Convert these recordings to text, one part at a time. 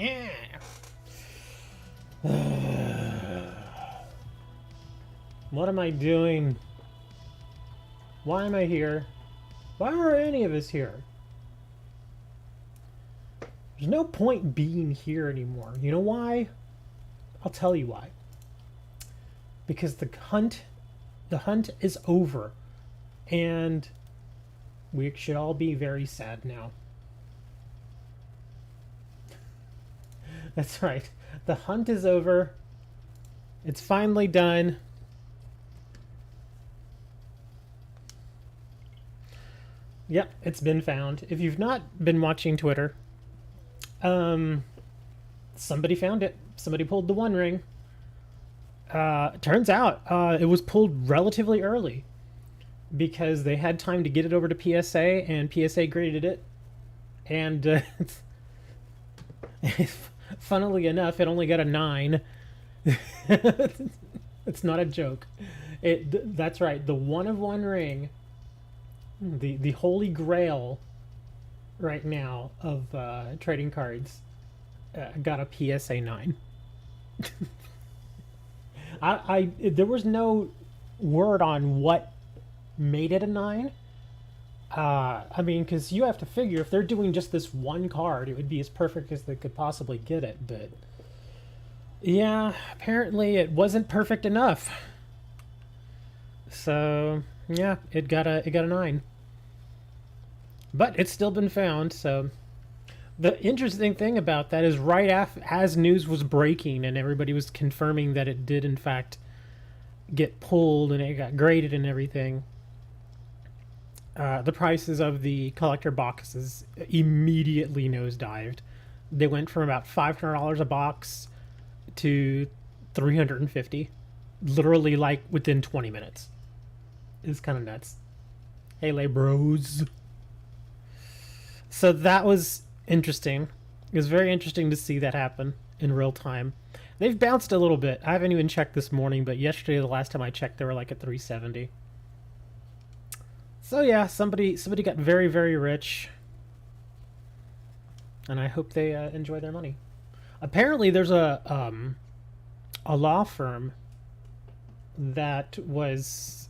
Yeah. What am I doing? Why am I here? Why are any of us here? There's no point being here anymore. You know why? I'll tell you why. Because the hunt is over. And we should all be very sad now. That's right. The hunt is over. It's finally done. Yep, it's been found. If you've not been watching Twitter, somebody found it. Somebody pulled the One Ring. Turns out it was pulled relatively early because they had time to get it over to PSA, and PSA graded it. And funnily enough, it only got a 9. It's not a joke. That's right. The One of One Ring, the holy grail right now of trading cards, got a PSA 9. There was no word on what made it a 9. I mean, because you have to figure if they're doing just this one card, it would be as perfect as they could possibly get it. But yeah, apparently it wasn't perfect enough. So yeah, it got a 9. But it's still been found. So the interesting thing about that is right as news was breaking and everybody was confirming that it did in fact get pulled and it got graded and everything, the prices of the collector boxes immediately nosedived. They went from about $500 a box to $350, literally like within 20 minutes. It's kind of nuts. Hey, lay bros. So that was interesting. It was very interesting to see that happen in real time. They've bounced a little bit. I haven't even checked this morning, but yesterday, the last time I checked, they were like at 370. So yeah, somebody got very, very rich, and I hope they enjoy their money. Apparently, there's a law firm that was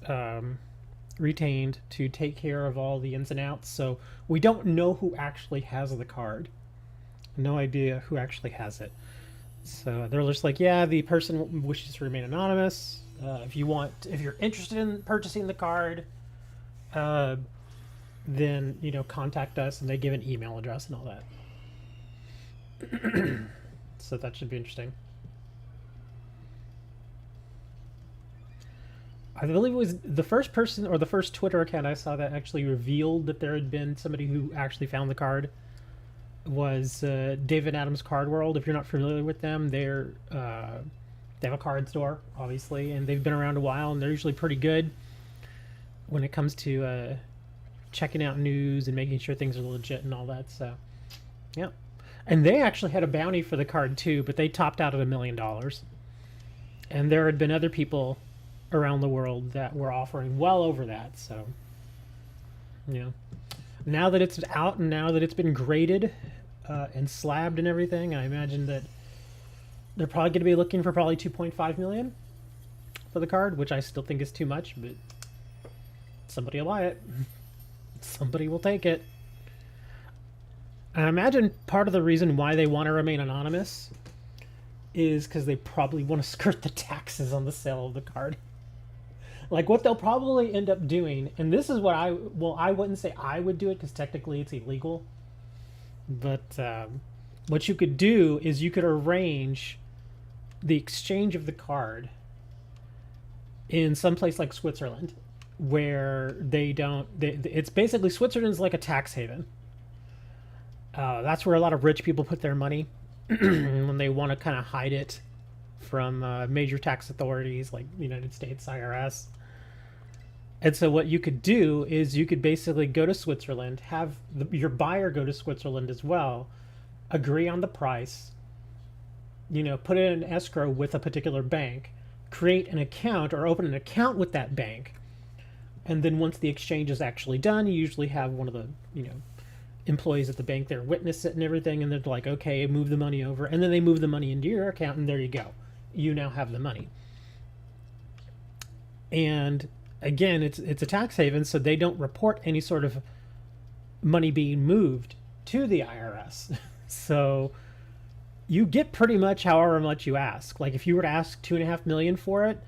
retained to take care of all the ins and outs. So we don't know who actually has the card. No idea who actually has it. So they're just like, yeah, the person wishes to remain anonymous. If you're interested in purchasing the card, then contact us, and they give an email address and all that. So that should be interesting. I believe it was the first person or the first Twitter account I saw that actually revealed that there had been somebody who actually found the card was David Adams Card World. If you're not familiar with them, they have a card store, obviously, and they've been around a while, and they're usually pretty good when it comes to checking out news and making sure things are legit and all that. So yeah, and they actually had a bounty for the card too, but they topped out at $1 million, and there had been other people around the world that were offering well over that. So now that it's out and now that it's been graded and slabbed and everything, I imagine that they're probably going to be looking for probably 2.5 million for the card, which I still think is too much, but somebody will buy it. Somebody will take it. I imagine part of the reason why they want to remain anonymous is because they probably want to skirt the taxes on the sale of the card. Like what they'll probably end up doing, and this is what I wouldn't say I would do it because technically it's illegal, but what you could do is you could arrange the exchange of the card in some place like Switzerland, where it's basically Switzerland's like a tax haven. That's where a lot of rich people put their money when they want to kind of hide it from major tax authorities like the United States IRS. And so what you could do is you could basically go to Switzerland, have your buyer go to Switzerland as well, agree on the price, put it in escrow with a particular bank, create an account or open an account with that bank. And then once the exchange is actually done, you usually have one of the, employees at the bank there witness it and everything, and they're like, okay, move the money over, and then they move the money into your account, and there you go, you now have the money. And again, it's a tax haven, so they don't report any sort of money being moved to the IRS. So you get pretty much however much you ask. Like if you were to ask $2.5 million for it,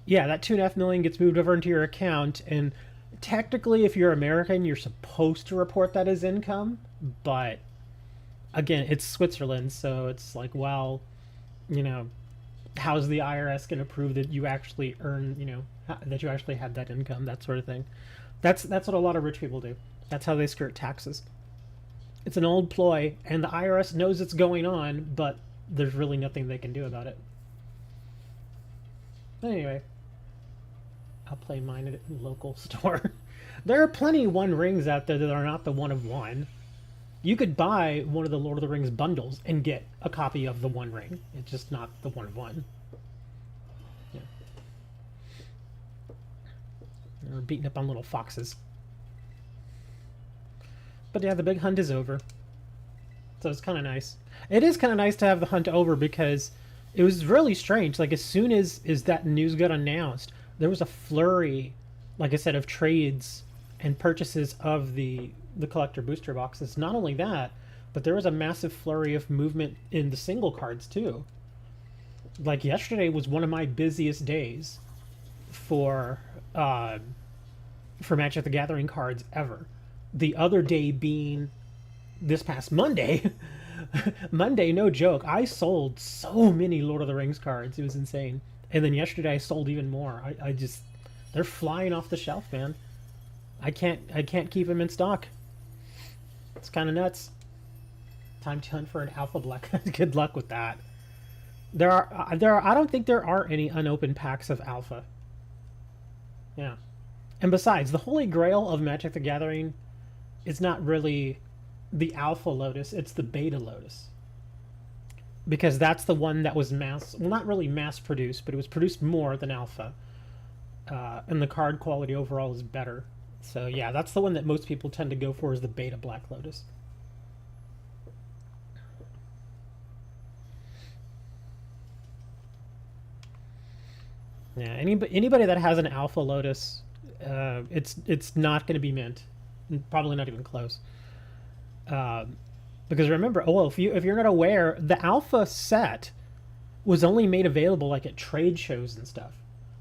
yeah, that $2.5 million gets moved over into your account, and technically, if you're American, you're supposed to report that as income. But again, it's Switzerland, so it's like, well, you know, how's the IRS going to prove that you actually earn, you know, that you actually had that income, that sort of thing. That's what a lot of rich people do. That's how they skirt taxes. It's an old ploy, and the IRS knows it's going on, but there's really nothing they can do about it. Anyway, I'll play mine at a local store. There are plenty of One Rings out there that are not the one of one. You could buy one of the Lord of the Rings bundles and get a copy of the One Ring. It's just not the one of one. Yeah. We're beating up on little foxes. But yeah, the big hunt is over. So it's kind of nice. It is kind of nice to have the hunt over because it was really strange. Like as soon as that news got announced, there was a flurry, like I said, of trades and purchases of the collector booster boxes. Not only that, but there was a massive flurry of movement in the single cards too. Like yesterday was one of my busiest days for Magic the Gathering cards ever. The other day being this past Monday. Monday, no joke. I sold so many Lord of the Rings cards. It was insane. And then yesterday I sold even more. I just, they're flying off the shelf, man. I can't keep them in stock. It's kind of nuts. Time to hunt for an Alpha Black. Good luck with that. There are I don't think there are any unopened packs of Alpha. Yeah. And besides, the Holy Grail of Magic the Gathering is not really the Alpha Lotus, it's the Beta Lotus. Because that's the one that was not really mass produced, but it was produced more than Alpha. And the card quality overall is better. So yeah, that's the one that most people tend to go for, is the Beta Black Lotus. Yeah, anybody that has an Alpha Lotus, it's not going to be mint. Probably not even close. Because remember, if you're not aware, the Alpha set was only made available like at trade shows and stuff.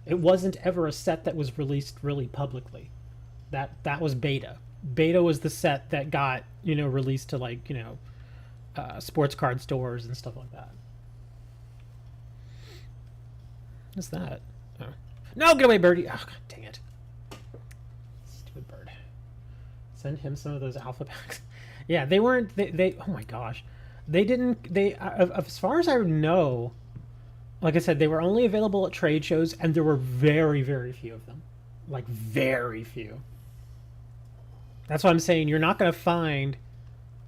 It wasn't ever a set that was released really publicly. That was Beta. Beta was the set that got, released to like, sports card stores and stuff like that. What's that? Oh. No, get away, birdie! Oh, God dang it. Stupid bird. Send him some of those Alpha packs. Yeah, they weren't, they oh my gosh. As far as I know, like I said, they were only available at trade shows, and there were very, very few of them. Like, very few. That's why I'm saying you're not going to find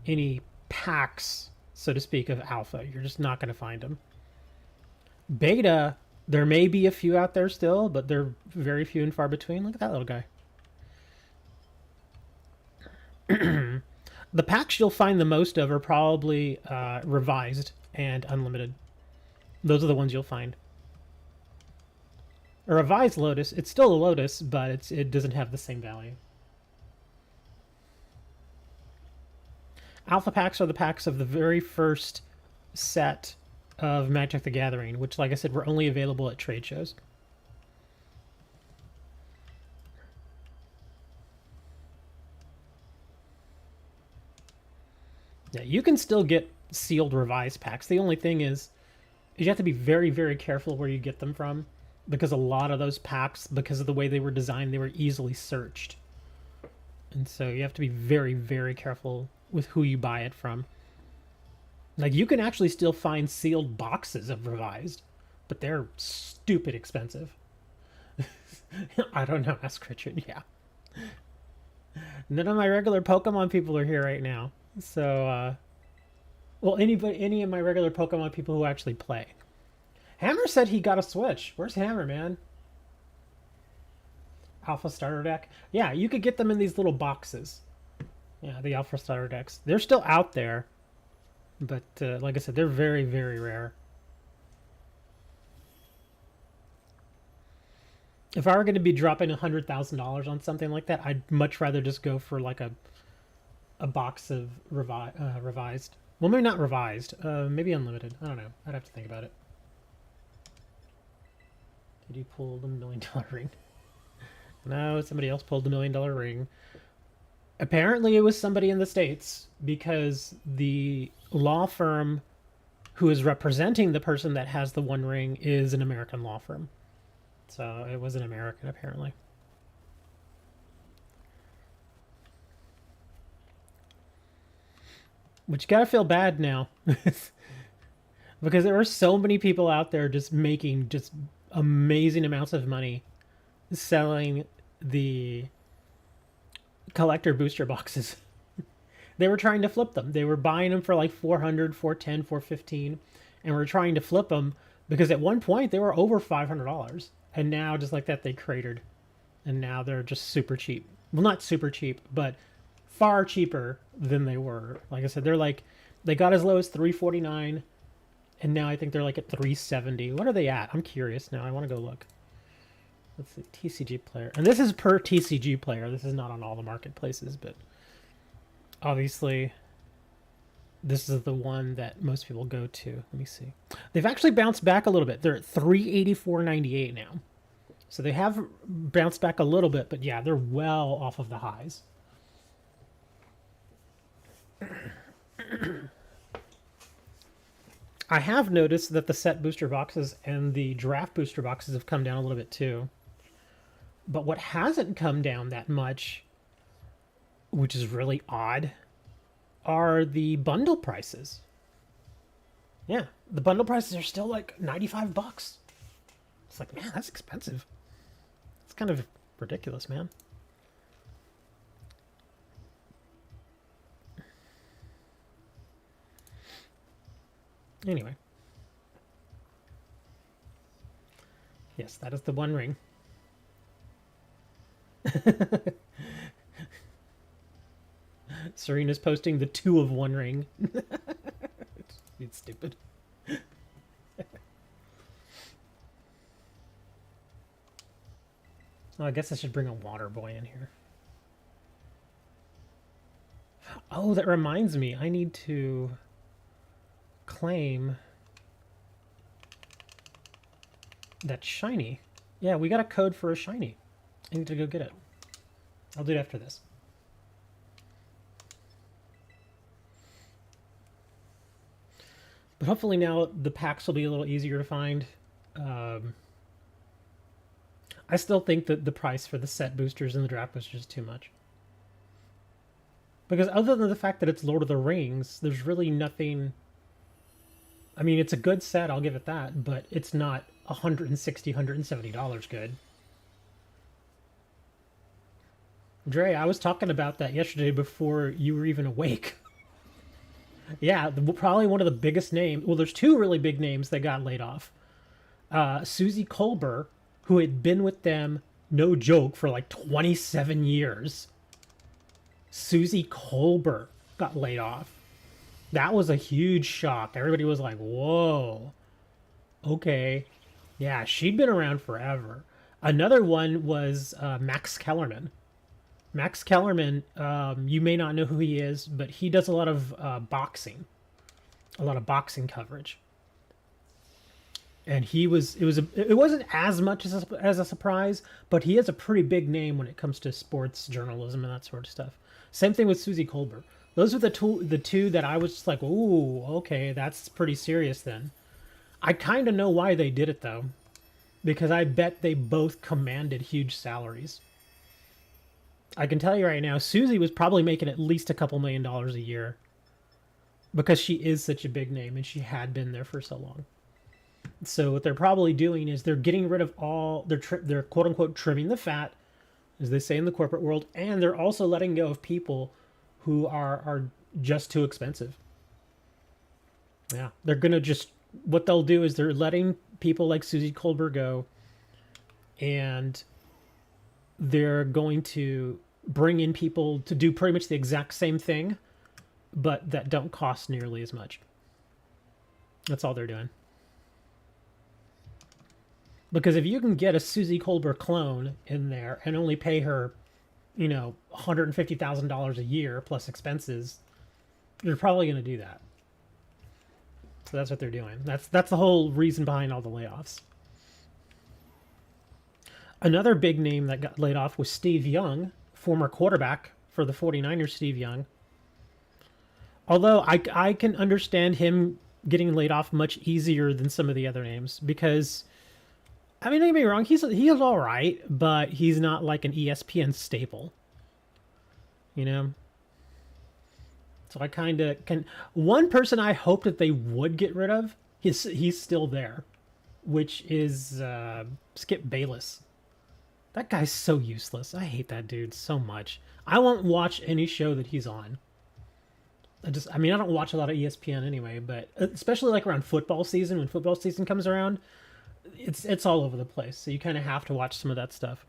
any packs, so to speak, of Alpha. You're just not going to find them. Beta, there may be a few out there still, but they're very few and far between. Look at that little guy. The packs you'll find the most of are probably Revised and Unlimited. Those are the ones you'll find. A Revised Lotus, it's still a Lotus, but it doesn't have the same value. Alpha packs are the packs of the very first set of Magic the Gathering, which, like I said, were only available at trade shows. Yeah, you can still get sealed Revised packs. The only thing is you have to be very, very careful where you get them from, because a lot of those packs, because of the way they were designed, they were easily searched. And so you have to be very, very careful with who you buy it from. Like, you can actually still find sealed boxes of Revised, but they're stupid expensive. I don't know, ask Richard, yeah. None of my regular Pokemon people are here right now. So, well, any of my regular Pokemon people who actually play. Hammer said he got a Switch. Where's Hammer, man? Alpha starter deck. Yeah, you could get them in these little boxes. Yeah, the Alpha Starter decks. They're still out there, but like I said, they're very, very rare. If I were going to be dropping $100,000 on something like that, I'd much rather just go for like a box of revised. Well, maybe not revised. Maybe unlimited. I don't know. I'd have to think about it. Did you pull the $1 million ring? No, somebody else pulled the $1 million ring. Apparently, it was somebody in the States because the law firm who is representing the person that has the one ring is an American law firm. So it was an American, apparently. Which you gotta feel bad now. Because there are so many people out there just making just amazing amounts of money selling the collector booster boxes. They were trying to flip them. They were buying them for like 400, 410, 415, and were trying to flip them because at one point they were over $500. And now, just like that, they cratered. And now they're just super cheap. Well, not super cheap, but far cheaper than they were. Like I said, they're like, they got as low as $349, and now I think they're like at $370. What are they at? I'm curious now. I want to go look. Let's see, TCG player. And this is per TCG player. This is not on all the marketplaces, but obviously this is the one that most people go to. Let me see. They've actually bounced back a little bit. They're at $384.98 now. So they have bounced back a little bit, but yeah, they're well off of the highs. I have noticed that the set booster boxes and the draft booster boxes have come down a little bit too. But what hasn't come down that much, which is really odd, are the bundle prices. Yeah, the bundle prices are still like $95. It's like, man, that's expensive. It's kind of ridiculous, man. Anyway. Yes, that is the one ring. Serena's posting the 2 of 1 ring. It's stupid. Oh, I guess I should bring a water boy in here. Oh, that reminds me. I need to claim that shiny. Yeah, we got a code for a shiny. I need to go get it. I'll do it after this. But hopefully now the packs will be a little easier to find. I still think that the price for the set boosters and the draft boosters is too much. Because other than the fact that it's Lord of the Rings, there's really nothing... I mean, it's a good set, I'll give it that, but it's not $160, $170 good. Dre, I was talking about that yesterday before you were even awake. Yeah, probably one of the biggest names. Well, there's 2 really big names that got laid off. Susie Kolber, who had been with them, no joke, for like 27 years. Susie Kolber got laid off. That was a huge shock. Everybody was like, whoa. Okay. Yeah, she'd been around forever. Another one was Max Kellerman. Max Kellerman, you may not know who he is, but he does a lot of boxing. A lot of boxing coverage. And it wasn't as much as a surprise, but he has a pretty big name when it comes to sports journalism and that sort of stuff. Same thing with Susie Kolber. Those are the two that I was just like, ooh, okay, that's pretty serious then. I kind of know why they did it though, because I bet they both commanded huge salaries. I can tell you right now, Susie was probably making at least a couple $1 million a year because she is such a big name and she had been there for so long. So what they're probably doing is they're getting rid of all, they're quote unquote trimming the fat, as they say in the corporate world, and they're also letting go of people who are just too expensive. Yeah, they're going to just, what they'll do is they're letting people like Susie Kolber go, and they're going to bring in people to do pretty much the exact same thing, but that don't cost nearly as much. That's all they're doing. Because if you can get a Susie Colbert clone in there and only pay her, you know, $150,000 a year plus expenses, you're probably going to do that. So that's what they're doing. That's the whole reason behind all the layoffs. Another big name that got laid off was Steve Young, former quarterback for the 49ers, Steve Young. Although I can understand him getting laid off much easier than some of the other names because, I mean, don't get me wrong, he's all right, but he's not like an ESPN staple, you know? So I kind of can... One person I hope that they would get rid of, he's still there, which is Skip Bayless. That guy's so useless. I hate that dude so much. I won't watch any show that he's on. I mean, I don't watch a lot of ESPN anyway, but especially like around football season, when football season comes around, it's all over the place. So you kind of have to watch some of that stuff.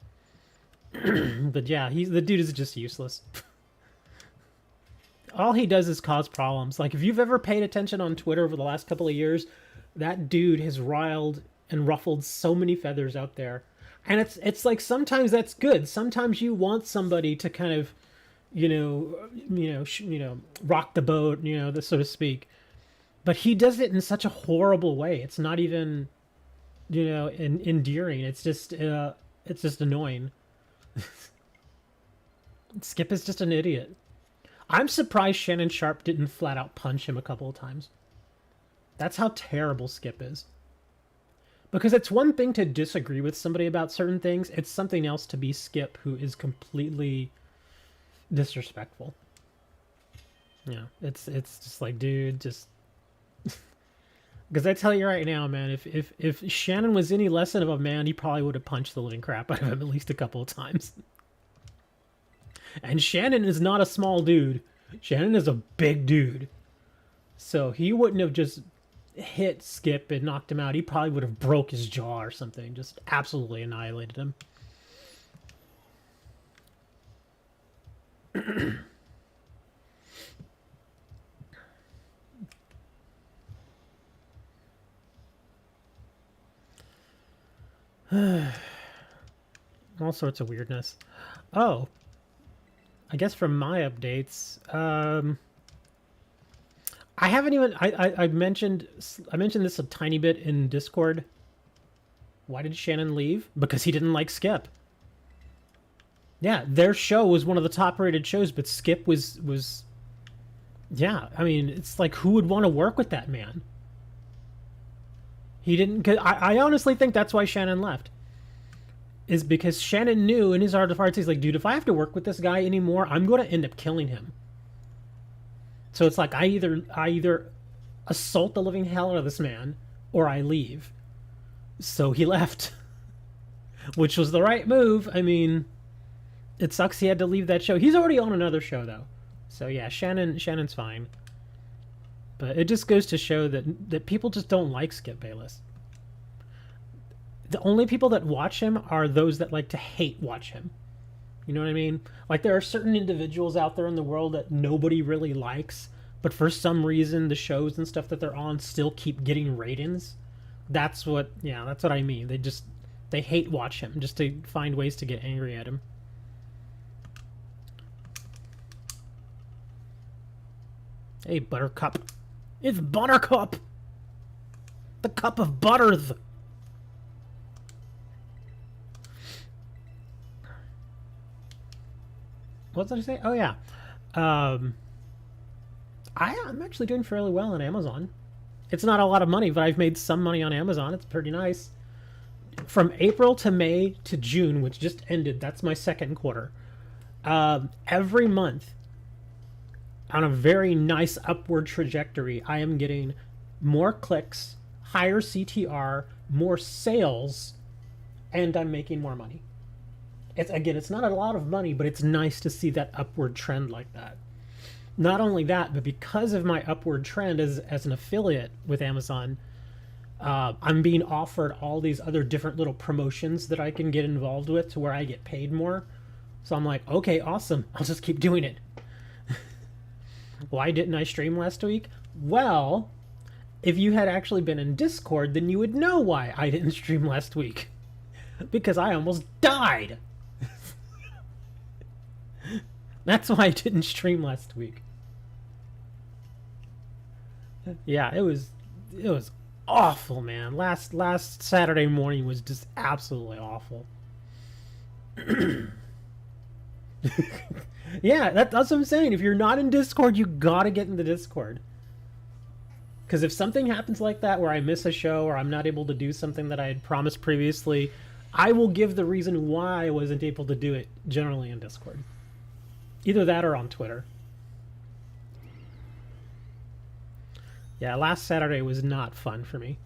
But yeah, the dude is just useless. All he does is cause problems. Like, if you've ever paid attention on Twitter over the last couple of years, that dude has riled and ruffled so many feathers out there. And it's like sometimes that's good. Sometimes you want somebody to kind of, rock the boat, so to speak. But he does it in such a horrible way. It's not even, endearing. It's just annoying. Skip is just an idiot. I'm surprised Shannon Sharp didn't flat out punch him a couple of times. That's how terrible Skip is. Because it's one thing to disagree with somebody about certain things. It's something else to be Skip, who is completely disrespectful. Yeah, it's just like, dude, just... Because I tell you right now, man, if Shannon was any less of a man, he probably would have punched the living crap out of him at least a couple of times. And Shannon is not a small dude. Shannon is a big dude. So he wouldn't have just hit Skip and knocked him out. He probably would have broke his jaw or something. Just absolutely annihilated him. All sorts of weirdness. Oh, I guess from my updates, I haven't even... I mentioned this a tiny bit in Discord. Why did Shannon leave? Because he didn't like Skip. Yeah, their show was one of the top-rated shows, but Skip was... Yeah, I mean, it's like, who would want to work with that man? He didn't... I honestly think that's why Shannon left. Is because Shannon knew in his heart of hearts, he's like, dude, if I have to work with this guy anymore, I'm going to end up killing him. So it's like, I either assault the living hell out of this man, or I leave. So he left. Which was the right move. I mean, it sucks he had to leave that show. He's already on another show, though. So yeah, Shannon's fine. But it just goes to show that people just don't like Skip Bayless. The only people that watch him are those that like to hate watch him. You know what I mean? Like, there are certain individuals out there in the world that nobody really likes, but for some reason the shows and stuff that they're on still keep getting ratings. That's what I mean. They hate watch him just to find ways to get angry at him. Hey, Buttercup. It's Buttercup! The cup of butters! What did I say? Oh, yeah. I'm actually doing fairly well on Amazon. It's not a lot of money, but I've made some money on Amazon. It's pretty nice. From April to May to June, which just ended, that's my second quarter. Every month, on a very nice upward trajectory, I am getting more clicks, higher CTR, more sales, and I'm making more money. It's not a lot of money, but it's nice to see that upward trend like that. Not only that, but because of my upward trend as an affiliate with Amazon, I'm being offered all these other different little promotions that I can get involved with to where I get paid more. So I'm like, okay, awesome. I'll just keep doing it. Why didn't I stream last week? Well, if you had actually been in Discord, then you would know why I didn't stream last week. Because I almost died. That's why I didn't stream last week. Yeah, it was awful, man. Last Saturday morning was just absolutely awful. Yeah, that's what I'm saying. If you're not in Discord, you gotta get in the Discord. Because if something happens like that, where I miss a show or I'm not able to do something that I had promised previously, I will give the reason why I wasn't able to do it, generally in Discord. Either that or on Twitter. Yeah, last Saturday was not fun for me.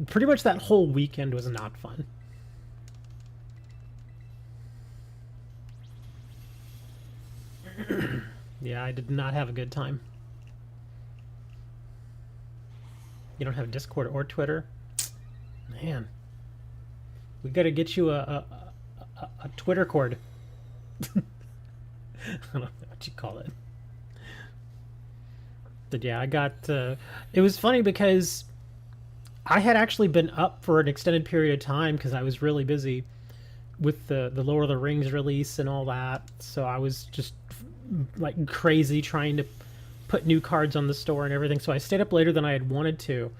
Pretty much that whole weekend was not fun. Yeah, I did not have a good time. You don't have Discord or Twitter? Man. We gotta get you a Twitter cord. I don't know what you call it. But yeah, I got... it was funny because I had actually been up for an extended period of time because I was really busy with the Lord of the Rings release and all that. So I was just like crazy trying to put new cards on the store and everything. So I stayed up later than I had wanted to.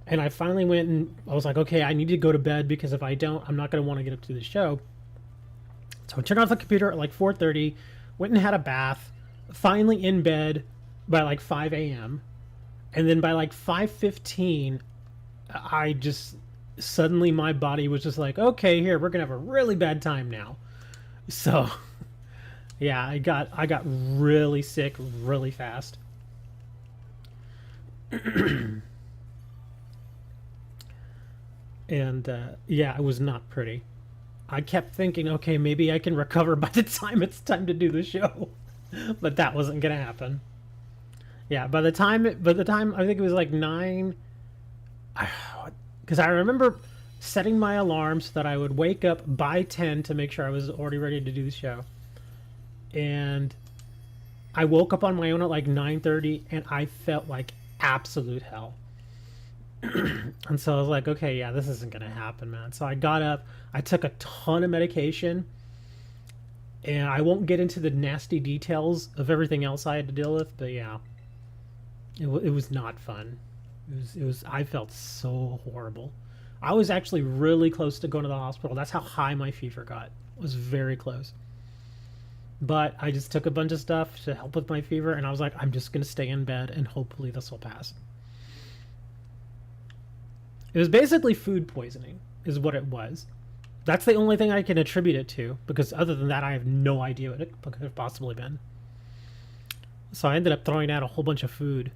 And I finally went and I was like, okay, I need to go to bed because if I don't, I'm not going to want to get up to the show. So I turned off the computer at like 4:30, went and had a bath, finally in bed by like 5 a.m. And then by like 5:15, I just suddenly my body was just like, okay, here, we're going to have a really bad time now. So yeah, I got really sick really fast. And yeah, it was not pretty. I kept thinking, okay, maybe I can recover by the time it's time to do the show. But that wasn't going to happen. Yeah, by the time I think it was like 9, because I remember setting my alarm so that I would wake up by 10 to make sure I was already ready to do the show. And I woke up on my own at like 9:30 and I felt like absolute hell. And so I was like, okay, yeah, this isn't gonna happen, man. So I got up, I took a ton of medication, and I won't get into the nasty details of everything else I had to deal with, but yeah, it was not fun. It was I felt so horrible. I was actually really close to going to the hospital. That's how high my fever got. It was very close. But I just took a bunch of stuff to help with my fever, and I was like, I'm just gonna stay in bed and hopefully this will pass. It was basically food poisoning, is what it was. That's the only thing I can attribute it to, because other than that, I have no idea what it could have possibly been. So I ended up throwing out a whole bunch of food.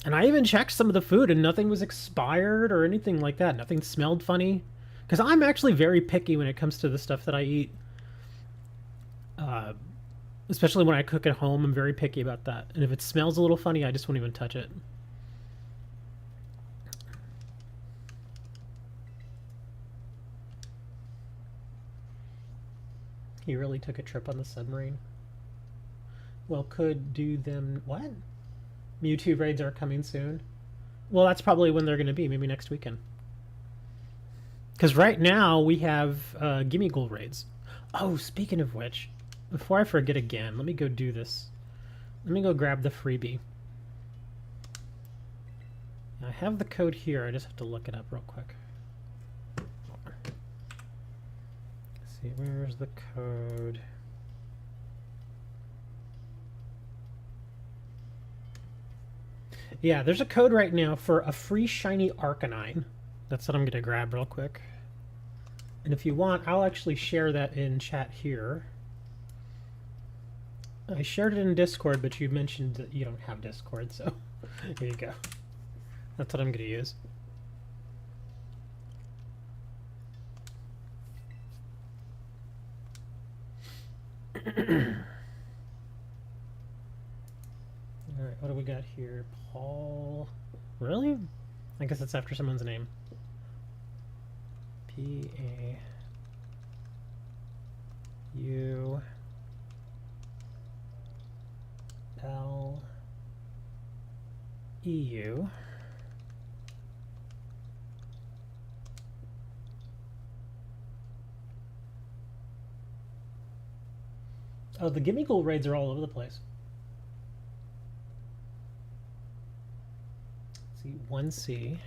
And I even checked some of the food, and nothing was expired or anything like that. Nothing smelled funny. Because I'm actually very picky when it comes to the stuff that I eat. Especially when I cook at home, I'm very picky about that. And if it smells a little funny, I just won't even touch it. He really took a trip on the submarine. Well, could do them... What? Mewtwo raids are coming soon? Well, that's probably when they're going to be. Maybe next weekend. Because right now, we have Gimmighoul raids. Oh, speaking of which, before I forget again, let me go do this. Let me go grab the freebie. I have the code here. I just have to look it up real quick. See, where's the code? Yeah, there's a code right now for a free shiny Arcanine. That's what I'm going to grab real quick. And if you want, I'll actually share that in chat here. I shared it in Discord, but you mentioned that you don't have Discord, so here you go. That's what I'm going to use. Alright, what do we got here? Paul... Really? I guess it's after someone's name. P-A... U L EU. Oh, the Gimmighoul raids are all over the place. Let's see, 1C.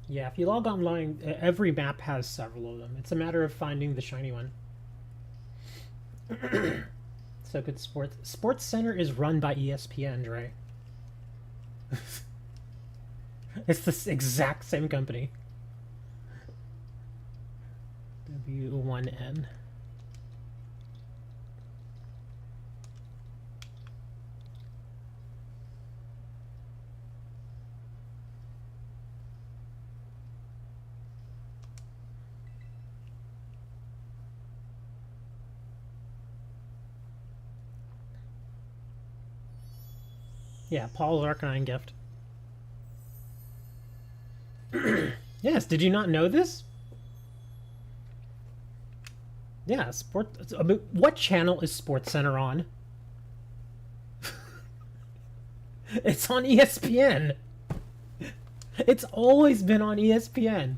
Yeah, if you log online, every map has several of them. It's a matter of finding the shiny one. So good sports. Sports Center is run by ESPN, Dre. It's the exact same company. W1N. Yeah, Paul's Arcanine gift. Yes, did you not know this? Yeah, what channel is Sports Center on? It's on ESPN. It's always been on ESPN.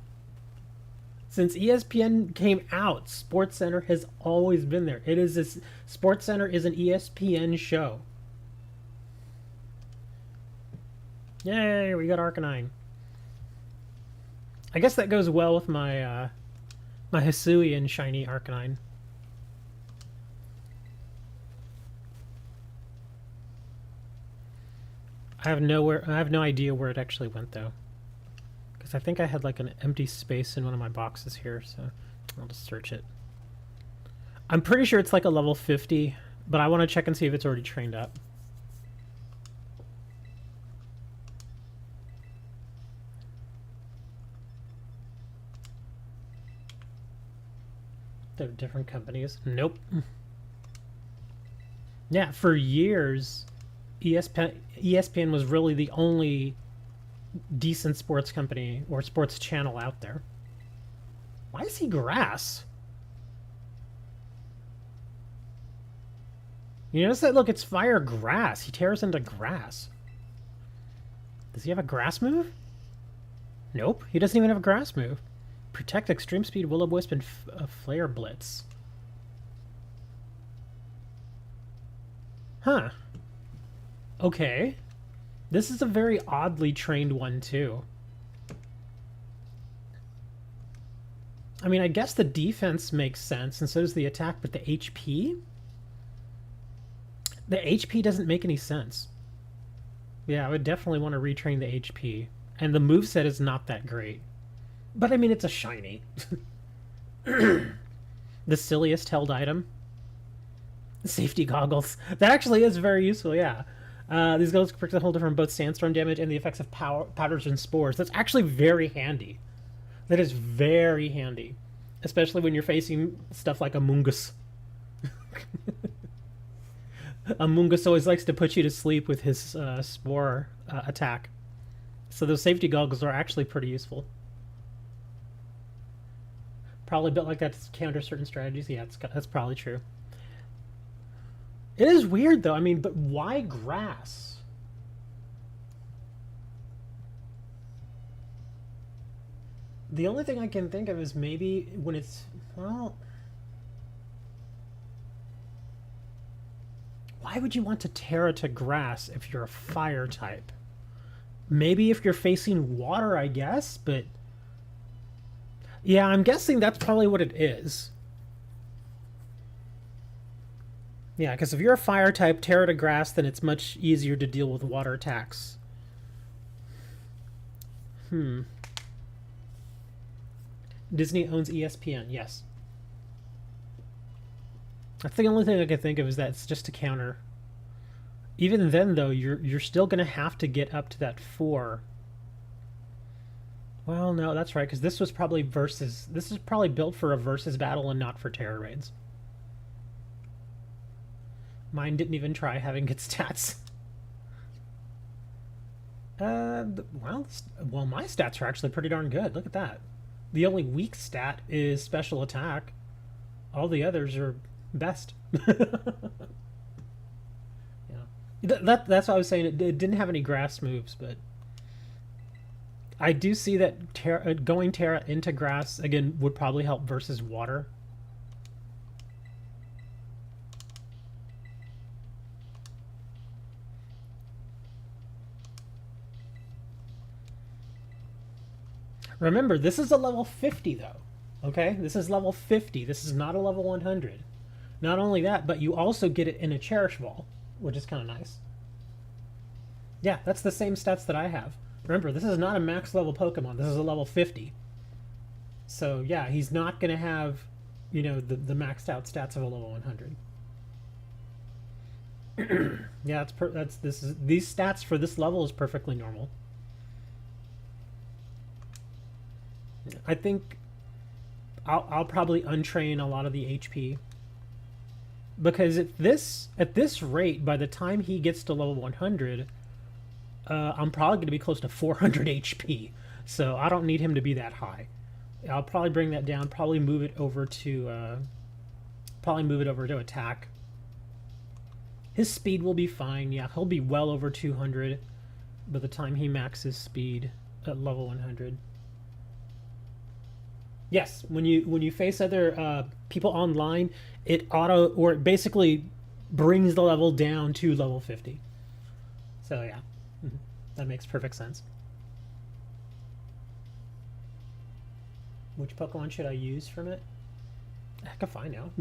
Since ESPN came out, Sports Center has always been there. Sports Center is an ESPN show. Yay, we got Arcanine. I guess that goes well with my my Hisuian shiny Arcanine. I have no idea where it actually went though. Because I think I had like an empty space in one of my boxes here, so I'll just search it. I'm pretty sure it's like a level 50, but I want to check and see if it's already trained up. They're different companies. Nope. Yeah, for years, ESPN was really the only decent sports company or sports channel out there. Why is he grass? You notice that? Look, it's fire grass. He tears into grass. Does he have a grass move? Nope, he doesn't even have a grass move. Protect, Extreme Speed, Will-O-Wisp, and Flare Blitz. Huh. Okay. This is a very oddly trained one, too. I mean, I guess the defense makes sense, and so does the attack, but the HP? The HP doesn't make any sense. Yeah, I would definitely want to retrain the HP. And the moveset is not that great. But I mean, it's a shiny. The silliest held item. Safety goggles. That actually is very useful, yeah. These goggles protect the holder from both sandstorm damage and the effects of powders and spores. That's actually very handy. That is very handy. Especially when you're facing stuff like Amoonguss. Amoonguss always likes to put you to sleep with his spore attack. So those safety goggles are actually pretty useful. Probably built like that to counter certain strategies. Yeah, that's probably true. It is weird, though. I mean, but why grass? The only thing I can think of is maybe when it's... Well... Why would you want to Terra to grass if you're a fire type? Maybe if you're facing water, I guess, but... Yeah, I'm guessing that's probably what it is. Yeah, because if you're a fire type, Terra to grass, then it's much easier to deal with water attacks. Disney owns ESPN, yes. That's the only thing I can think of is that it's just a counter. Even then, though, you're still going to have to get up to that 4. Well, no, that's right, because this was probably versus... This is probably built for a versus battle and not for Terra raids. Mine didn't even try having good stats. Well, my stats are actually pretty darn good. Look at that. The only weak stat is special attack. All the others are best. Yeah, that's what I was saying. It didn't have any grass moves, but I do see that going Terra into grass again would probably help versus water. Remember, this is a level 50 though. Okay, this is level 50. This is not a level 100. Not only that, but you also get it in a Cherish Ball, which is kind of nice. Yeah, that's the same stats that I have. Remember, this is not a max level Pokemon. This is a level 50. So yeah, he's not going to have, you know, the maxed out stats of a level 100. Yeah, these stats for this level is perfectly normal. I think I'll probably untrain a lot of the HP because at this rate, by the time he gets to level 100, I'm probably going to be close to 400 HP. So I don't need him to be that high. I'll probably bring that down. Probably move it over to attack. His speed will be fine. Yeah, he'll be well over 200 by the time he maxes speed at level 100. Yes, when you face other people online, it basically brings the level down to level 50. So yeah, that makes perfect sense. Which Pokemon should I use from it? Heck if I know.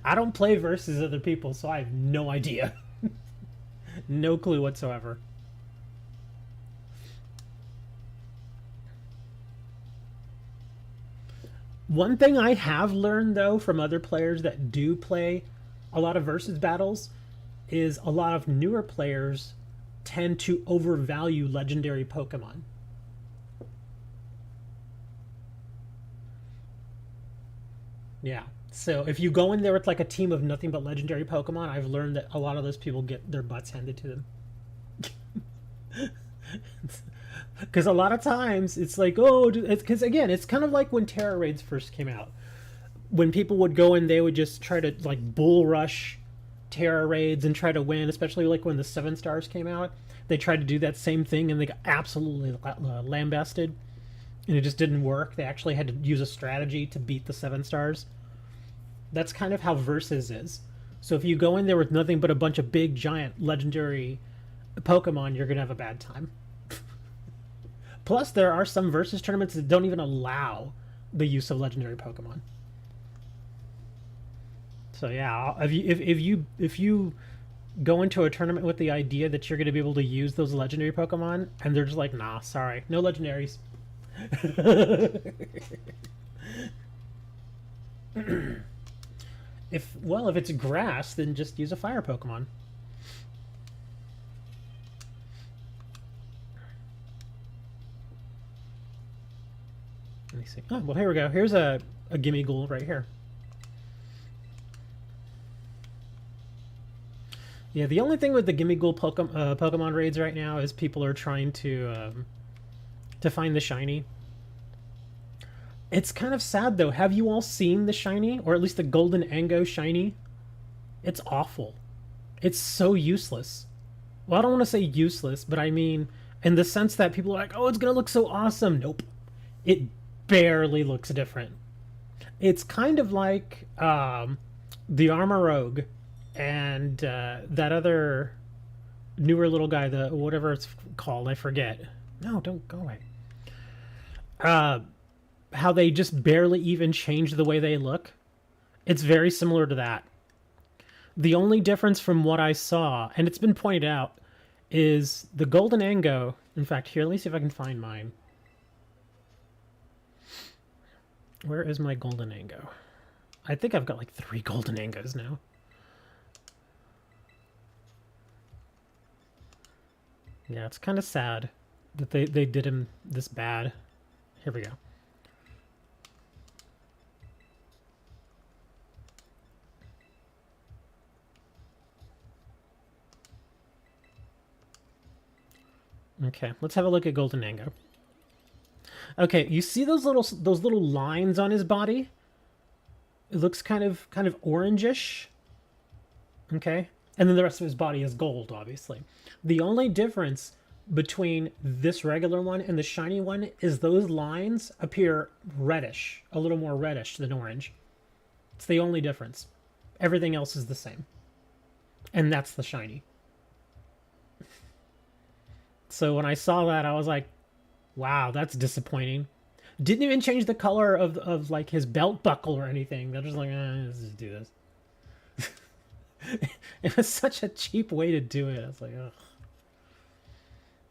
I don't play versus other people, so I have no idea. No clue whatsoever. One thing I have learned, though, from other players that do play a lot of versus battles is a lot of newer players tend to overvalue legendary Pokemon. Yeah. So if you go in there with like a team of nothing but legendary Pokemon, I've learned that a lot of those people get their butts handed to them. Because a lot of times it's like, oh, because again, it's kind of like when Terra raids first came out. When people would go in, they would just try to like bull rush Terra raids and try to win, especially like when the 7 stars came out. They tried to do that same thing and they got absolutely lambasted. And it just didn't work. They actually had to use a strategy to beat the 7 stars. That's kind of how Versus is. So if you go in there with nothing but a bunch of big, giant, legendary Pokemon, you're going to have a bad time. Plus, there are some Versus tournaments that don't even allow the use of legendary Pokemon. So yeah, if you go into a tournament with the idea that you're going to be able to use those legendary Pokemon, and they're just like, nah, sorry, no legendaries. If it's grass, then just use a fire Pokemon. Let me see. Oh, well, here we go. Here's a Gimmighoul right here. Yeah, the only thing with the Gimmighoul Pokemon raids right now is people are trying to find the shiny. It's kind of sad though. Have you all seen the shiny, or at least the Golden Ango shiny? It's awful. It's so useless. Well, I don't want to say useless, but I mean in the sense that people are like, "Oh, it's gonna look so awesome." Nope, it barely looks different. It's kind of like the Armorogue and that other newer little guy, the whatever it's called, I forget. No, don't go away. How they just barely even change the way they look. It's very similar to that. The only difference from what I saw, and it's been pointed out, is the Golden Ango. In fact, here, let me see if I can find mine. Where is my Golden Ango? I think I've got like 3 Golden Angos now. Yeah, it's kind of sad that they did him this bad. Here we go. Okay, let's have a look at Golden Ango. Okay, you see those little lines on his body? It looks kind of orangish. Okay, and then the rest of his body is gold, obviously. The only difference between this regular one and the shiny one is those lines appear reddish, a little more reddish than orange. It's the only difference. Everything else is the same. And that's the shiny. So when I saw that, I was like, wow, that's disappointing. Didn't even change the color of like his belt buckle or anything. They're just like, let's just do this. It was such a cheap way to do it. I was like, ugh.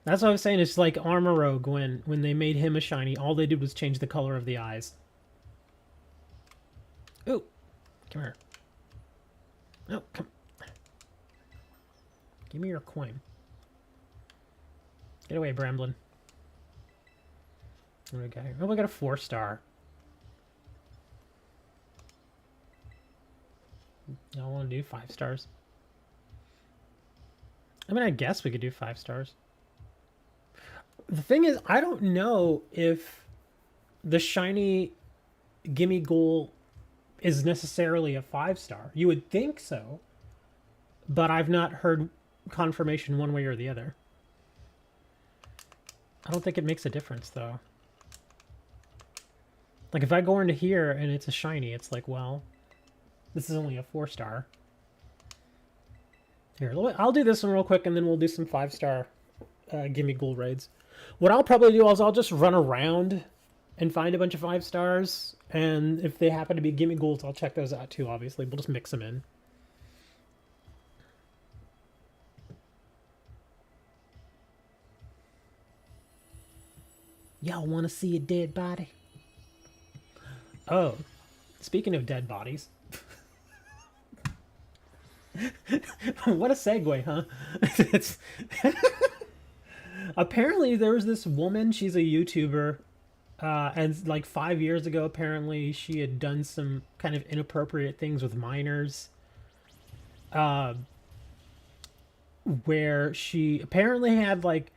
That's what I was saying. It's like Armor Rogue when they made him a shiny. All they did was change the color of the eyes. Ooh, come here. Oh, come. Give me your coin. Get away, Bramblin. Okay. Oh, we got a 4-star. Y'all want to do 5 stars? I mean, I guess we could do 5 stars. The thing is, I don't know if the shiny Gimmighoul is necessarily a 5-star. You would think so, but I've not heard confirmation one way or the other. I don't think it makes a difference, though. Like, if I go into here and it's a shiny, it's like, well, this is only a 4-star. Here, I'll do this one real quick, and then we'll do some 5-star Gimmighoul raids. What I'll probably do is I'll just run around and find a bunch of 5 stars, and if they happen to be Gimmighouls, I'll check those out too, obviously. We'll just mix them in. Y'all want to see a dead body? Oh, speaking of dead bodies. What a segue, huh? It's apparently there was this woman, she's a YouTuber, and like 5 years ago, apparently she had done some kind of inappropriate things with minors. Where she apparently had like,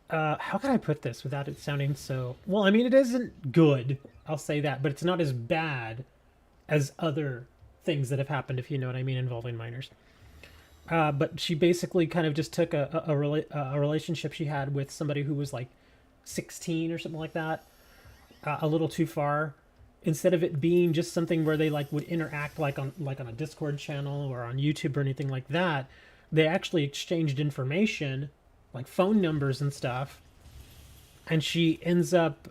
how can I put this without it sounding so... Well, I mean, it isn't good, I'll say that, but it's not as bad as other things that have happened, if you know what I mean, involving minors. But she basically kind of just took a relationship she had with somebody who was like 16 or something like that, a little too far. Instead of it being just something where they like would interact like on a Discord channel or on YouTube or anything like that, they actually exchanged information, like phone numbers and stuff. And she ends up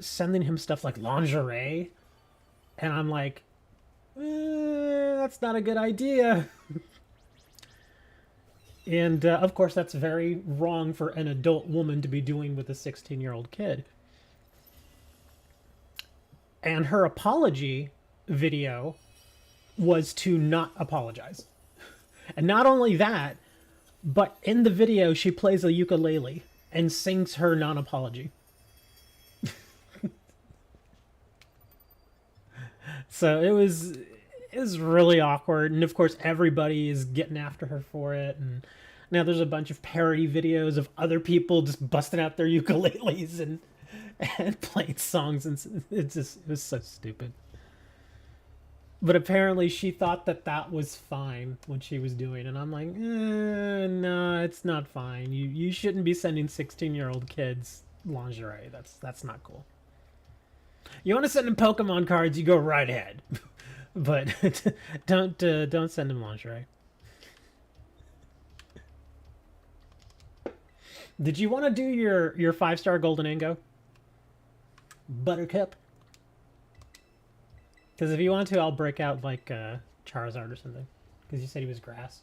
sending him stuff like lingerie, and I'm like, that's not a good idea. And of course, that's very wrong for an adult woman to be doing with a 16-year-old kid. And her apology video was to not apologize. And not only that, but in the video, she plays a ukulele and sings her non-apology. So it was really awkward, and of course everybody is getting after her for it, and now there's a bunch of parody videos of other people just busting out their ukuleles and playing songs, and it was so stupid. But apparently she thought that was fine when she was doing it, and I'm like, no, it's not fine. You shouldn't be sending 16-year-old kids lingerie. That's not cool. You want to send them Pokemon cards, you go right ahead. But don't send them lingerie. Did you want to do your 5-star Golden Ango? Buttercup? Because if you want to, I'll break out like Charizard or something. Because you said he was grass.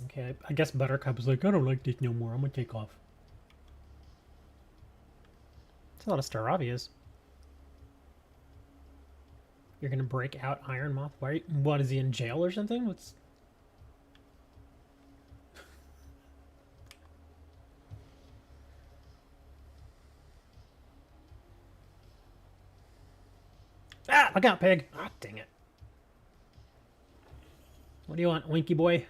Okay, I guess Buttercup is like, I don't like this no more. I'm gonna take off. It's a lot of Staravias. You're gonna break out Iron Moth? Why? What, is he in jail or something? What's... Ah, look out, pig. Ah, dang it. What do you want, Winky boy?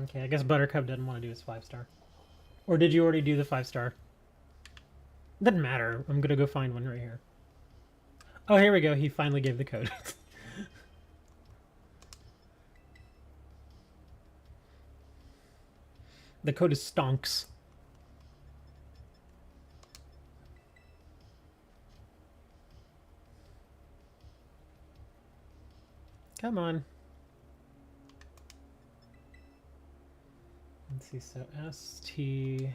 Okay, I guess Buttercup doesn't want to do his 5-star. Or did you already do the 5-star? Doesn't matter. I'm gonna go find one right here. Oh, here we go. He finally gave the code. The code is stonks. Come on. Let's see, so ST...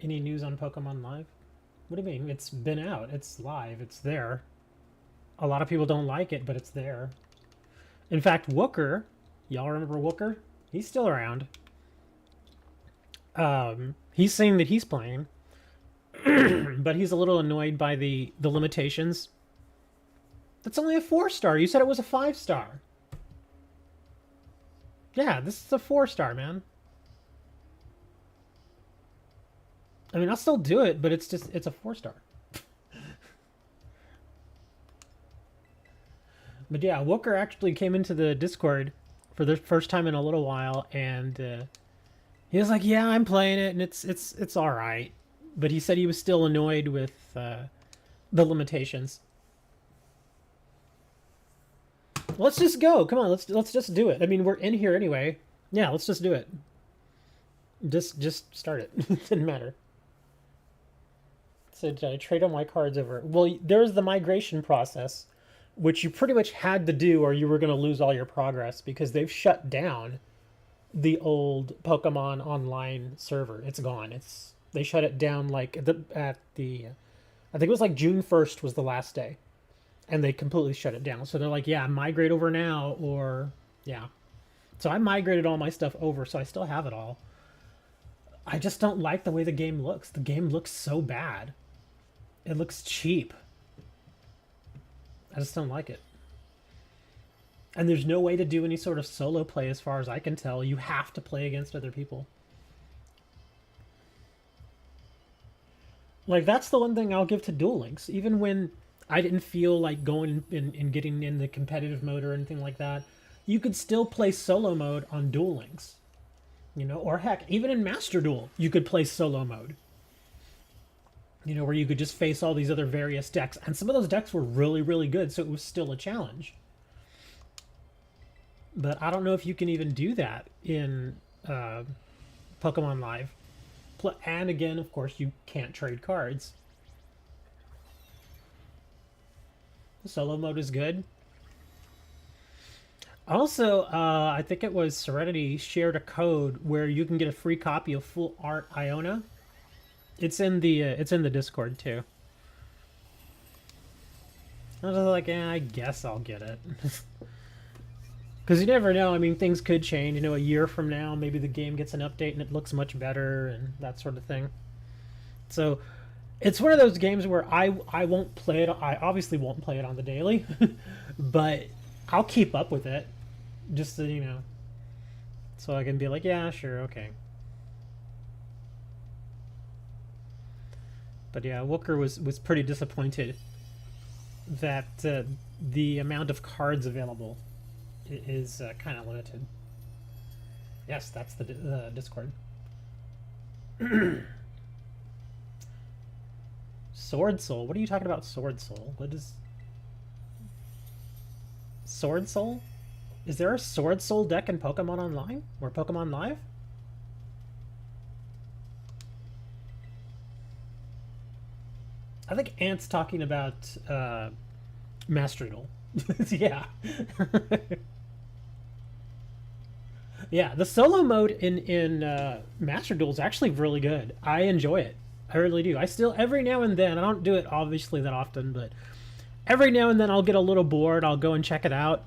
Any news on Pokemon Live? What do you mean? It's been out. It's live. It's there. A lot of people don't like it, but it's there. In fact, Wooker, y'all remember Wooker? He's still around. He's saying that he's playing, but he's a little annoyed by the limitations. That's only a 4-star. You said it was a 5-star. Yeah, this is a 4-star, man. I mean, I'll still do it, but it's a 4-star. But yeah, Wooker actually came into the Discord for the first time in a little while, and he was like, "Yeah, I'm playing it, and it's all right." But he said he was still annoyed with the limitations. Let's just go. Come on, let's just do it. I mean, we're in here anyway. Yeah, let's just do it. Just start it. It didn't matter. So did I trade all my cards over? Well, there's the migration process, which you pretty much had to do or you were going to lose all your progress because they've shut down the old Pokemon Online server. It's gone. They shut it down like I think it was like June 1st was the last day. And they completely shut it down. So they're like, yeah, migrate over now or yeah. So I migrated all my stuff over, so I still have it all. I just don't like the way the game looks. The game looks so bad. It looks cheap. I just don't like it. And there's no way to do any sort of solo play as far as I can tell. You have to play against other people. Like, that's the one thing I'll give to Duel Links. Even when I didn't feel like going and getting in the competitive mode or anything like that, you could still play solo mode on Duel Links. You know, or heck, even in Master Duel, you could play solo mode. You know, where you could just face all these other various decks. And some of those decks were really, really good, so it was still a challenge. But I don't know if you can even do that in Pokemon Live. And again, of course, you can't trade cards. Solo mode is good. Also, I think it was Serenity shared a code where you can get a free copy of Full Art Iona. It's in the Discord too. I was like, I guess I'll get it. Because you never know. I mean, things could change. You know, a year from now, maybe the game gets an update and it looks much better and that sort of thing. So, it's one of those games where I won't play it. I obviously won't play it on the daily, but I'll keep up with it, just to, you know, so I can be like, yeah, sure, okay. But yeah, Wooker was pretty disappointed that the amount of cards available is kind of limited. Yes, that's the Discord. Sword Soul? What are you talking about, Sword Soul? What is... Sword Soul? Is there a Sword Soul deck in Pokemon Online? Or Pokemon Live? I think Ant's talking about Master Duel. Yeah. Yeah, the solo mode in Master Duel is actually really good. I enjoy it. I really do. I still, every now and then, I don't do it obviously that often, but every now and then I'll get a little bored. I'll go and check it out.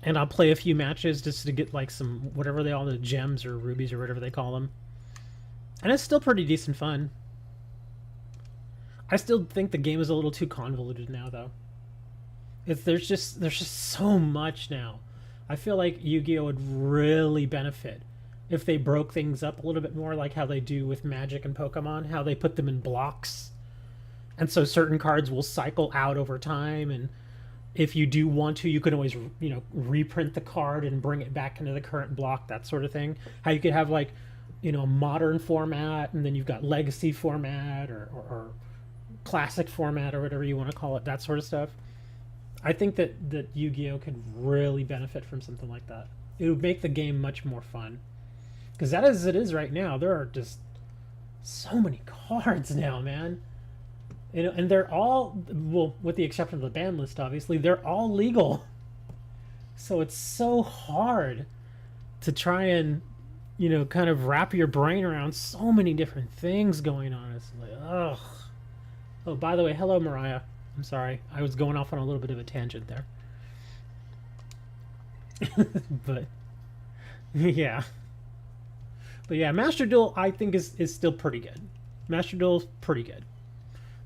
And I'll play a few matches just to get like some, whatever they all, the gems or rubies or whatever they call them. And it's still pretty decent fun. I still think the game is a little too convoluted now, though. There's just so much now. I feel like Yu-Gi-Oh would really benefit if they broke things up a little bit more, like how they do with Magic and Pokemon, how they put them in blocks, and so certain cards will cycle out over time. And if you do want to, you can always reprint the card and bring it back into the current block, that sort of thing. How you could have like a modern format, and then you've got legacy format or classic format or whatever you want to call it, that sort of stuff. I think that Yu-Gi-Oh could really benefit from something like that. It would make the game much more fun. Because that as it is right now, there are just so many cards now, man. And they're all, well, with the exception of the ban list, obviously, they're all legal. So it's so hard to try and, kind of wrap your brain around so many different things going on. It's like, ugh. Oh, by the way, hello, Mariah. I'm sorry. I was going off on a little bit of a tangent there. But, yeah. But yeah, Master Duel, I think, is still pretty good. Master Duel's pretty good.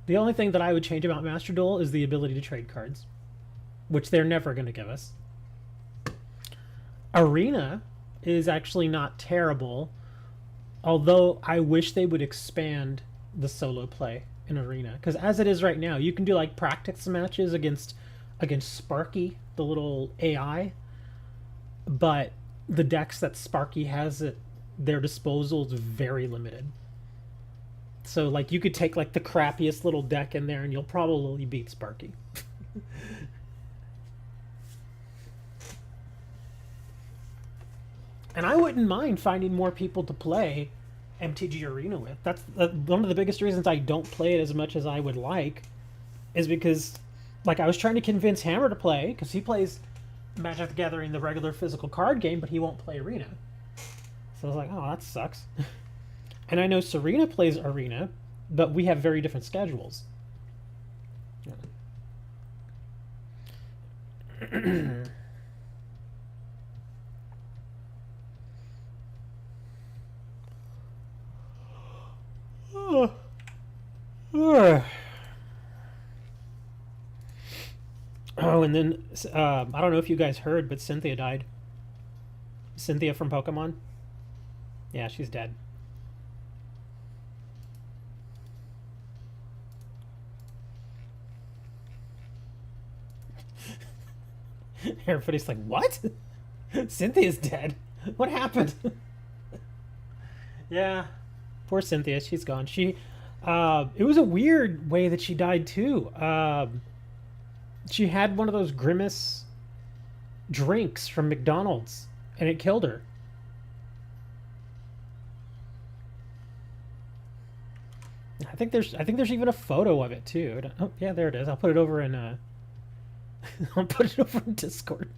The only thing that I would change about Master Duel is the ability to trade cards, which they're never going to give us. Arena is actually not terrible, although I wish they would expand the solo play in Arena, because as it is right now, you can do like practice matches against Sparky, the little AI, but the decks that Sparky has at their disposal is very limited. So like you could take like the crappiest little deck in there and you'll probably beat Sparky. And I wouldn't mind finding more people to play MTG Arena with. That's one of the biggest reasons I don't play it as much as I would like, is because, like, I was trying to convince Hammer to play, because he plays Magic the Gathering, the regular physical card game, but he won't play Arena. So I was like, oh, that sucks. And I know Serena plays Arena, but we have very different schedules. Oh, and then I don't know if you guys heard, but Cynthia died. Cynthia from Pokemon. Yeah, she's dead. Everybody's like, what? Cynthia's dead. What happened? Yeah, poor Cynthia. She's gone. It was a weird way that she died too. She had one of those Grimace drinks from McDonald's, and it killed her. I think there's even a photo of it too. Oh yeah, there it is. I'll put it over in I'll put it over in Discord.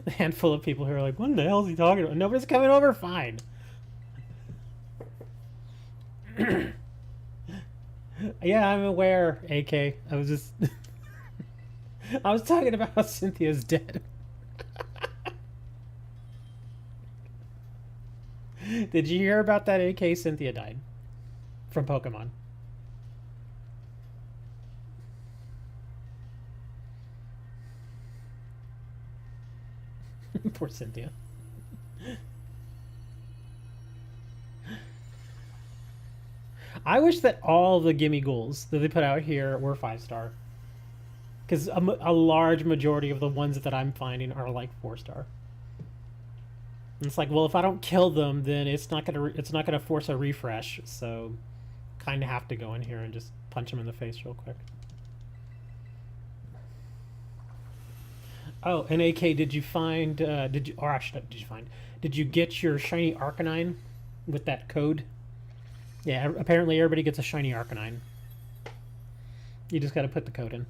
A handful of people who are like, what the hell is he talking about? Nobody's coming over? Fine. Yeah, I'm aware, AK. I was just... I was talking about how Cynthia's dead. Did you hear about that, AK? Cynthia died. From Pokemon. Poor Cynthia. I wish that all the Gimmighouls that they put out here were 5-star. Because a large majority of the ones that I'm finding are like 4-star. And it's like, well, if I don't kill them, then it's not gonna force a refresh. So, kind of have to go in here and just punch them in the face real quick. Oh, and AK, did you find? Did you get your shiny Arcanine with that code? Yeah, apparently everybody gets a shiny Arcanine. You just got to put the code in.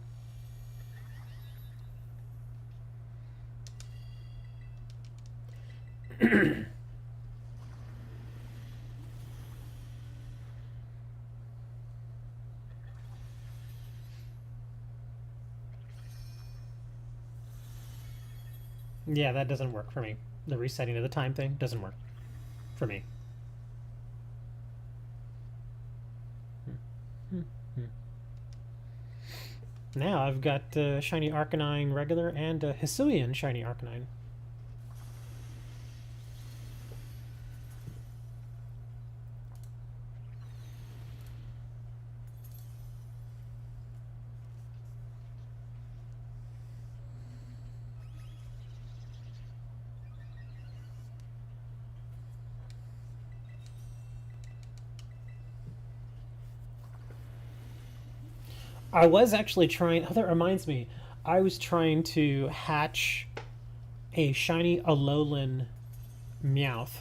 Yeah, that doesn't work for me. The resetting of the time thing doesn't work. for me. Now I've got Shiny Arcanine regular and Hisuian Shiny Arcanine. I was actually trying. Oh, that reminds me. I was trying to hatch a shiny Alolan Meowth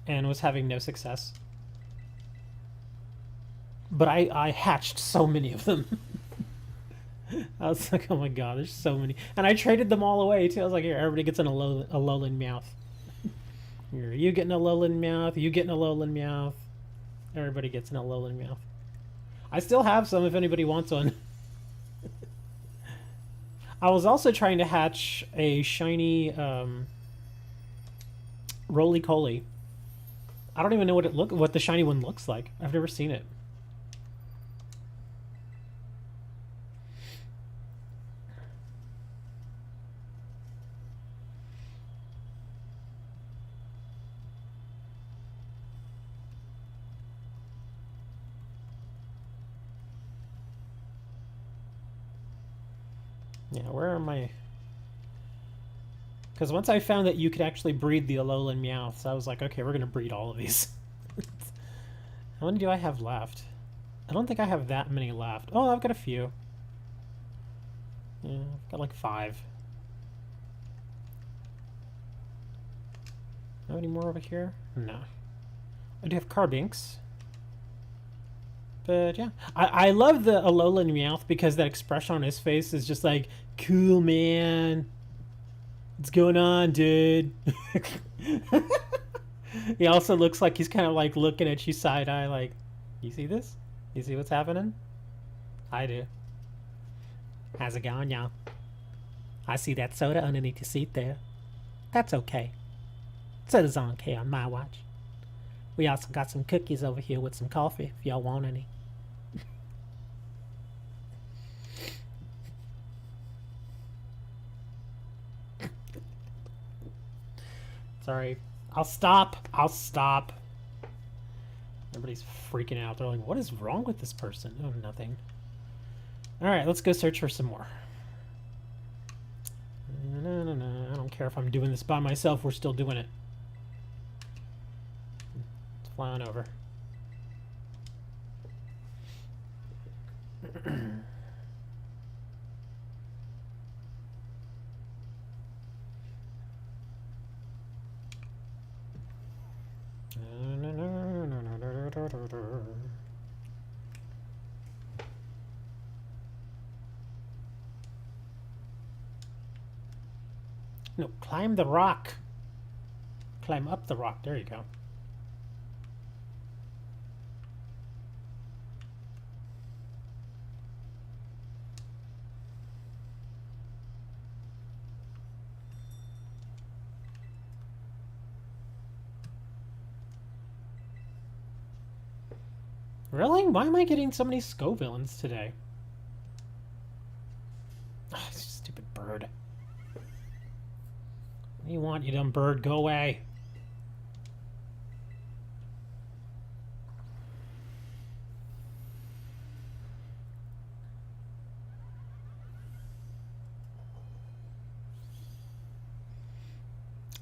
and was having no success. But I hatched so many of them. I was like, oh my god, there's so many. And I traded them all away too. I was like, here, everybody gets an Alolan Meowth. Here, you getting a Alolan Meowth, you getting a Alolan Meowth. Everybody gets an Alolan Meowth. I still have some if anybody wants one. I was also trying to hatch a shiny Roly-Poly. I don't even know what the shiny one looks like. I've never seen it. Yeah, where are my... Because once I found that you could actually breed the Alolan Meowths, I was like, okay, we're going to breed all of these. How many do I have left? I don't think I have that many left. Oh, I've got a few. Yeah, I've got like 5. Have any more over here? No. I do have Carbinks. But yeah, I love the Alolan Meowth because that expression on his face is just like, cool, man. What's going on, dude? He also looks like he's kind of like looking at you side-eye like, you see this? You see what's happening? I do. How's it going, y'all? I see that soda underneath your seat there. That's okay. Soda's okay on my watch. We also got some cookies over here with some coffee if y'all want any. Sorry. I'll stop. I'll stop. Everybody's freaking out. They're like, what is wrong with this person? Oh, nothing. Alright, let's go search for some more. No. I don't care if I'm doing this by myself. We're still doing it. Let's fly on over. No, climb the rock. Climb up the rock. There you go. Really? Why am I getting so many Scovillains today? Oh, stupid bird. What do you want, you dumb bird? Go away.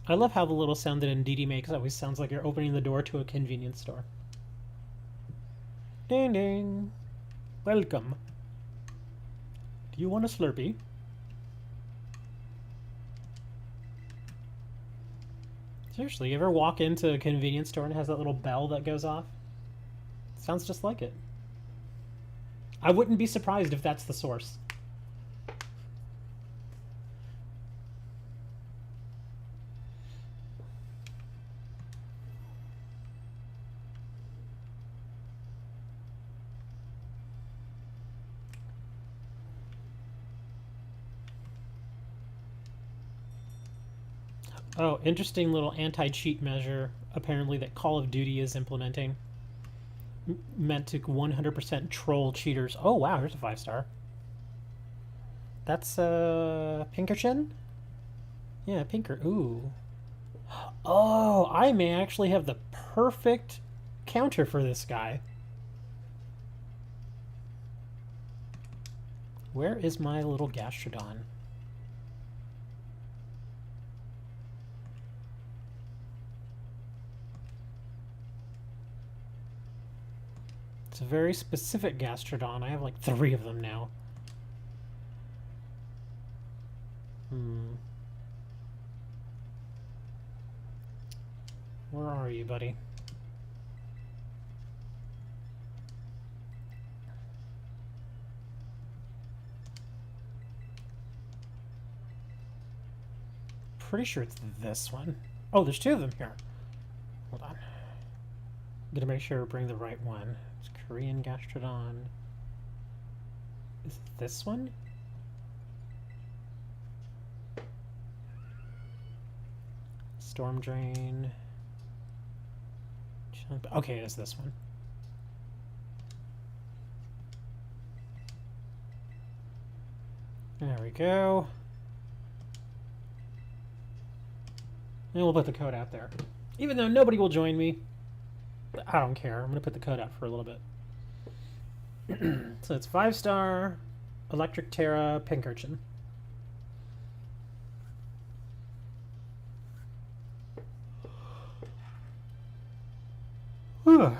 I love how the little sound that Indeedee makes always sounds like you're opening the door to a convenience store. Ding ding. Welcome. Do you want a Slurpee? Seriously, you ever walk into a convenience store and it has that little bell that goes off? Sounds just like it. I wouldn't be surprised if that's the source. Oh, interesting little anti-cheat measure. apparently, that Call of Duty is implementing, meant to 100% troll cheaters. Oh wow, here's a 5-star. That's Pinkerton? Yeah, Pinker. Ooh. Oh, I may actually have the perfect counter for this guy. Where is my little Gastrodon? It's a very specific Gastrodon. I have like 3 of them now. Where are you, buddy? Pretty sure it's this one. Oh, there's 2 of them here. Hold on. I'm gonna make sure I bring the right one. It's Korean Gastrodon. Is it this one? Storm Drain. Okay, it's this one. There we go. And we'll put the code out there. Even though nobody will join me, I don't care. I'm going to put the code out for a little bit. So it's 5-star, Electric Terra, Pinkerton. Whew.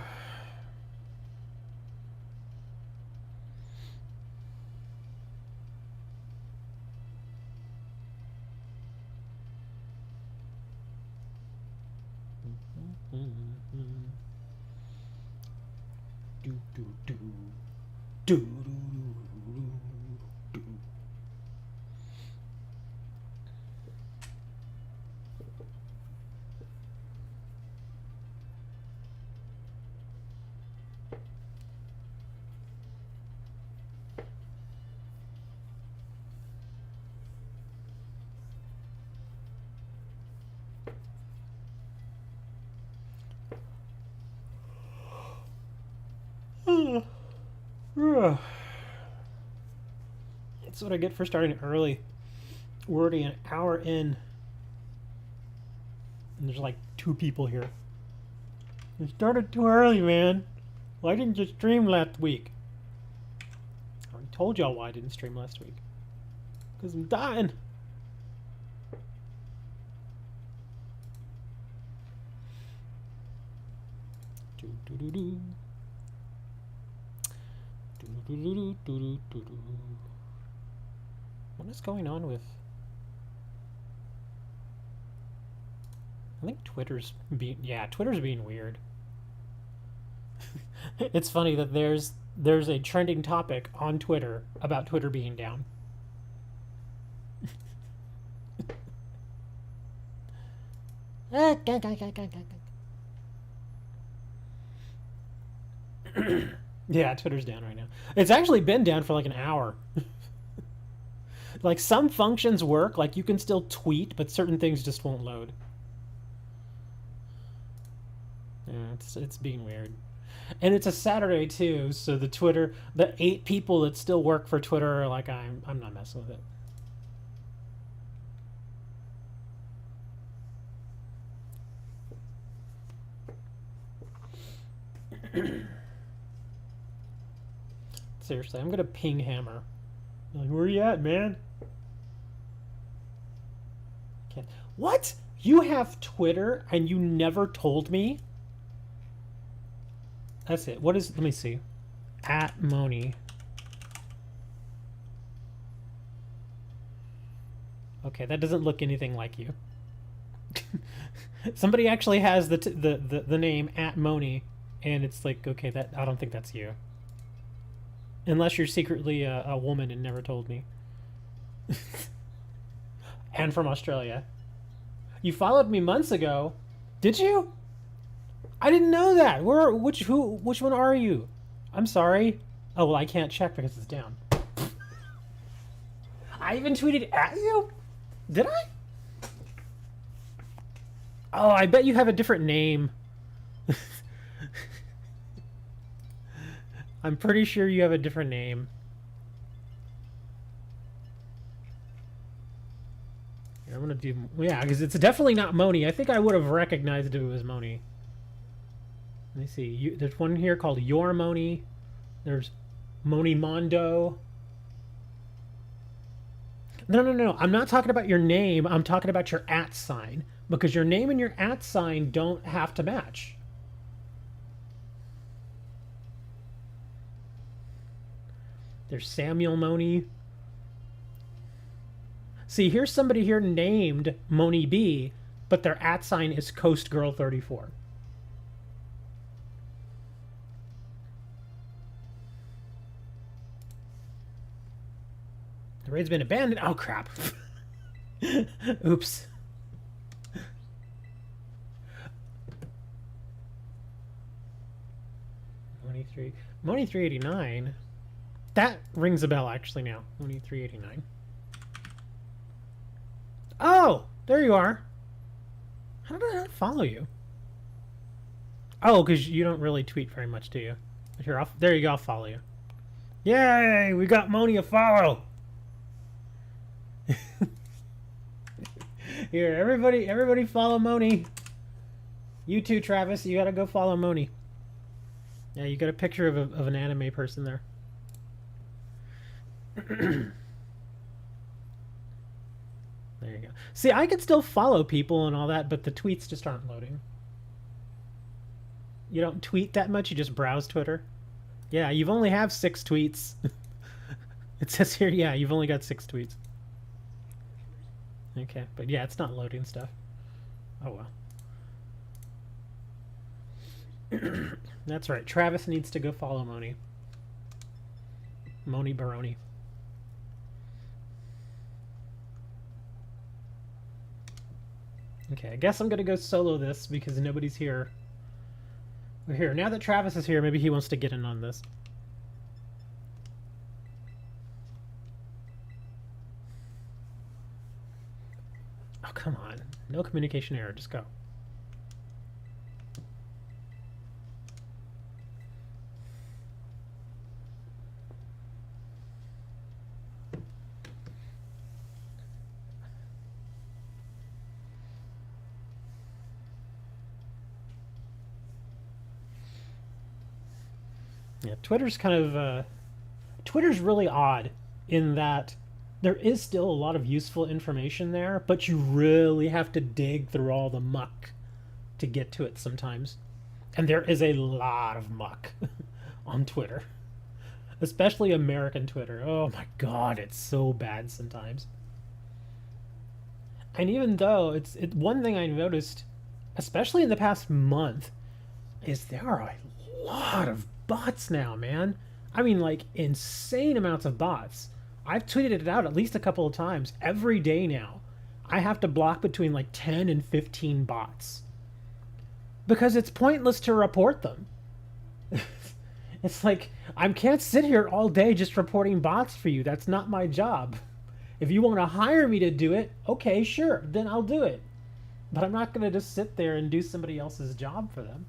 That's what I get for starting early. We're already an hour in, and there's like 2 people here. You started too early, man. Why didn't you stream last week? I already told y'all why I didn't stream last week. Because I'm dying. What is going on with... I think Twitter's being... Yeah, Twitter's being weird. It's funny that there's a trending topic on Twitter about Twitter being down. Yeah, Twitter's down right now. It's actually been down for like an hour. Like some functions work, like you can still tweet, but certain things just won't load. Yeah, it's being weird. And it's a Saturday too, so the 8 people that still work for Twitter are like, I'm not messing with it. Seriously, I'm gonna ping Hammer. Like, where you at, man? Can't. What? You have Twitter and you never told me? That's it. What is... Let me see. @Moni. Okay, that doesn't look anything like you. Somebody actually has the name @Moni, and it's like, okay, that I don't think that's you. Unless you're secretly a woman and never told me. And from Australia. You followed me months ago. Did you? I didn't know that. Which one are you? I'm sorry. Oh, well, I can't check because it's down. I even tweeted at you? Did I? Oh, I bet you have a different name. I'm pretty sure you have a different name. Here, I'm gonna do... Yeah, because it's definitely not Moni. I think I would have recognized if it was Moni. Let me see. There's one here called Your Moni. There's Moni Mondo. No. I'm not talking about your name. I'm talking about your @ sign. Because your name and your @ sign don't have to match. There's Samuel Moni. See, here's somebody here named Moni B, but their @ sign is Coast Girl 34. The raid's been abandoned. Oh, crap. Oops. Moni 389. That rings a bell, actually, now. Moni 389. Oh! There you are. How did I not follow you? Oh, because you don't really tweet very much, do you? Here, there you go. I'll follow you. Yay! We got Moni a follow! Here, everybody follow Moni. You too, Travis. You gotta go follow Moni. Yeah, you got a picture of an anime person there. There you go. See, I can still follow people and all that, but the tweets just aren't loading. You don't tweet that much, you just browse Twitter? Yeah, you've only have 6 tweets. It says here, yeah, you've only got 6 tweets. Okay, but yeah, it's not loading stuff. Oh well. That's right, Travis needs to go follow Moni. Moni Baroni. Okay, I guess I'm gonna go solo this because nobody's here. We're here. Now that Travis is here, maybe he wants to get in on this. Oh, come on. No communication error. Just go. Yeah, Twitter's kind of... Twitter's really odd in that there is still a lot of useful information there, but you really have to dig through all the muck to get to it sometimes. And there is a lot of muck on Twitter. Especially American Twitter. Oh my god, it's so bad sometimes. And even though one thing I noticed, especially in the past month, is there are a lot of bots now, man. I mean, like, insane amounts of bots. I've tweeted it out at least a couple of times. Every day now, I have to block between like 10 and 15 bots. Because it's pointless to report them. It's like, I can't sit here all day just reporting bots for you. That's not my job. If you want to hire me to do it, okay, sure, then I'll do it. But I'm not going to just sit there and do somebody else's job for them.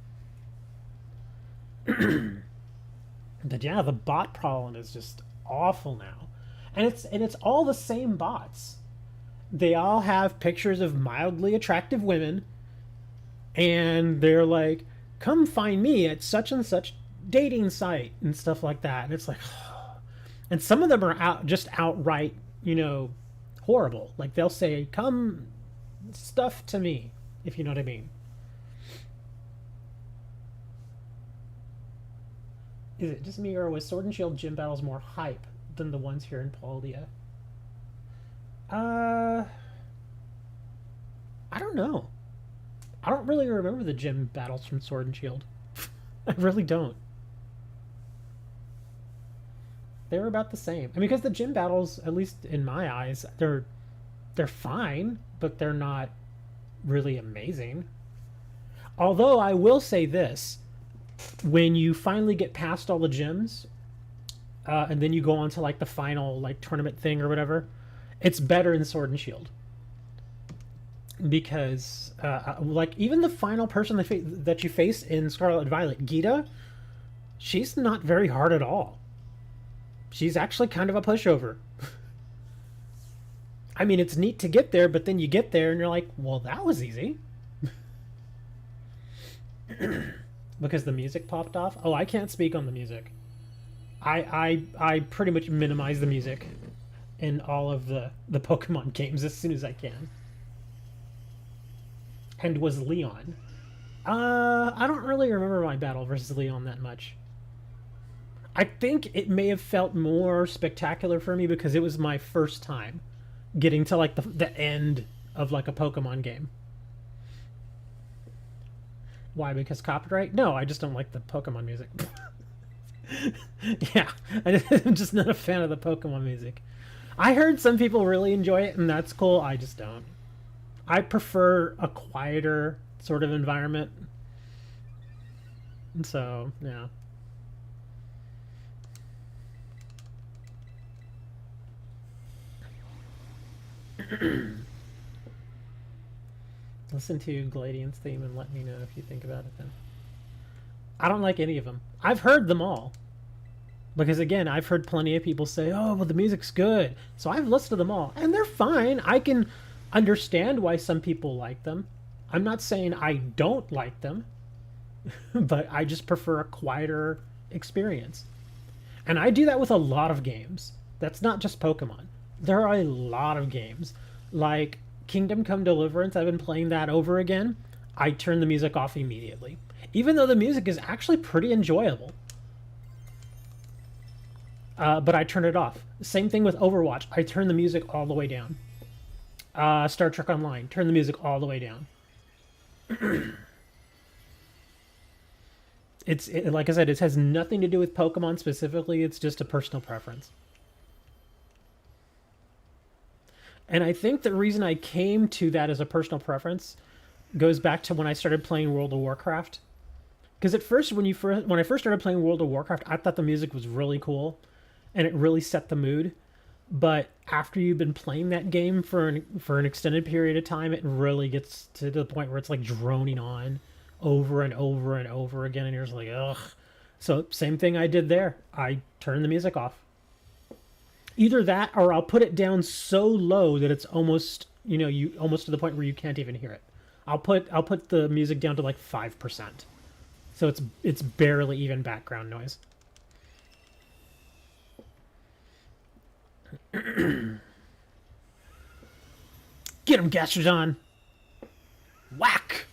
But yeah, the bot problem is just awful now. And it's all the same bots. They all have pictures of mildly attractive women, and they're like, come find me at such and such dating site and stuff like that. And it's like, and some of them are just outright, you know, horrible. Like they'll say, come stuff to me, if you know what I mean. Is it just me, or was Sword and Shield gym battles more hype than the ones here in Paldia? I don't know. I don't really remember the gym battles from Sword and Shield. I really don't. They were about the same. I mean, because the gym battles, at least in my eyes, they're fine, but they're not really amazing. Although I will say this. When you finally get past all the gyms, and then you go on to like the final like tournament thing or whatever, it's better in Sword and Shield. because like even the final person that you face in Scarlet and Violet, Gita, she's not very hard at all. She's actually kind of a pushover. I mean, it's neat to get there, but then you get there and you're like, well, that was easy. Because the music popped off. Oh, I can't speak on the music. I pretty much minimize the music in all of the Pokemon games as soon as I can. And was Leon. I don't really remember my battle versus Leon that much. I think it may have felt more spectacular for me because it was my first time getting to like the end of like a Pokemon game. Why? Because copyright? No, I just don't like the Pokemon music. Yeah, I'm just not a fan of the Pokemon music. I heard some people really enjoy it, and that's cool. I just don't. I prefer a quieter sort of environment. And so, yeah. Listen to Gladiant's theme and let me know if you think about it then. I don't like any of them. I've heard them all. Because again, I've heard plenty of people say, oh, well, the music's good. So I've listened to them all. And they're fine. I can understand why some people like them. I'm not saying I don't like them. But I just prefer a quieter experience. And I do that with a lot of games. That's not just Pokemon. There are a lot of games. Like Kingdom Come Deliverance, I've been playing that over again. I turn the music off immediately. Even though the music is actually pretty enjoyable. But I turn it off. Same thing with Overwatch. I turn the music all the way down. Star Trek Online, turn the music all the way down. Like I said, it has nothing to do with Pokemon specifically. It's just a personal preference. And I think the reason I came to that as a personal preference goes back to when I started playing World of Warcraft. Because at first, when I first started playing World of Warcraft, I thought the music was really cool, and it really set the mood. But after you've been playing that game for an extended period of time, it really gets to the point where it's like droning on over and over and over again, and you're just like, ugh. So same thing I did there. I turned the music off. Either that, or I'll put it down so low that it's almost, almost to the point where you can't even hear it. I'll put the music down to like 5%, so it's barely even background noise. Get him, Gastrodon! Whack!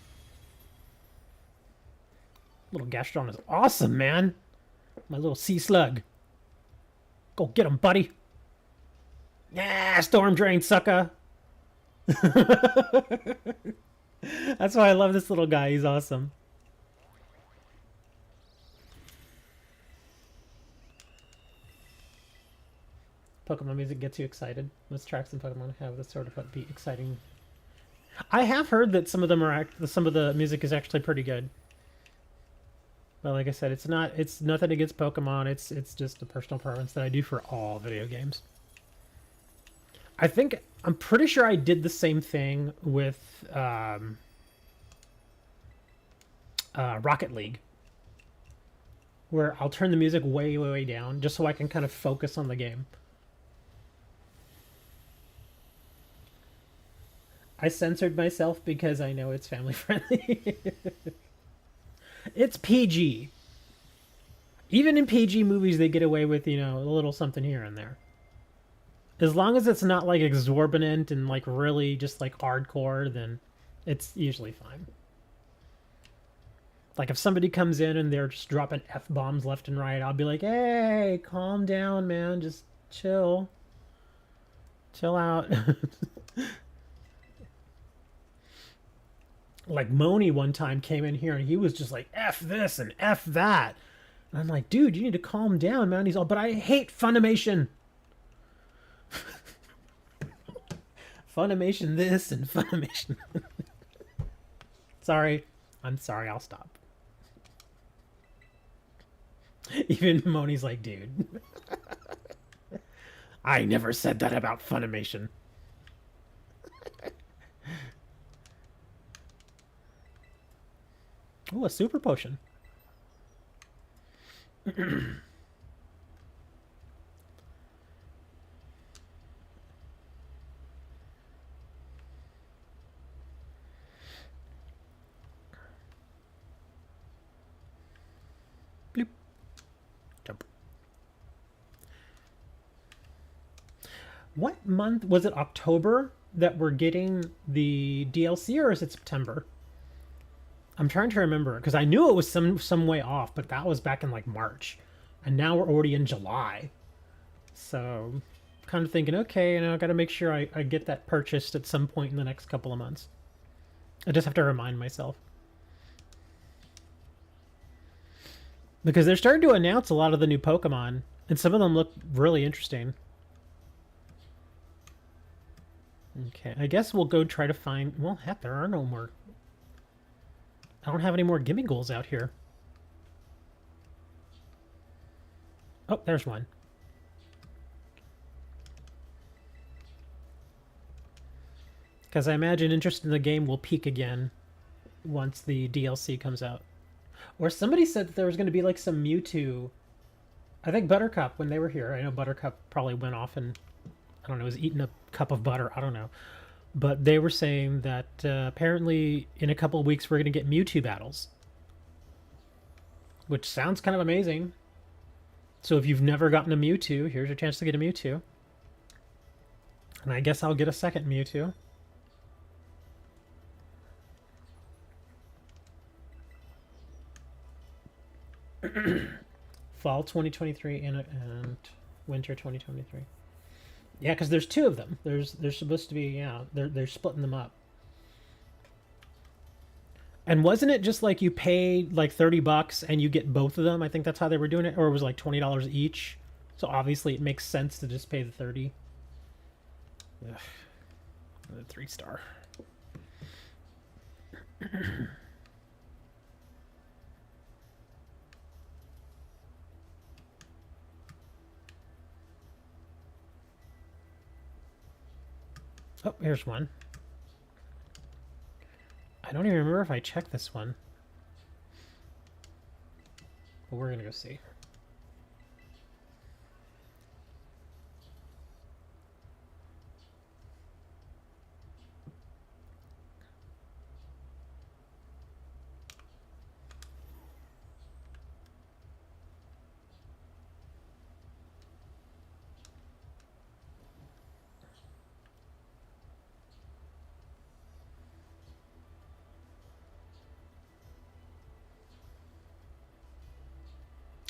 Little Gastrodon is awesome, man. My little sea slug. Go get him, buddy. Yeah, Storm Drain, sucker. That's why I love this little guy. He's awesome. Pokemon music gets you excited. Most tracks in Pokemon have this sort of upbeat, exciting. I have heard that some of the music is actually pretty good. But like I said, it's nothing against Pokemon. It's just a personal preference that I do for all video games. I'm pretty sure I did the same thing with Rocket League, where I'll turn the music way, way, way down just so I can kind of focus on the game. I censored myself because I know it's family friendly. It's PG. Even in PG movies, they get away with, a little something here and there. As long as it's not, like, exorbitant and, like, really just, like, hardcore, then it's usually fine. Like, if somebody comes in and they're just dropping F-bombs left and right, I'll be like, hey, calm down, man. Just chill. Chill out. Like, Moni one time came in here and he was just like, F this and F that. And I'm like, dude, you need to calm down, man. He's all, but I hate Funimation. Funimation this and Funimation. Sorry. I'm sorry, I'll stop. Even Moni's like, dude. I never said that about Funimation. Ooh, a super potion. Bloop. Jump. What month was it? October that we're getting the DLC, or is it September? I'm trying to remember because I knew it was some way off, but that was back in like March, and now we're already in July. So, kind of thinking, okay, I got to make sure I get that purchased at some point in the next couple of months. I just have to remind myself. Because they're starting to announce a lot of the new Pokemon, and some of them look really interesting. Okay, I guess we'll go try to find... Well, heck, there are no more... I don't have any more Gimmighouls out here. Oh, there's one. Because I imagine interest in the game will peak again once the DLC comes out. Or somebody said that there was going to be like some Mewtwo. I think Buttercup, when they were here, I know Buttercup probably went off and, I don't know, was eating a cup of butter. I don't know. But they were saying that apparently in a couple of weeks we're going to get Mewtwo battles. Which sounds kind of amazing. So if you've never gotten a Mewtwo, here's your chance to get a Mewtwo. And I guess I'll get a second Mewtwo. Fall 2023 and winter 2023. Yeah, because there's two of them. There's supposed to be, yeah, they're splitting them up. And wasn't it just like you paid like $30 and you get both of them? I think that's how they were doing it, or it was like $20 each. So obviously it makes sense to just pay the 30. Ugh. Another 3-star. Oh, here's one. I don't even remember if I checked this one. But we're gonna go see.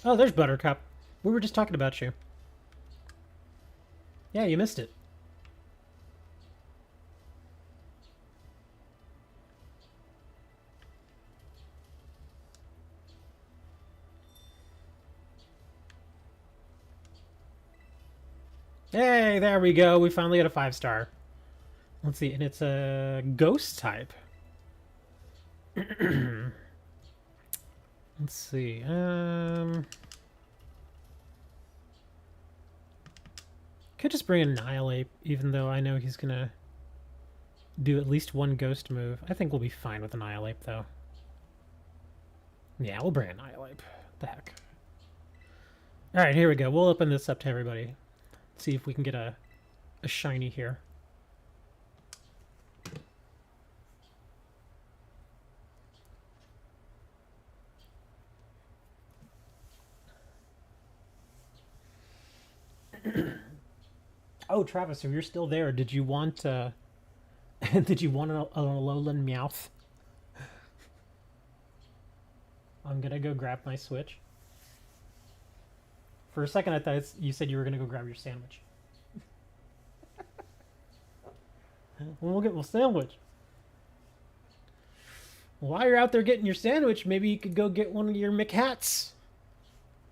Oh, there's Buttercup. We were just talking about you. Yeah, you missed it. Hey, there we go. We finally got a 5-star. Let's see, and it's a ghost type. Let's see. Could just bring an Annihilate, even though I know he's gonna do at least one ghost move. I think we'll be fine with Annihilate, though. Yeah, we'll bring Annihilate. What the heck. Alright, here we go. We'll open this up to everybody. See if we can get a shiny here. Oh, Travis, if you're still there, did you want did you want a Alolan Meowth? I'm gonna go grab my Switch. For a second, I thought you said you were gonna go grab your sandwich. We'll get my sandwich. While you're out there getting your sandwich, maybe you could go get one of your McHats.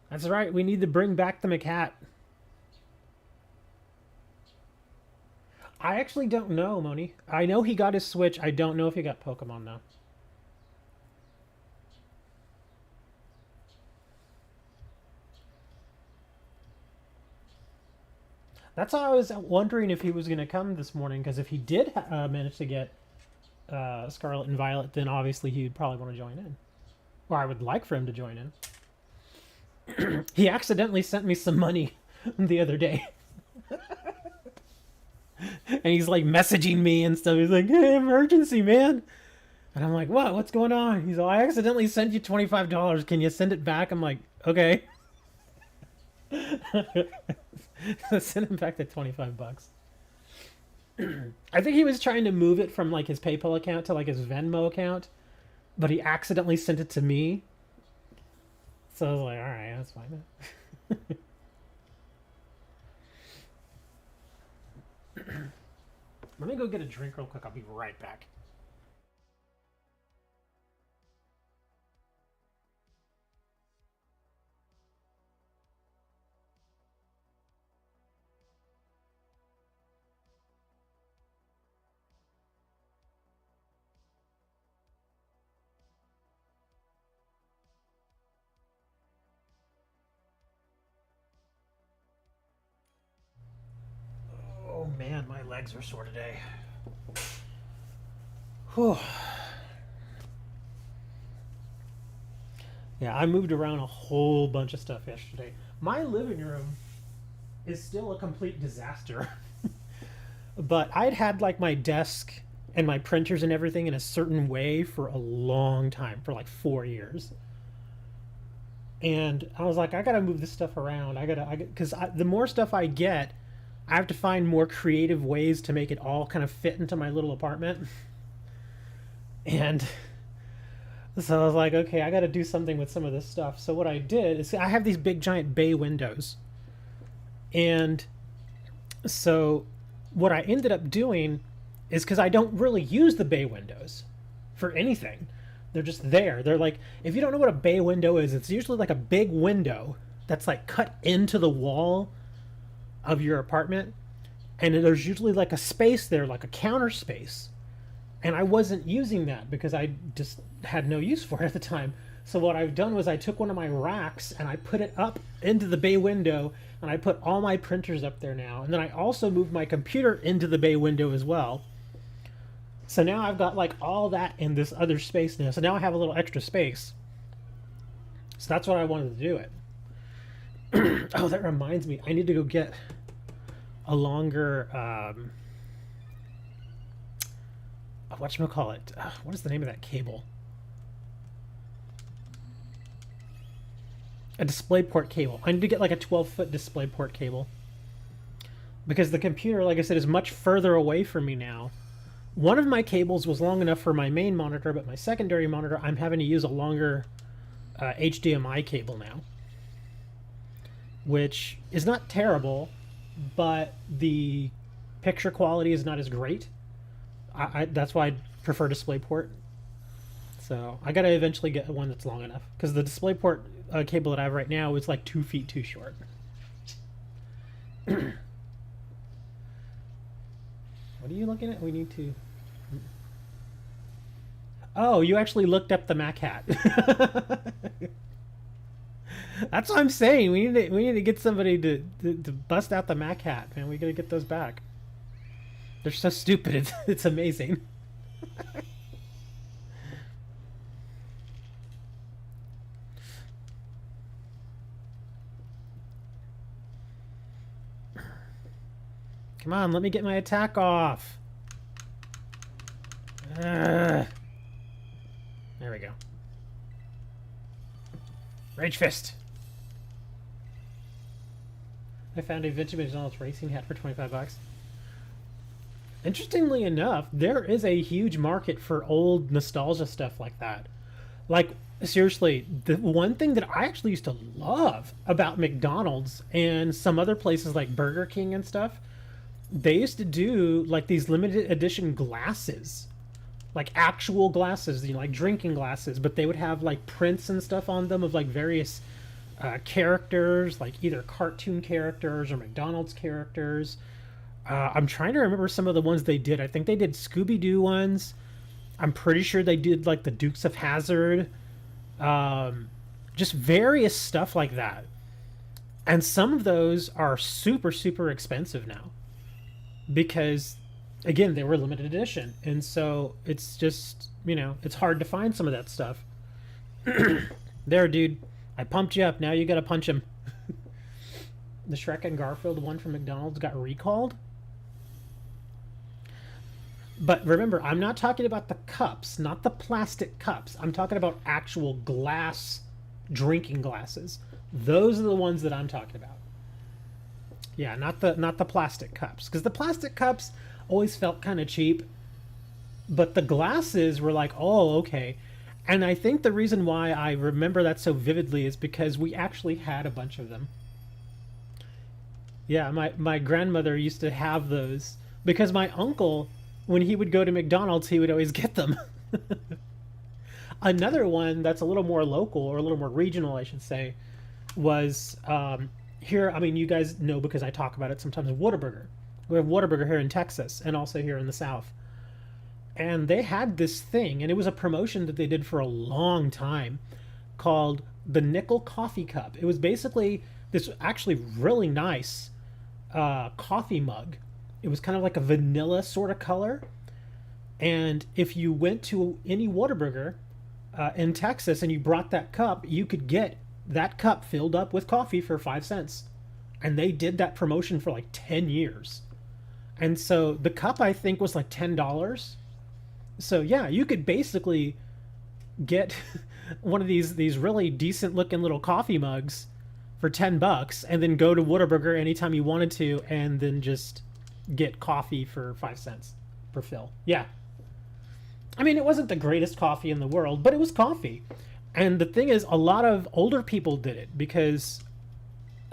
That's right, we need to bring back the McHat. I actually don't know, Moni. I know he got his Switch. I don't know if he got Pokemon, though. That's how I was wondering if he was going to come this morning, because if he did manage to get Scarlet and Violet, then obviously he'd probably want to join in. Or I would like for him to join in. He accidentally sent me some money the other day. And he's like messaging me and stuff. He's like, hey, emergency, man. And I'm like, what? What's going on? He's like, I accidentally sent you $25. Can you send it back? I'm like, okay. Send him back the $25. I think he was trying to move it from like his PayPal account to like his Venmo account, but he accidentally sent it to me. So I was like, all right, that's fine. Let me go get a drink real quick. I'll be right back. Oh man, my legs are sore today. Whew. Yeah, I moved around a whole bunch of stuff yesterday. My living room is still a complete disaster. But I'd had like my desk and my printers and everything in a certain way for a long time, for like 4 years. And I was like, I gotta move this stuff around. Because the more stuff I get, I have to find more creative ways to make it all kind of fit into my little apartment. And so I was like, okay, I got to do something with some of this stuff. So what I did is I have these big giant bay windows. And so what I ended up doing is, because I don't really use the bay windows for anything. They're just there. They're like, if you don't know what a bay window is, it's usually like a big window that's like cut into the wall of your apartment. And there's usually like a space there, like a counter space. And I wasn't using that because I just had no use for it at the time. So what I've done was I took one of my racks and I put it up into the bay window, and I put all my printers up there now. And then I also moved my computer into the bay window as well. So now I've got like all that in this other space now. So now I have a little extra space. So that's what I wanted to do it. Oh, that reminds me. I need to go get a longer... whatchamacallit? What is the name of that cable? A DisplayPort cable. I need to get like a 12-foot DisplayPort cable. Because the computer, like I said, is much further away from me now. One of my cables was long enough for my main monitor, but my secondary monitor, I'm having to use a longer HDMI cable now. Which is not terrible, but the picture quality is not as great. That's why I prefer DisplayPort. So I gotta eventually get one that's long enough, because the DisplayPort cable that I have right now is like 2 feet too short. What are you looking at? We need to... Oh, you actually looked up the Mac hat. That's what I'm saying. We need to get somebody to bust out the Mac hat, man. We gotta get those back. They're so stupid. It's amazing. Come on, let me get my attack off. There we go. Rage Fist. I found a vintage McDonald's racing hat for $25. Interestingly enough, there is a huge market for old nostalgia stuff like that. Like, seriously, the one thing that I actually used to love about McDonald's and some other places like Burger King and stuff, they used to do like these limited edition glasses, like actual glasses, you know, like drinking glasses, but they would have like prints and stuff on them of like various characters, like either cartoon characters or McDonald's characters. I'm trying to remember some of the ones they did. I think they did Scooby-Doo ones. I'm pretty sure they did like the Dukes of Hazzard. Just various stuff like that. And some of those are super, super expensive now. Because, again, they were limited edition. And so it's just, you know, it's hard to find some of that stuff. There, dude. I pumped you up. Now you gotta punch him. The Shrek and Garfield one from McDonald's got recalled. But remember, I'm not talking about the cups, not the plastic cups. I'm talking about actual glass drinking glasses. Those are the ones that I'm talking about. Yeah, not the plastic cups, because the plastic cups always felt kind of cheap. But the glasses were like, oh, okay. And I think the reason why I remember that so vividly is because we actually had a bunch of them. Yeah, my grandmother used to have those because my uncle, when he would go to McDonald's, he would always get them. Another one that's a little more local, or a little more regional, I should say, was here. I mean, you guys know because I talk about it sometimes. Whataburger. We have Whataburger here in Texas and also here in the South. And they had this thing, and it was a promotion that they did for a long time, called the Nickel Coffee Cup. It was basically this actually really nice coffee mug. It was kind of like a vanilla sort of color. And if you went to any Whataburger in Texas and you brought that cup, you could get that cup filled up with coffee for 5 cents. And they did that promotion for like 10 years. And so the cup, I think, was like $10. So yeah, you could basically get one of these really decent looking little coffee mugs for $10 and then go to Whataburger anytime you wanted to and then just get coffee for 5 cents per fill. Yeah. I mean, it wasn't the greatest coffee in the world, but it was coffee. And the thing is, a lot of older people did it because,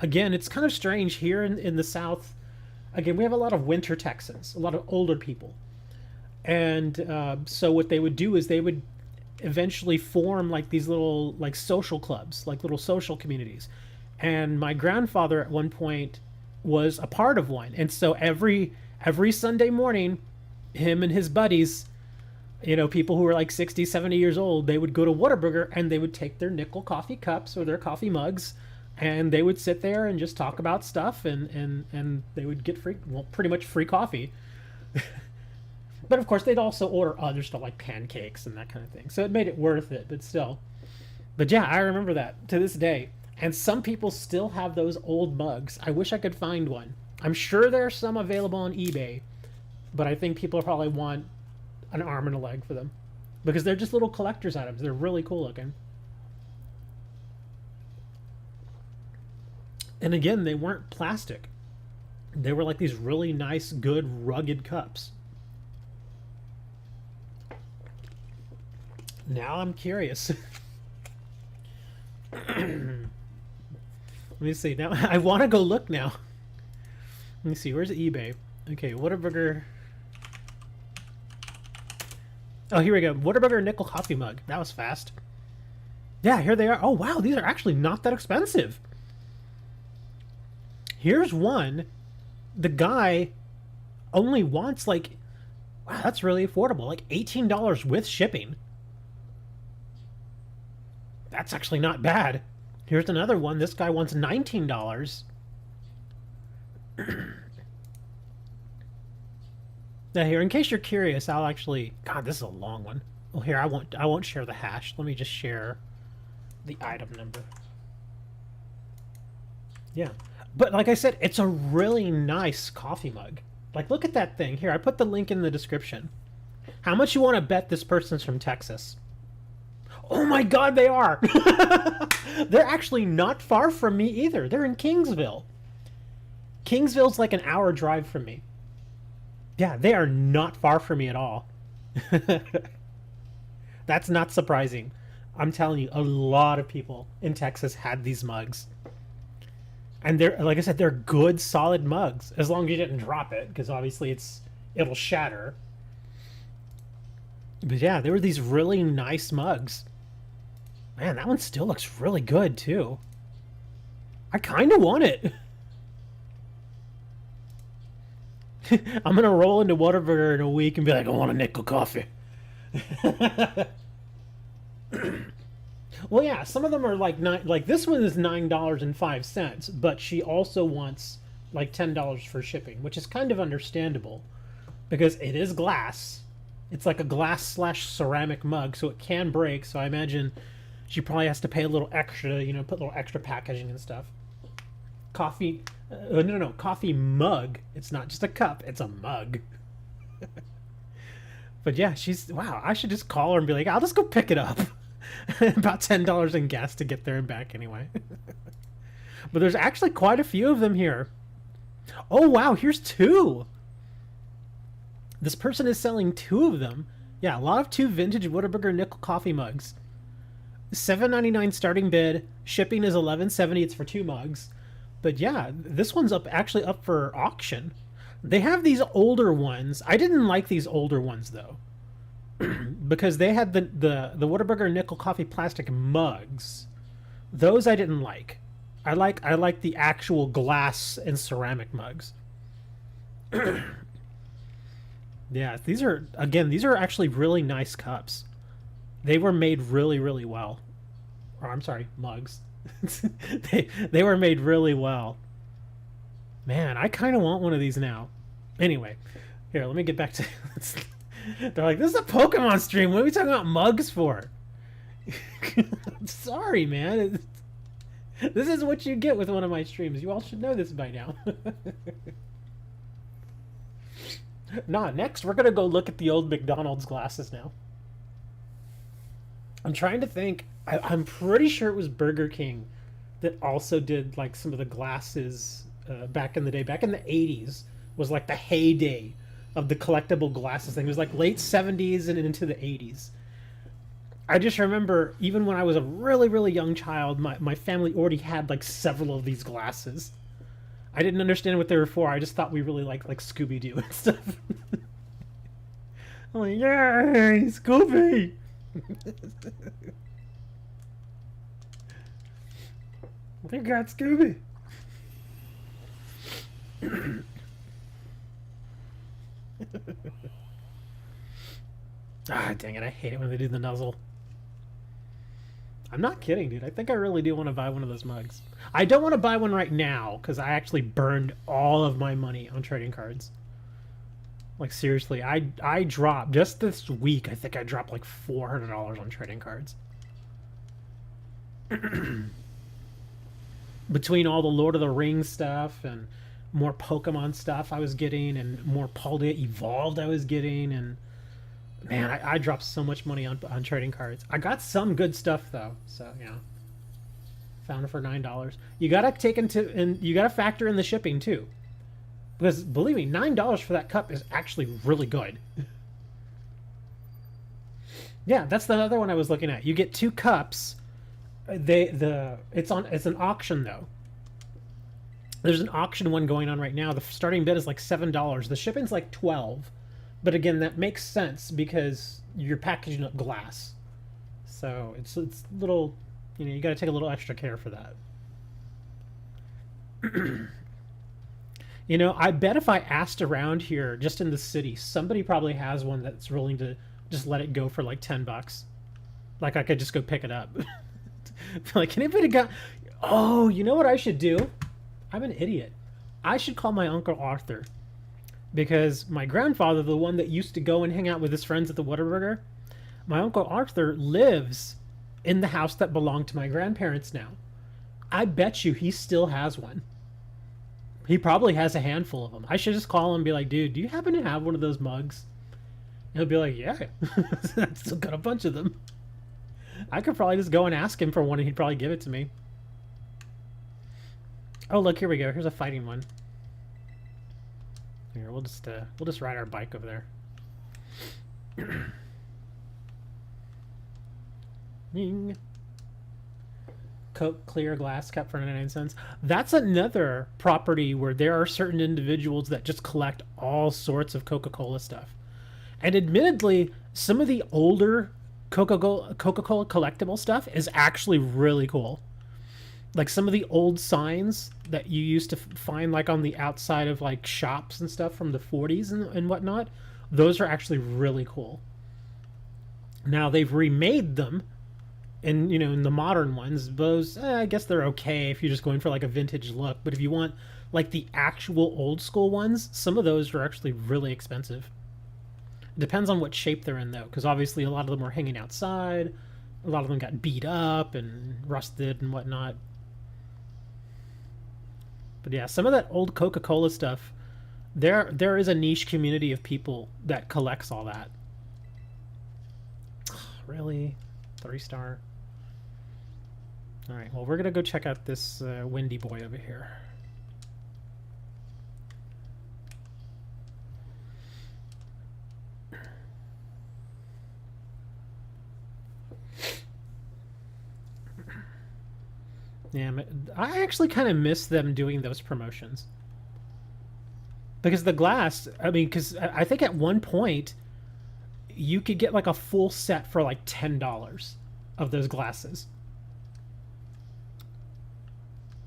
again, it's kind of strange here in the South. Again, we have a lot of winter Texans, a lot of older people. And so what they would do is they would eventually form like these little like social clubs, like little social communities. And my grandfather at one point was a part of one. And so every Sunday morning, him and his buddies, you know, people who were like 60, 70 years old, they would go to Whataburger and they would take their nickel coffee cups or their coffee mugs and they would sit there and just talk about stuff and they would get free, well, pretty much free coffee. But of course, they'd also order other stuff like pancakes and that kind of thing. So it made it worth it, but still. But yeah, I remember that to this day. And some people still have those old mugs. I wish I could find one. I'm sure there's some available on eBay, but I think people probably want an arm and a leg for them because they're just little collector's items. They're really cool looking. And again, they weren't plastic. They were like these really nice, good, rugged cups. Now I'm curious. Let me see. Now I want to go look now. Let me see. Where's eBay? Okay, Whataburger. Oh, here we go. Whataburger nickel coffee mug. That was fast. Yeah, here they are. Oh, wow. These are actually not that expensive. Here's one. The guy only wants like, wow, that's really affordable. Like $18 with shipping. That's actually not bad. Here's another one. This guy wants $19. Now here, in case you're curious, I'll actually... God, this is a long one. Well, here, I won't share the hash. Let me just share the item number. Yeah. But like I said, it's a really nice coffee mug. Like, look at that thing. Here, I put the link in the description. How much you want to bet this person's from Texas? Oh my God, they are! They're actually not far from me either. They're in Kingsville. Kingsville's like an hour drive from me. Yeah, they are not far from me at all. That's not surprising. I'm telling you, a lot of people in Texas had these mugs. And they're, like I said, they're good, solid mugs. As long as you didn't drop it, because obviously it'll shatter. But yeah, there were these really nice mugs. Man, that one still looks really good, too. I kind of want it. I'm going to roll into Whataburger in a week and be like, I want a nickel coffee. Well, yeah, some of them are like, like this one is $9.05, but she also wants like $10 for shipping, which is kind of understandable because it is glass. It's like a glass/ceramic mug, so it can break. So I imagine She probably has to pay a little extra, you know, put a little extra packaging and stuff. Coffee, no, coffee mug. It's not just a cup, it's a mug. But yeah, she's, wow, I should just call her and be like, I'll just go pick it up. About $10 in gas to get there and back anyway. But there's actually quite a few of them here. Oh wow, here's two. This person is selling two of them. Yeah, a lot of two vintage Whataburger nickel coffee mugs. $7.99 starting bid. Shipping is $11.70. It's for two mugs. But yeah, this one's actually up for auction. They have these older ones. I didn't like these older ones though, because they had the Whataburger nickel coffee plastic mugs. Those I didn't like. I like the actual glass and ceramic mugs. Yeah, these are actually really nice cups. They were made really, really well. Or I'm sorry, mugs. they were made really well. Man, I kind of want one of these now. Anyway, here, let me get back to... They're like, this is a Pokemon stream. What are we talking about mugs for? Sorry, man. This is what you get with one of my streams. You all should know this by now. Nah, next we're gonna go look at the old McDonald's glasses now. I'm trying to think. I'm pretty sure it was Burger King that also did like some of the glasses back in the day. Back in the 80s was like the heyday of the collectible glasses thing. It was like late 70s and into the 80s. I just remember even when I was a really, really young child, my family already had like several of these glasses. I didn't understand what they were for. I just thought we really liked like Scooby-Doo and stuff. I'm like, yay, Scooby! They got Scooby. Ah, dang it, I hate it when they do the nuzzle. I'm not kidding, dude. I think I really do want to buy one of those mugs. I don't want to buy one right now because I actually burned all of my money on trading cards. Like, seriously, I dropped, just this week, I think I dropped like $400 on trading cards. Between all the Lord of the Rings stuff and more Pokemon stuff I was getting and more Paldea Evolved I was getting, and man, I dropped so much money on trading cards. I got some good stuff though, so yeah. Found it for $9. You gotta you gotta factor in the shipping too, because believe me, $9 for that cup is actually really good. Yeah, that's the other one I was looking at. You get two cups. It's an auction though. There's an auction one going on right now. The starting bid is like $7. The shipping's like $12. But again, that makes sense because you're packaging up glass. So it's little, you know, you got to take a little extra care for that. You know, I bet if I asked around here, just in the city, somebody probably has one that's willing to just let it go for like $10. Like I could just go pick it up. Like, anybody got... Oh, you know what I should do? I'm an idiot. I should call my Uncle Arthur. Because my grandfather, the one that used to go and hang out with his friends at the Whataburger, my Uncle Arthur lives in the house that belonged to my grandparents now. I bet you he still has one. He probably has a handful of them. I should just call him and be like, dude, do you happen to have one of those mugs? And he'll be like, yeah. I've still got a bunch of them. I could probably just go and ask him for one and he'd probably give it to me. Oh, look, here we go. Here's a fighting one. Here, we'll just ride our bike over there. Ying. Coke clear glass cup for 99 cents. That's another property where there are certain individuals that just collect all sorts of Coca-Cola stuff. And admittedly, some of the older Coca-Cola collectible stuff is actually really cool. Like some of the old signs that you used to find like on the outside of like shops and stuff from the 40s and whatnot, those are actually really cool. Now they've remade them and, you know, in the modern ones, those I guess they're okay if you're just going for like a vintage look, but if you want like the actual old school ones, some of those are actually really expensive. Depends on what shape they're in though, because obviously a lot of them are hanging outside. A lot of them got beat up and rusted and whatnot. But yeah, some of that old Coca-Cola stuff, there is a niche community of people that collects all that. Really? 3-star? Alright, well, we're gonna go check out this windy boy over here. Yeah, I actually kind of miss them doing those promotions. Because the glass, I mean, because I think at one point you could get like a full set for like $10 of those glasses.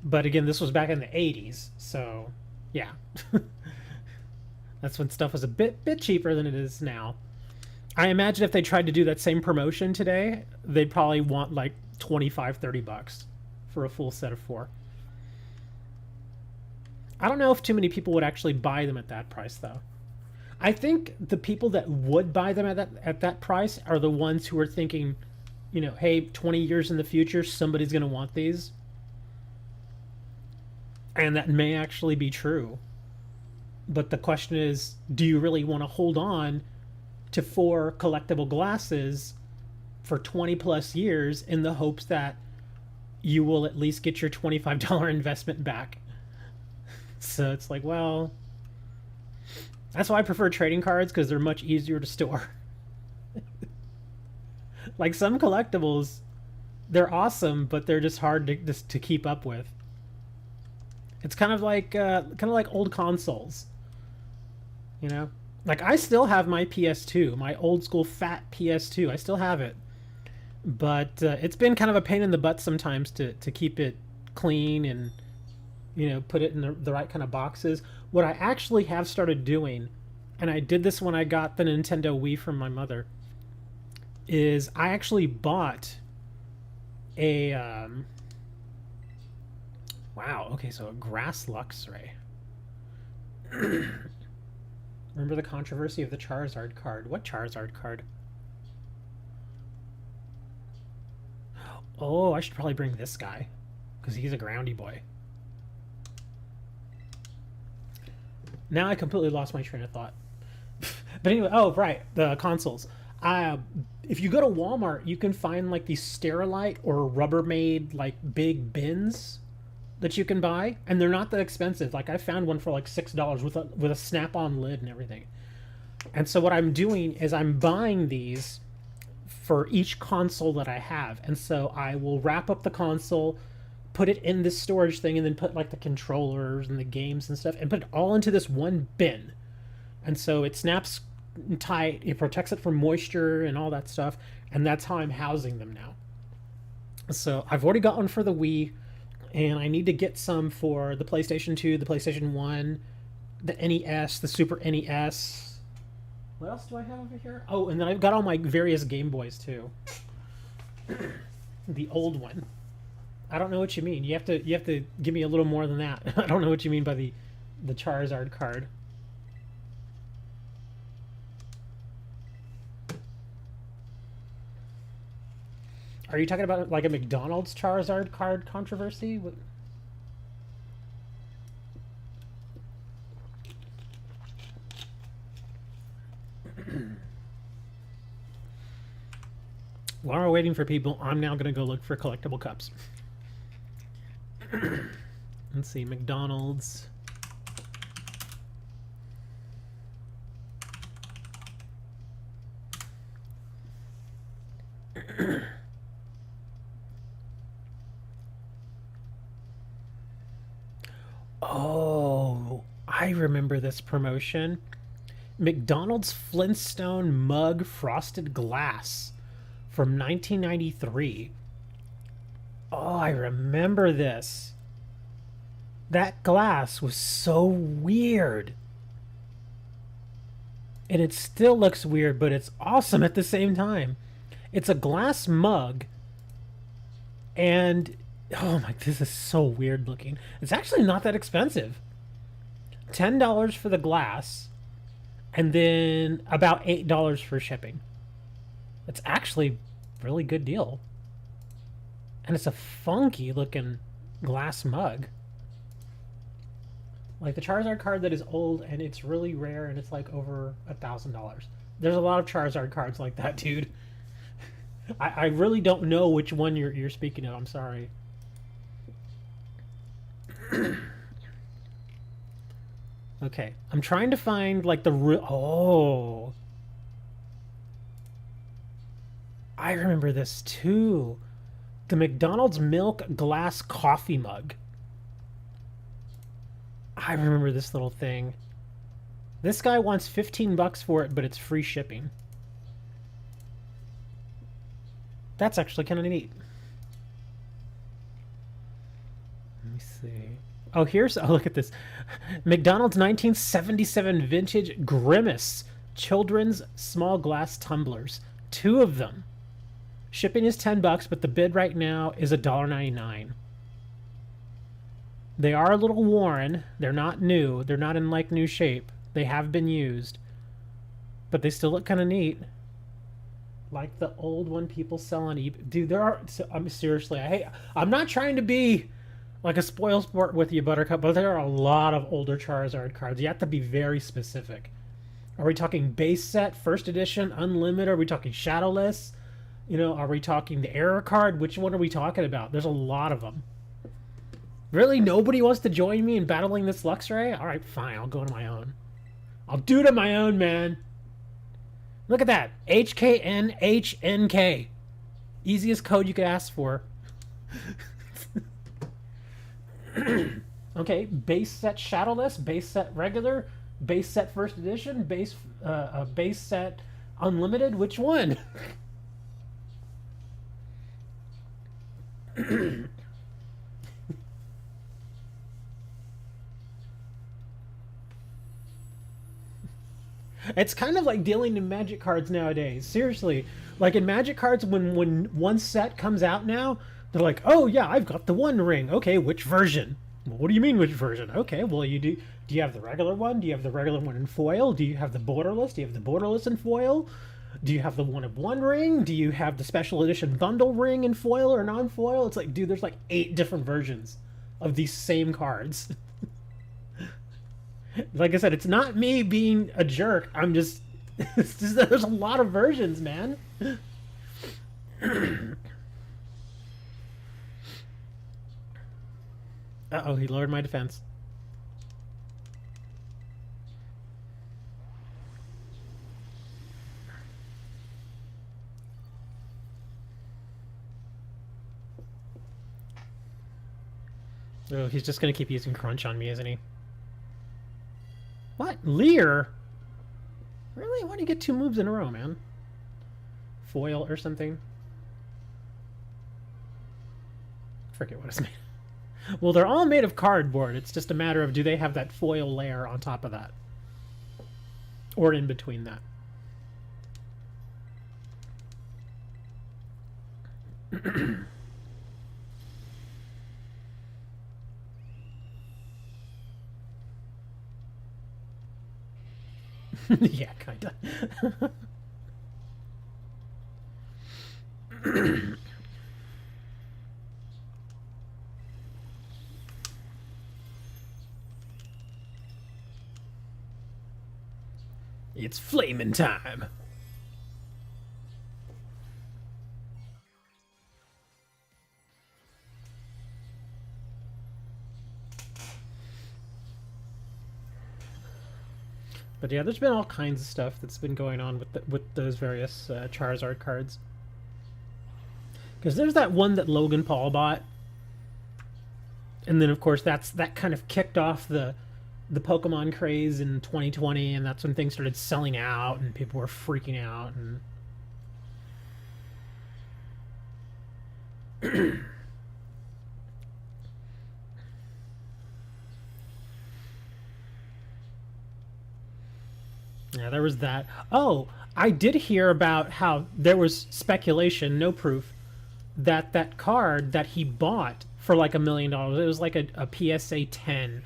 But again, this was back in the 80s, so yeah. That's when stuff was a bit cheaper than it is now. I imagine if they tried to do that same promotion today, they'd probably want like 25, $30 for a full set of 4. I don't know if too many people would actually buy them at that price, though. I think the people that would buy them at that price are the ones who are thinking, you know, hey, 20 years in the future, somebody's going to want these. And that may actually be true. But the question is, do you really want to hold on to 4 collectible glasses for 20 plus years in the hopes that you will at least get your $25 investment back? So it's like, well, that's why I prefer trading cards, because they're much easier to store. Like some collectibles, they're awesome, but they're just hard to keep up with. It's kind of like old consoles, you know. Like I still have my PS2, my old school fat PS2. I still have it, but it's been kind of a pain in the butt sometimes to keep it clean and, you know, put it in the right kind of boxes. What I actually have started doing, and I did this when I got the Nintendo Wii from my mother, is I actually bought a wow, okay, so a grass Luxray. Remember the controversy of the Charizard card? What Charizard card? Oh, I should probably bring this guy, because he's a groundy boy. Now I completely lost my train of thought. But anyway, oh, right, the consoles. If you go to Walmart, you can find like these Sterilite or Rubbermaid like big bins that you can buy, and they're not that expensive. Like I found one for like $6 with a snap-on lid and everything. And so what I'm doing is I'm buying these for each console that I have, and so I will wrap up the console, put it in this storage thing, and then put like the controllers and the games and stuff, and put it all into this one bin. And so it snaps tight, it protects it from moisture and all that stuff, and that's how I'm housing them now. So I've already got one for the Wii, and I need to get some for the PlayStation 2, the PlayStation 1, the NES, the Super NES. What else do I have over here? Oh, and then I've got all my various Game Boys too. The old one. I don't know what you mean. You have to give me a little more than that. I don't know what you mean by the Charizard card. Are you talking about like a McDonald's Charizard card controversy? What? While we're waiting for people, I'm now going to go look for collectible cups. Let's see, McDonald's. Oh, I remember this promotion. McDonald's Flintstone mug frosted glass from 1993. Oh, I remember this. That glass was so weird. And it still looks weird, but it's awesome at the same time. It's a glass mug, and oh my, this is so weird looking. It's actually not that expensive. $10 for the glass, and then about $8 for shipping. It's actually a really good deal. And it's a funky looking glass mug. Like the Charizard card that is old and it's really rare and it's like over $1,000. There's a lot of Charizard cards like that, dude. I really don't know which one you're speaking of. I'm sorry. Okay, I'm trying to find like the real. Oh, I remember this too. The McDonald's milk glass coffee mug. I remember this little thing. This guy wants 15 bucks for it, but it's free shipping. That's actually kind of neat. Let me see. Oh, look at this. McDonald's 1977 vintage Grimace children's small glass tumblers. 2 of them. Shipping is 10 bucks, but the bid right now is $1.99. They are a little worn. They're not new. They're not in like new shape. They have been used. But they still look kind of neat. Like the old one people sell on eBay. Dude, there are... seriously, I'm not trying to be like a spoil sport with you, Buttercup, but there are a lot of older Charizard cards. You have to be very specific. Are we talking base set, first edition, unlimited? Are we talking shadowless? You know, are we talking the error card? Which one are we talking about? There's a lot of them. Really? Nobody wants to join me in battling this Luxray? Alright, fine. I'll go on my own. I'll do it on my own, man. Look at that. HKNHNK. Easiest code you could ask for. Okay, base set shadowless, base set regular, base set first edition, base set unlimited. Which one? It's kind of like dealing in Magic cards nowadays. Seriously, like in Magic cards, when one set comes out now, they're like, "Oh yeah, I've got the One Ring. Okay, which version? Well, what do you mean which version? Okay, well you do. Do you have the regular one? Do you have the regular one in foil? Do you have the borderless? Do you have the borderless in foil? Do you have the one of One Ring? Do you have the special edition bundle ring in foil or non-foil?" It's like, dude, there's like 8 different versions of these same cards. Like I said, it's not me being a jerk. I'm just, it's just there's a lot of versions, man. Uh-oh, he lowered my defense. Oh, he's just gonna keep using Crunch on me, isn't he? What? Leer? Really? Why do you get 2 moves in a row, man? Foil or something? Forget what it's made. Well, they're all made of cardboard. It's just a matter of, do they have that foil layer on top of that? Or in between that? Yeah, kinda. It's flaming time. But yeah, there's been all kinds of stuff that's been going on with those various Charizard cards. Because there's that one that Logan Paul bought, and then of course that kind of kicked off the Pokemon craze in 2020, and that's when things started selling out and people were freaking out. And yeah, there was that. Oh, I did hear about how there was speculation, no proof, that card that he bought for like $1 million. It was like a PSA 10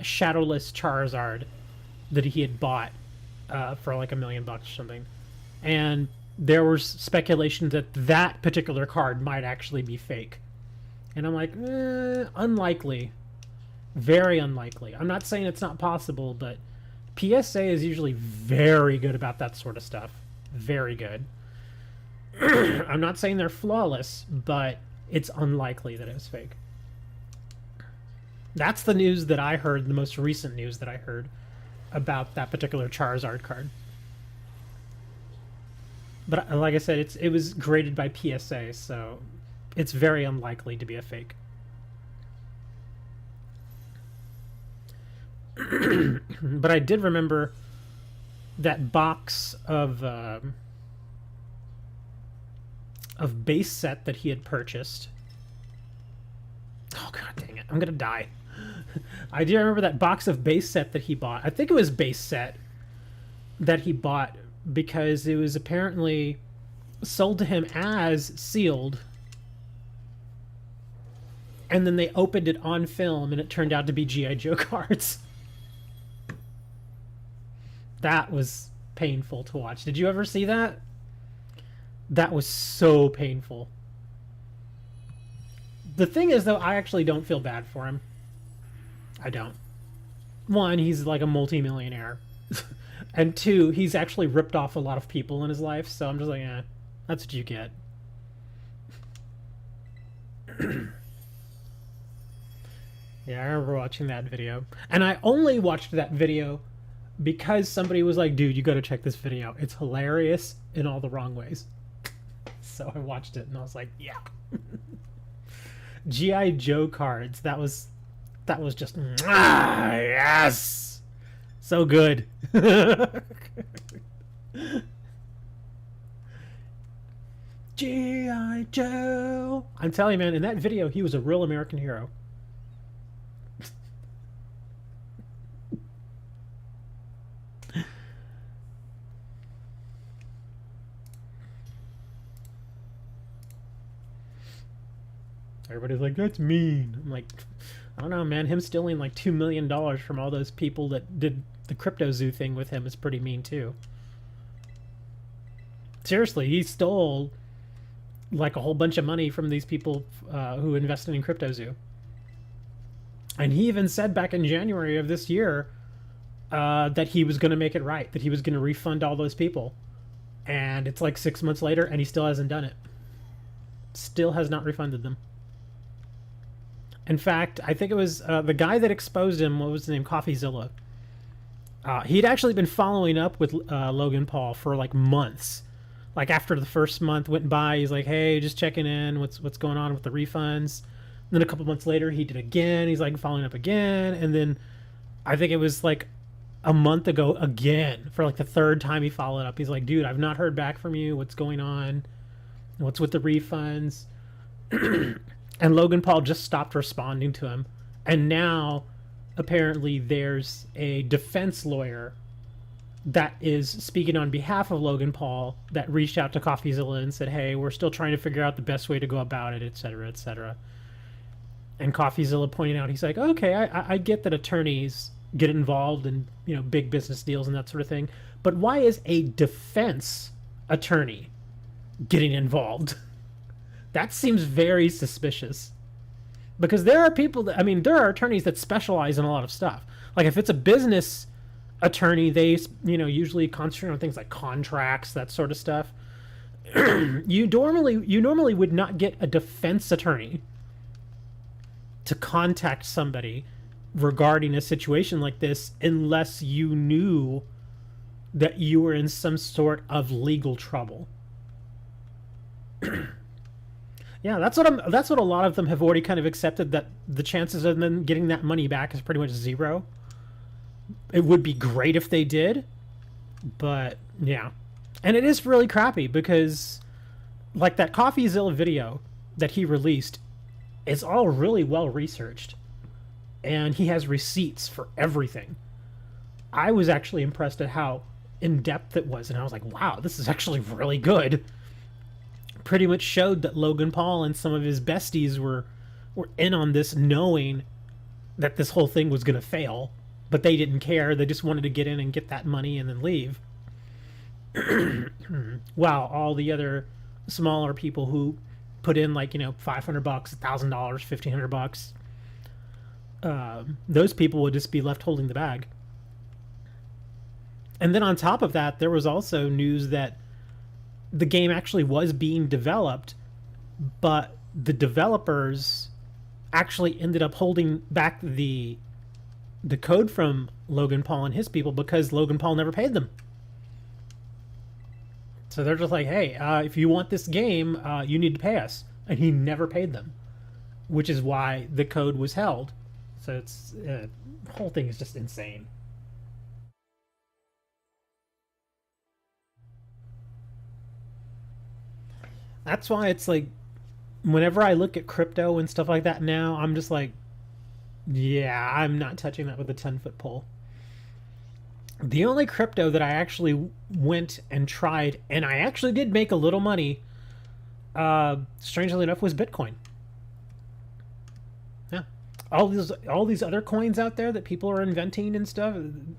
shadowless Charizard that he had bought for like $1 million or something. And there was speculation that that particular card might actually be fake. And I'm like, unlikely. Very unlikely. I'm not saying it's not possible, but PSA is usually very good about that sort of stuff. Very good. I'm not saying they're flawless, but it's unlikely that it was fake. That's the news that I heard, the most recent news that I heard about that particular Charizard card. But like I said, it was graded by PSA, so it's very unlikely to be a fake. But I did remember that box of base set that he had purchased. Oh god dang it, I'm gonna die. I do remember that box of base set that he bought. I think it was base set that he bought because it was apparently sold to him as sealed, and then they opened it on film and it turned out to be G.I. Joe cards. That was painful to watch. Did you ever see that? That was so painful. The thing is, though, I actually don't feel bad for him. I don't. One, he's like a multi-millionaire. And two, he's actually ripped off a lot of people in his life, so I'm just like, that's what you get. Yeah, I remember watching that video. And I only watched that video because somebody was like, dude, you gotta check this video. It's hilarious in all the wrong ways. So I watched it and I was like, yeah. G.I. Joe cards. That was just, yes! So good. G.I. Joe. I'm telling you, man, in that video, he was a real American hero. Everybody's like, that's mean. I'm like, I don't know, man. Him stealing like $2 million from all those people that did the Crypto Zoo thing with him is pretty mean too. Seriously, he stole like a whole bunch of money from these people who invested in Crypto Zoo. And he even said back in January of this year that he was going to make it right, that he was going to refund all those people. And it's like 6 months later and he still hasn't done it. Still has not refunded them. In fact, I think it was the guy that exposed him, what was his name? CoffeeZilla. He'd actually been following up with Logan Paul for like months. Like after the first month went by, he's like, hey, just checking in. What's going on with the refunds? And then a couple months later, he did again. He's like following up again. And then I think it was like a month ago again for like the third time he followed up. He's like, dude, I've not heard back from you. What's going on? What's with the refunds? And Logan Paul just stopped responding to him. And now, apparently, there's a defense lawyer that is speaking on behalf of Logan Paul that reached out to CoffeeZilla and said, hey, we're still trying to figure out the best way to go about it, etc., etc. And CoffeeZilla pointed out, he's like, okay, I get that attorneys get involved in, you know, big business deals and that sort of thing, but why is a defense attorney getting involved? That seems very suspicious. Because there are people that, I mean, there are attorneys that specialize in a lot of stuff. Like if it's a business attorney, they, you know, usually concentrate on things like contracts, that sort of stuff. You normally would not get a defense attorney to contact somebody regarding a situation like this unless you knew that you were in some sort of legal trouble. Yeah, that's what a lot of them have already kind of accepted, that the chances of them getting that money back is pretty much zero. It would be great if they did, but yeah. And it is really crappy because like that CoffeeZilla video that he released is all really well researched and he has receipts for everything. I was actually impressed at how in-depth it was, and I was like, wow, this is actually really good. Pretty much showed that Logan Paul and some of his besties were in on this, knowing that this whole thing was going to fail, but they didn't care. They just wanted to get in and get that money and then leave. While all the other smaller people who put in like, 500 bucks, $1,000, 1,500 bucks, those people would just be left holding the bag. And then on top of that, there was also news that the game actually was being developed, but the developers actually ended up holding back the code from Logan Paul and his people because Logan Paul never paid them. So they're just like, hey, if you want this game, you need to pay us. And he never paid them, which is why the code was held. So it's the whole thing is just insane. That's why it's like, whenever I look at crypto and stuff like that now, I'm just like, yeah, I'm not touching that with a 10-foot pole. The only crypto that I actually went and tried, and I actually did make a little money, strangely enough, was Bitcoin. Yeah, all these other coins out there that people are inventing and stuff,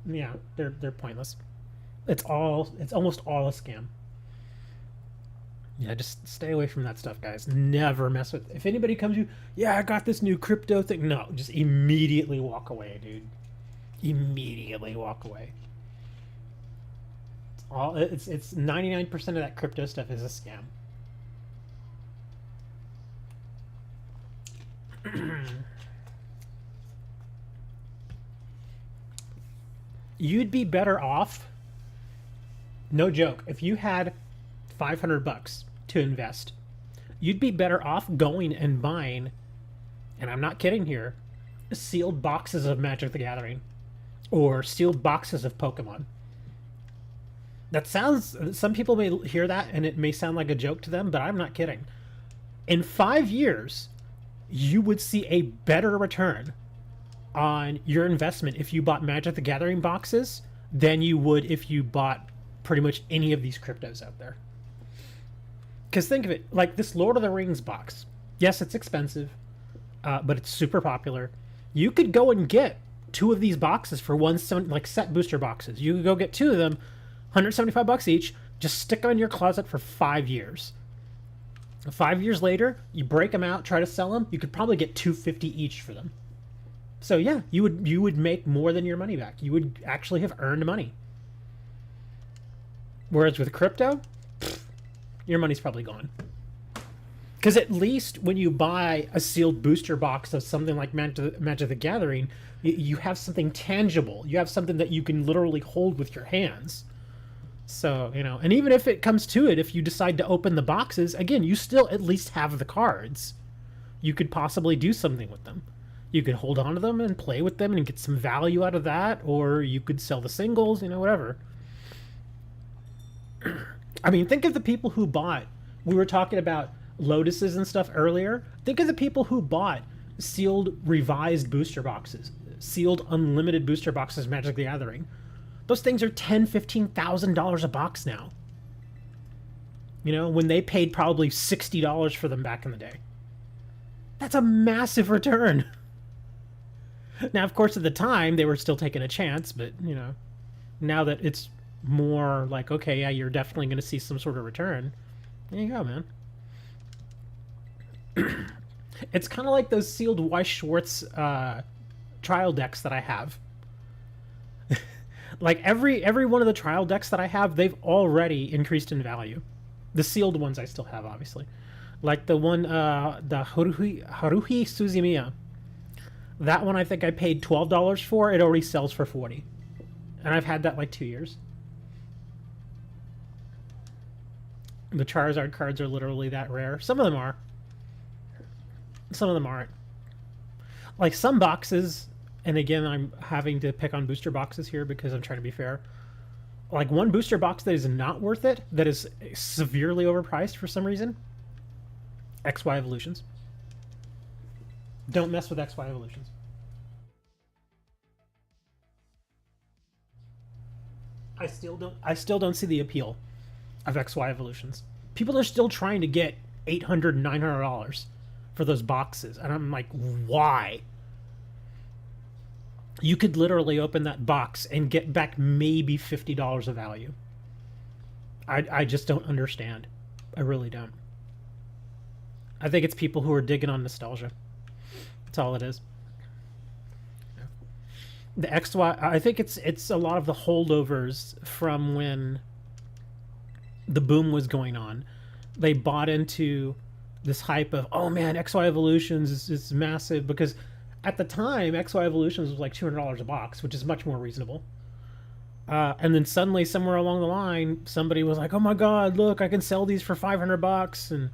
yeah, they're pointless. It's almost all a scam. Yeah, just stay away from that stuff, guys. Never mess with. If anybody comes to you, yeah, I got this new crypto thing. No, just immediately walk away, dude. Immediately walk away. It's 99% of that crypto stuff is a scam. You'd be better off, no joke, if you had 500 bucks to invest, you'd be better off going and buying, and I'm not kidding here, sealed boxes of Magic the Gathering or sealed boxes of Pokemon. That sounds, some people may hear that and it may sound like a joke to them, but I'm not kidding. In 5 years, you would see a better return on your investment if you bought Magic the Gathering boxes than you would if you bought pretty much any of these cryptos out there. Because think of it, like this Lord of the Rings box. Yes, it's expensive, but it's super popular. You could go and get 2 of these boxes for like set booster boxes. You could go get 2 of them, 175 bucks each. Just stick them in your closet for 5 years. 5 years later, you break them out, try to sell them. You could probably get $250 each for them. So yeah, you would make more than your money back. You would actually have earned money. Whereas with crypto, your money's probably gone. Because at least when you buy a sealed booster box of something like Magic the Gathering, you have something tangible. You have something that you can literally hold with your hands. So, and even if it comes to it, if you decide to open the boxes, again, you still at least have the cards. You could possibly do something with them. You could hold on to them and play with them and get some value out of that, or you could sell the singles, whatever. I mean, think of the people who bought, we were talking about Lotuses and stuff earlier. Think of the people who bought sealed revised booster boxes, sealed unlimited booster boxes, Magic the Gathering. Those things are $10,000, $15,000 a box now. When they paid probably $60 for them back in the day. That's a massive return. Now, of course, at the time, they were still taking a chance, but, now that it's more like, okay, yeah, you're definitely going to see some sort of return. There you go, man. It's kind of like those sealed Weiss Schwartz trial decks that I have. Like every one of the trial decks that I have, they've already increased in value. The sealed ones I still have, obviously. Like the one, the Haruhi Suzumiya. That one I think I paid $12 for. It already sells for $40. And I've had that like 2 years. The Charizard cards are literally that rare. Some of them are. Some of them aren't. Like some boxes, and again, I'm having to pick on booster boxes here because I'm trying to be fair. Like one booster box that is not worth it, that is severely overpriced for some reason. XY Evolutions. Don't mess with XY Evolutions. I still don't see the appeal of XY Evolutions. People are still trying to get $800, $900 for those boxes, and I'm like, why? You could literally open that box and get back maybe $50 of value. I just don't understand. I really don't. I think it's people who are digging on nostalgia. That's all it is. The XY, I think it's a lot of the holdovers from when the boom was going on. They bought into this hype of, oh man, XY Evolutions is massive, because at the time XY Evolutions was like $200 a box, which is much more reasonable. And then suddenly, somewhere along the line, somebody was like, "Oh my God, look! I can sell these for $500," and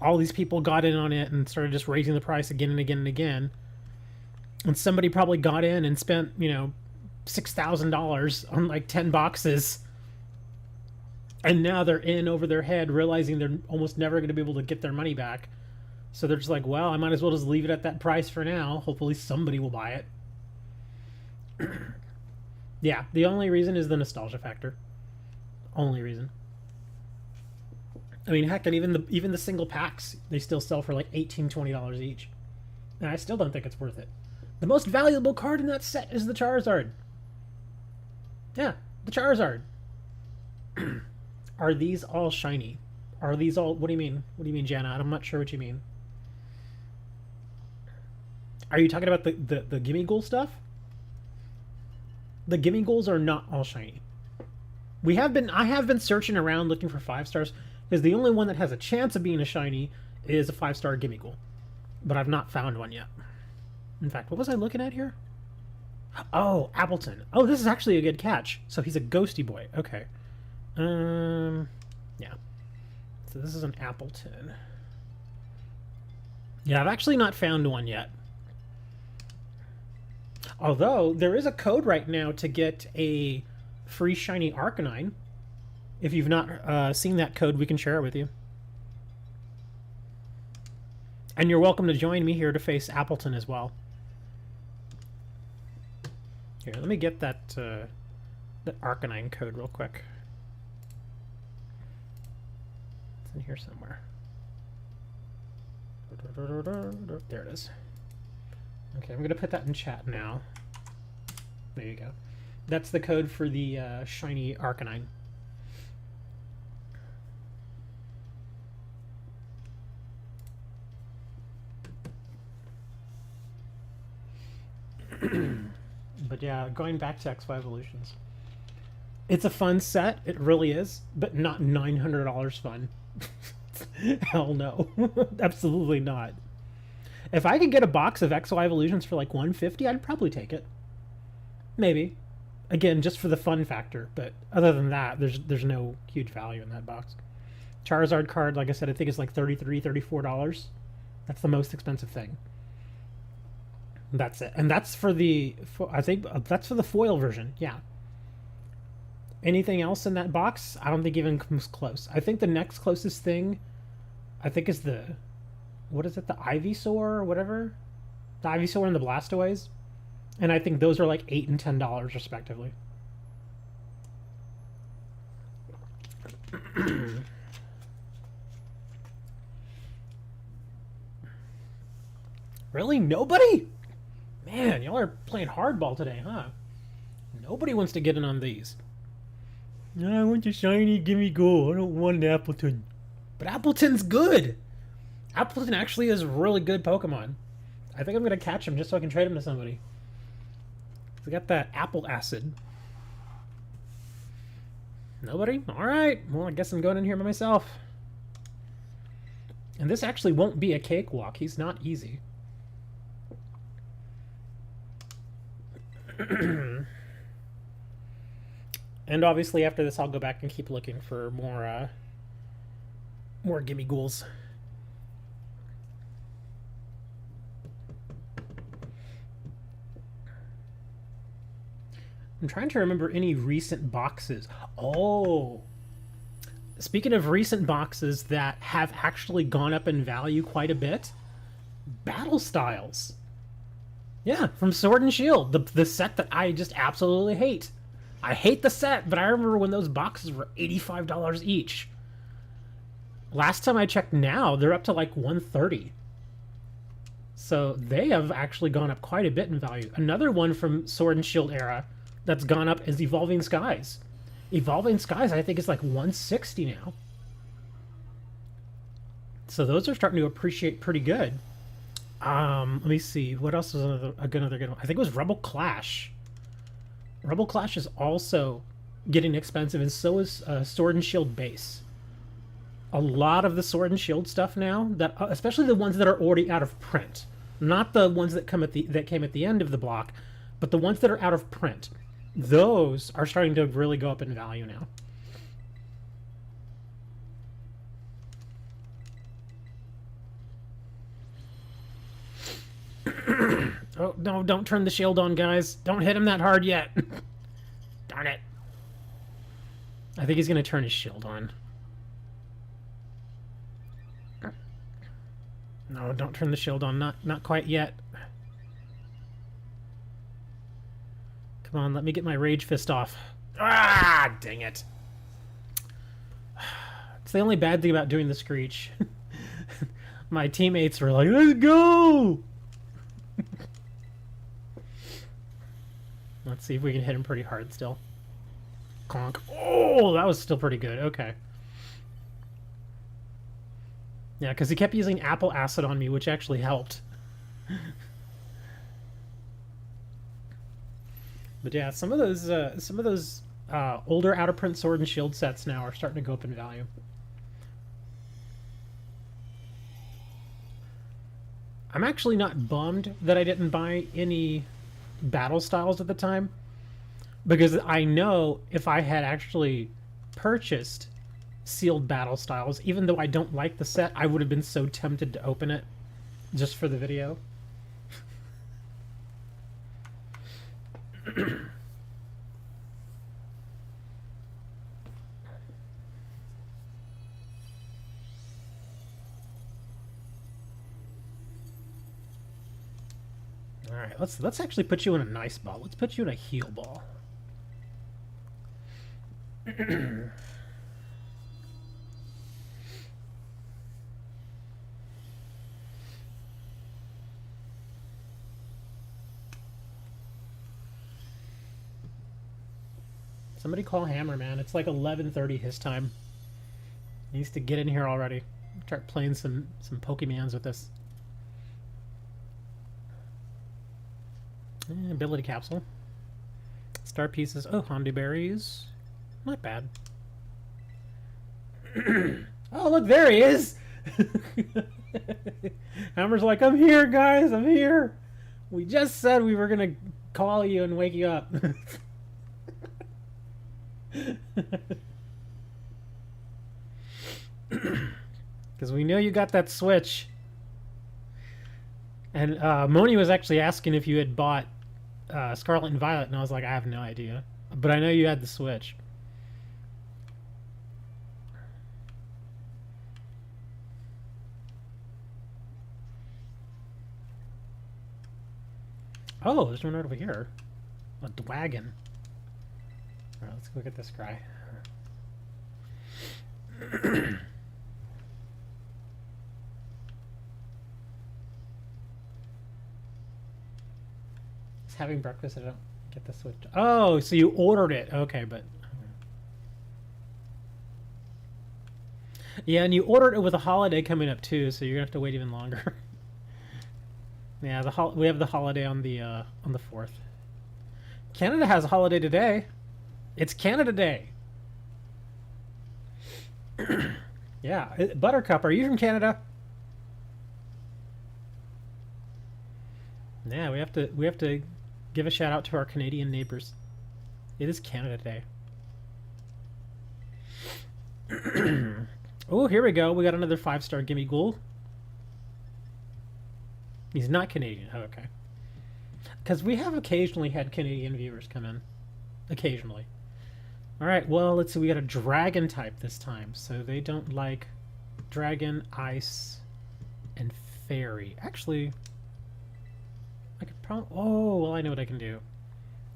all these people got in on it and started just raising the price again and again and again. And somebody probably got in and spent, $6,000 on like 10 boxes, and now they're in over their head, realizing they're almost never going to be able to get their money back. So they're just like, "Well, I might as well just leave it at that price for now. Hopefully, somebody will buy it." Yeah, the only reason is the nostalgia factor. Only reason. I mean, heck, and even the single packs, they still sell for like $18-20 each. And I still don't think it's worth it. The most valuable card in that set is the Charizard. Yeah, the Charizard. Are these all shiny? Are these all... What do you mean? What do you mean, Jana? I'm not sure what you mean. Are you talking about the Gimmighoul stuff? The Gimmighoul's are not all shiny. I have been searching around looking for 5 stars, because the only one that has a chance of being a shiny is a 5-star Gimmighoul. But I've not found one yet. In fact, what was I looking at here? Oh, Appleton. Oh, this is actually a good catch. So he's a ghosty boy. Okay. Yeah. So this is an Appleton. Yeah, I've actually not found one yet. Although, there is a code right now to get a free shiny Arcanine. If you've not seen that code, we can share it with you. And you're welcome to join me here to face Appleton as well. Here, let me get that Arcanine code real quick. It's in here somewhere. There it is. Okay, I'm going to put that in chat now. There you go. That's the code for the shiny Arcanine. But yeah, going back to XY Evolutions. It's a fun set, it really is, but not $900 fun. Hell no. Absolutely not. If I could get a box of XY Evolutions for like $150, I'd probably take it. Maybe. Again, just for the fun factor, but other than that, there's no huge value in that box. Charizard card, like I said, I think it's like $33, $34. That's the most expensive thing. That's it. And that's for the... I think that's for the foil version, yeah. Anything else in that box, I don't think even comes close. I think the next closest thing, I think is the... What is it? The Ivysaur or whatever? The Ivysaur and the Blastoise. And I think those are like $8 and $10 respectively. Really? Nobody? Man, y'all are playing hardball today, huh? Nobody wants to get in on these. No, I want the shiny Gimmighoul. I don't want an Appleton. But Appleton's good! Appleton actually is a really good Pokemon. I think I'm going to catch him just so I can trade him to somebody. I got that apple acid. Nobody? Alright. Well, I guess I'm going in here by myself. And this actually won't be a cakewalk. He's not easy. And obviously after this I'll go back and keep looking for more Gimmighouls. I'm trying to remember any recent boxes. Oh! Speaking of recent boxes that have actually gone up in value quite a bit, Battle Styles. Yeah, from Sword and Shield, the set that I just absolutely hate. I hate the set, but I remember when those boxes were $85 each. Last time I checked now, they're up to like $130. So they have actually gone up quite a bit in value. Another one from Sword and Shield era that's gone up is Evolving Skies. Evolving Skies, I think, is like 160 now. So those are starting to appreciate pretty good. Let me see. What else is another good one? I think it was Rebel Clash. Rebel Clash is also getting expensive, and so is Sword and Shield base. A lot of the Sword and Shield stuff now, that especially the ones that are already out of print, not the ones that came at the end of the block, but the ones that are out of print. Those are starting to really go up in value now. Oh, no, don't turn the shield on, guys. Don't hit him that hard yet. Darn it. I think he's going to turn his shield on. No, don't turn the shield on. Not quite yet. Come on, let me get my Rage Fist off. Ah, dang it. It's the only bad thing about doing the Screech. My teammates were like, let's go! Let's see if we can hit him pretty hard still. Conk. Oh, that was still pretty good. Okay. Yeah, because he kept using Apple Acid on me, which actually helped. But yeah, some of those older out of print Sword and Shield sets now are starting to go up in value. I'm actually not bummed that I didn't buy any battle styles at the time, because I know if I had actually purchased sealed battle styles, even though I don't like the set, I would have been so tempted to open it just for the video. Alright, let's actually put you in a nice ball. Let's put you in a heal ball. Somebody call Hammer, man. It's like 11:30 his time. He needs to get in here already. Start playing some Pokemons with us. Ability capsule. Star pieces. Oh, Hondu berries. Not bad. Oh, look, there he is! Hammer's like, I'm here, guys, I'm here! We just said we were gonna call you and wake you up. Because we know you got that Switch. And Moni was actually asking if you had bought Scarlet and Violet, and I was like, I have no idea. But I know you had the Switch. Oh, there's one right over here. A Dwagon. Alright, let's go get this guy. Having breakfast, I don't get the Switch. Oh, so you ordered it. Okay, but... Yeah, and you ordered it with a holiday coming up, too, so you're going to have to wait even longer. Yeah, we have the holiday on the 4th. Canada has a holiday today. It's Canada Day. Yeah, Buttercup, are you from Canada? Yeah, we have to give a shout out to our Canadian neighbors. It is Canada Day. Oh, here we go. We got another 5-star Gimmighoul. He's not Canadian. Oh, okay. Because we have occasionally had Canadian viewers come in. Occasionally. Alright, well, let's see. We got a dragon type this time. So they don't like dragon, ice, and fairy. Actually... I could probably... Oh, well, I know what I can do.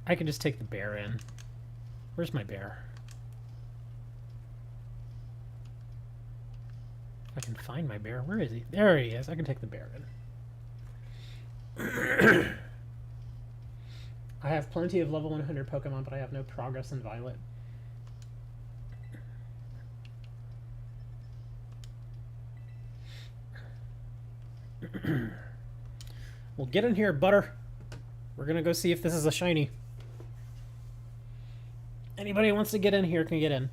I can just take the bear in. Where's my bear? If I can find my bear. Where is he? There he is. I can take the bear in. I have plenty of level 100 Pokemon, but I have no progress in Violet. Well, get in here, butter. We're gonna go see if this is a shiny. Anybody who wants to get in here can get in.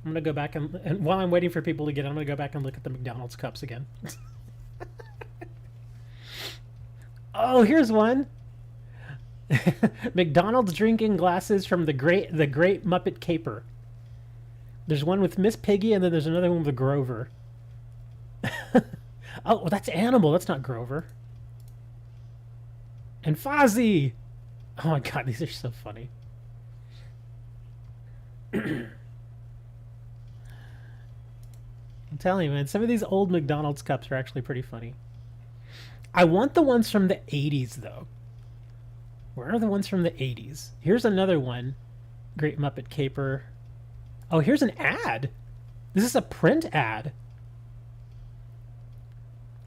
I'm gonna go back and while I'm waiting for people to get in, I'm gonna go back and look at the McDonald's cups again. Oh, here's one. McDonald's drinking glasses from the Great Muppet Caper. There's one with Miss Piggy, and then there's another one with Grover. Oh, well, that's Animal. That's not Grover. And Fozzie. Oh my god, these are so funny. I'm telling you, man, some of these old McDonald's cups are actually pretty funny. I want the ones from the 80s, though. Where are the ones from the 80s? Here's another one. Great Muppet Caper. Oh, here's an ad. This is a print ad.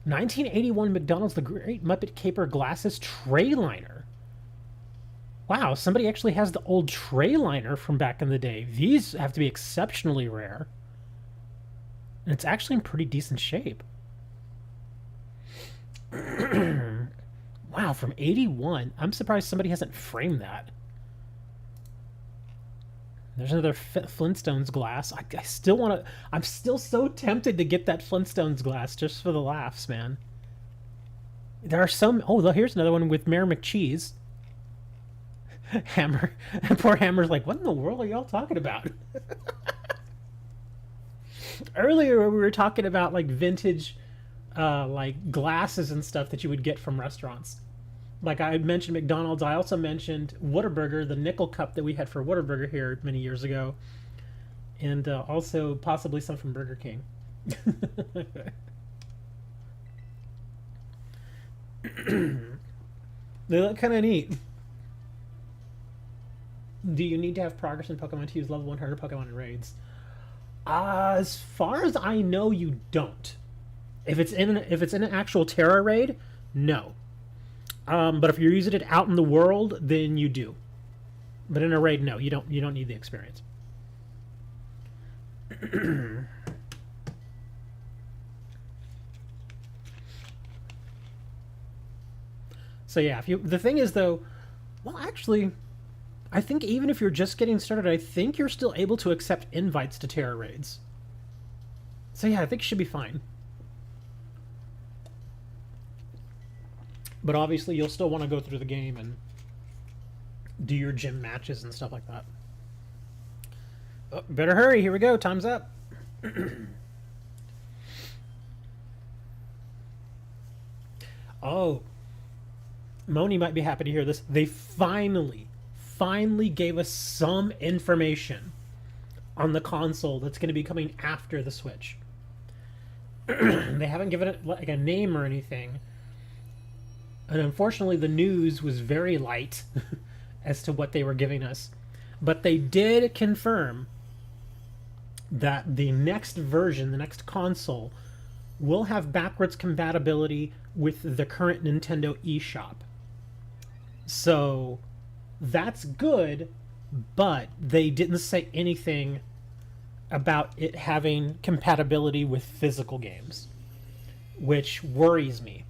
1981 McDonald's The Great Muppet Caper Glasses Tray Liner. Wow, somebody actually has the old tray liner from back in the day. These have to be exceptionally rare. And it's actually in pretty decent shape. Wow, from 81. I'm surprised somebody hasn't framed that. There's another Flintstones glass. I still want to... I'm still so tempted to get that Flintstones glass just for the laughs, man. There are some... Oh, here's another one with Mayor McCheese. Hammer. Poor Hammer's like, what in the world are y'all talking about? Earlier we were talking about like vintage like glasses and stuff that you would get from restaurants. Like I mentioned McDonald's, I also mentioned Whataburger, the nickel cup that we had for Whataburger here many years ago. And also possibly some from Burger King. They look kind of neat. Do you need to have progress in Pokemon to use level 100 Pokemon in raids? As far as I know, you don't. If it's in an actual Terra raid, no. But if you're using it out in the world, then you do. But in a raid, no, you don't need the experience. So yeah, the thing is though, well actually, I think even if you're just getting started, I think you're still able to accept invites to Terra raids. So yeah, I think it should be fine. But obviously you'll still want to go through the game and do your gym matches and stuff like that. Oh, better hurry, here we go, time's up. Oh, Moni might be happy to hear this. They finally gave us some information on the console that's going to be coming after the Switch. They haven't given it like a name or anything. And unfortunately, the news was very light as to what they were giving us. But they did confirm that the next version, the next console, will have backwards compatibility with the current Nintendo eShop. So that's good, but they didn't say anything about it having compatibility with physical games, which worries me.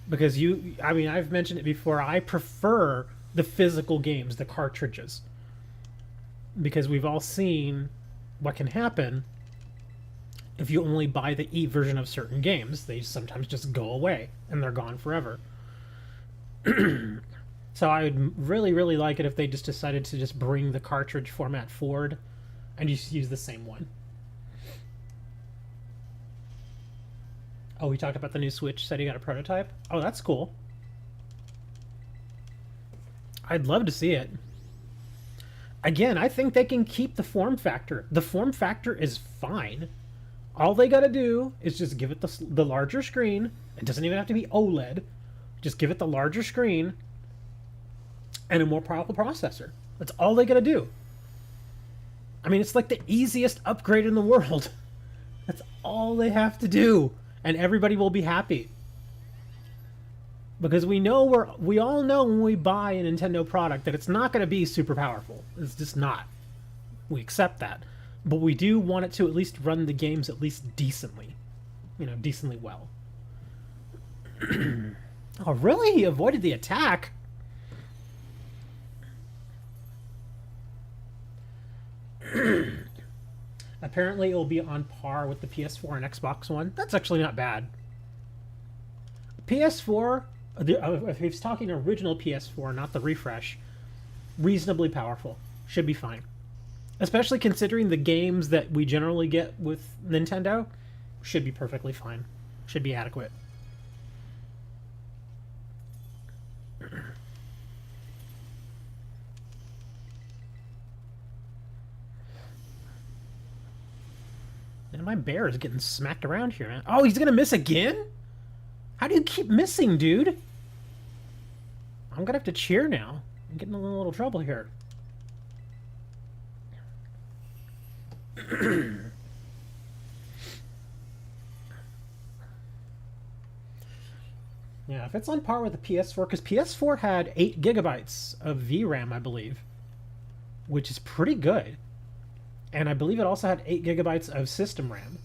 Because I mean, I've mentioned it before, I prefer the physical games, the cartridges. Because we've all seen what can happen if you only buy the E version of certain games. They sometimes just go away, and they're gone forever. So I would really like it if they just decided to just bring the cartridge format forward and just use the same one. Oh, we talked about the new Switch, said he got a prototype? Oh, that's cool. I'd love to see it. Again, I think they can keep the form factor. The form factor is fine. All they gotta do is just give it the larger screen. It doesn't even have to be OLED. Just give it the larger screen and a more powerful processor. That's all they gotta do. I mean, it's like the easiest upgrade in the world. That's all they have to do, and everybody will be happy. Because we all know when we buy a Nintendo product that it's not going to be super powerful. It's just not. We accept that. But we do want it to at least run the games at least decently. Decently well. Oh, really? He avoided the attack? Apparently it will be on par with the PS4 and Xbox One. That's actually not bad. PS4, if he's talking original PS4, not the refresh, reasonably powerful. Should be fine. Especially considering the games that we generally get with Nintendo, should be perfectly fine. Should be adequate. And my bear is getting smacked around here, man. Oh, he's gonna miss again? How do you keep missing, dude? I'm gonna have to cheer now. I'm getting in a little trouble here. Yeah, if it's on par with the PS4, because PS4 had 8 gigabytes of VRAM, I believe, which is pretty good. And I believe it also had 8 gigabytes of system RAM.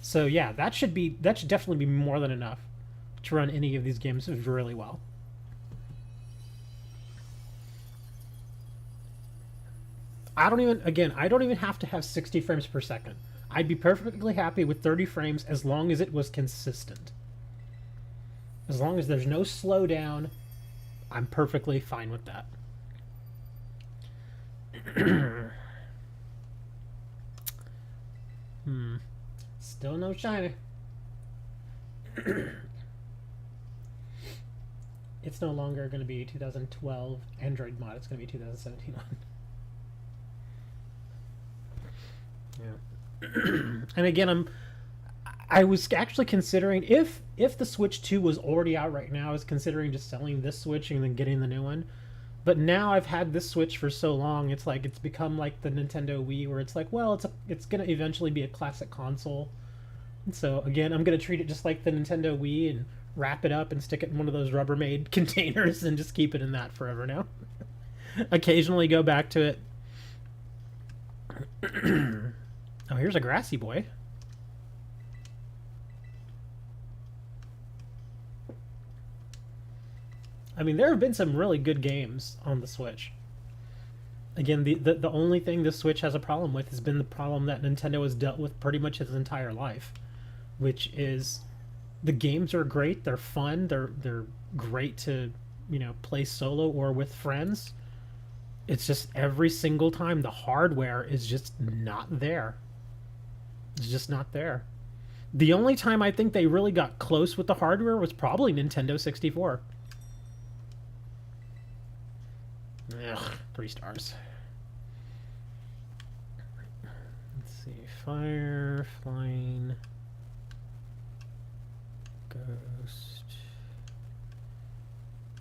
So yeah, that should definitely be more than enough to run any of these games really well. I don't even have to have 60 frames per second. I'd be perfectly happy with 30 frames as long as it was consistent. As long as there's no slowdown, I'm perfectly fine with that. Still no shiny. It's no longer going to be 2012 Android mod. It's going to be 2017 one. Yeah. And again, I was actually considering if the Switch 2 was already out right now, I was considering just selling this Switch and then getting the new one. But now I've had this Switch for so long, it's like it's become like the Nintendo Wii, where it's like, well, it's gonna eventually be a classic console. And so again, I'm gonna treat it just like the Nintendo Wii and wrap it up and stick it in one of those Rubbermaid containers and just keep it in that forever now. Occasionally go back to it. Oh, here's a grassy boy. I mean, there have been some really good games on the Switch. Again, the only thing the Switch has a problem with has been the problem that Nintendo has dealt with pretty much its entire life, which is the games are great, they're fun, they're great to, play solo or with friends. It's just every single time the hardware is just not there. It's just not there. The only time I think they really got close with the hardware was probably Nintendo 64. Ugh, 3 stars. Let's see. Fire, flying, ghost.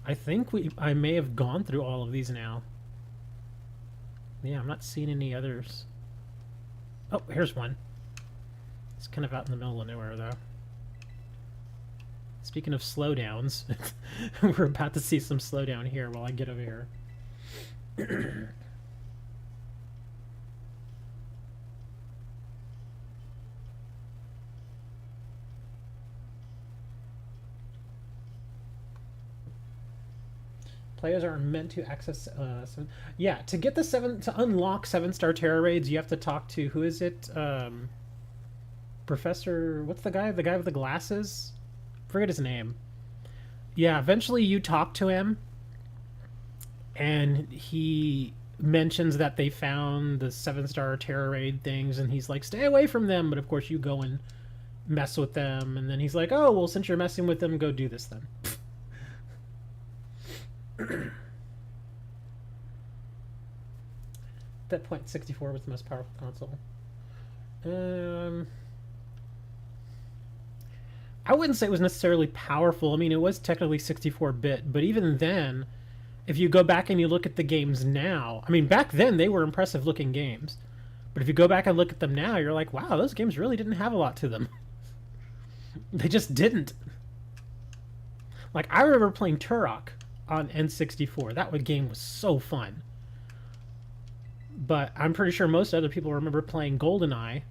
I think I may have gone through all of these now. Yeah, I'm not seeing any others. Oh, here's one. It's kind of out in the middle of nowhere, though. Speaking of slowdowns, we're about to see some slowdown here while I get over here. Players are meant to access to get to unlock 7-star terror raids, you have to talk to, who is it, Professor, what's the guy with the glasses, forget his name. Yeah, eventually you talk to him and he mentions that they found the 7-star terror raid things, and he's like, stay away from them, but of course you go and mess with them, and then he's like, oh, well, since you're messing with them, go do this then. At that point, 64 was the most powerful console. I wouldn't say it was necessarily powerful. I mean, it was technically 64-bit, but even then, if you go back and you look at the games now, I mean, back then they were impressive looking games, but if you go back and look at them now, you're like, wow, those games really didn't have a lot to them. They just didn't. Like, I remember playing Turok on N64. That game was so fun. But I'm pretty sure most other people remember playing GoldenEye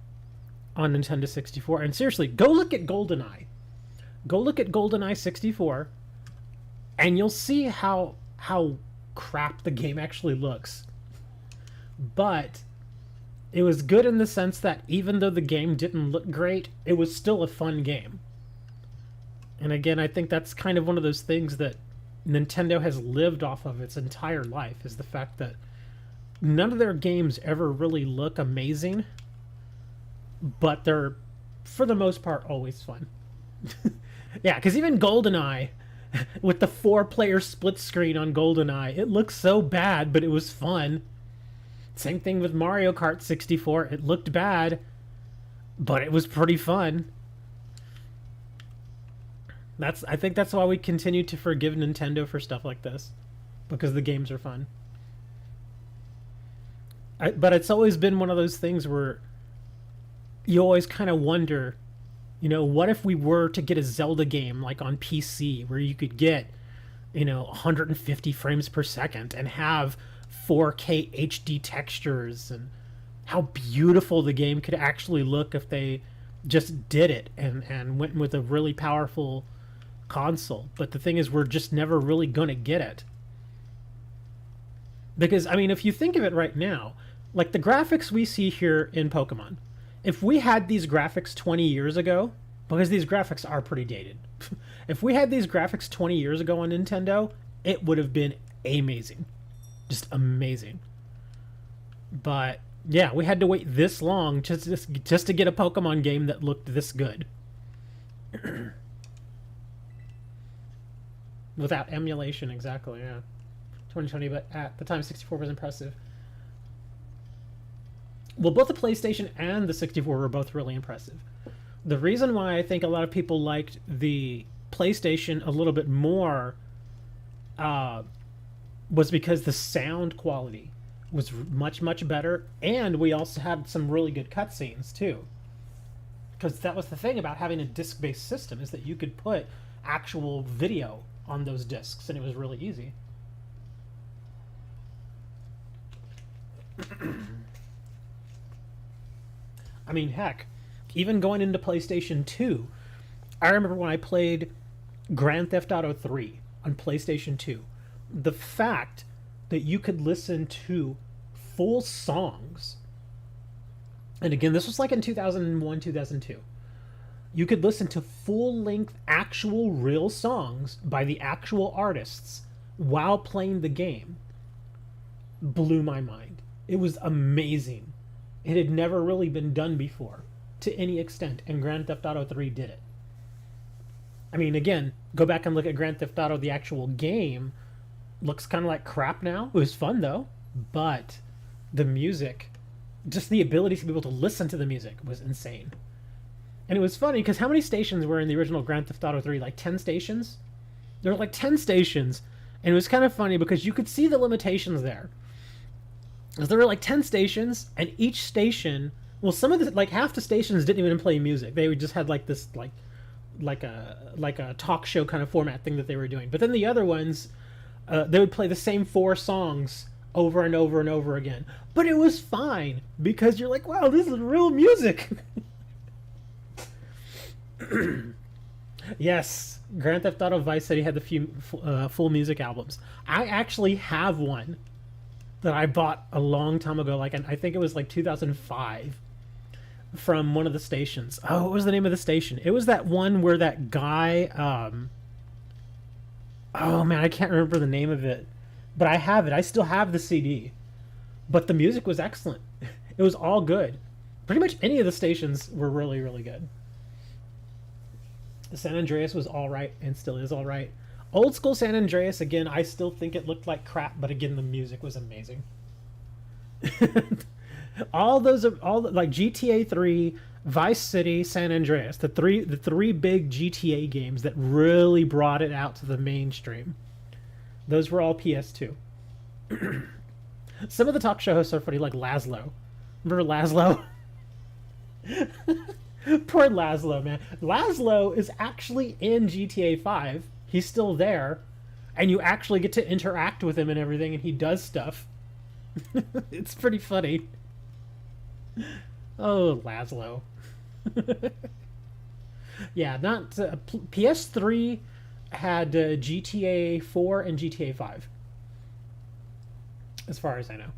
on Nintendo 64. And seriously, go look at GoldenEye. Go look at GoldenEye 64, and you'll see how crap the game actually looks. But it was good in the sense that even though the game didn't look great, it was still a fun game. And again, I think that's kind of one of those things that Nintendo has lived off of its entire life, is the fact that none of their games ever really look amazing, but they're, for the most part, always fun. Yeah, because even GoldenEye, with the 4-player split screen on GoldenEye, it looks so bad, but it was fun. Same thing with Mario Kart 64. It looked bad, but it was pretty fun. I think that's why we continue to forgive Nintendo for stuff like this, because the games are fun. But it's always been one of those things where you always kind of wonder, what if we were to get a Zelda game like on PC where you could get, 150 frames per second and have 4K HD textures, and how beautiful the game could actually look if they just did it and went with a really powerful console. But the thing is, we're just never really gonna get it. Because, if you think of it right now, like the graphics we see here in Pokemon, if we had these graphics 20 years ago, because these graphics are pretty dated, if we had these graphics 20 years ago on Nintendo, it would have been amazing. Just amazing. But yeah, we had to wait this long just to get a Pokemon game that looked this good. Without emulation, exactly, yeah. 2020, but at the time 64 was impressive. Well, both the PlayStation and the 64 were both really impressive. The reason why I think a lot of people liked the PlayStation a little bit more was because the sound quality was much, much better, and we also had some really good cutscenes too. Because that was the thing about having a disc-based system, is that you could put actual video on those discs, and it was really easy. Heck, even going into PlayStation 2, I remember when I played Grand Theft Auto 3 on PlayStation 2, the fact that you could listen to full songs, and again, this was like in 2001, 2002, you could listen to full-length, actual, real songs by the actual artists while playing the game, blew my mind. It was amazing. It had never really been done before to any extent, and Grand Theft Auto 3 did it. Again, go back and look at Grand Theft Auto, the actual game. Looks kind of like crap now. It was fun, though. But the music, just the ability to be able to listen to the music was insane. And it was funny, because how many stations were in the original Grand Theft Auto 3? Like 10 stations? There were like 10 stations, and it was kind of funny because you could see the limitations there. There were like 10 stations, and each station, well, some of the, like half the stations didn't even play music. They just had like this like a talk show kind of format thing that they were doing. But then the other ones, they would play the same 4 songs over and over and over again. But it was fine, because you're like, wow, this is real music. Yes, Grand Theft Auto Vice City had the few full music albums. I actually have one that I bought a long time ago, like I think it was like 2005, from one of the stations. Oh, what was the name of the station? It was that one where that guy, oh man, I can't remember the name of it, but I have it. I still have the CD. But the music was excellent. It was all good. Pretty much any of the stations were really, really good. San Andreas was all right and still is all right. Old school San Andreas, again, I still think it looked like crap, but again, the music was amazing. all like GTA 3, Vice City, San Andreas, the three big GTA games that really brought it out to the mainstream. Those were all PS2. Some of the talk show hosts are funny, like Laszlo. Remember Laszlo? Poor Laszlo, man. Laszlo is actually in GTA 5. He's still there, and you actually get to interact with him and everything, and he does stuff. It's pretty funny. Oh, Laszlo. Yeah, not PS3 had GTA 4 and GTA 5, as far as I know.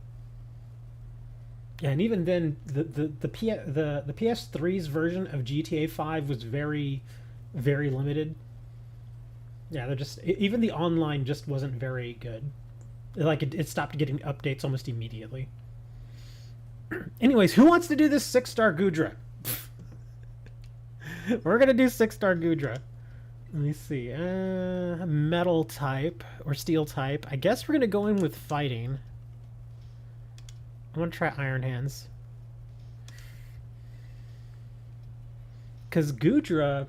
Yeah, and even then, the PS3's version of GTA 5 was very, very limited. Yeah, they're just even the online just wasn't very good. Like it stopped getting updates almost immediately. Anyways, who wants to do this 6-star Gudra? We're gonna do 6-star Gudra. Let me see. Metal type or steel type. I guess we're gonna go in with fighting. I want to try Iron Hands. Because Gudra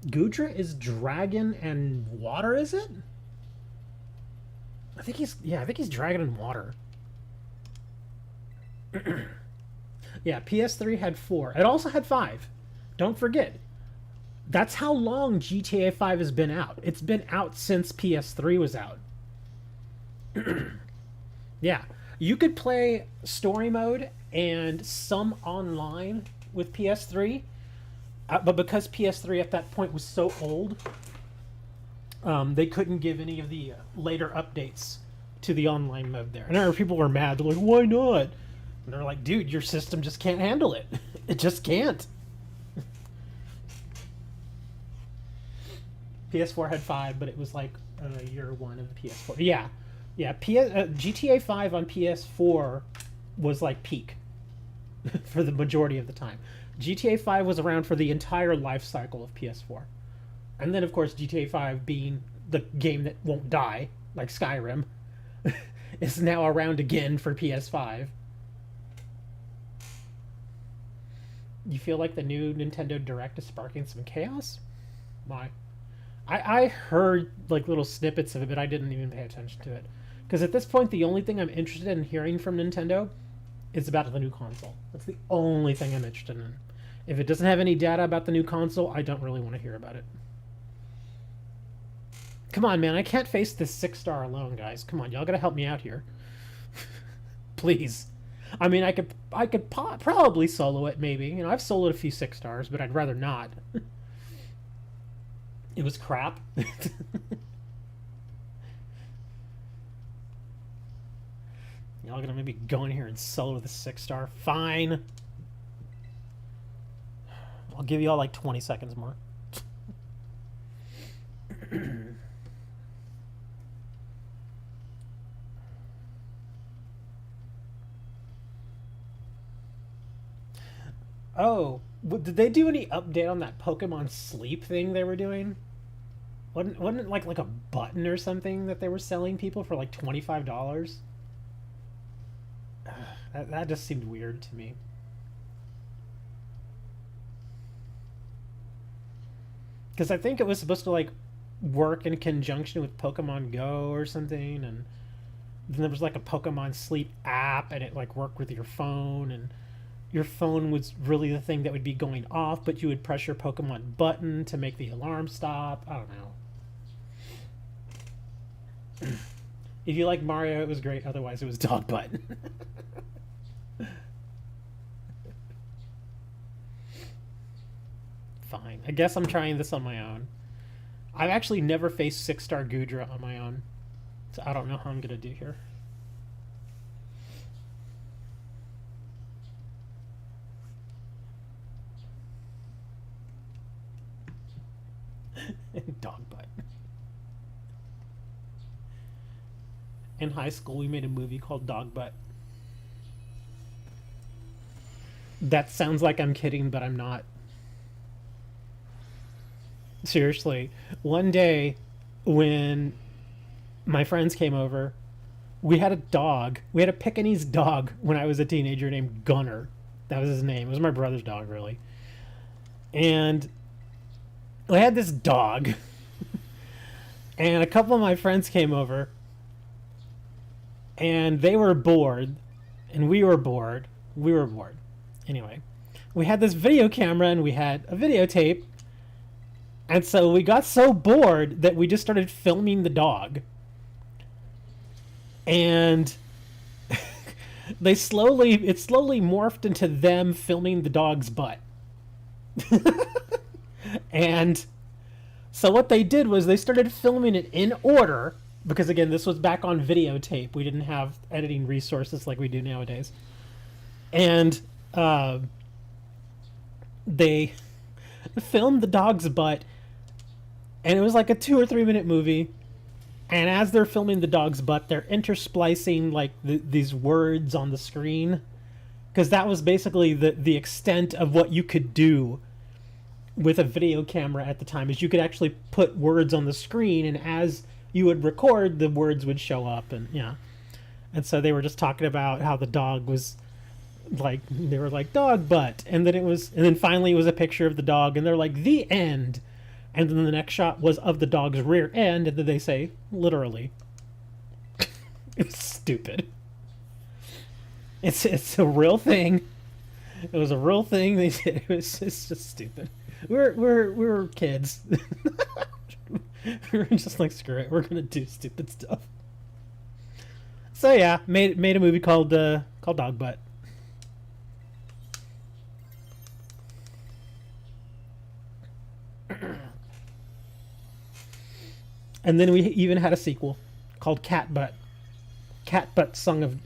is dragon and water, is it? I think he's dragon and water. Yeah, PS3 had 4. It also had 5. Don't forget. That's how long GTA 5 has been out. It's been out since PS3 was out. Yeah. You could play story mode and some online with PS3, but because PS3 at that point was so old, they couldn't give any of the later updates to the online mode there. And I remember people were mad. They're like, why not? And they're like, dude, your system just can't handle it. It just can't. PS4 had 5, but it was like year 1 of the PS4. Yeah. Yeah, GTA 5 on PS4 was like peak for the majority of the time. GTA 5 was around for the entire life cycle of PS4. And then, of course, GTA 5 being the game that won't die, like Skyrim, is now around again for PS5. You feel like the new Nintendo Direct is sparking some chaos? Why? I heard like little snippets of it, but I didn't even pay attention to it. Because at this point, the only thing I'm interested in hearing from Nintendo is about the new console. That's the only thing I'm interested in. If it doesn't have any data about the new console, I don't really want to hear about it. Come on, man. I can't face this 6-star alone, guys. Come on, y'all gotta help me out here. Please. I mean, I could probably solo it, maybe. You know, I've soloed a few 6-stars, but I'd rather not. It was crap. Y'all gonna maybe go in here and solo the 6-star? Fine. I'll give you all like 20 seconds more. Oh, did they do any update on that Pokemon Sleep thing they were doing? Wasn't it like a button or something that they were selling people for like $25? That just seemed weird to me. Because I think it was supposed to like work in conjunction with Pokemon Go or something, and then there was like a Pokemon Sleep app, and it like worked with your phone, and your phone was really the thing that would be going off, but you would press your Pokemon button to make the alarm stop. I don't know. If you like Mario, it was great. Otherwise, it was dog butt. Fine. I guess I'm trying this on my own. I've actually never faced 6-star Gudra on my own, so I don't know how I'm gonna do here. Dog butt. In high school, we made a movie called Dog Butt. That sounds like I'm kidding, but I'm not. Seriously, one day when my friends came over, we had a dog. We had a Pekingese dog when I was a teenager named Gunner. That was his name. It was my brother's dog, really. And I had this dog. And a couple of my friends came over. And they were bored. And we were bored. We were bored. Anyway, we had this video camera and we had a videotape And so we got so bored that we just started filming the dog. And it slowly morphed into them filming the dog's butt. And so what they did was they started filming it in order, because again, this was back on videotape. We didn't have editing resources like we do nowadays. And they filmed the dog's butt, and it was like a 2 or 3 minute movie. And as they're filming the dog's butt, they're intersplicing like these words on the screen, because that was basically the extent of what you could do with a video camera at the time, is you could actually put words on the screen, and as you would record, the words would show up. And yeah, and so they were just talking about how the dog was like, they were like, dog butt, and then finally it was a picture of the dog, and they're like, the end. And then the next shot was of the dog's rear end, and then they say, literally. It's stupid. It's a real thing. It was a real thing. They said it's just stupid. We were kids. We were just like, screw it, we're gonna do stupid stuff. So yeah, made a movie called Dog Butt. And then we even had a sequel called Cat Butt. Cat Butt, son of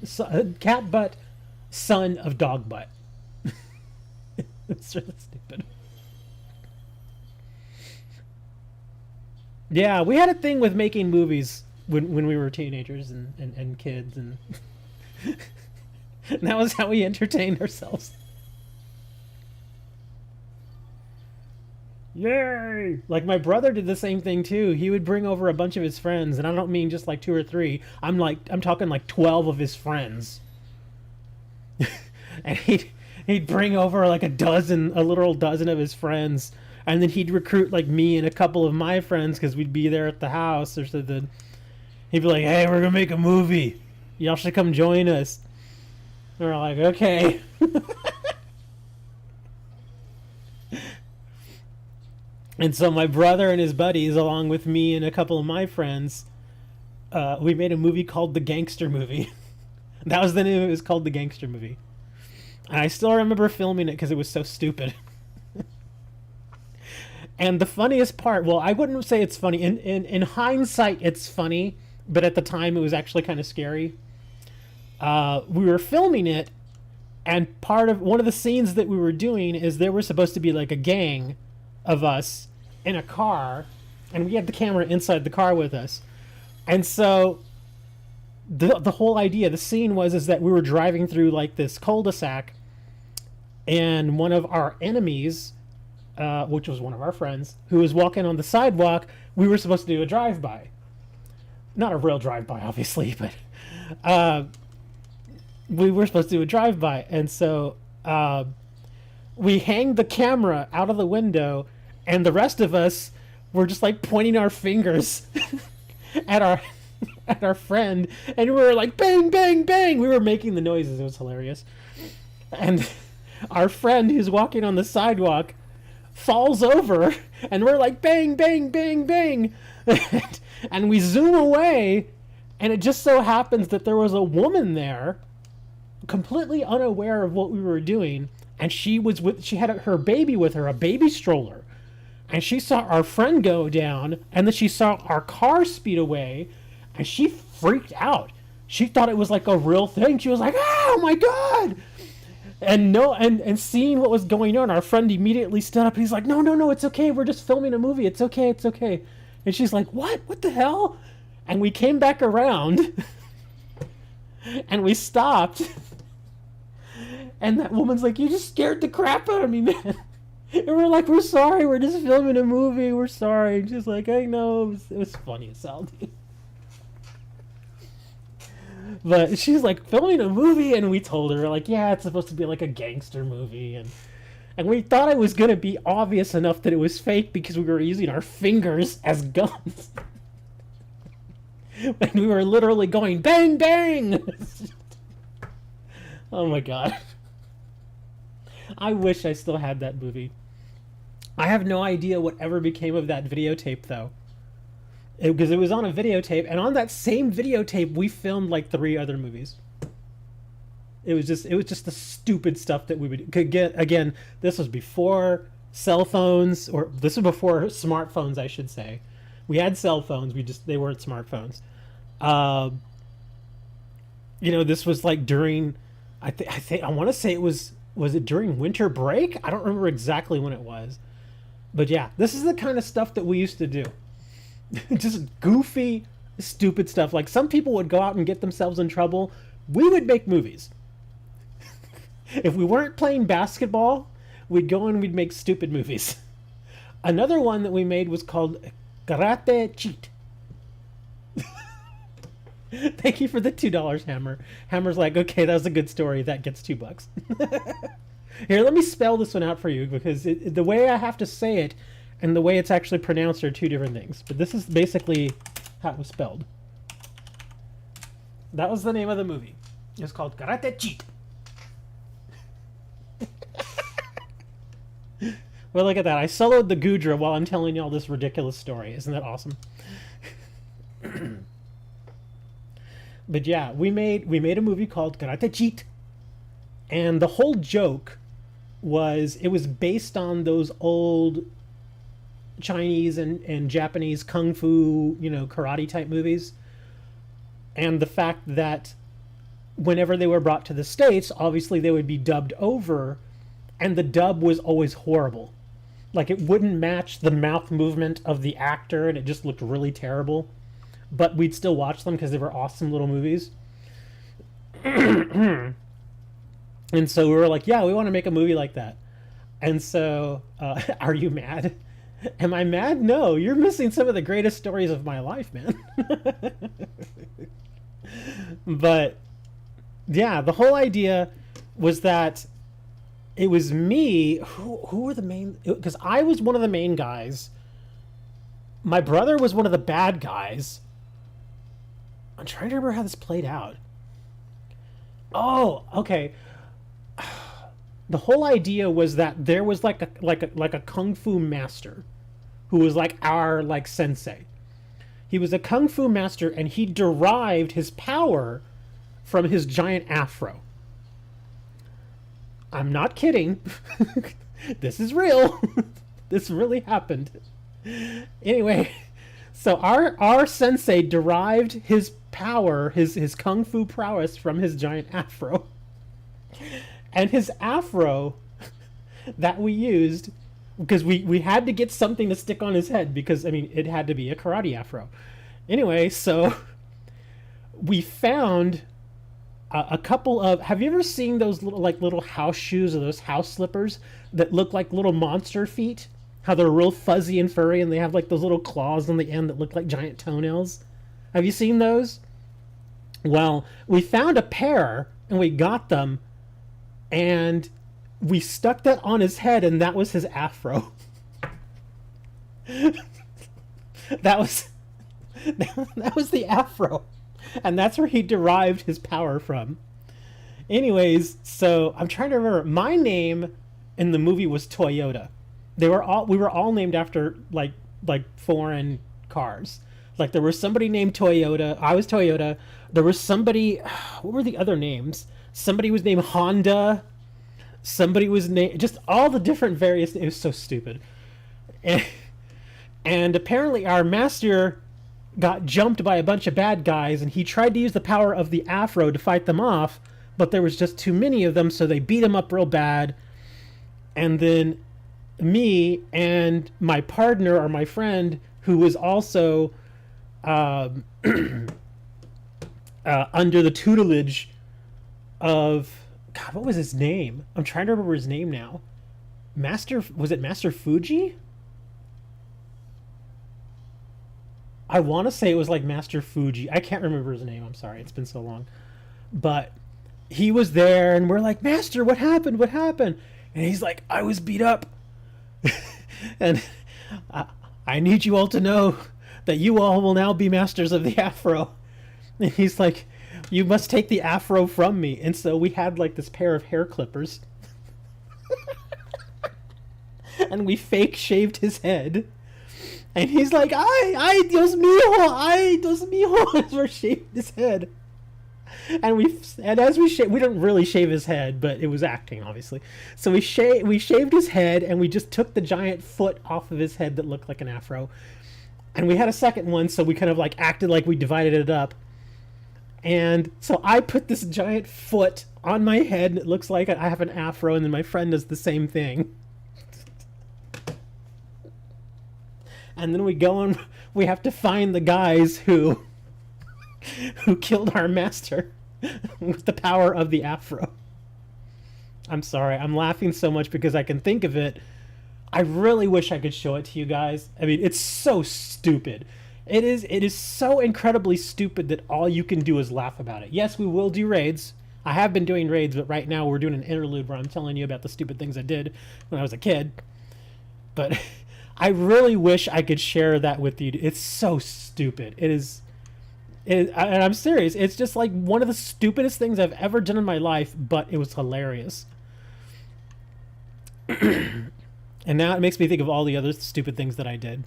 Dog Butt. It's really stupid. Yeah, we had a thing with making movies when we were teenagers and kids, and that was how we entertained ourselves. Yay! Like, my brother did the same thing too. He would bring over a bunch of his friends, and I don't mean just like 2 or 3. I'm talking like 12 of his friends. And he'd bring over like a literal dozen of his friends, and then he'd recruit like me and a couple of my friends, because we'd be there at the house or something. He'd be like, "Hey, we're gonna make a movie. Y'all should come join us." And we're like, "Okay." And so my brother and his buddies, along with me and a couple of my friends, we made a movie called The Gangster Movie. That was the name. It was called The Gangster Movie. And I still remember filming it because it was so stupid. And the funniest part, well, I wouldn't say it's funny. In hindsight, it's funny, but at the time it was actually kind of scary. We were filming it, and one of the scenes that we were doing is there was supposed to be like a gang of us in a car, and we had the camera inside the car with us. And so the whole idea, the scene is that we were driving through like this cul-de-sac, and one of our enemies, which was one of our friends, who was walking on the sidewalk, we were supposed to do a drive-by. Not a real drive-by, obviously, but we were supposed to do a drive-by. And so we hanged the camera out of the window, and the rest of us were just like pointing our fingers at our friend, and we were like, bang, bang, bang. We were making the noises. It was hilarious. And our friend, who's walking on the sidewalk, falls over, and we're like, bang, bang, bang, bang. And we zoom away, and it just so happens that there was a woman there, completely unaware of what we were doing, and she had her baby with her, a baby stroller. And she saw our friend go down, and then she saw our car speed away, and she freaked out. She thought it was like a real thing. She was like, "Oh my god!" And seeing what was going on, our friend immediately stood up, and he's like, No, it's okay. We're just filming a movie. It's okay. And she's like, What? What the hell? And we came back around, and we stopped. And that woman's like, "You just scared the crap out of me, man." And we're like, "We're sorry. We're just filming a movie. We're sorry." And she's like, "I know." It was funny as hell, dude. But she's like, "Filming a movie?" And we told her, like, "Yeah, it's supposed to be like a gangster movie." And we thought it was going to be obvious enough that it was fake because we were using our fingers as guns. And we were literally going, bang, bang! Oh my god. I wish I still had that movie. I have no idea what ever became of that videotape though. Because it was on a videotape, and on that same videotape we filmed like 3 other movies. It was just the stupid stuff that we could get. Again, this was before cell phones, or this was before smartphones, I should say. We had cell phones, they weren't smartphones. This was like during, I want to say was it during winter break? I don't remember exactly when it was. But yeah, this is the kind of stuff that we used to do. Just goofy, stupid stuff. Like, some people would go out and get themselves in trouble. We would make movies. If we weren't playing basketball, we'd go and we'd make stupid movies. Another one that we made was called Karate Cheat. Thank you for the $2, Hammer. Hammer's like, okay, that was a good story. That gets $2. Here, let me spell this one out for you, because the way I have to say it and the way it's actually pronounced are 2 different things. But this is basically how it was spelled. That was the name of the movie. It's called Karate Cheat. Well, look at that. I soloed the Gudra while I'm telling you all this ridiculous story. Isn't that awesome? But yeah, we made a movie called Karate Cheat. And the whole joke was, it was based on those old Chinese and Japanese kung fu, karate type movies. And the fact that whenever they were brought to the States, obviously they would be dubbed over, and the dub was always horrible. Like, it wouldn't match the mouth movement of the actor, and it just looked really terrible. But we'd still watch them because they were awesome little movies. And so we were like, yeah, we want to make a movie like that. And so, are you mad? Am I mad? No, you're missing some of the greatest stories of my life, man. But yeah, the whole idea was that it was me. Who were the main? Because I was one of the main guys. My brother was one of the bad guys. I'm trying to remember how this played out. Oh, okay. The whole idea was that there was like a kung fu master who was like our sensei. He was a kung fu master, and he derived his power from his giant afro. I'm not kidding. This is real. This really happened. Anyway, so our sensei derived his power, his kung fu prowess, from his giant afro. And his afro that we used, because we had to get something to stick on his head, because, I mean, it had to be a karate afro. Anyway, so we found a couple of... Have you ever seen those little house shoes, or those house slippers that look like little monster feet? How they're real fuzzy and furry, and they have like those little claws on the end that look like giant toenails? Have you seen those? Well, we found a pair, and we got them, and we stuck that on his head, and that was his afro. that was the afro, and that's where he derived his power from. Anyways, so I'm trying to remember. My name in the movie was Toyota. We were all named after like foreign cars. Like, there was somebody named Toyota. I was Toyota. There was somebody... What were the other names? Somebody was named Honda. Somebody was named... Just all the different various... It was so stupid. And apparently our master got jumped by a bunch of bad guys, and he tried to use the power of the afro to fight them off, but there was just too many of them, so they beat him up real bad. And then me and my partner, or my friend, who was also... under the tutelage of... God, what was his name? I'm trying to remember his name now. Was it Master Fuji? I want to say it was like Master Fuji. I can't remember his name. I'm sorry. It's been so long. But he was there, and we're like, Master, what happened? What happened? And he's like, I was beat up. And I need you all to know that you all will now be masters of the afro. And he's like, you must take the afro from me. And so we had like this pair of hair clippers. and we fake shaved his head. And he's like, ay, Dios mío, ay, Dios mío, as we're shaving his head. And as we didn't really shave his head, but it was acting, obviously. So we shaved his head, and we just took the giant foot off of his head that looked like an afro. And we had a second one, so we kind of like acted like we divided it up. And so I put this giant foot on my head, and it looks like I have an afro, and then my friend does the same thing. And then we go and we have to find the guys who killed our master with the power of the afro. I'm sorry, I'm laughing so much because I can think of it. I really wish I could show it to you guys. I mean, it's so stupid. It is so incredibly stupid that all you can do is laugh about it. Yes, we will do raids. I have been doing raids, but right now we're doing an interlude where I'm telling you about the stupid things I did when I was a kid. But I really wish I could share that with you. It's so stupid. And I'm serious. It's just like one of the stupidest things I've ever done in my life, but it was hilarious. And now it makes me think of all the other stupid things that I did.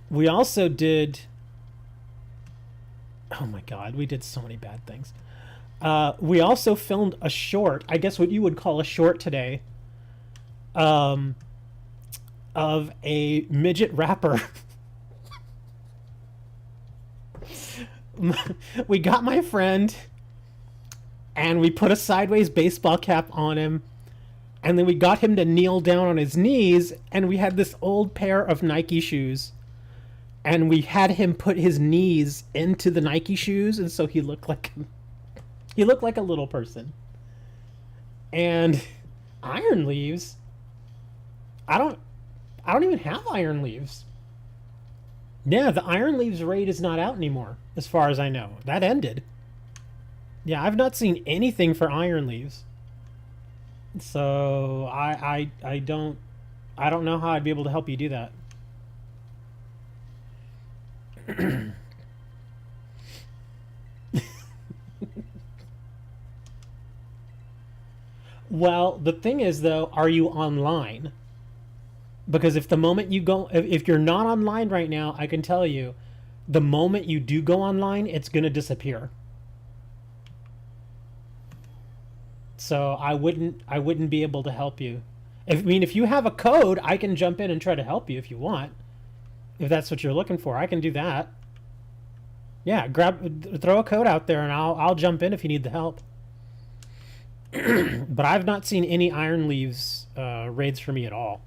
We also did... Oh my god, we did so many bad things. We also filmed a short, I guess what you would call a short today, of a midget rapper. We got my friend, and we put a sideways baseball cap on him, and then we got him to kneel down on his knees, and we had this old pair of Nike shoes, and we had him put his knees into the Nike shoes, and so he looked like a little person. And Iron Leaves, I don't even have Iron Leaves. Yeah, the Iron Leaves raid is not out anymore, as far as I know. That ended. Yeah, I've not seen anything for Iron Leaves. So I don't know how I'd be able to help you do that. Well, the thing is though, are you online? Because if the moment you go, if you're not online right now, I can tell you, the moment you do go online, it's going to disappear. So I wouldn't be able to help you. If you have a code, I can jump in and try to help you if you want. If that's what you're looking for, I can do that. Yeah, throw a code out there and I'll jump in if you need the help. But I've not seen any Iron Leaves raids for me at all.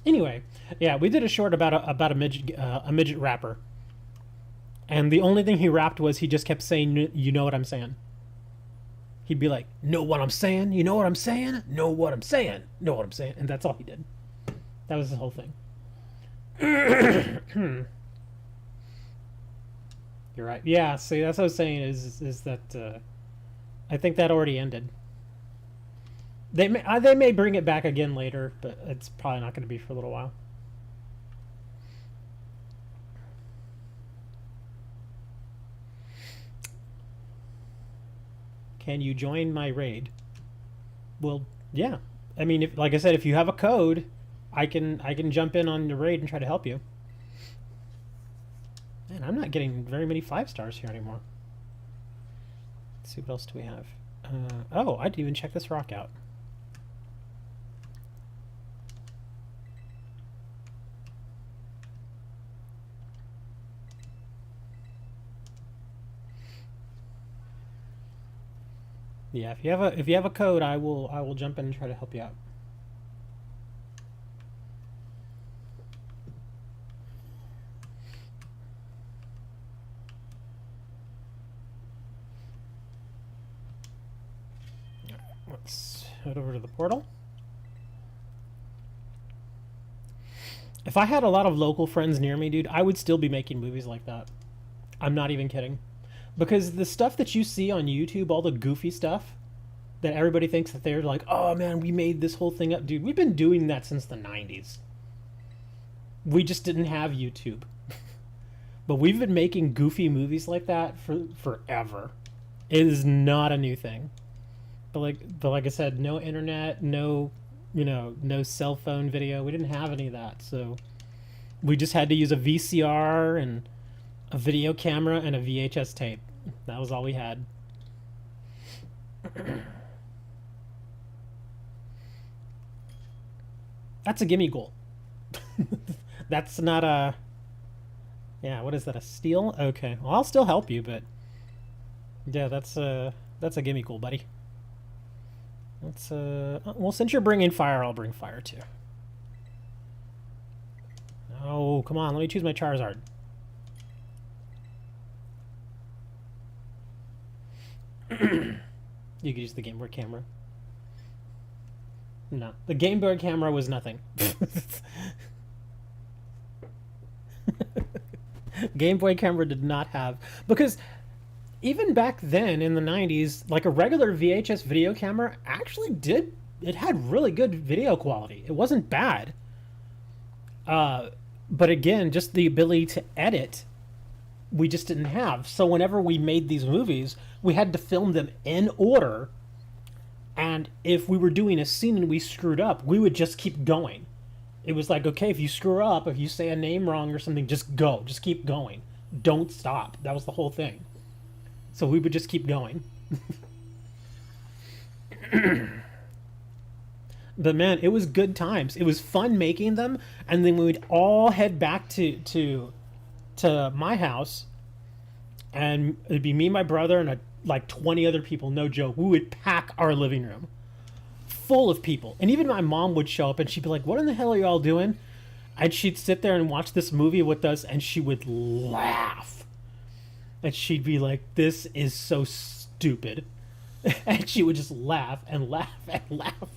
Anyway, yeah, we did a short about a midget rapper, and the only thing he rapped was he just kept saying, "You know what I'm saying." He'd be like, "Know what I'm saying? You know what I'm saying? Know what I'm saying? Know what I'm saying?" And that's all he did. That was the whole thing. You're right. Yeah. See, that's what I was saying. Is that I think that already ended. They may bring it back again later, but it's probably not going to be for a little while. Can you join my raid? Well, yeah. I mean, like I said, if you have a code, I can jump in on the raid and try to help you. Man, I'm not getting very many 5 stars here anymore. Let's see, what else do we have? Oh, I didn't even check this rock out. Yeah, if you have a code, I will jump in and try to help you out. Let's head over to the portal. If I had a lot of local friends near me, dude, I would still be making movies like that. I'm not even kidding. Because the stuff that you see on YouTube, all the goofy stuff that everybody thinks that they're like, oh man, we made this whole thing up. Dude, we've been doing that since the 90s. We just didn't have YouTube. But we've been making goofy movies like that for forever. It is not a new thing. But like I said, no internet, no, no cell phone video. We didn't have any of that, so we just had to use a VCR and a video camera and a VHS tape. That was all we had. That's a Gimmighoul. That's not a... Yeah, what is that, a steel? Okay, well, I'll still help you, but... Yeah, that's a Gimmighoul, buddy. Let's, well, since you're bringing fire, I'll bring fire, too. Oh, come on, let me choose my Charizard. You could use the Game Boy camera. No, the Game Boy camera was nothing. Game Boy camera did not have... Because even back then in the 90s, like a regular VHS video camera actually did... It had really good video quality. It wasn't bad. But again, just the ability to edit, we just didn't have. So whenever we made these movies, we had to film them in order. And if we were doing a scene and we screwed up, we would just keep going. It was like, okay, if you screw up, if you say a name wrong or something, just go. Just keep going. Don't stop. That was the whole thing. So we would just keep going. But man, it was good times. It was fun making them, and then we would all head back to my house, and it'd be me, my brother, and like 20 other people. No joke. We would pack our living room full of people, and even my mom would show up, and she'd be like, "What in the hell are y'all doing?" And she'd sit there and watch this movie with us, and she would laugh, and she'd be like, "This is so stupid," and she would just laugh and laugh and laugh.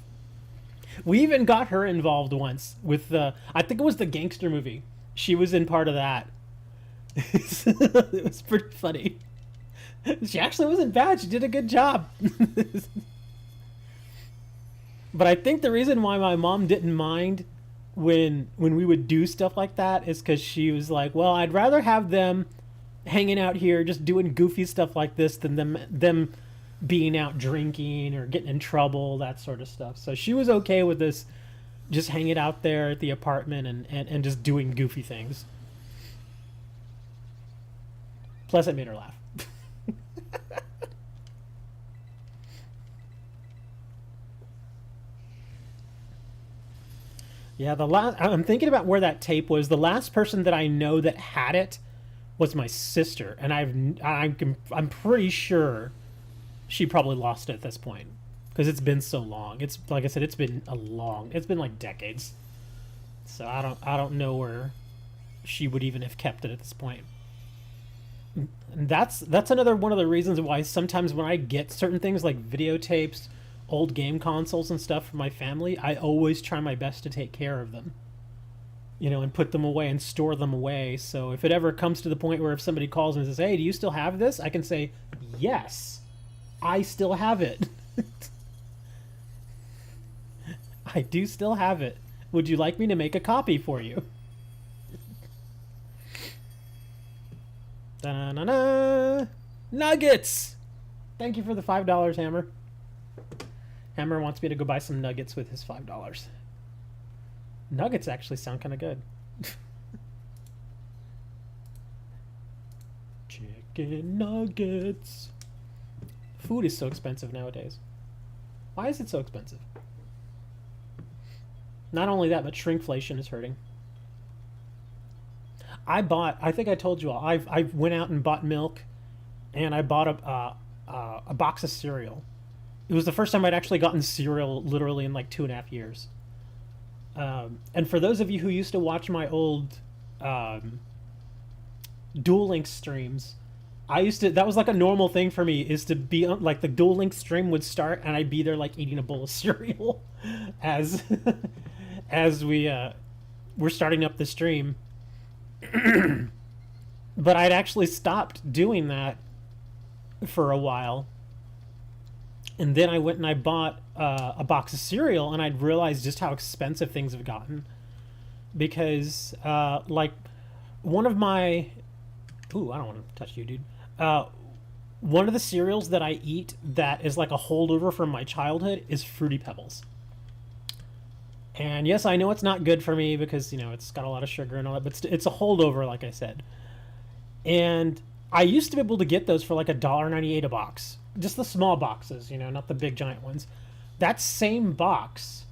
We even got her involved once with I think it was the gangster movie. She was in part of that. It was pretty funny. She actually wasn't bad. She did a good job. But I think the reason why my mom didn't mind when we would do stuff like that is because she was like, well, I'd rather have them hanging out here just doing goofy stuff like this than them being out drinking or getting in trouble, that sort of stuff. So she was okay with this just hanging out there at the apartment and just doing goofy things. Plus it made her laugh. Yeah, I'm thinking about where that tape was. The last person that I know that had it was my sister, and I'm pretty sure she probably lost it at this point because it's been so long. It's like I said, it's been like decades. So I don't know where she would even have kept it at this point. And that's another one of the reasons why sometimes when I get certain things like videotapes, old game consoles and stuff for my family, I always try my best to take care of them, and put them away and store them away. So if it ever comes to the point where if somebody calls and says, hey, do you still have this? I can say, yes, I still have it. I do still have it. Would you like me to make a copy for you? Da-na-na. Nuggets! Thank you for the $5, Hammer. Hammer wants me to go buy some nuggets with his $5. Nuggets actually sound kind of good. Chicken nuggets. Food is so expensive nowadays. Why is it so expensive? Not only that, but shrinkflation is hurting. I think I told you all, I went out and bought milk, and I bought a box of cereal. It was the first time I'd actually gotten cereal literally in like 2.5 years. And for those of you who used to watch my old Duel Link streams, that was like a normal thing for me, is to be like the Duel Link stream would start and I'd be there like eating a bowl of cereal as we were starting up the stream. But I'd actually stopped doing that for a while. And then I went and I bought a box of cereal, and I'd realized just how expensive things have gotten. Because, like, one of my Ooh, I don't want to touch you, dude. One of the cereals that I eat that is like a holdover from my childhood is Fruity Pebbles. And yes, I know it's not good for me because, you know, it's got a lot of sugar and all that, but it's a holdover, like I said. And I used to be able to get those for like $1.98 a box. Just the small boxes, you know, not the big giant ones. That same box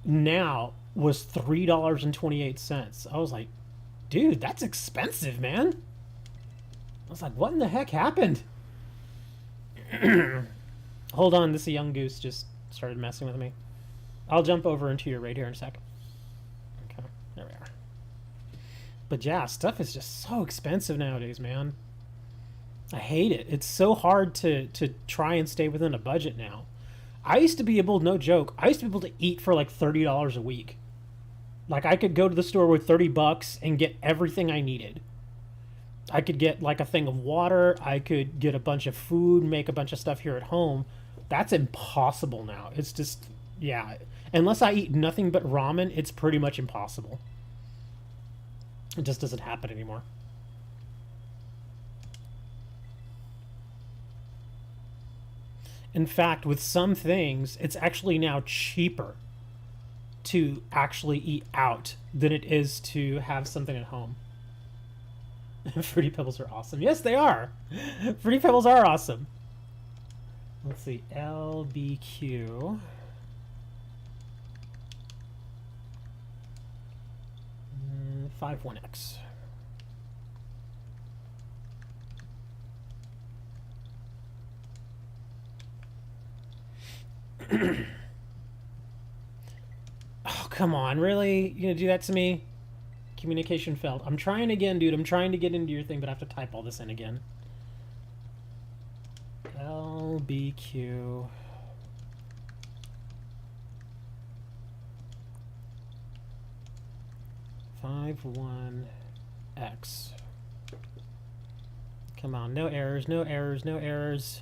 now was $3.28. I was like, dude, that's expensive, man. I was like, what in the heck happened? Hold on, this young goose just started messing with me. I'll jump over into your raid here in a second. Okay, there we are. But yeah, stuff is just so expensive nowadays, man. I hate it. It's so hard to try and stay within a budget now. I used to be able, no joke, I used to be able to eat for like $30 a week. Like I could go to the store with $30 and get everything I needed. I could get like a thing of water. I could get a bunch of food, make a bunch of stuff here at home. That's impossible now. It's just, yeah. Unless I eat nothing but ramen, it's pretty much impossible. It just doesn't happen anymore. In fact, with some things, it's actually now cheaper to actually eat out than it is to have something at home. Fruity Pebbles are awesome. Yes, they are. Fruity Pebbles are awesome. Let's see. LBQ. 51X. Oh, come on. Really? You gonna do that to me? Communication failed. I'm trying again, dude. I'm trying to get into your thing, but I have to type all this in again. LBQ. X. Come on, no errors, no errors, no errors.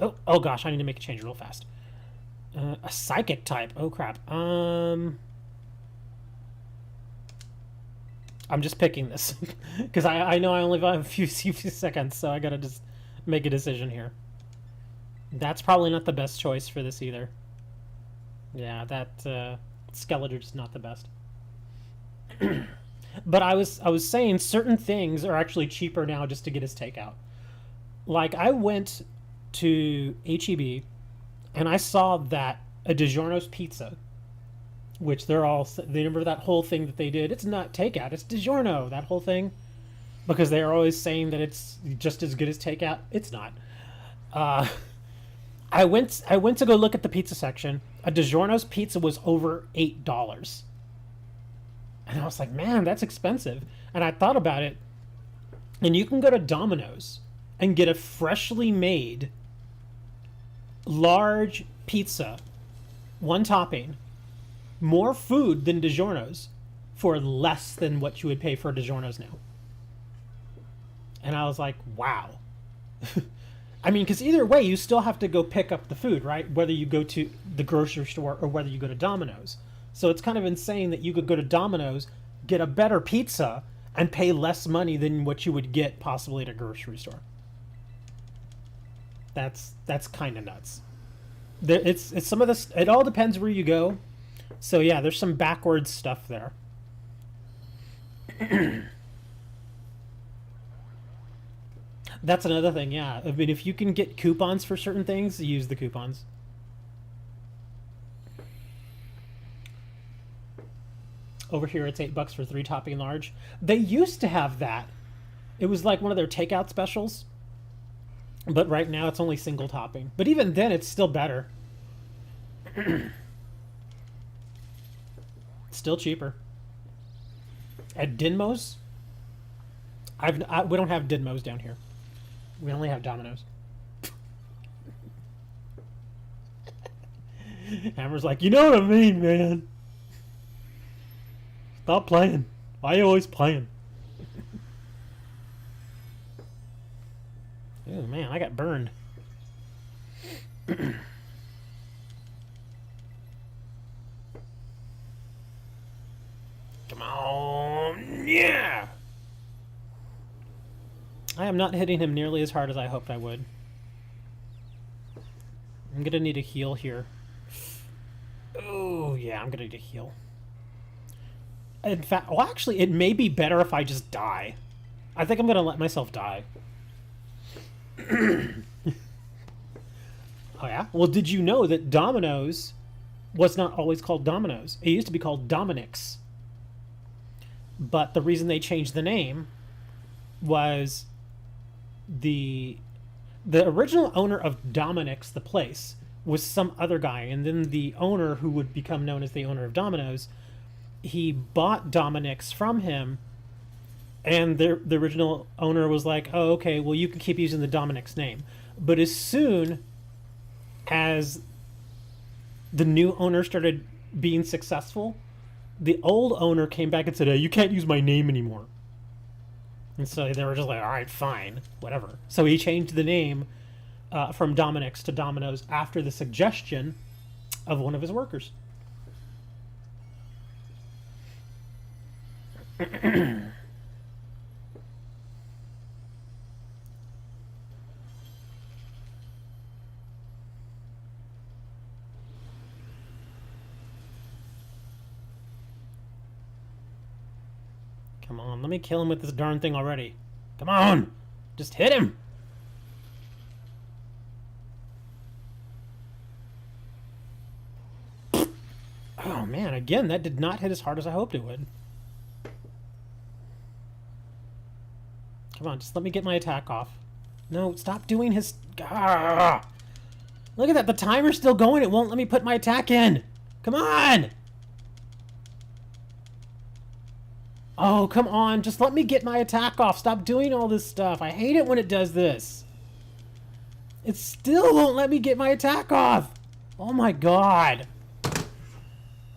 Oh gosh, I need to make a change real fast. A psychic type. Oh crap. I'm just picking this because I know I only have a few seconds, so I gotta just make a decision here. That's probably not the best choice for this either. Yeah, that Skeletor's not the best. But I was saying certain things are actually cheaper now just to get his takeout. Like I went to HEB and I saw that a DiGiorno's pizza, which they remember that whole thing that they did. It's not takeout, it's DiGiorno, that whole thing, because they are always saying that it's just as good as takeout. It's not. I went to go look at the pizza section. A DiGiorno's pizza was over $8. And I was like, man, that's expensive. And I thought about it. And you can go to Domino's and get a freshly made large pizza, one topping, more food than DiGiorno's for less than what you would pay for a DiGiorno's now. And I was like, wow. I mean, because either way, you still have to go pick up the food, right? Whether you go to the grocery store or whether you go to Domino's. So it's kind of insane that you could go to Domino's, get a better pizza, and pay less money than what you would get possibly at a grocery store. That's kind of nuts. It's some of this. It all depends where you go. So yeah, there's some backwards stuff there. That's another thing, yeah. I mean, if you can get coupons for certain things, use the coupons. Over here, it's $8 for 3 topping large. They used to have that. It was like one of their takeout specials. But right now, it's only single topping. But even then, it's still better. Still cheaper. At Dinmo's, we don't have Dinmo's down here. We only have Domino's. Hammer's like, you know what I mean, man. Stop playing. Why are you always playing? Oh man, I got burned. Come on. I'm not hitting him nearly as hard as I hoped I would. I'm gonna need a heal here. Oh, yeah, I'm gonna need a heal. In fact, well, actually, it may be better if I just die. I think I'm gonna let myself die. Oh, yeah? Well, did you know that Domino's was not always called Domino's? It used to be called Dominic's. But the reason they changed the name was the original owner of Dominic's, the place, was some other guy. And then the owner, who would become known as the owner of Domino's, he bought Dominic's from him. And the original owner was like, oh, okay, well, you can keep using the Dominic's name. But as soon as the new owner started being successful, the old owner came back and said, hey, you can't use my name anymore. And so they were just like, all right, fine, whatever. So he changed the name from Dominic's to Domino's after the suggestion of one of his workers. Come on, let me kill him with this darn thing already. Come on! Just hit him! Oh man, again, that did not hit as hard as I hoped it would. Come on, just let me get my attack off. No, stop doing his... Ah! Look at that, the timer's still going. It won't let me put my attack in. Come on! Oh, come on. Just let me get my attack off. Stop doing all this stuff. I hate it when it does this. It still won't let me get my attack off. Oh my god.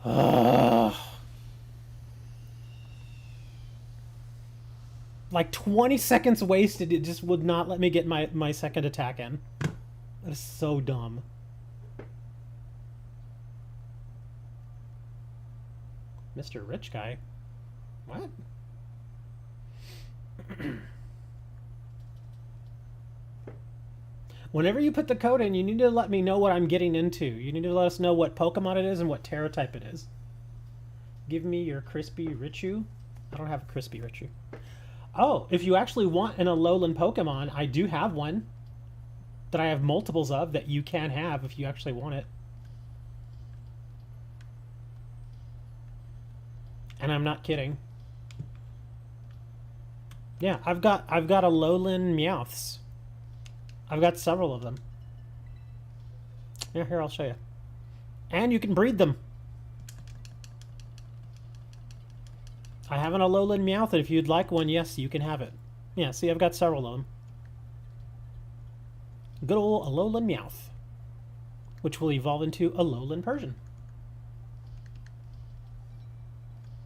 Ugh. Like 20 seconds wasted, it just would not let me get my second attack in. That is so dumb. Mr. Rich Guy? What? Whenever you put the code in, you need to let me know what I'm getting into. You need to let us know what Pokemon it is and what Terra type it is. Give me your Crispy Richu. I don't have a Crispy Richu. Oh, if you actually want an Alolan Pokemon, I do have one that I have multiples of that you can have if you actually want it. And I'm not kidding. Yeah, I've got Alolan Meowths. I've got several of them. Yeah, here, I'll show you. And you can breed them. I have an Alolan Meowth, and if you'd like one, yes, you can have it. Yeah, see, I've got several of them. Good old Alolan Meowth, which will evolve into Alolan Persian.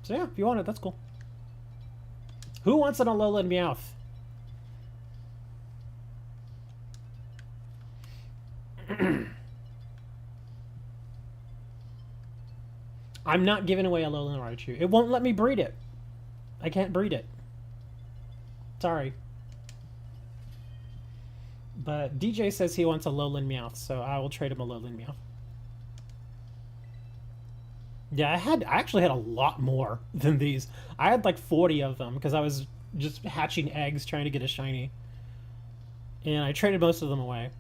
So yeah, if you want it, that's cool. Who wants an Alolan Meowth? I'm not giving away Alolan Raichu. It won't let me breed it. I can't breed it. Sorry. But DJ says he wants a Alolan Meowth, so I will trade him a Alolan Meowth. Yeah, I actually had a lot more than these. I had like 40 of them because I was just hatching eggs trying to get a shiny. And I traded most of them away.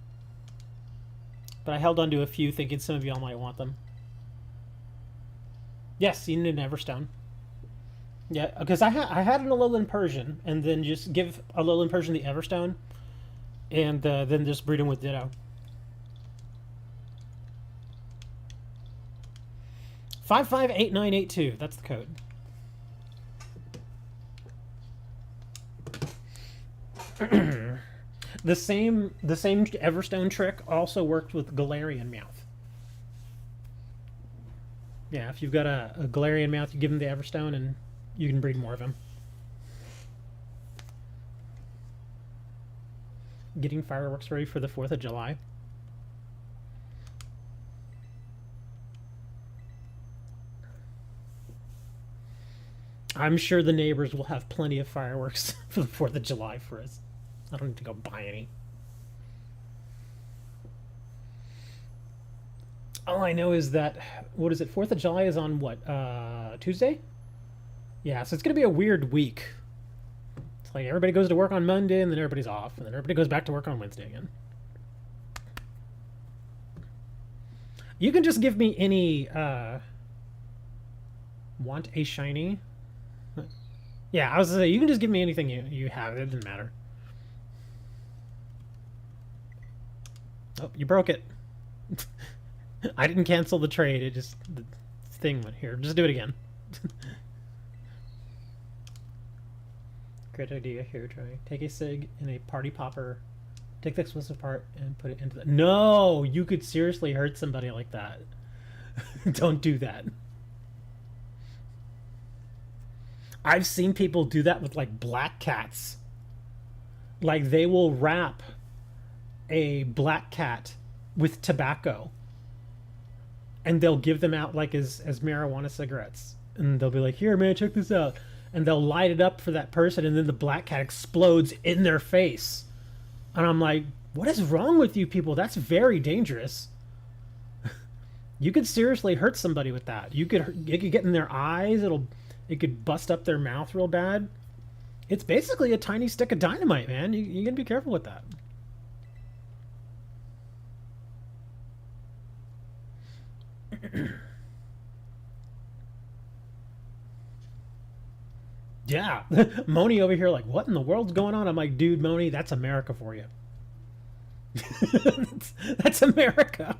But I held on to a few thinking some of y'all might want them. Yes, you need an Everstone. Yeah, because I had an Alolan Persian, and then just give Alolan Persian the Everstone, and then just breed him with Ditto. 558982, that's the code. The same Everstone trick also worked with Galarian Meowth. Yeah, if you've got a Galarian Meowth, you give him the Everstone and you can breed more of him. Getting fireworks ready for the 4th of July. I'm sure the neighbors will have plenty of fireworks for the 4th of July for us. I don't need to go buy any. All I know is that, what is it, 4th of July is on what, Tuesday? Yeah, so it's going to be a weird week. It's like everybody goes to work on Monday, and then everybody's off, and then everybody goes back to work on Wednesday again. You can just give me any, want a shiny? Yeah, I was gonna say, you can just give me anything you have, it doesn't matter. Oh, you broke it. I didn't cancel the trade, it just, the thing went here. Just do it again. Great idea, here, try. Take a cig in a party popper, take the explosive part, and put it into the... No! You could seriously hurt somebody like that. Don't do that. I've seen people do that with, like, black cats. Like, they will wrap a black cat with tobacco, and they'll give them out, like, as marijuana cigarettes. And they'll be like, here, man, check this out. And they'll light it up for that person, and then the black cat explodes in their face. And I'm like, what is wrong with you people? That's very dangerous. You could seriously hurt somebody with that. It could get in their eyes. It could bust up their mouth real bad. It's basically a tiny stick of dynamite, man. You gotta be careful with that. Yeah. Moni over here like, what in the world's going on? I'm like, dude, Moni, that's America for you. That's America.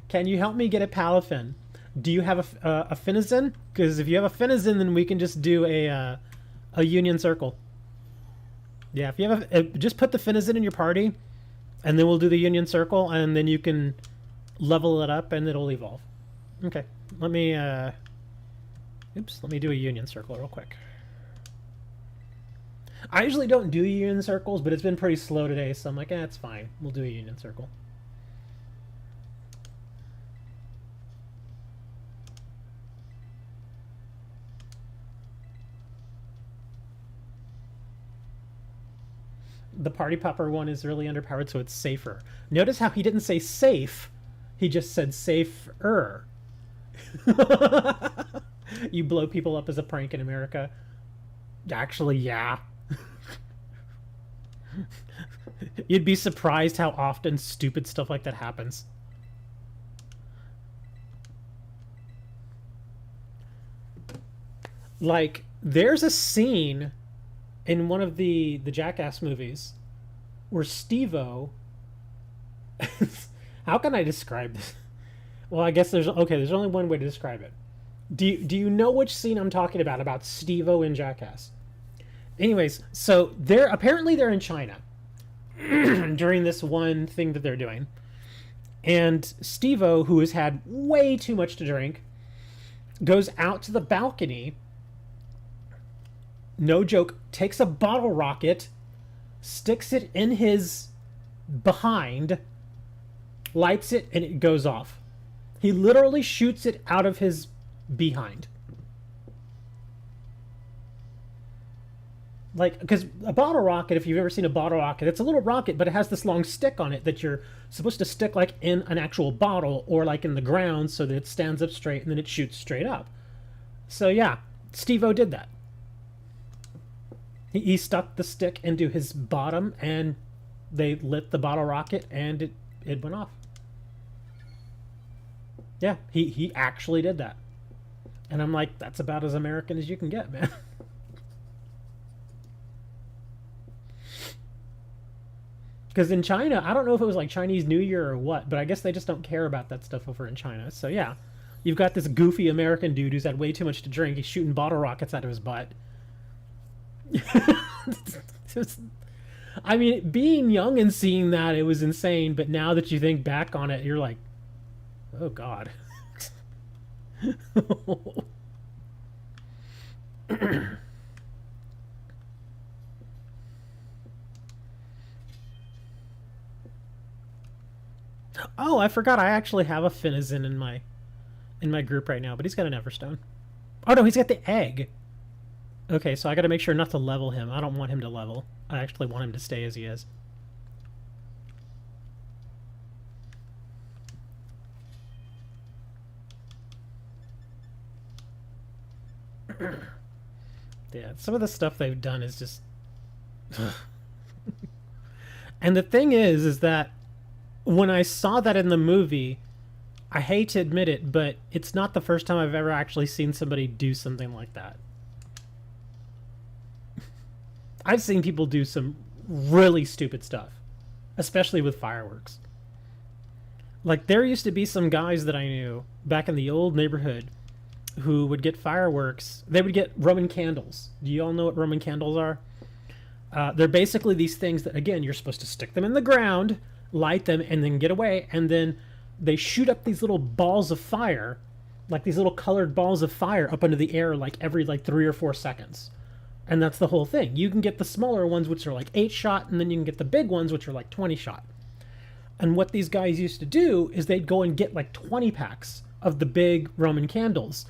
Can you help me get a Palafin? Do you have a Finizen? Because if you have a Finizen, then we can just do a Union Circle. Yeah, if you have just put the Finizen in your party, and then we'll do the Union Circle, and then you can level it up, and it'll evolve. Okay, let me let me do a Union Circle real quick. I usually don't do Union Circles, but it's been pretty slow today, so I'm like, it's fine. We'll do a Union Circle. The Party Popper one is really underpowered, so it's safer. Notice how he didn't say safe, he just said safer. You blow people up as a prank in America. Actually, yeah. You'd be surprised how often stupid stuff like that happens. Like, there's a scene in one of the Jackass movies where Steve-O... How can I describe this? Well, I guess there's only one way to describe it. Do you know which scene I'm talking about Steve-O in Jackass? Anyways, so apparently they're in China during this one thing that they're doing. And Steve-O, who has had way too much to drink, goes out to the balcony, no joke, takes a bottle rocket, sticks it in his behind, lights it, and it goes off. He literally shoots it out of his behind. Like, because a bottle rocket, if you've ever seen a bottle rocket, it's a little rocket, but it has this long stick on it that you're supposed to stick like in an actual bottle or like in the ground so that it stands up straight and then it shoots straight up. So yeah, Steve-O did that. He stuck the stick into his bottom and they lit the bottle rocket and it went off. Yeah, he actually did that. And I'm like, that's about as American as you can get, man. Because in China, I don't know if it was like Chinese New Year or what, but I guess they just don't care about that stuff over in China. So yeah, you've got this goofy American dude who's had way too much to drink. He's shooting bottle rockets out of his butt. I mean, being young and seeing that, it was insane. But now that you think back on it, you're like, oh God. Oh, I forgot. I actually have a Finizen in my group right now, but he's got an Everstone. Oh no, he's got the egg. Okay, so I got to make sure not to level him. I don't want him to level. I actually want him to stay as he is. Yeah, some of the stuff they've done is just... And the thing is that when I saw that in the movie, I hate to admit it, but it's not the first time I've ever actually seen somebody do something like that. I've seen people do some really stupid stuff, especially with fireworks. Like, there used to be some guys that I knew back in the old neighborhood who would get fireworks. They would get Roman candles. Do you all know what Roman candles are? They're basically these things that, again, you're supposed to stick them in the ground, light them, and then get away. And then they shoot up these little balls of fire, like these little colored balls of fire up into the air, like every 3 or 4 seconds. And that's the whole thing. You can get the smaller ones, which are like 8 shot, and then you can get the big ones, which are like 20 shot. And what these guys used to do is they'd go and get like 20 packs of the big Roman candles,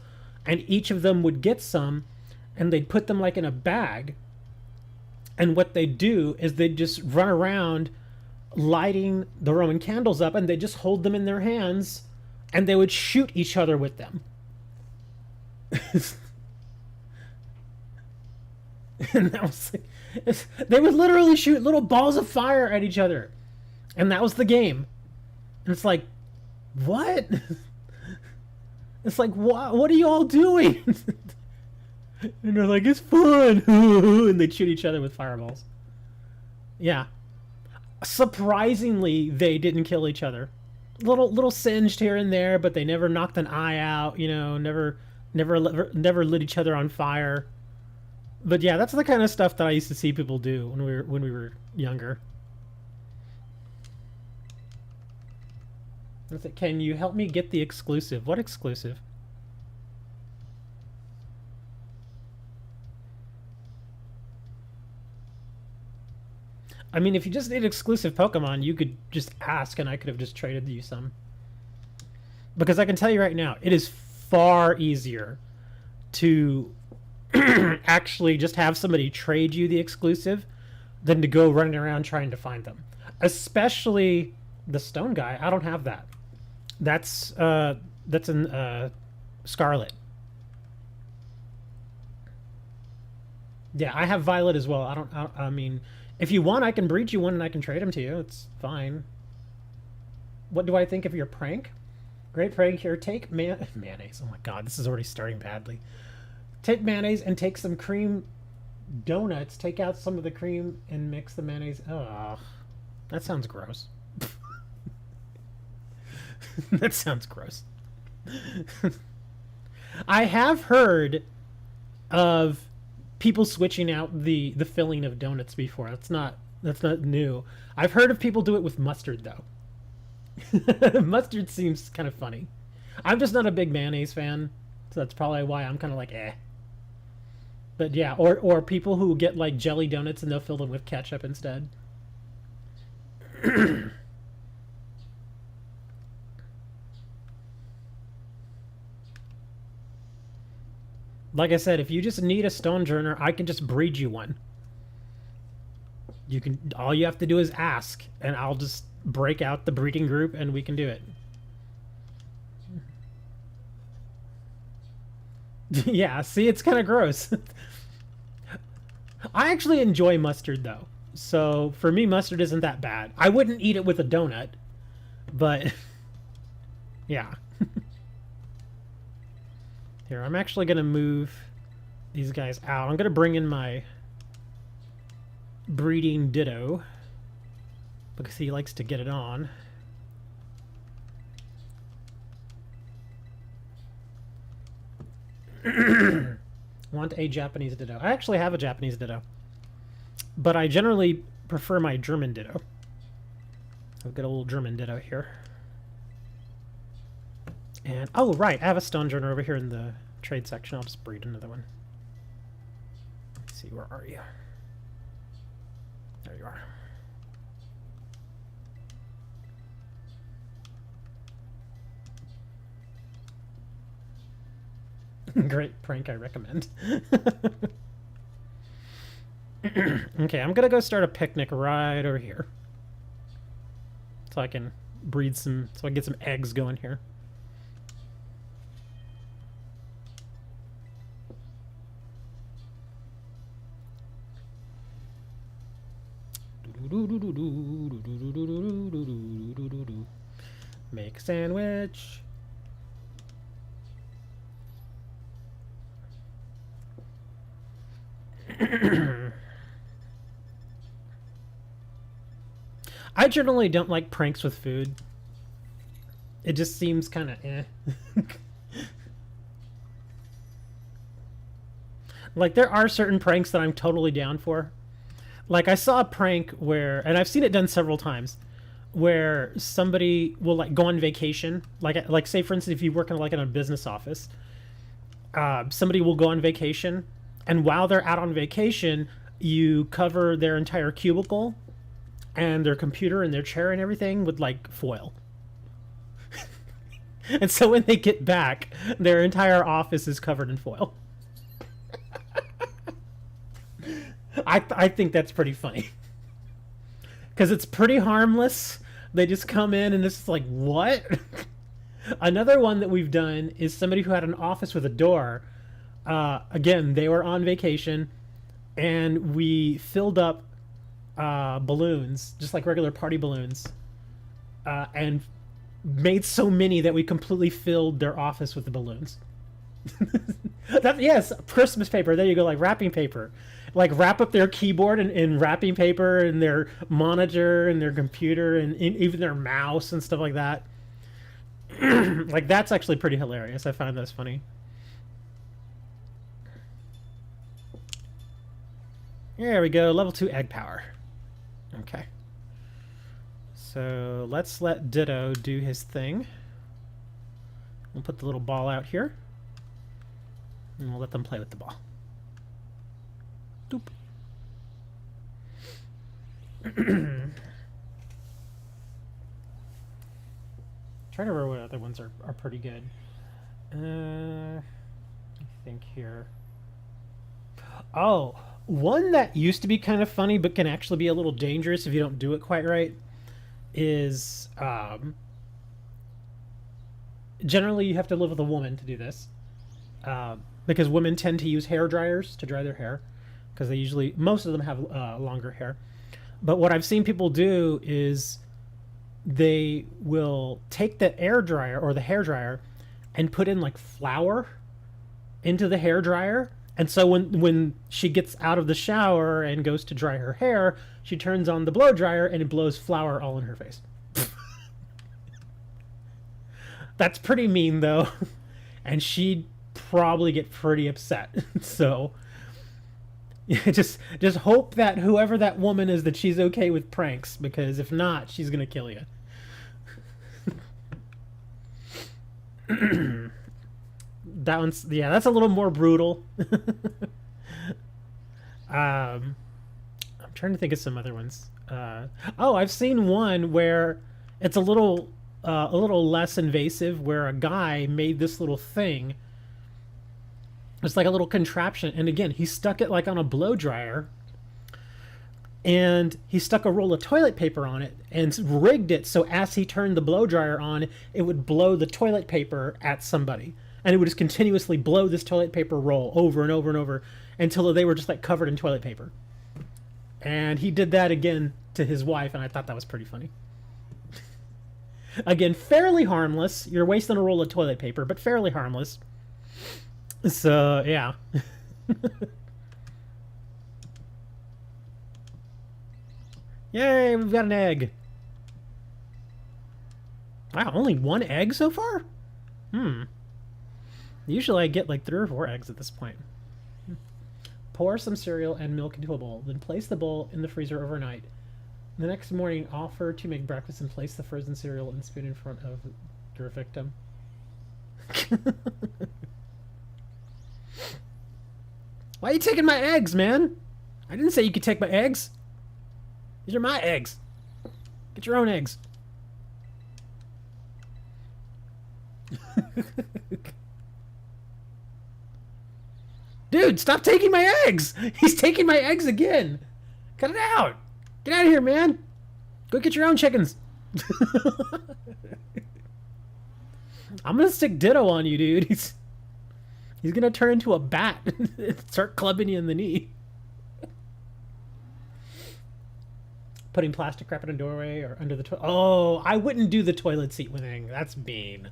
and each of them would get some, and they'd put them like in a bag. And what they'd do is they'd just run around lighting the Roman candles up, and they'd just hold them in their hands, and they would shoot each other with them. And that was they would literally shoot little balls of fire at each other, and that was the game. And it's like, what? It's like, what are you all doing? And they're like, it's fun. And they'd shoot each other with fireballs. Yeah. Surprisingly, they didn't kill each other. Little singed here and there, but they never knocked an eye out, never lit each other on fire. But yeah, that's the kind of stuff that I used to see people do when we were younger. That's it. Can you help me get the exclusive? What exclusive? I mean, if you just need exclusive Pokemon, you could just ask and I could have just traded you some. Because I can tell you right now, it is far easier to actually just have somebody trade you the exclusive than to go running around trying to find them. Especially the stone guy. I don't have that. That's in Scarlet. Yeah, I have Violet as well. I mean, if you want, I can breed you one and I can trade them to you. It's fine. What do I think of your prank? Great prank here. Take mayonnaise. Oh my god, this is already starting badly. Take mayonnaise and take some cream donuts. Take out some of the cream and mix the mayonnaise. Ugh. That sounds gross. That sounds gross. I have heard of people switching out the filling of donuts before. That's not new. I've heard of people do it with mustard though. Mustard seems kind of funny. I'm just not a big mayonnaise fan, so that's probably why I'm kind of like eh. But yeah, or people who get like jelly donuts and they'll fill them with ketchup instead. Like I said, if you just need a Stonejourner, I can just breed you one. All you have to do is ask, and I'll just break out the breeding group and we can do it. Yeah, see, it's kind of gross. I actually enjoy mustard though. So for me, mustard isn't that bad. I wouldn't eat it with a donut, but yeah. Here, I'm actually going to move these guys out. I'm going to bring in my breeding Ditto because he likes to get it on. Want a Japanese Ditto. I actually have a Japanese Ditto, but I generally prefer my German Ditto. I've got a little German Ditto here. And, oh, right, I have a Stonejourner over here in the trade section. I'll just breed another one. Let's see, where are you? There you are. Great prank, I recommend. Okay, I'm gonna go start a picnic right over here. So I can breed some, so I can get some eggs going here. Make a sandwich. I generally don't like pranks with food. It just seems kind of eh. Like, there are certain pranks that I'm totally down for. Like, I saw a prank where, and I've seen it done several times, where somebody will like go on vacation. Like say for instance, if you work in a business office, somebody will go on vacation, and while they're out on vacation, you cover their entire cubicle and their computer and their chair and everything with like foil. And so when they get back, their entire office is covered in foil. I think that's pretty funny. Because it's pretty harmless. They just come in and it's like, what? Another one that we've done is somebody who had an office with a door. Again, they were on vacation, and we filled up balloons, just like regular party balloons, and made so many that we completely filled their office with the balloons. Yes, Christmas paper. There you go, like wrapping paper. Like wrap up their keyboard in wrapping paper, and their monitor and their computer and even their mouse and stuff like that. Like, that's actually pretty hilarious. I find those funny. There we go, level 2 egg power. Okay. So let's let Ditto do his thing. We'll put the little ball out here, and we'll let them play with the ball. Doop. Trying to remember what other ones are pretty good. I think here. Oh, one that used to be kind of funny but can actually be a little dangerous if you don't do it quite right is generally you have to live with a woman to do this, because women tend to use hair dryers to dry their hair, because most of them have longer hair. But what I've seen people do is they will take the air dryer or the hair dryer and put in like flour into the hair dryer. And so when she gets out of the shower and goes to dry her hair, she turns on the blow dryer and it blows flour all in her face. That's pretty mean, though. And she'd probably get pretty upset. So just hope that whoever that woman is, that she's okay with pranks, because if not, she's gonna kill you. That one's, yeah, that's a little more brutal. I'm trying to think of some other ones. Oh, I've seen one where it's a little less invasive, where a guy made this little thing. It's like a little contraption, and again, he stuck it like on a blow dryer, and he stuck a roll of toilet paper on it and rigged it so as he turned the blow dryer on, it would blow the toilet paper at somebody, and it would just continuously blow this toilet paper roll over and over and over until they were just like covered in toilet paper. And he did that again to his wife, and I thought that was pretty funny. Again, fairly harmless. You're wasting a roll of toilet paper, but fairly harmless. So, yeah. Yay, we've got an egg. Wow, only one egg so far? Usually I get like 3 or 4 eggs at this point. Pour some cereal and milk into a bowl, then place the bowl in the freezer overnight. The next morning, offer to make breakfast and place the frozen cereal and spoon in front of your victim. Why are you taking my eggs, man? I didn't say you could take my eggs. These are my eggs. Get your own eggs. Dude, stop taking my eggs! He's taking my eggs again! Cut it out! Get out of here, man! Go get your own chickens! I'm gonna stick Ditto on you, dude. He's gonna turn into a bat and start clubbing you in the knee. Putting plastic wrap in a doorway or under the toilet. Oh, I wouldn't do the toilet seat thing. That's mean.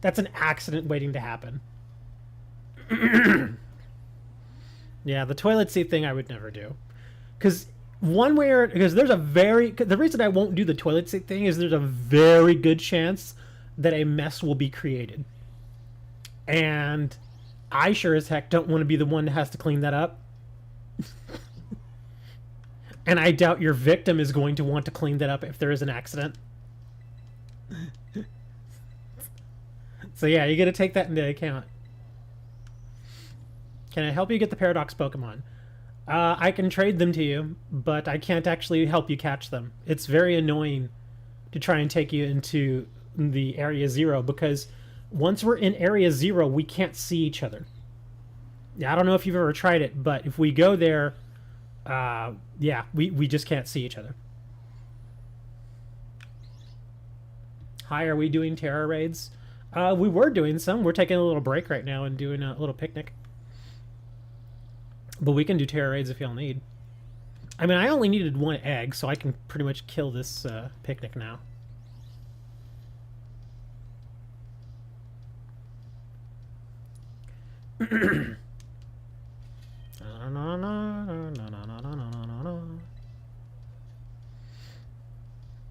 That's an accident waiting to happen. Yeah, the toilet seat thing I would never do. Because the reason I won't do the toilet seat thing is there's a very good chance that a mess will be created. And I sure as heck don't want to be the one that has to clean that up. And I doubt your victim is going to want to clean that up if there is an accident. So yeah, you got to take that into account. Can I help you get the Paradox Pokemon? I can trade them to you, but I can't actually help you catch them. It's very annoying to try and take you into the Area 0 because once we're in Area 0, we can't see each other. Yeah, I don't know if you've ever tried it, but if we go there, yeah, we just can't see each other. Hi, are we doing Terra raids? We were doing some. We're taking a little break right now and doing a little picnic. But we can do Terra raids if y'all need. I mean, I only needed one egg, so I can pretty much kill this picnic now.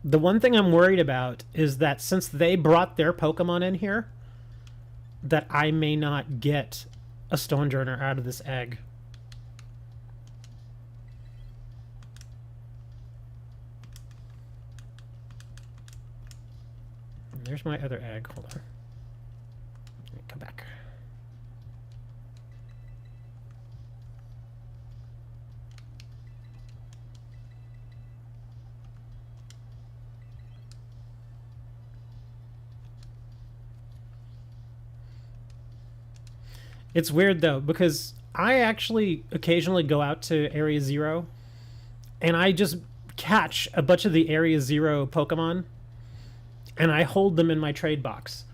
The one thing I'm worried about is that since they brought their Pokemon in here, that I may not get a Stonejourner out of this egg. There's my other egg. Hold on. Let me come back. It's weird though, because I actually occasionally go out to Area 0 and I just catch a bunch of the Area 0 Pokemon and I hold them in my trade box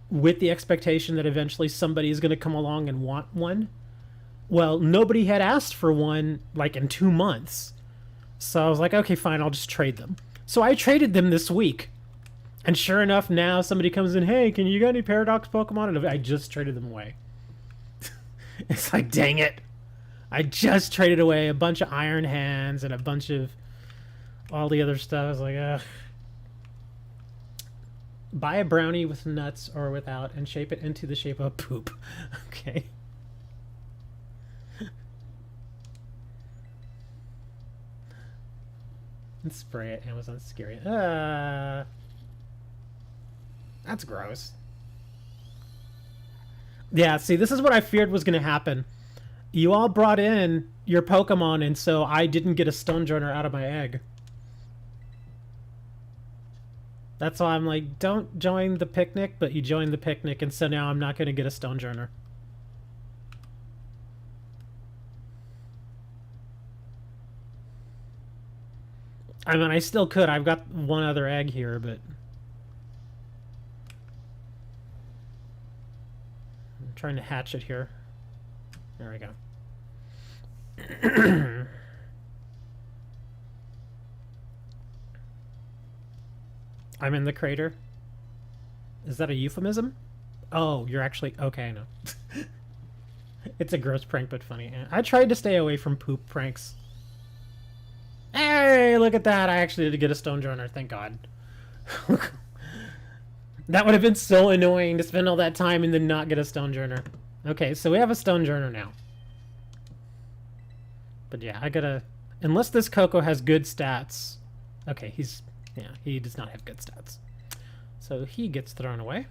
with the expectation that eventually somebody is going to come along and want one. Well, nobody had asked for one like in 2 months. So I was like, okay, fine, I'll just trade them. So I traded them this week. And sure enough, now somebody comes in, hey, can you got any Paradox Pokemon? And I just traded them away. It's like, dang it. I just traded away a bunch of Iron Hands and a bunch of all the other stuff. I was like, ugh. Buy a brownie with nuts or without and shape it into the shape of poop. Okay. And spray it. Amazon's scary. That's gross. Yeah, see, this is what I feared was going to happen. You all brought in your Pokemon, and so I didn't get a Stonejourner out of my egg. That's why I'm like, don't join the picnic, but you joined the picnic, and so now I'm not going to get a Stonejourner. I mean, I still could. I've got one other egg here, but... I'm trying to hatch it here. There we go. I'm in the crater. Is that a euphemism? Oh, you're actually... Okay, I know. It's a gross prank, but funny. I tried to stay away from poop pranks. Hey, look at that. I actually did get a Stonejourner, thank God. That would have been so annoying to spend all that time and then not get a Stonejourner. Okay, so we have a Stonejourner now. But yeah, I gotta... Unless this Coco has good stats... Okay, he's... Yeah, he does not have good stats. So he gets thrown away.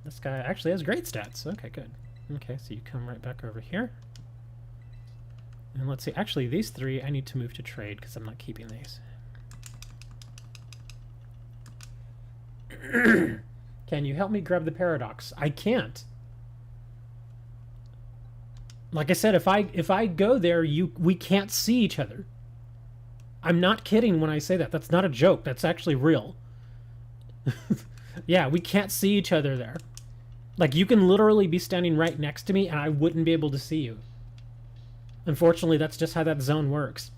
This guy actually has great stats. Okay, good. Okay, so you come right back over here. And let's see. Actually, these three I need to move to trade because I'm not keeping these. Can you help me grab the Paradox? I can't. Like I said, if I go there, we can't see each other. I'm not kidding when I say that. That's not a joke. That's actually real. Yeah, we can't see each other there. Like, you can literally be standing right next to me and I wouldn't be able to see you. Unfortunately, that's just how that zone works.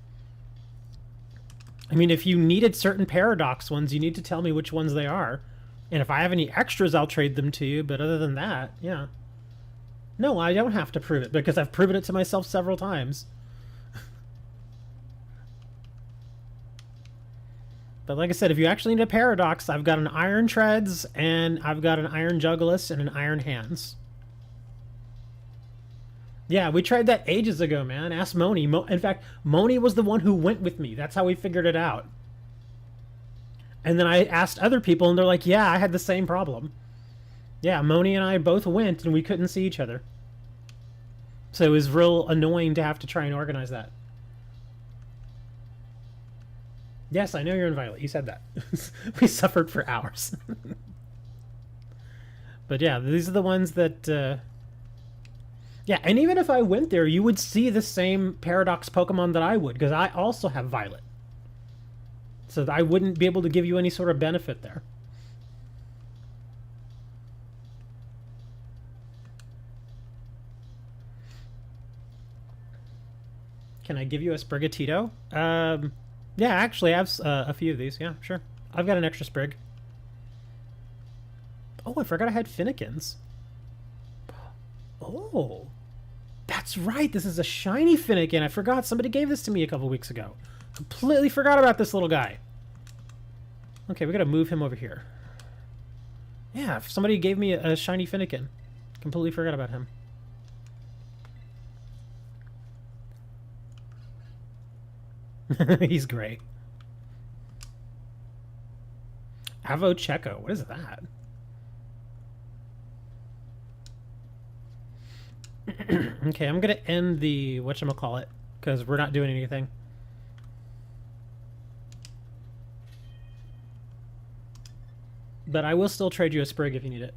I mean, if you needed certain paradox ones, you need to tell me which ones they are. And if I have any extras, I'll trade them to you. But other than that, yeah. No, I don't have to prove it because I've proven it to myself several times. But like I said, if you actually need a paradox, I've got an Iron Treads, and I've got an Iron Jugglist, and an Iron Hands. Yeah, we tried that ages ago, man. Ask Moni. In fact, Moni was the one who went with me. That's how we figured it out. And then I asked other people, and they're like, yeah, I had the same problem. Yeah, Moni and I both went, and we couldn't see each other. So it was real annoying to have to try and organize that. Yes, I know you're in Violet. You said that. We suffered for hours. But yeah, these are the ones that... Yeah, and even if I went there, you would see the same Paradox Pokemon that I would, because I also have Violet. So I wouldn't be able to give you any sort of benefit there. Can I give you a Sprigatito? Yeah, actually, I have a few of these. Yeah, sure. I've got an extra Sprig. Oh, I forgot I had Finnegans. Oh, that's right. This is a shiny Finnegan. I forgot. Somebody gave this to me a couple weeks ago. Completely forgot about this little guy. Okay, we gotta move him over here. Yeah, somebody gave me a shiny Finnegan. Completely forgot about him. He's great. Avocheco. What is that? Okay, I'm gonna end the whatchamacallit, because we're not doing anything. But I will still trade you a Sprig if you need it.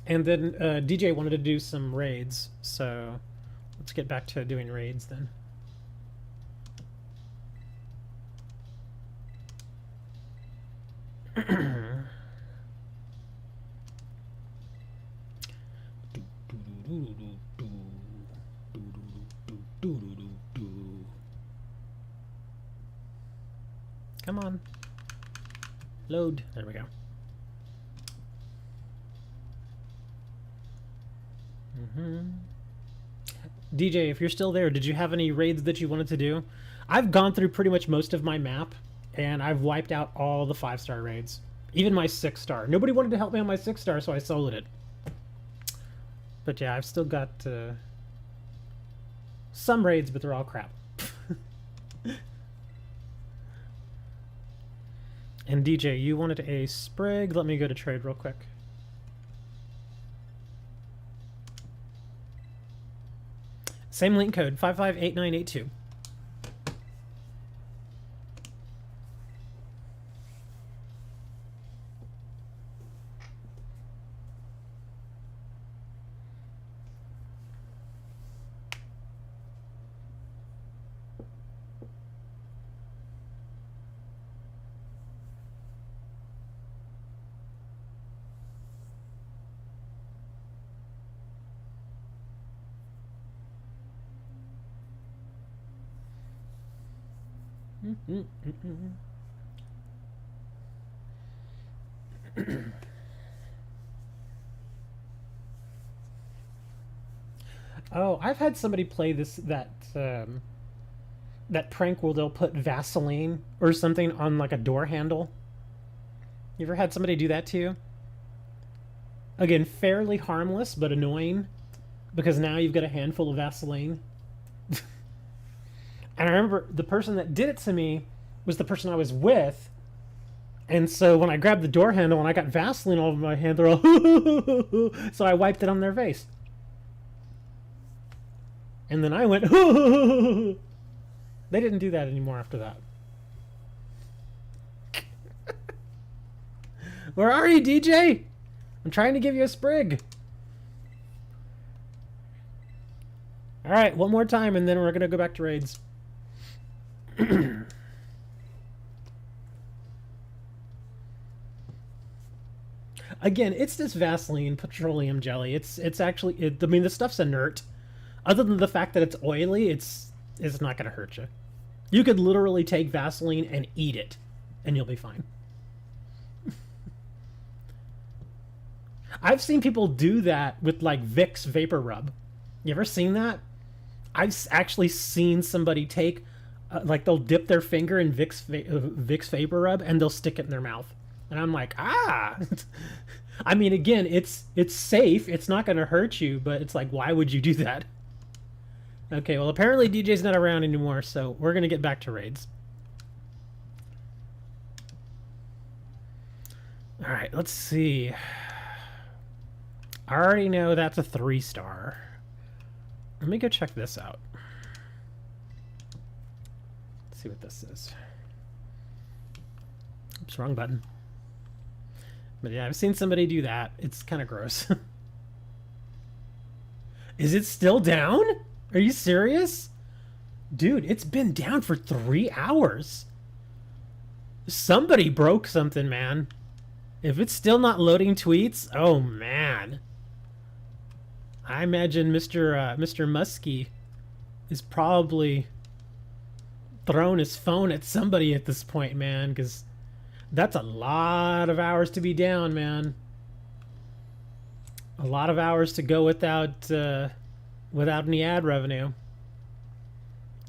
And then DJ wanted to do some raids, so let's get back to doing raids then. Come on. Load. There we go. DJ, if you're still there, did you have any raids that you wanted to do? I've gone through pretty much most of my map, and I've wiped out all the 5-star raids. Even my 6-star. Nobody wanted to help me on my 6-star, so I soloed it. But yeah, I've still got some raids, but they're all crap. And DJ, you wanted a Sprig. Let me go to trade real quick. Same link code, 558982. Oh, I've had somebody play that prank where they'll put Vaseline or something on like a door handle. You ever had somebody do that to you? Again, fairly harmless but annoying, because now you've got a handful of Vaseline. And I remember the person that did it to me was the person I was with. And so when I grabbed the door handle and I got Vaseline all over my hand, they're all so I wiped it on their face. And then I went They didn't do that anymore after that. Where are you, DJ? I'm trying to give you a sprig. All right, one more time, and then we're gonna go back to raids. Again, it's this Vaseline petroleum jelly. It's actually. I mean, the stuff's inert. Other than the fact that it's oily, it's not gonna hurt you. You could literally take Vaseline and eat it, and you'll be fine. I've seen people do that with like Vicks Vapor Rub. You ever seen that? I've actually seen somebody take, like they'll dip their finger in Vicks Vapor Rub and they'll stick it in their mouth. And I'm like, ah! I mean, again, it's safe. It's not going to hurt you, but it's like, why would you do that? Okay, well, apparently DJ's not around anymore, so we're going to get back to raids. All right, let's see. I already know that's a 3-star. Let me go check this out. Let's see what this is. Oops, wrong button. But yeah, I've seen somebody do that. It's kind of gross. Is it still down? Are you serious? Dude, it's been down for 3 hours. Somebody broke something, man. If it's still not loading tweets, oh man. I imagine Mr. Muskie is probably throwing his phone at somebody at this point, man, because that's a lot of hours to be down, man. A lot of hours to go without any ad revenue.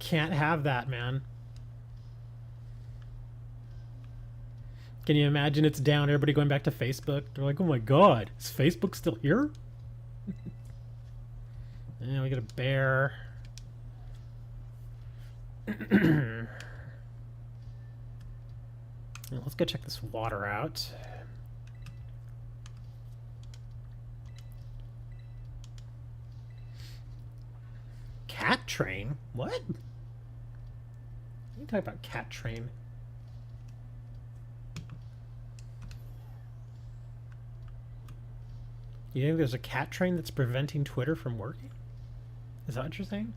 Can't have that, man. Can you imagine it's down, everybody going back to Facebook? They're like, oh my god, is Facebook still here? And we got a bear. Let's go check this water out. Cat train? What? You talk about cat train. You think there's a cat train that's preventing Twitter from working? Is that what you're saying?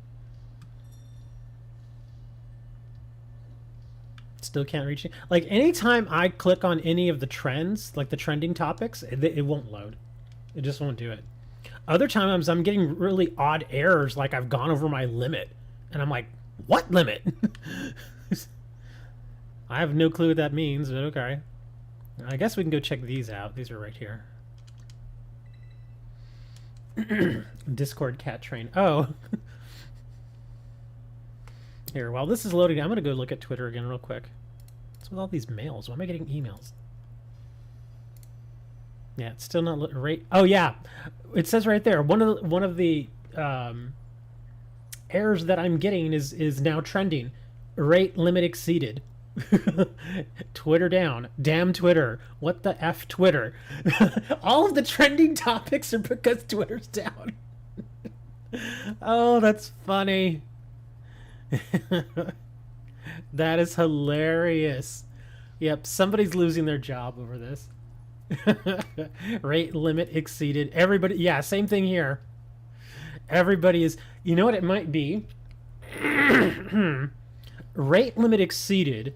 Still can't reach it. Like, anytime I click on any of the trends, like the trending topics, it won't load. It just won't do it. Other times I'm getting really odd errors, like I've gone over my limit. And I'm like, what limit? I have no clue what that means, but okay. I guess we can go check these out. These are right here. Discord cat train. Oh. Here, while this is loading, I'm going to go look at Twitter again real quick. What's with all these mails? Why am I getting emails? Yeah, it's still not right. Oh yeah, it says right there. One of the errors that I'm getting is now trending. Rate limit exceeded. Twitter down. Damn Twitter. What the F Twitter? All of the trending topics are because Twitter's down. Oh, that's funny. That is hilarious. Yep, somebody's losing their job over this. Rate limit exceeded. Everybody, yeah, same thing here. Everybody is, you know what it might be? Rate limit exceeded,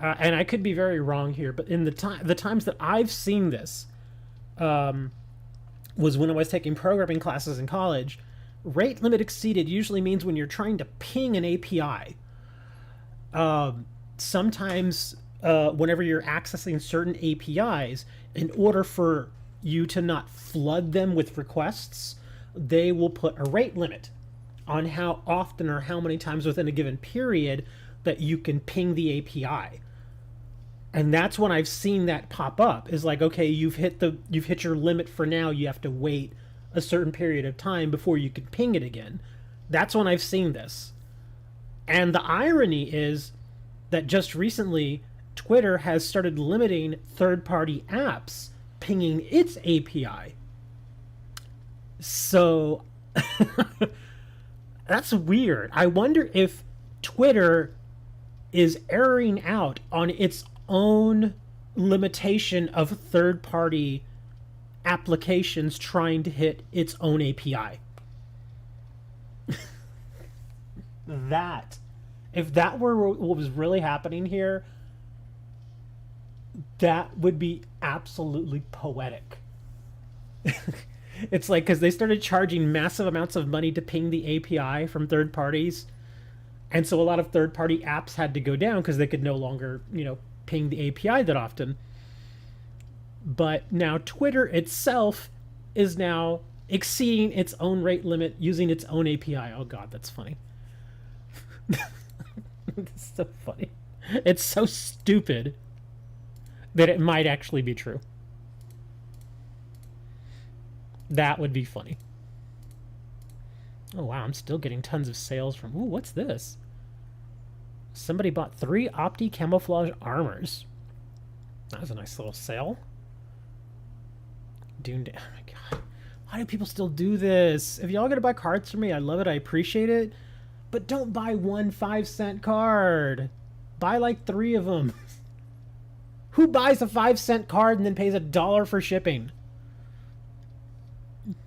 and I could be very wrong here, but in the times that I've seen this was when I was taking programming classes in college. Rate limit exceeded usually means when you're trying to ping an API. Sometimes whenever you're accessing certain APIs, in order for you to not flood them with requests, they will put a rate limit on how often or how many times within a given period that you can ping the API. And that's when I've seen that pop up, is like, okay, you've hit your limit for now, you have to wait a certain period of time before you can ping it again. That's when I've seen this. And the irony is that just recently Twitter has started limiting third-party apps pinging its API. So that's weird. I wonder if Twitter is erring out on its own limitation of third-party applications trying to hit its own API. That, if that were what was really happening here, that would be absolutely poetic. It's like, because they started charging massive amounts of money to ping the API from third parties, and so a lot of third party apps had to go down because they could no longer, ping the API that often. But now Twitter itself is now exceeding its own rate limit using its own API. Oh god, that's funny. It's so funny. It's so stupid that it might actually be true. That would be funny. Oh wow, I'm still getting tons of sales from... Ooh, what's this? Somebody bought 3 Opti camouflage armors. That was a nice little sale. Dune... Oh my god. Why do people still do this? If y'all gonna buy cards for me, I love it, I appreciate it. But don't buy one 5-cent card. Buy like 3 of them. Who buys a 5-cent card and then pays $1 for shipping?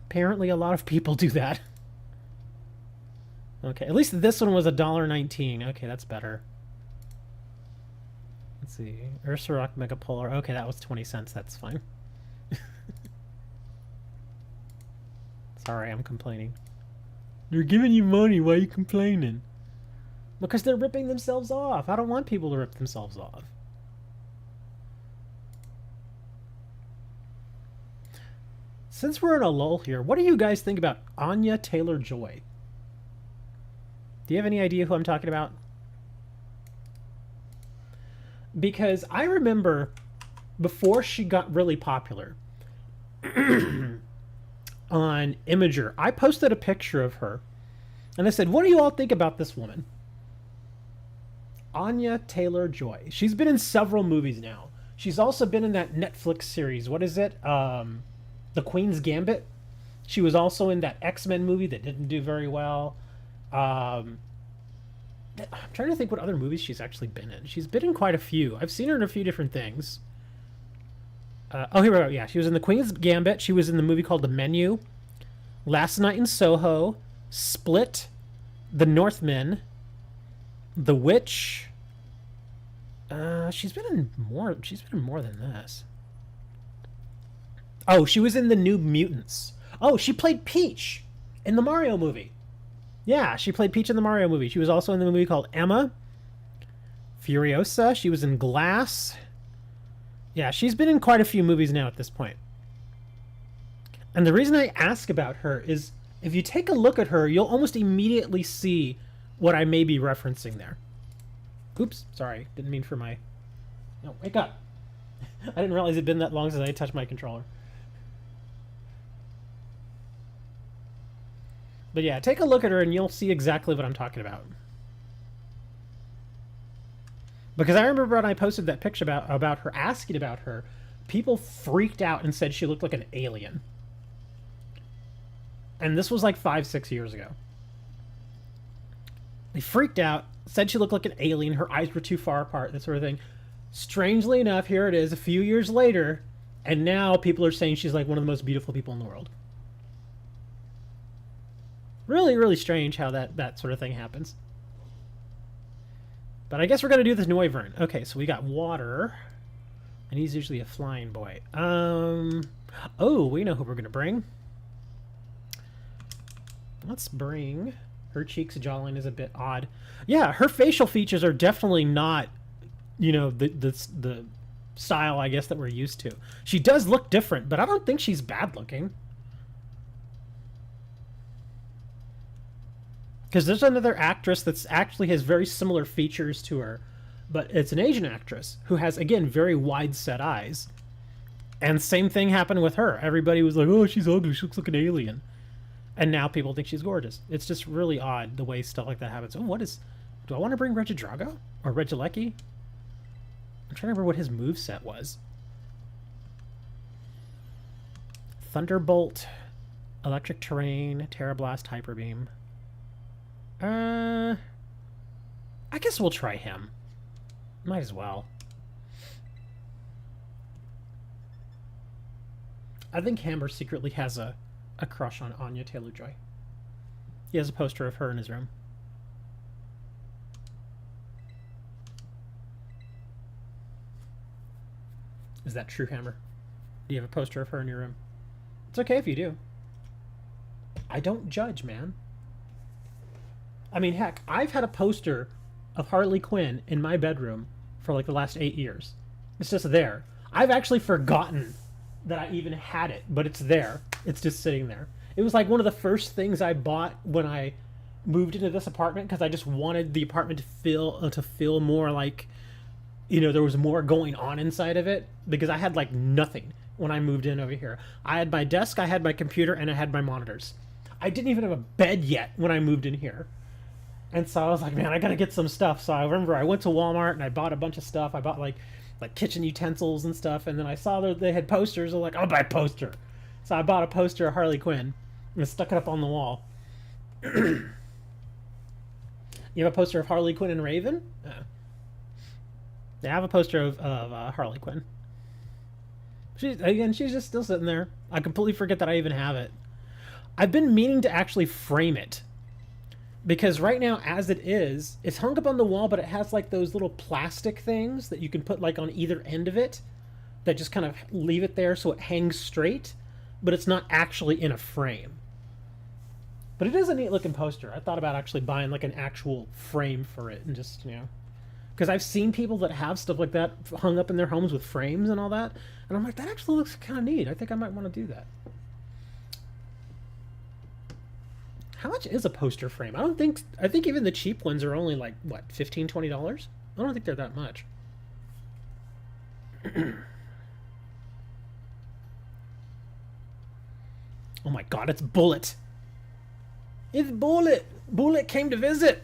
Apparently a lot of people do that. Okay, at least this one was $1.19. Okay, that's better. Let's see. Ursarock Megapolar. Okay, that was 20 cents. That's fine. Sorry, I'm complaining. They're giving you money. Why are you complaining? Because they're ripping themselves off. I don't want people to rip themselves off. Since we're in a lull here, what do you guys think about Anya Taylor-Joy? Do you have any idea who I'm talking about? Because I remember before she got really popular on Imager, I posted a picture of her and I said, what do you all think about this woman? Anya Taylor-Joy. She's been in several movies now. She's also been in that Netflix series. What is it? The Queen's Gambit. She was also in that X-Men movie that didn't do very well. I'm trying to think what other movies she's actually been in. She's been in quite a few. I've seen her in a few different things. Oh, here we go. Yeah, she was in The Queen's Gambit. She was in the movie called The Menu. Last Night in Soho. Split. The Northman. The Witch. She's been in more than this. Oh, she was in The New Mutants. Oh, she played Peach in the Mario movie. Yeah, she played Peach in the Mario movie. She was also in the movie called Emma. Furiosa. She was in Glass. Yeah, she's been in quite a few movies now at this point. And the reason I ask about her is if you take a look at her, you'll almost immediately see what I may be referencing there. Oops, sorry. Didn't mean for my... No, wake up. I didn't realize it'd been that long since I touched my controller. But yeah, take a look at her and you'll see exactly what I'm talking about. Because I remember when I posted that picture about her, asking about her, people freaked out and said she looked like an alien. And this was like 5-6 years ago. They freaked out, said she looked like an alien, her eyes were too far apart, that sort of thing. Strangely enough, here it is a few years later, and now people are saying she's like one of the most beautiful people in the world. Really, really strange how that sort of thing happens. But I guess we're going to do this Noivern. Okay, so we got water. And he's usually a flying boy. Oh, we know who we're going to bring. Let's bring... Her cheeks jawline is a bit odd. Yeah, her facial features are definitely not, the style, I guess, that we're used to. She does look different, but I don't think she's bad looking. Because there's another actress that's actually has very similar features to her, but it's an Asian actress who has, again, very wide set eyes. And same thing happened with her. Everybody was like, oh, she's ugly, she looks like an alien. And now people think she's gorgeous. It's just really odd the way stuff like that happens. Oh, do I want to bring Regidrago? Or Regieleki? I'm trying to remember what his moveset was. Thunderbolt, Electric Terrain, Terra Blast, Hyper Beam. I guess we'll try him. Might as well. I think Hammer secretly has a crush on Anya Taylor-Joy. He has a poster of her in his room. Is that true, Hammer? Do you have a poster of her in your room? It's okay if you do. I don't judge, man. I mean, heck, I've had a poster of Harley Quinn in my bedroom for like the last 8 years. It's just there. I've actually forgotten that I even had it, but it's there. It's just sitting there. It was like one of the first things I bought when I moved into this apartment, because I just wanted the apartment to feel more like, you know, there was more going on inside of it, because I had like nothing when I moved in over here. I had my desk, I had my computer, and I had my monitors. I didn't even have a bed yet when I moved in here. And so I was like, man, I gotta get some stuff. So I remember I went to Walmart and I bought a bunch of stuff. I bought like kitchen utensils and stuff, and then I saw that they had posters. I'm like, I'll buy a poster. So I bought a poster of Harley Quinn and stuck it up on the wall. You have a poster of Harley Quinn and Raven? Yeah, I have a poster of Harley Quinn. She's just still sitting there. I completely forget that I even have it. I've been meaning to actually frame it, because right now, as it is, it's hung up on the wall, but it has like those little plastic things that you can put like on either end of it that just kind of leave it there so it hangs straight, but it's not actually in a frame. But it is a neat looking poster. I thought about actually buying like an actual frame for it and just, you know, because I've seen people that have stuff like that hung up in their homes with frames and all that, and I'm like, that actually looks kind of neat. I think I might want to do that. How much is a poster frame? I think even the cheap ones are only like, what, $15, $20? I don't think they're that much. Oh my god, it's Bullet. It's Bullet. Bullet came to visit.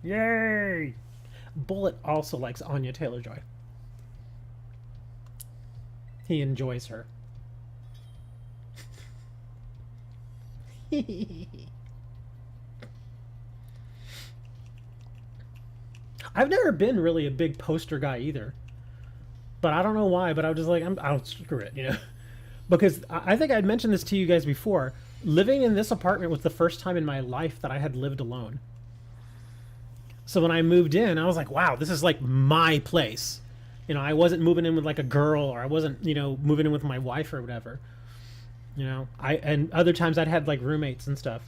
Yay. Bullet also likes Anya Taylor-Joy. He enjoys her. I've never been really a big poster guy either, but I don't know why. But I was just like, I'll screw it, you know, because I think I'd mentioned this to you guys before. Living in this apartment was the first time in my life that I had lived alone. So when I moved in, I was like, wow, this is like my place. You know, I wasn't moving in with like a girl, or I wasn't, you know, moving in with my wife or whatever. You know, and other times I'd had like roommates and stuff.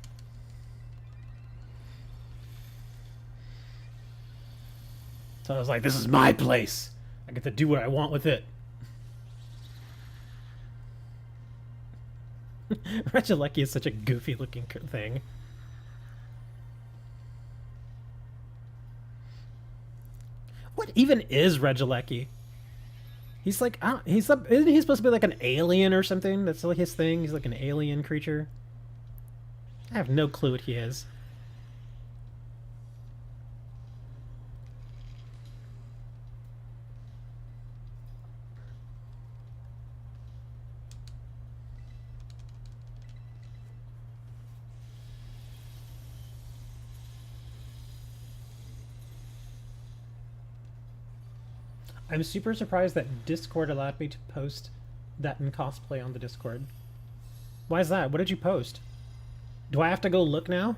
So I was like, this is my place. I get to do what I want with it. Regilecki is such a goofy looking thing. What even is Regilecki? He's like, isn't he supposed to be like an alien or something? That's like his thing. He's like an alien creature. I have no clue what he is. I'm super surprised that Discord allowed me to post that in cosplay on the Discord. Why is that? What did you post? Do I have to go look now?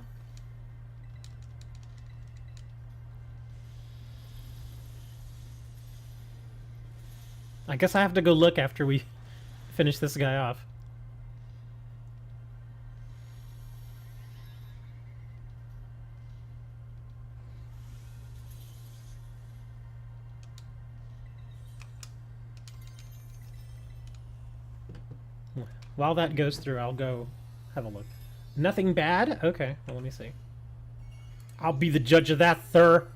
I guess I have to go look after we finish this guy off. While that goes through, I'll go have a look. Nothing bad? Okay, well, let me see. I'll be the judge of that, sir.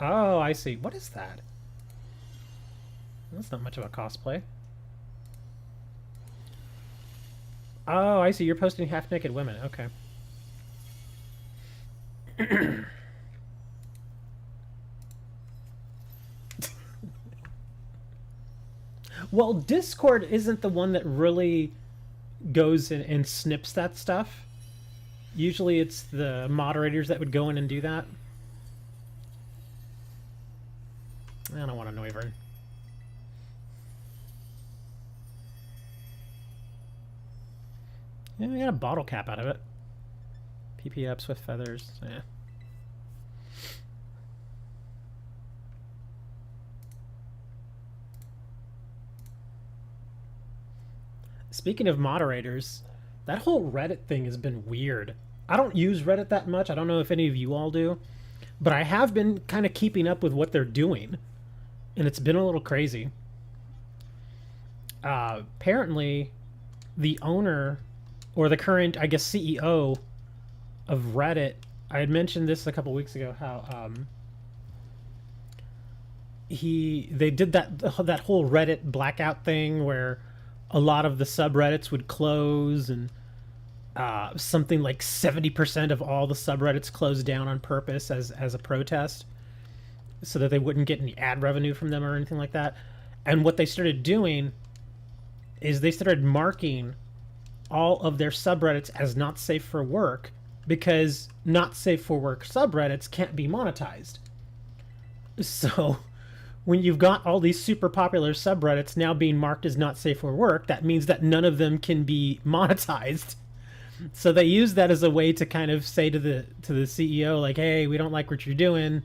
Oh, I see. What is that? That's not much of a cosplay. Oh, I see. You're posting half-naked women. Okay. Well, Discord isn't the one that really goes in and snips that stuff. Usually it's the moderators that would go in and do that. I don't want a Noivern. Yeah, we got a bottle cap out of it. PP up, Swift Feathers. Yeah. Speaking of moderators, that whole Reddit thing has been weird. I don't use Reddit that much. I don't know if any of you all do. But I have been kind of keeping up with what they're doing. And it's been a little crazy. Apparently, the owner, or the current, I guess, CEO of Reddit, I had mentioned this a couple weeks ago, how they did that whole Reddit blackout thing where a lot of the subreddits would close, and something like 70% of all the subreddits closed down on purpose as a protest, so that they wouldn't get any ad revenue from them or anything like that. And what they started doing is they started marking all of their subreddits as not safe for work, because not safe for work subreddits can't be monetized. So when you've got all these super popular subreddits now being marked as not safe for work, that means that none of them can be monetized. So they use that as a way to kind of say to the CEO, like, hey, we don't like what you're doing.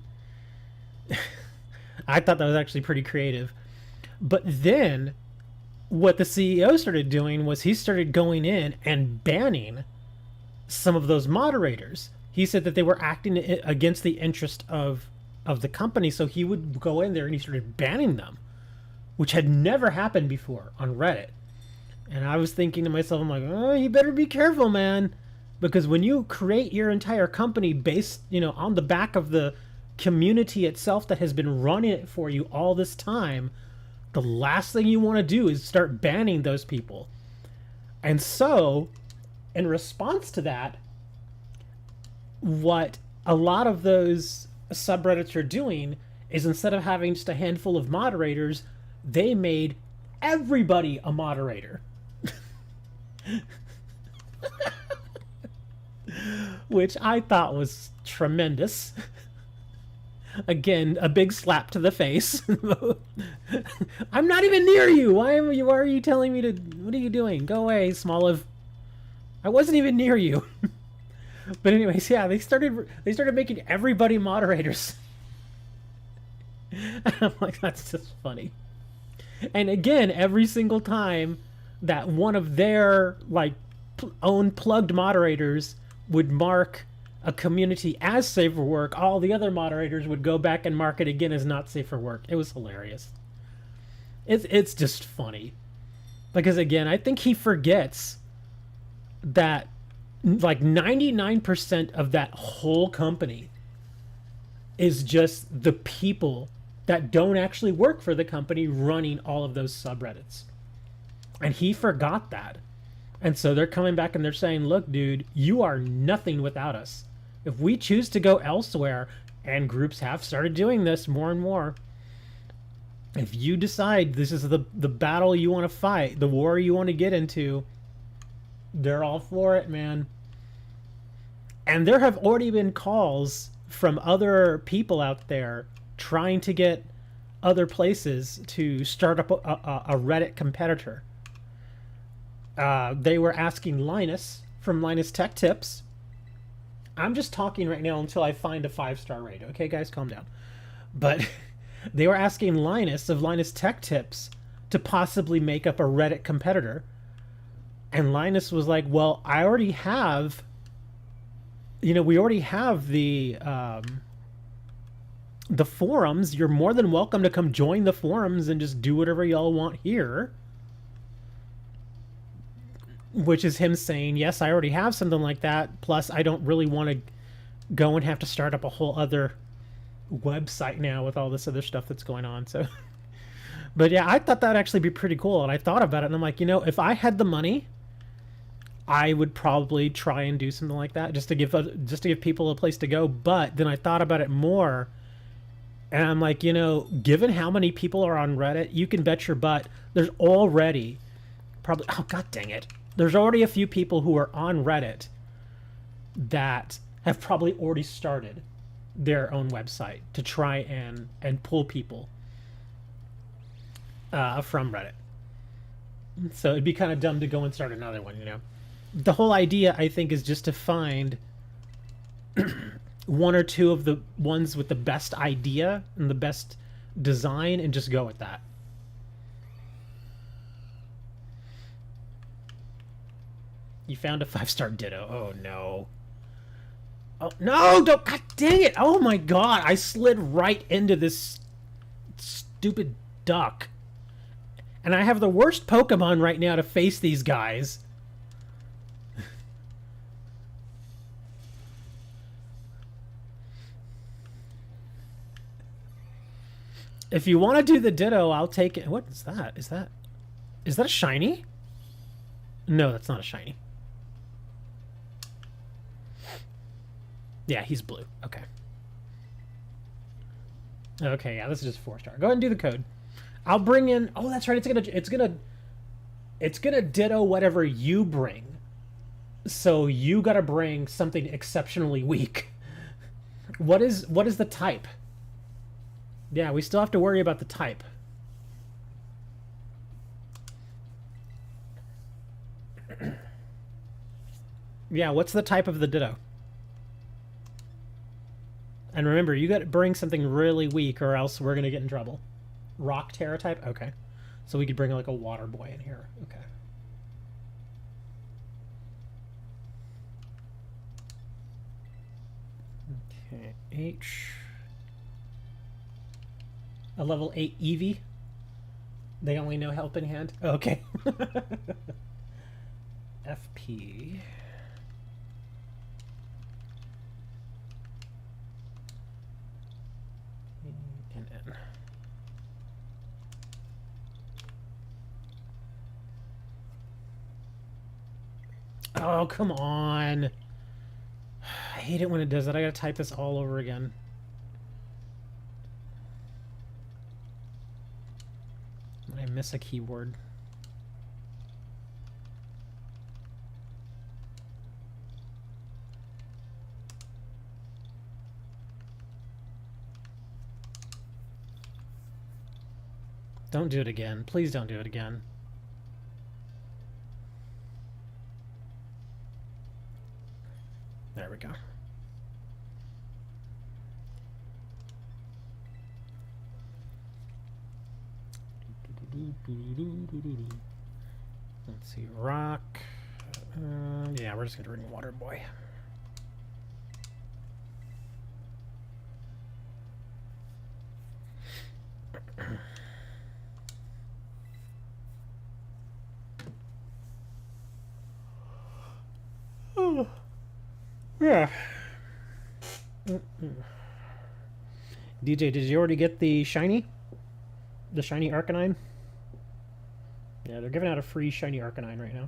I thought that was actually pretty creative. But then what the CEO started doing was he started going in and banning some of those moderators. He said that they were acting against the interest of the company, so he would go in there and he started banning them, which had never happened before on Reddit. And I was thinking to myself, I'm like, oh, you better be careful, man, because when you create your entire company based, on the back of the community itself that has been running it for you all this time, the last thing you want to do is start banning those people. And so, in response to that, what a lot of those subreddits are doing is, instead of having just a handful of moderators, they made everybody a moderator. Which I thought was tremendous. Again, a big slap to the face. I'm not even near you. Why are you telling me to? What are you doing? Go away, Smoliv. I wasn't even near you. But anyways, yeah, they started making everybody moderators. And I'm like, that's just funny. And again, every single time that one of their own plugged moderators would mark a community as safe for work, all the other moderators would go back and mark it again as not safe for work. It was hilarious. It's just funny. Because again, I think he forgets that 99% of that whole company is just the people that don't actually work for the company running all of those subreddits. And he forgot that. And so they're coming back and they're saying, look, dude, you are nothing without us. If we choose to go elsewhere, and groups have started doing this more and more, if you decide this is the battle you want to fight, the war you want to get into, they're all for it, man. And there have already been calls from other people out there trying to get other places to start up a Reddit competitor. They were asking Linus from Linus Tech Tips. I'm just talking right now until I find a 5-star rating. Okay, guys, calm down. But they were asking Linus of Linus Tech Tips to possibly make up a Reddit competitor. And Linus was like, well, I already have, we already have the forums. You're more than welcome to come join the forums and just do whatever y'all want here. Which is him saying, yes, I already have something like that. Plus, I don't really want to go and have to start up a whole other website now with all this other stuff that's going on. So, but yeah, I thought that'd actually be pretty cool. And I thought about it, and I'm like, if I had the money, I would probably try and do something like that just to give people a place to go. But then I thought about it more, and I'm like, given how many people are on Reddit, you can bet your butt there's already probably, oh god dang it, there's already a few people who are on Reddit that have probably already started their own website to try and pull people. from Reddit. So it'd be kind of dumb to go and start another one, you know? The whole idea, I think, is just to find one or two of the ones with the best idea and the best design and just go with that. You found a 5-star Ditto. Oh, no. Oh, no! Don't... God dang it! Oh, my God! I slid right into this stupid duck. And I have the worst Pokemon right now to face these guys. If you want to do the Ditto, I'll take it. What is that? Is that a shiny? No, that's not a shiny. Yeah, he's blue. Okay. Okay, yeah, this is just 4-star. Go ahead and do the code. I'll bring in. Oh, that's right. It's gonna Ditto whatever you bring. So you gotta bring something exceptionally weak. What is the type? Yeah, we still have to worry about the type. Yeah, what's the type of the Ditto? And remember, you got to bring something really weak or else we're going to get in trouble. Rock Terra type? Okay. So we could bring like a water boy in here. Okay. Okay, H. A level 8 Eevee. They only know Helping Hand. Okay. FP. And N. Oh, come on. I hate it when it does that. I gotta type this all over again. I miss a keyword. Don't do it again. Please don't do it again. There we go. Let's see, rock. Yeah, we're just gonna bring Water Boy. Oh, yeah. DJ, did you already get the shiny? The shiny Arcanine? Yeah, they're giving out a free shiny Arcanine right now.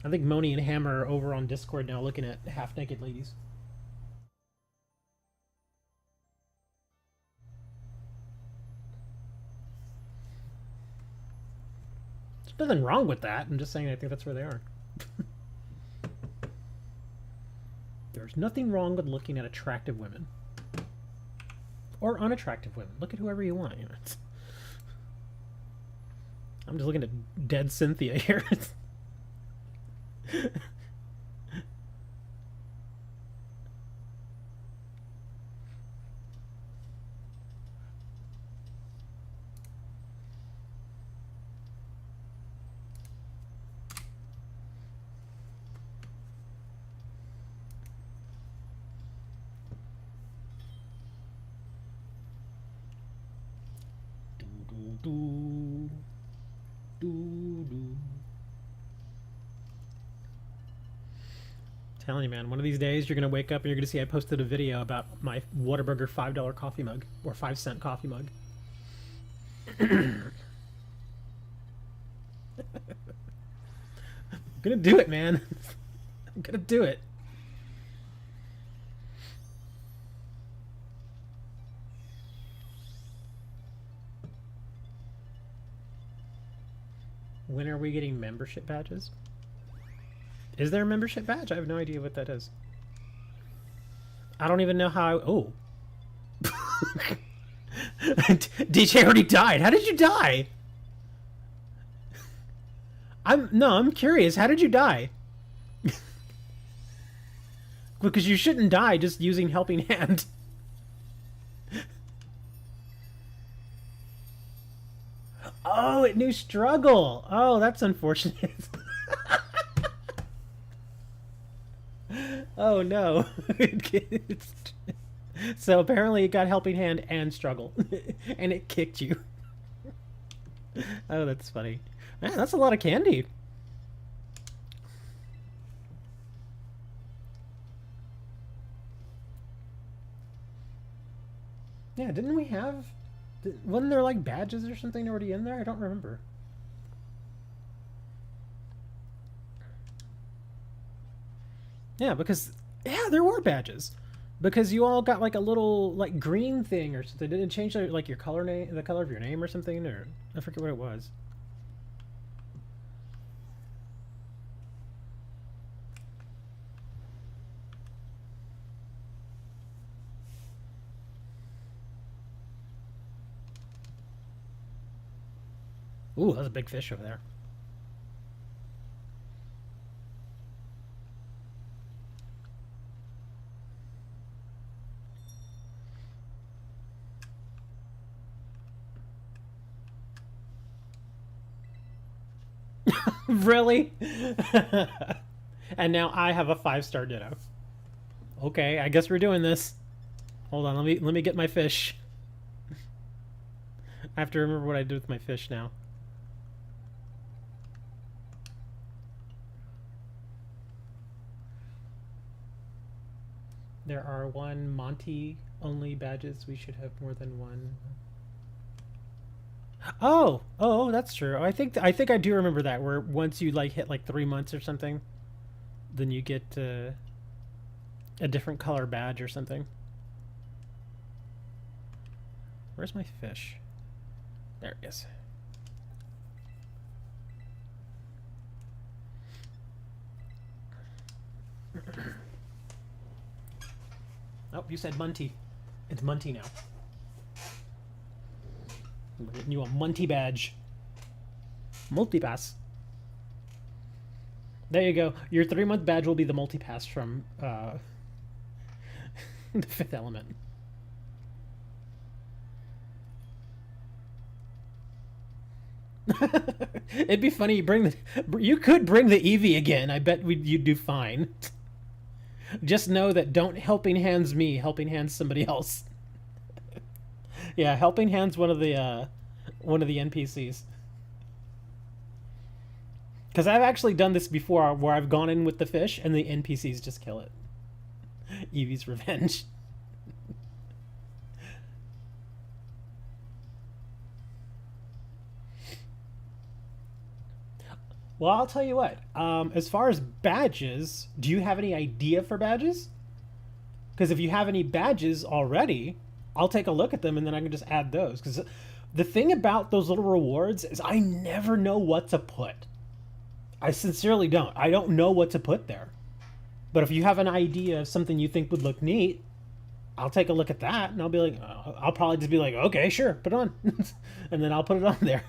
I think Moni and Hammer are over on Discord now looking at half-naked ladies. There's nothing wrong with that. I'm just saying I think that's where they are. There's nothing wrong with looking at attractive women. Or unattractive women. Look at whoever you want. You know, I'm just looking at dead Cynthia here. Telling you, man, one of these days you're gonna wake up and you're gonna see I posted a video about my Whataburger $5 coffee mug or 5-cent coffee mug. I'm gonna do it, man. I'm gonna do it. When are we getting membership badges? Is there a membership badge? I have no idea what that is. I don't even know how I... Oh. DJ already died. How did you die? I'm curious. How did you die? Because you shouldn't die just using Helping Hand. Oh, it knew Struggle. Oh, that's unfortunate. Oh no. So apparently it got Helping Hand and Struggle. And it kicked you. Oh, that's funny. Man, that's a lot of candy. Yeah, didn't we have... Wasn't there like badges or something already in there? I don't remember. Yeah, because... Yeah, there were badges. Because you all got like a little like green thing or something. Did it change like your color name, the color of your name or something? Or I forget what it was. Ooh, that's a big fish over there. Really? And now I have a 5-star Ditto. Okay, I guess we're doing this. Hold on, let me get my fish. I have to remember what I did with my fish now. There are 1 Monty only badges. We should have more than 1. Oh, that's true. I think I do remember that, where once you like hit like 3 months or something, then you get a different color badge or something. Where's my fish? There it is. Oh, you said Munty. It's Munty now. We're getting you a Munty badge. Multipass. There you go. Your 3-month badge will be the multipass from the 5th element. It'd be funny. You could bring the Eevee again. I bet you'd do fine. Just know that don't Helping Hands me. Helping Hands somebody else. Yeah, Helping Hands one of the NPCs. Because I've actually done this before, where I've gone in with the fish and the NPCs just kill it. Eevee's revenge. Well, I'll tell you what. As far as badges, do you have any idea for badges? Because if you have any badges already, I'll take a look at them and then I can just add those. Because the thing about those little rewards is I never know what to put. I sincerely don't. I don't know what to put there. But if you have an idea of something you think would look neat, I'll take a look at that and I'll be like, I'll probably just be like, okay, sure, put it on. And then I'll put it on there.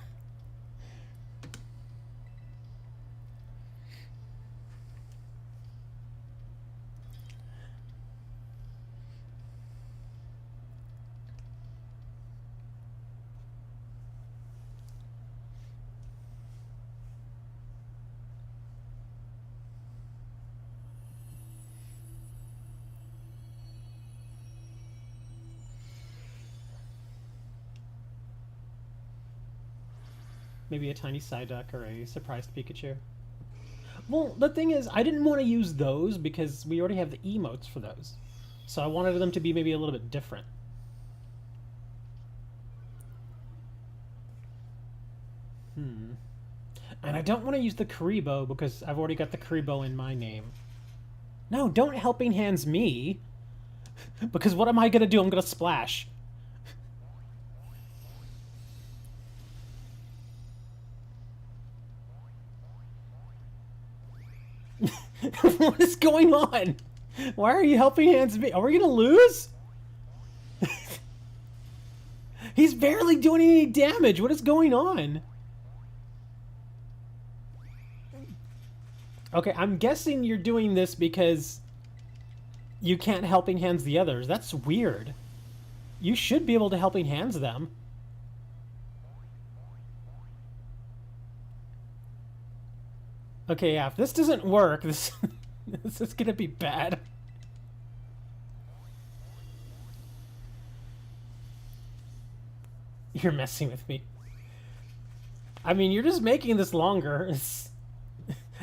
Maybe a tiny Psyduck or a surprised Pikachu. Well, the thing is, I didn't want to use those because we already have the emotes for those. So I wanted them to be maybe a little bit different. And I don't want to use the Karibo because I've already got the Karibo in my name. No, don't Helping Hands me. Because what am I going to do? I'm going to splash. What is going on? Why are you Helping Hands me? Are we gonna lose? He's barely doing any damage. What is going on? Okay, I'm guessing you're doing this because you can't helping hands the others. That's weird. You should be able to helping hands them. Okay, yeah, if this doesn't work, this is gonna be bad. You're messing with me. I mean, you're just making this longer.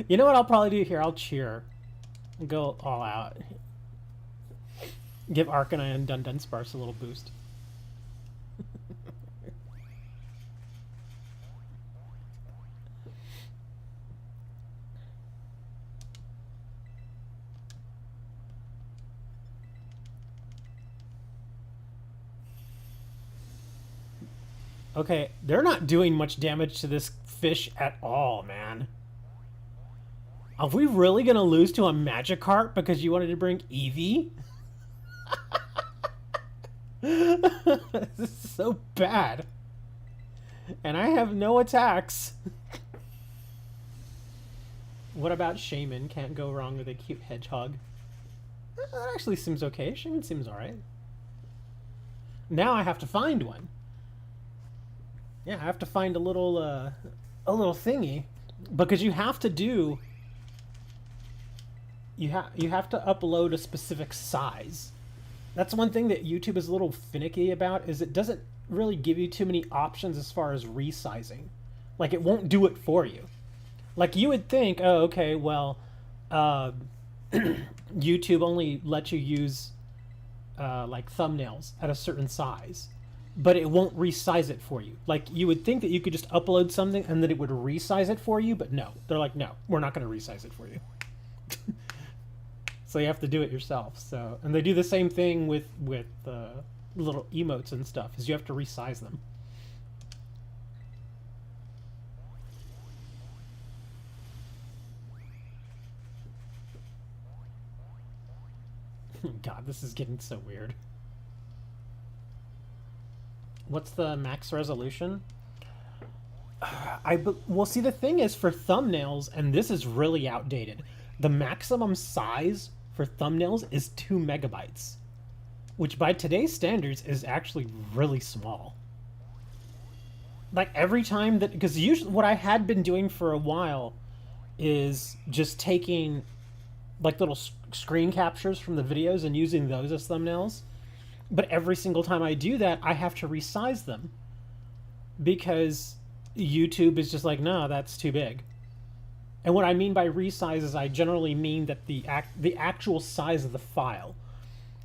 You know what I'll probably do here? I'll cheer. Go all out. Give Arcanine and Dunsparce a little boost. Okay, they're not doing much damage to this fish at all, man. Are we really gonna lose to a Magikarp because you wanted to bring Eevee? This is so bad. And I have no attacks. What about Shaman? Can't go wrong with a cute hedgehog. That actually seems okay. Shaman seems alright. Now I have to find one. Yeah, I have to find a little thingy, because you have to do. You have to upload a specific size. That's one thing that YouTube is a little finicky about, is it doesn't really give you too many options as far as resizing. Like, it won't do it for you. Like, you would think, oh, okay, well, YouTube only lets you use like thumbnails at a certain size, but it won't resize it for you. Like, you would think that you could just upload something and that it would resize it for you, but no. They're like, no, we're not going to resize it for you. So you have to do it yourself. So, and they do the same thing with little emotes and stuff, is you have to resize them. God, this is getting so weird. What's the max resolution? Well, see, the thing is, for thumbnails, and this is really outdated, the maximum size for thumbnails is 2 megabytes, which by today's standards is actually really small. Like, every time that, because usually what I had been doing for a while is just taking like little screen captures from the videos and using those as thumbnails. But every single time I do that, I have to resize them, because YouTube is just like, no, that's too big. And what I mean by resize is I generally mean that the actual size of the file,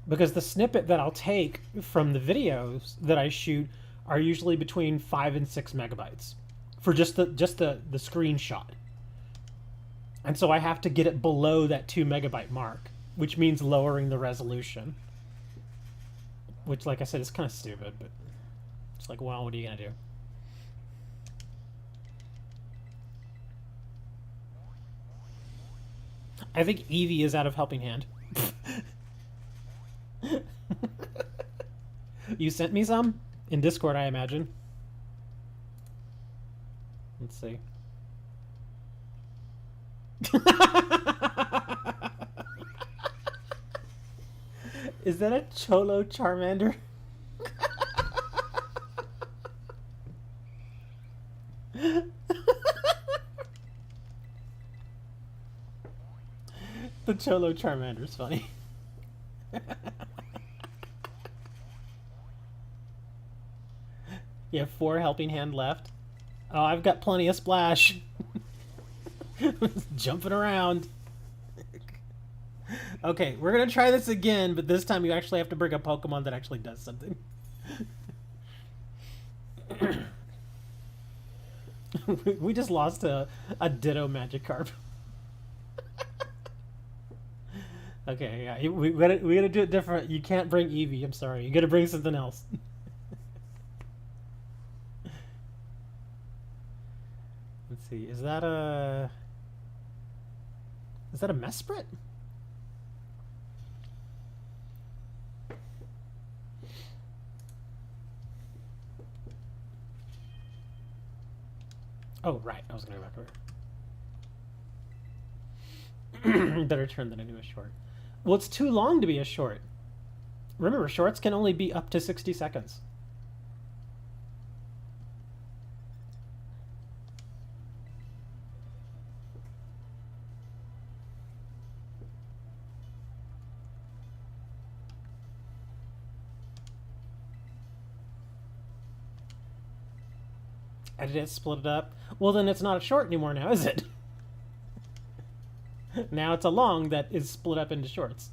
because the snippet that I'll take from the videos that I shoot are usually between 5 and 6 megabytes for just the screenshot. And so I have to get it below that 2 megabyte mark, which means lowering the resolution. Which, like I said, is kind of stupid, but it's like, well, what are you going to do? I think Eevee is out of helping hand. You sent me some? In Discord, I imagine. Let's see. Is that a Cholo Charmander? The Cholo Charmander's funny. You have 4 helping hand left. Oh, I've got plenty of splash. Jumping around. Okay, we're gonna try this again, but this time you actually have to bring a Pokemon that actually does something. We just lost a Ditto Magikarp. Okay, yeah, we gotta do it different. You can't bring Eevee, I'm sorry. You gotta bring something else. Let's see, is that a Mesprit? Oh, right. I was going to go back over. Better turn than I do a short. Well, it's too long to be a short. Remember, shorts can only be up to 60 seconds. Edit it, split it up. Well, then it's not a short anymore now, is it? Now it's a long that is split up into shorts.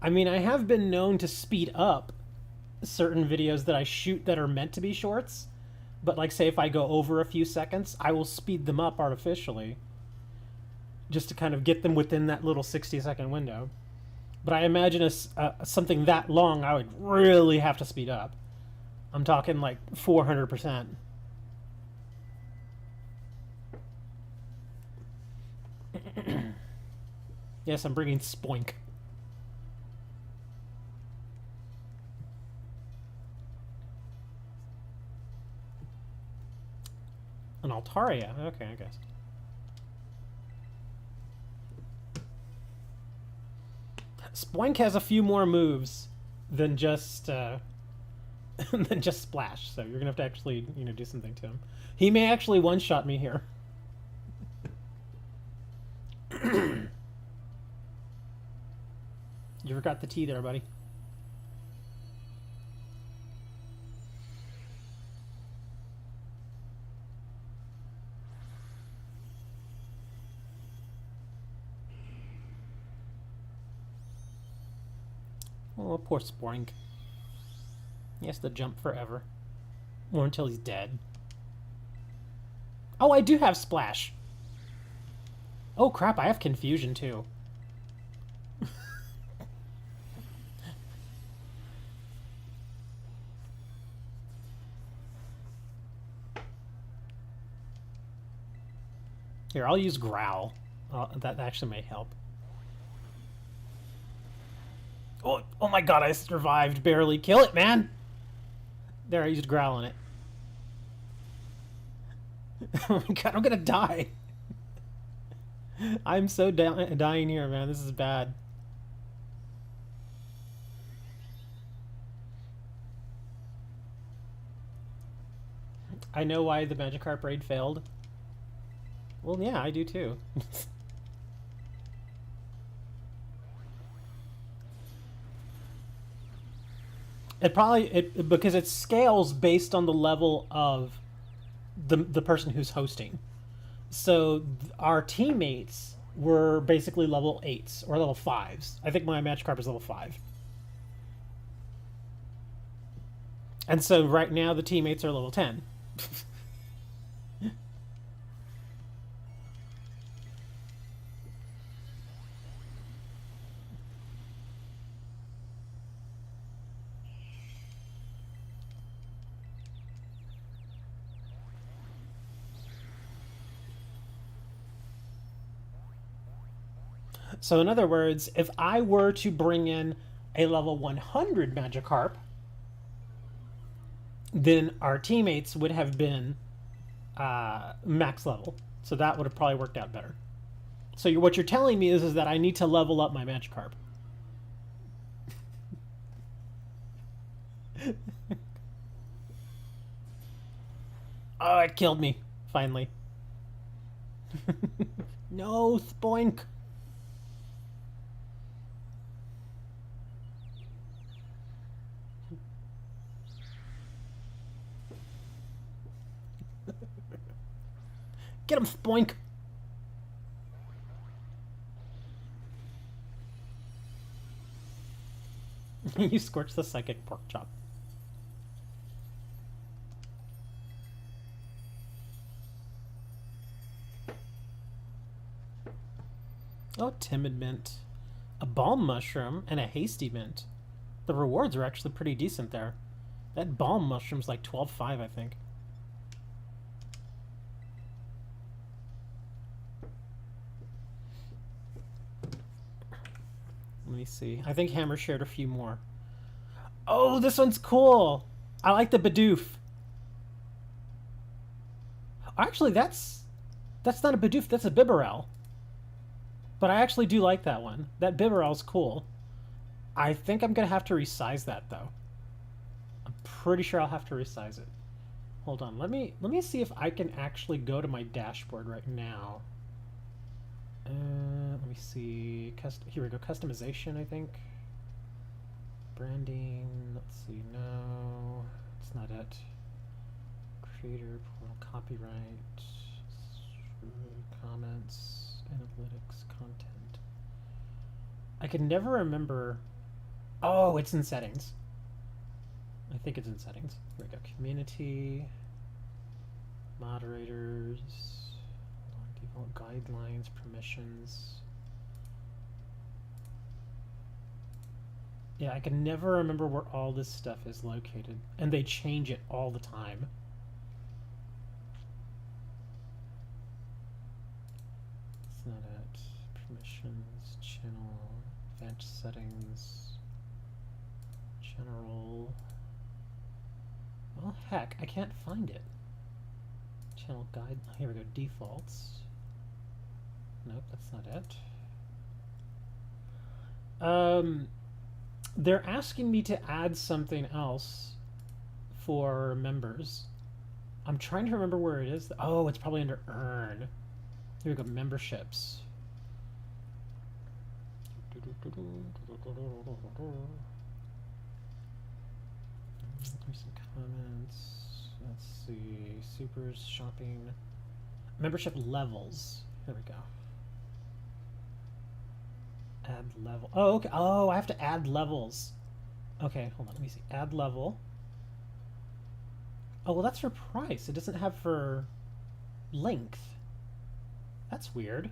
I mean, I have been known to speed up certain videos that I shoot that are meant to be shorts. But, like, say if I go over a few seconds, I will speed them up artificially. Just to kind of get them within that little 60-second window. But I imagine something that long, I would really have to speed up. I'm talking like 400%. Yes, I'm bringing Spoink. An Altaria. Okay, I guess. Spoink has a few more moves than just than just Splash, so you're gonna have to actually, do something to him. He may actually one-shot me here. You forgot the T there, buddy. Oh, poor Spoink. He has to jump forever. Or until he's dead. Oh, I do have Splash! Oh crap, I have Confusion too. Here, I'll use Growl. That actually may help. Oh my god, I survived barely. Kill it, man! There, I used Growl on it. Oh my god, I'm gonna die. I'm so dying here, man. This is bad. I know why the Magikarp raid failed. Well, yeah, I do too. Because it scales based on the level of the person who's hosting. So our teammates were basically level 8s or level 5s. I think my Magikarp is level 5. And so right now the teammates are level 10. So in other words, if I were to bring in a level 100 Magikarp, then our teammates would have been max level. So that would have probably worked out better. So what you're telling me is that I need to level up my Magikarp. Oh, it killed me, finally. No, Spoink. Get him, Spoink! You scorched the Psychic Pork Chop. Oh, Timid Mint. A Balm Mushroom and a Hasty Mint. The rewards are actually pretty decent there. That Balm Mushroom's like 12.5, I think. Let me see. I think Hammer shared a few more. Oh, this one's cool. I like the Bidoof. Actually, that's not a Bidoof. That's a Bibarel. But I actually do like that one. That Bibarel's cool. I think I'm gonna have to resize that though. I'm pretty sure I'll have to resize it. Hold on. Let me see if I can actually go to my dashboard right now. Let me see. Here we go. Customization, I think. Branding. Let's see. No, it's not it. Creator, portal, copyright, comments, analytics, content. I can never remember. Oh, it's in settings. I think it's in settings. Here we go. Community, moderators, default guidelines, permissions. Yeah, I can never remember where all this stuff is located, and they change it all the time. It's not it. Permissions, channel, advanced settings, general. Well, heck, I can't find it. Channel guide. Here we go. Defaults. Nope, that's not it. They're asking me to add something else for members. I'm trying to remember where it is. Oh, it's probably under Earn. Here we go. Memberships. Here's some comments. Let's see. Supers, shopping. Membership levels. Here we go. Add level. Oh, okay. Oh, I have to add levels. Okay, hold on. Let me see. Add level. Oh, well, that's for price. It doesn't have for length. That's weird.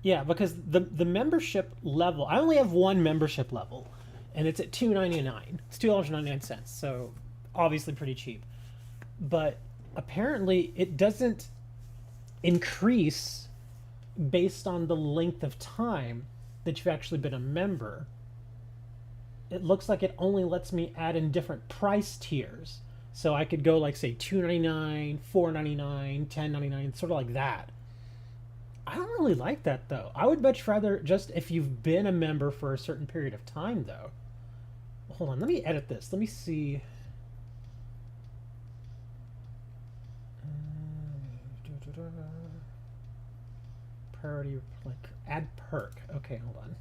Yeah, because the membership level, I only have one membership level, and it's at $2.99. It's $2.99, so obviously pretty cheap. But apparently it doesn't increase based on the length of time that you've actually been a member. It looks like it only lets me add in different price tiers. So I could go like, say, $2.99, $4.99, $10.99, sort of like that. I don't really like that, though. I would much rather just if you've been a member for a certain period of time, though. Hold on, let me edit this. Let me see. Priority, like, add perk. Okay, hold on.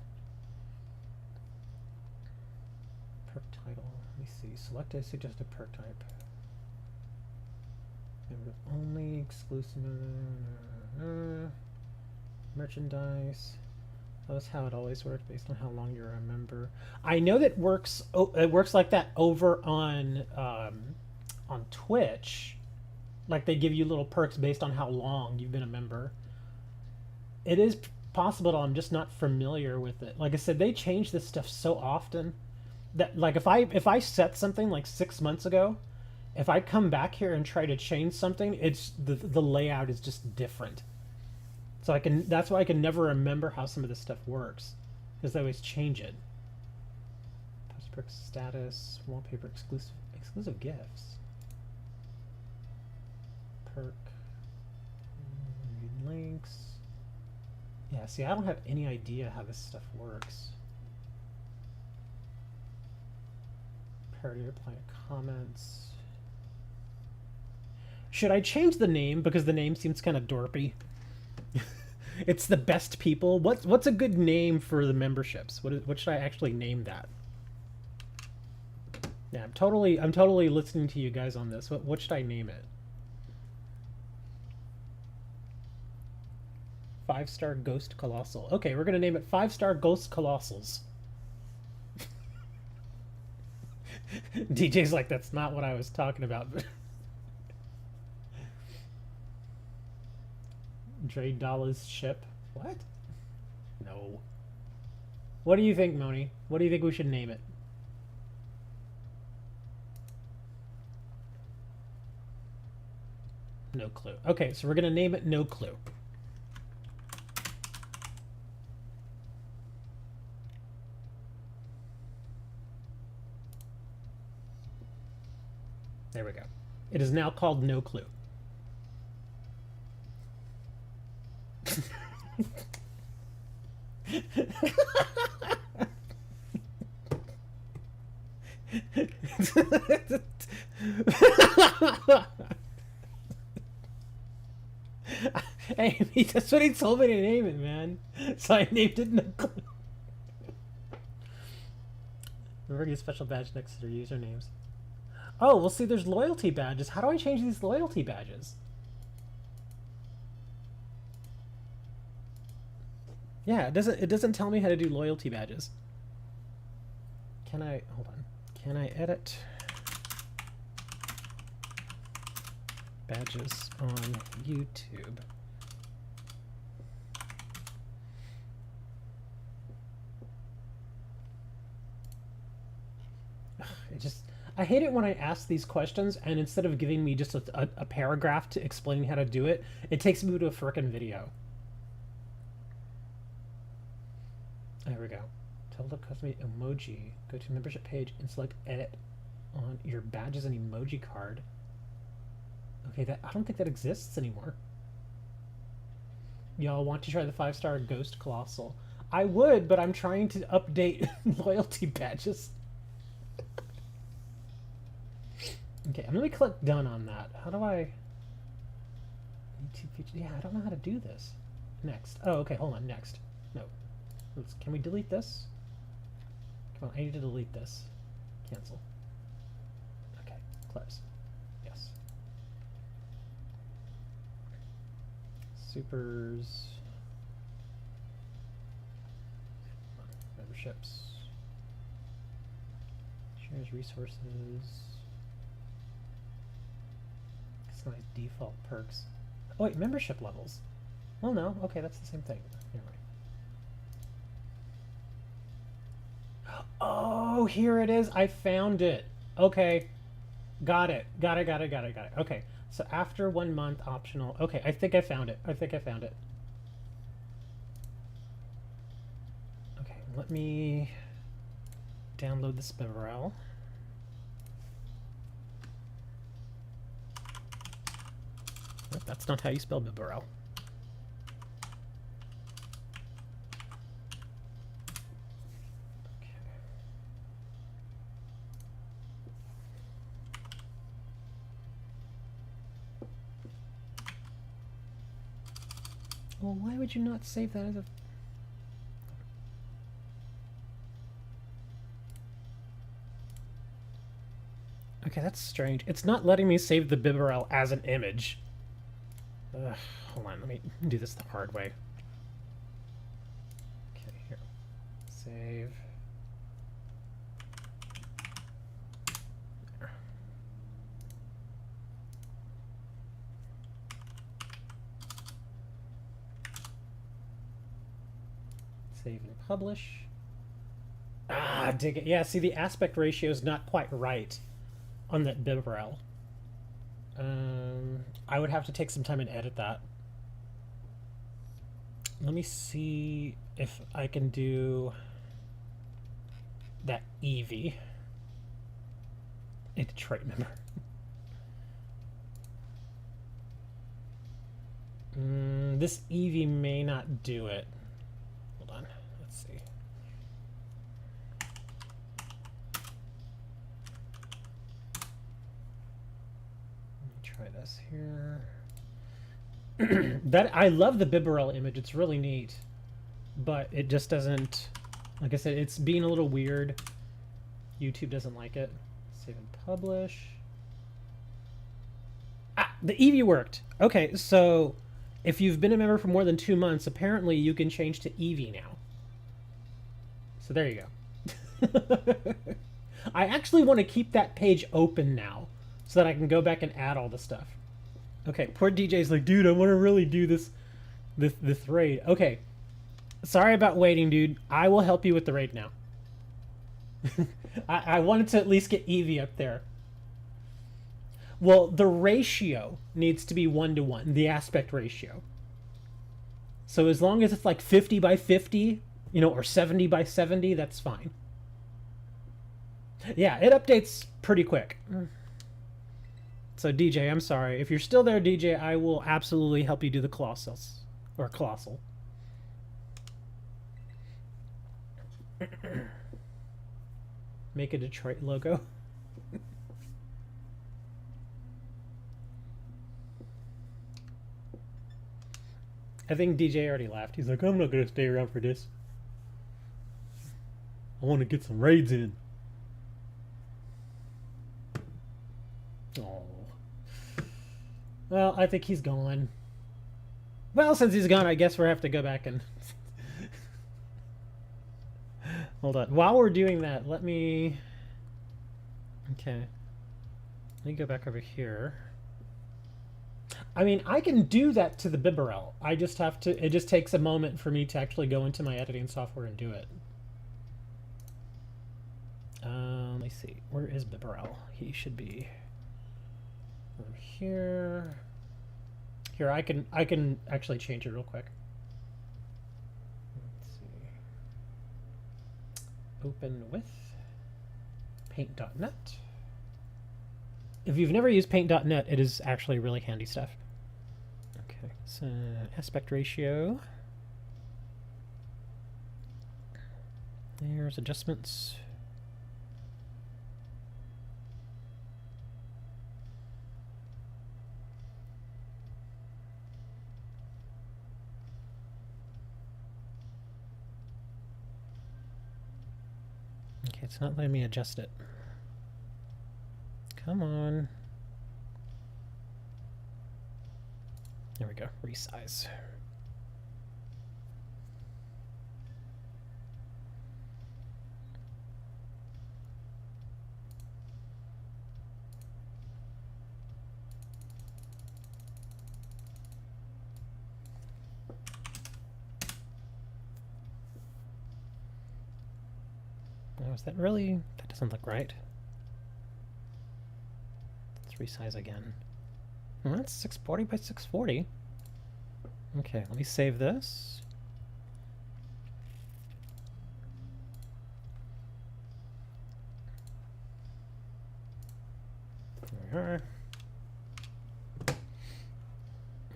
Perk title. Let me see. Select a suggested perk type. Only exclusive. Merchandise. That's how it always works, based on how long you're a member. I know that works. It works like that over on Twitch. Like they give you little perks based on how long you've been a member. It is possible. I'm just not familiar with it. Like I said, they change this stuff so often that, like, if I set something like 6 months ago, if I come back here and try to change something, it's the layout is just different. So that's why I can never remember how some of this stuff works, because they always change it. Post perk status, wallpaper, exclusive gifts. Perk, links. Yeah, see, I don't have any idea how this stuff works. Parody reply to comments. Should I change the name because the name seems kind of dorpy? It's the best people. What's a good name for the memberships? What should I actually name that? Yeah, I'm totally listening to you guys on this. What should I name it? 5-star Ghost Colossal. Okay, we're gonna name it 5-star Ghost Colossals. DJ's like, that's not what I was talking about. Dre Dollars ship. What? No. What do you think, Moni? What do you think we should name it? No clue. Okay, so we're gonna name it No Clue. There we go. It is now called No Clue. Hey, that's what he told me to name it, man. So I named it No Clue. Remember to use special badge next to their usernames. Oh, well, see, there's loyalty badges. How do I change these loyalty badges? Yeah, it doesn't tell me how to do loyalty badges. Can I hold on? Can I edit badges on YouTube? I hate it when I ask these questions and instead of giving me just a paragraph to explaining how to do it, it takes me to a frickin' video. There we go. Tell the custom emoji. Go to membership page and select edit on your badges and emoji card. Okay, I don't think that exists anymore. Y'all want to try the 5-star Ghost Colossal? I would, but I'm trying to update loyalty badges. Okay, I'm gonna click done on that. How do I... YouTube feature? Yeah, I don't know how to do this. Next. Oh, okay, hold on. Next. No. Oops, can we delete this? Come on, I need to delete this. Cancel. Okay, close. Yes. Supers. Memberships. Shares resources. Customize default perks. Oh wait, membership levels. Well, no. Okay, that's the same thing. Anyway. Oh, here it is. I found it. Okay. Got it. Got it. Okay. So after 1 month optional. Okay, I think I found it. Okay, let me download the Gimmighoul. Nope, that's not how you spell Gimmighoul. Well, why would you not save that as a... Okay, that's strange. It's not letting me save the Gimmighoul as an image. Ugh, hold on, let me do this the hard way. Okay, here. Save. There. Save and publish. Ah, dig it. Yeah, see, the aspect ratio is not quite right on that Gimmighoul. I would have to take some time and edit that. Let me see if I can do that Eevee. A Detroit member. This Eevee may not do it. Hold on, let's see. Try this here. That I love the Gimmighoul image. It's really neat, but it just doesn't. Like I said, it's being a little weird. YouTube doesn't like it. Save and publish. Ah, the Eevee worked. Okay, so if you've been a member for more than 2 months, apparently you can change to Eevee now. So there you go. I actually want to keep that page open now, so that I can go back and add all the stuff. Okay, poor DJ's like, dude, I want to really do this raid. Okay, sorry about waiting, dude. I will help you with the raid now. I wanted to at least get Eevee up there. Well, the ratio needs to be 1-to-1, the aspect ratio. So as long as it's like 50 by 50, you know, or 70 by 70, that's fine. Yeah, it updates pretty quick. So DJ, I'm sorry. If you're still there, DJ, I will absolutely help you do the Colossus. Or Colossal. Make a Detroit logo. I think DJ already laughed. He's like, I'm not going to stay around for this. I want to get some raids in. Oh. Well, I think he's gone. Well, since he's gone, I guess we'll have to go back and... Hold on. While we're doing that, let me... Okay. Let me go back over here. I mean, I can do that to the Bibarel. I just have to... It just takes a moment for me to actually go into my editing software and do it. Let me see. Where is Bibarel? He should be... over here. Here, I can actually change it real quick. Let's see. Open with paint.net. If you've never used paint.net, it is actually really handy stuff. Okay, so aspect ratio. There's adjustments. Okay, it's not letting me adjust it. Come on. There we go. Resize. Oh, is that really? That doesn't look right. Resize again. Well, that's 640 by 640. Okay, let me save this. There we are.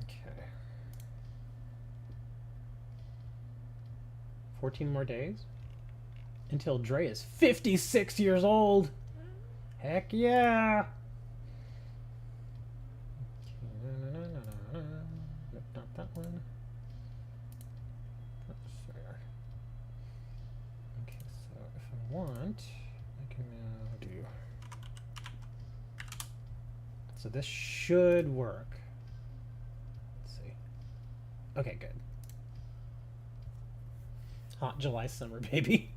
Okay. 14 more days until Dre is 56 years old. Heck yeah! That one. That's there. Okay, so if I want, I can now do. So this should work. Let's see. Okay, good. Hot July summer, baby.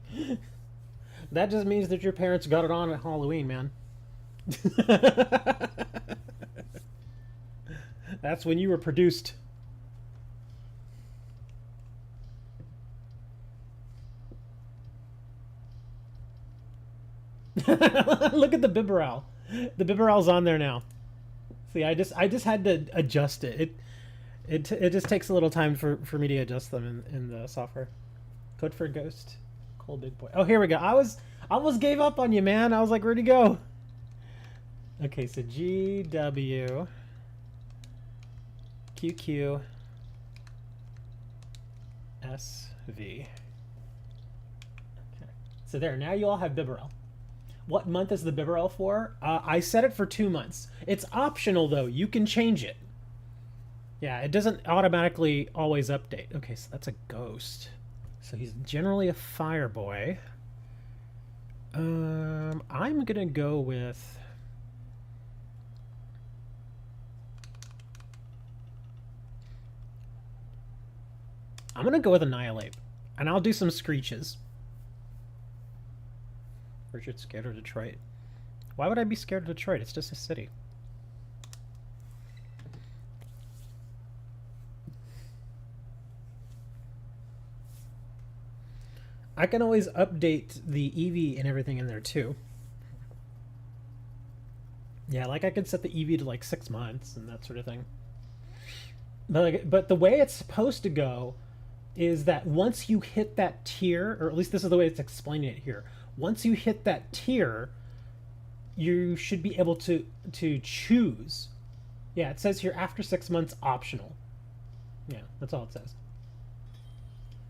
That just means that your parents got it on at Halloween, man. That's when you were produced. Look at the Bibarel. The Bibarel's on there now. See, I just had to adjust it. It just takes a little time for me to adjust them in the software. Code for Ghost. Cool big boy. Oh, here we go. I almost gave up on you, man. I was like, where'd he go? Okay, so GW QQ SV. Okay. So there, now you all have Bibarel. What month is the Bibarel for? I set it for 2 months. It's optional though, you can change it. Yeah, it doesn't automatically always update. Okay, so that's a ghost. So he's generally a fire boy. I'm gonna go with... I'm gonna go with Annihilate. And I'll do some screeches. Richard's scared of Detroit. Why would I be scared of Detroit? It's just a city. I can always update the EV and everything in there too. Yeah, like I could set the EV to like 6 months and that sort of thing. But the way it's supposed to go is that once you hit that tier, or at least this is the way it's explaining it here. Once you hit that tier, you should be able to choose. Yeah, it says here after 6 months optional. Yeah, that's all it says.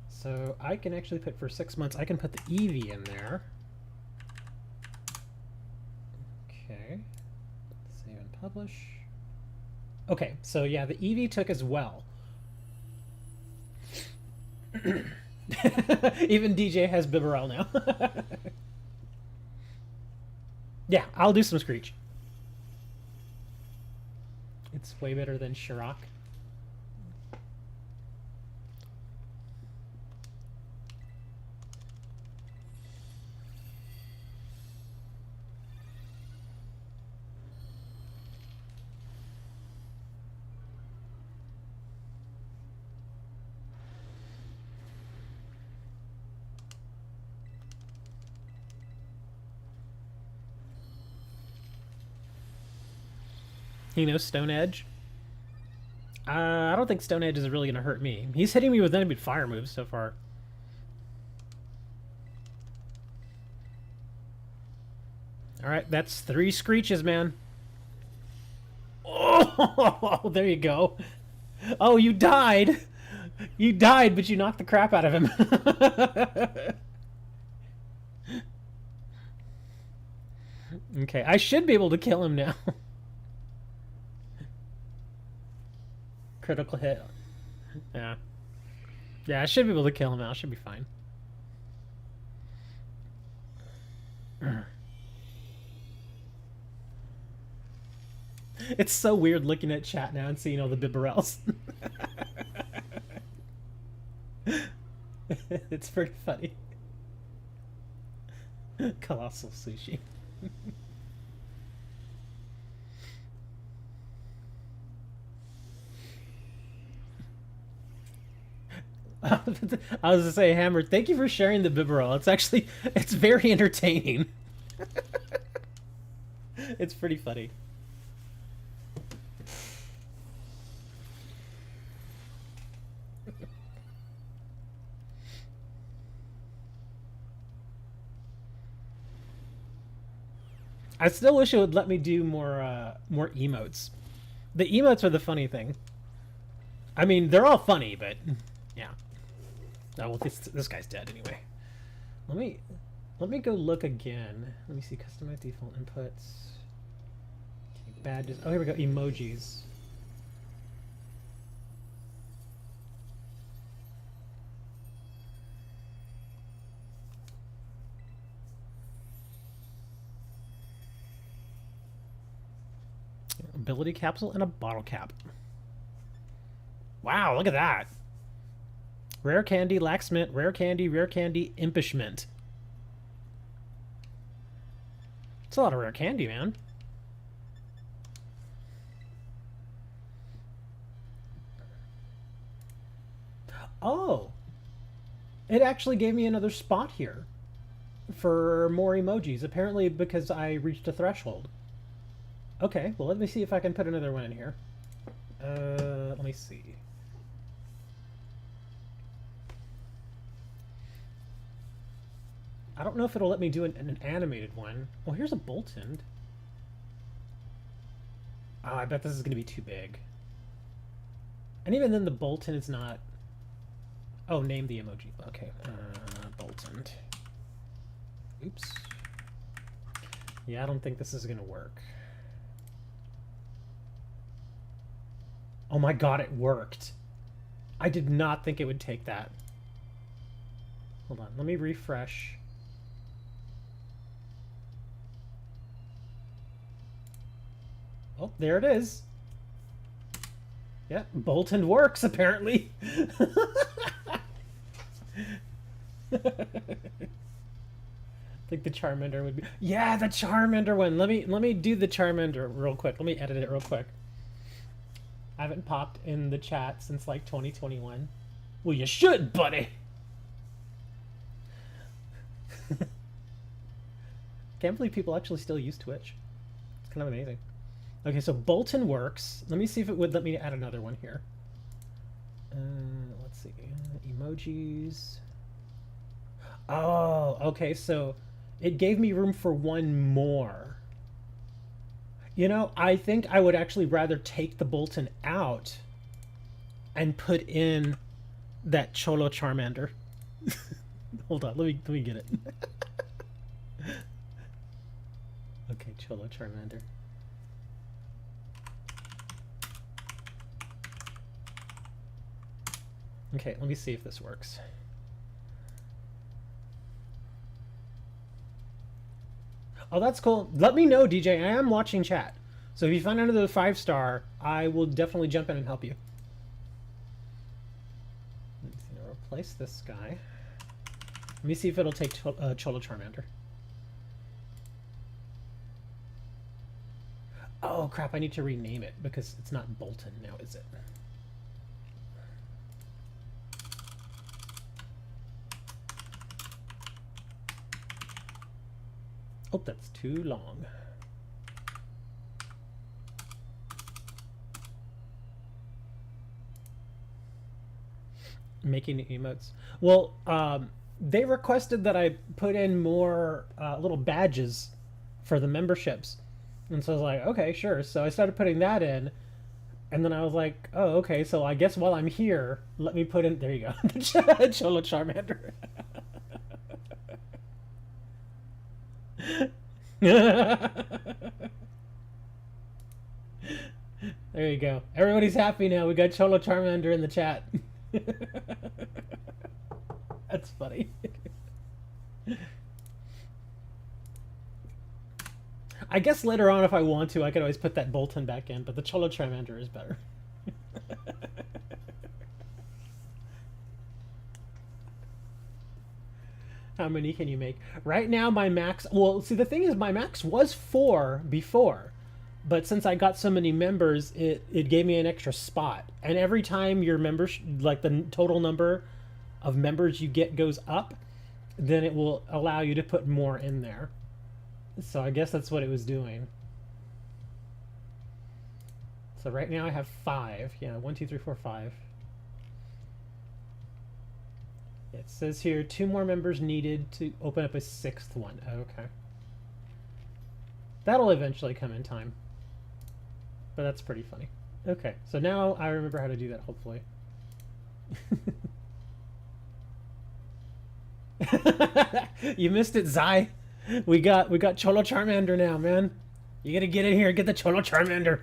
So I can actually put for 6 months, I can put the Eevee in there. Okay. Save and publish. Okay, so yeah, the Eevee took as well. Even DJ has Bibarel now. Yeah, I'll do some Screech. It's way better than Shirok. He knows Stone Edge. I don't think Stone Edge is really going to hurt me. He's hitting me with enemy fire moves so far. Alright, that's 3 Screeches, man. Oh, there you go. Oh, you died. You died, but you knocked the crap out of him. Okay, I should be able to kill him now. Critical hit. Yeah. Yeah, I should be able to kill him now. I should be fine. It's so weird looking at chat now and seeing all the Bibarels. It's pretty funny. Colossal sushi. I was gonna say, Hammer, thank you for sharing the Bibarel. It's very entertaining. It's pretty funny. I still wish it would let me do more emotes. The emotes are the funny thing. I mean, they're all funny, but yeah. Oh, well, this guy's dead anyway. Let me go look again. Let me see, customize default inputs. Okay, badges. Oh, here we go. Emojis. Ability capsule and a bottle cap. Wow, look at that. Rare candy, lax mint, rare candy, impish mint. It's a lot of rare candy, man. Oh. It actually gave me another spot here for more emojis, apparently because I reached a threshold. Okay, well, let me see if I can put another one in here. Let me see. I don't know if it'll let me do an animated one. Well, here's a Boltund. Oh, I bet this is going to be too big. And even then, the Boltund is not... Oh, name the emoji. Okay, Boltund. Oops. Yeah, I don't think this is going to work. Oh my god, it worked. I did not think it would take that. Hold on, let me refresh. Oh, there it is. Yeah, Boltund works, apparently. I think the Charmander would be... Yeah, the Charmander one! Let me do the Charmander real quick. Let me edit it real quick. I haven't popped in the chat since, like, 2021. Well, you should, buddy! Can't believe people actually still use Twitch. It's kind of amazing. Okay, so Boltund works. Let me see if it would let me add another one here. Let's see. Emojis. Oh, okay, so it gave me room for one more. You know, I think I would actually rather take the Bolton out and put in that Cholo Charmander. Hold on, let me get it. Okay, Cholo Charmander. Okay, let me see if this works. Oh, that's cool. Let me know, DJ. I am watching chat. So if you find another 5-star, I will definitely jump in and help you. Let's see, replace this guy. Let me see if it'll take Cholo Charmander. Oh, crap. I need to rename it because it's not Bolton now, is it? Oh, that's too long. Making emotes. Well, they requested that I put in more little badges for the memberships. And so I was like, okay, sure. So I started putting that in. And then I was like, oh, okay. So I guess while I'm here, let me put in... There you go. Cholo Charmander. There you go. Everybody's happy now. We got Cholo Charmander in the chat. That's funny. I guess later on, if I want to, I could always put that Bolton back in, but the Cholo Charmander is better. How many can you make? Right now, my max... Well, see, the thing is, my max was 4 before. But since I got so many members, it gave me an extra spot. And every time your members... Like, the total number of members you get goes up, then it will allow you to put more in there. So I guess that's what it was doing. So right now I have 5. Yeah, 1, 2, 3, 4, 5. It says here 2 more members needed to open up a 6th one. Okay. That'll eventually come in time. But that's pretty funny. Okay, so now I remember how to do that, hopefully. You missed it, Zai. We got Cholo Charmander now, man. You gotta get in here and get the Cholo Charmander.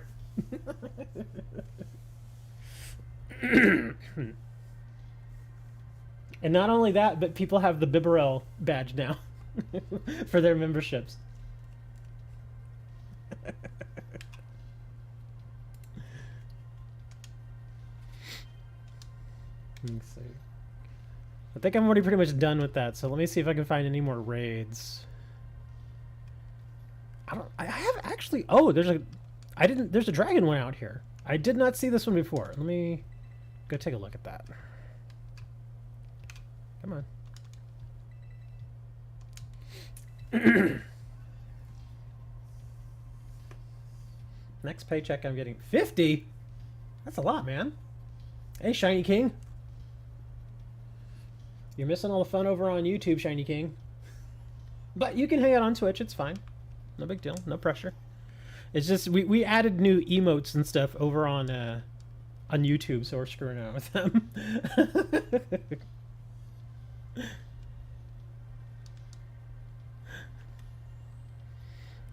And not only that, but people have the Bibarel badge now for their memberships. Let's see. I think I'm already pretty much done with that, so let me see if I can find any more raids. I have actually... Oh, there's a dragon one out here. I did not see this one before. Let me go take a look at that. Come on. Next paycheck I'm getting 50. That's a lot, man. Hey, Shiny King. You're missing all the fun over on YouTube, Shiny King. But you can hang out on Twitch. It's fine. No big deal. No pressure. It's just we added new emotes and stuff over on YouTube, so we're screwing out with them.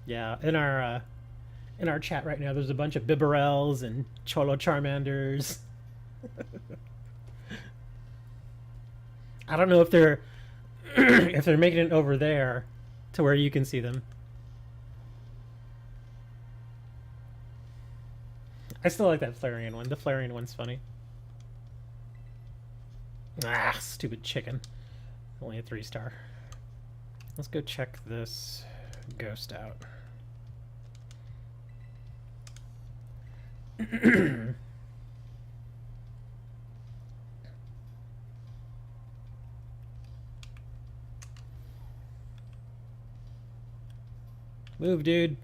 Yeah, in our chat right now, there's a bunch of Bibarels and Cholo Charmanders. I don't know if they're if they're making it over there to where you can see them. I still like that Flareon one. The Flareon one's funny. Ah, stupid chicken. Only a 3-star. Let's go check this ghost out. Move, dude.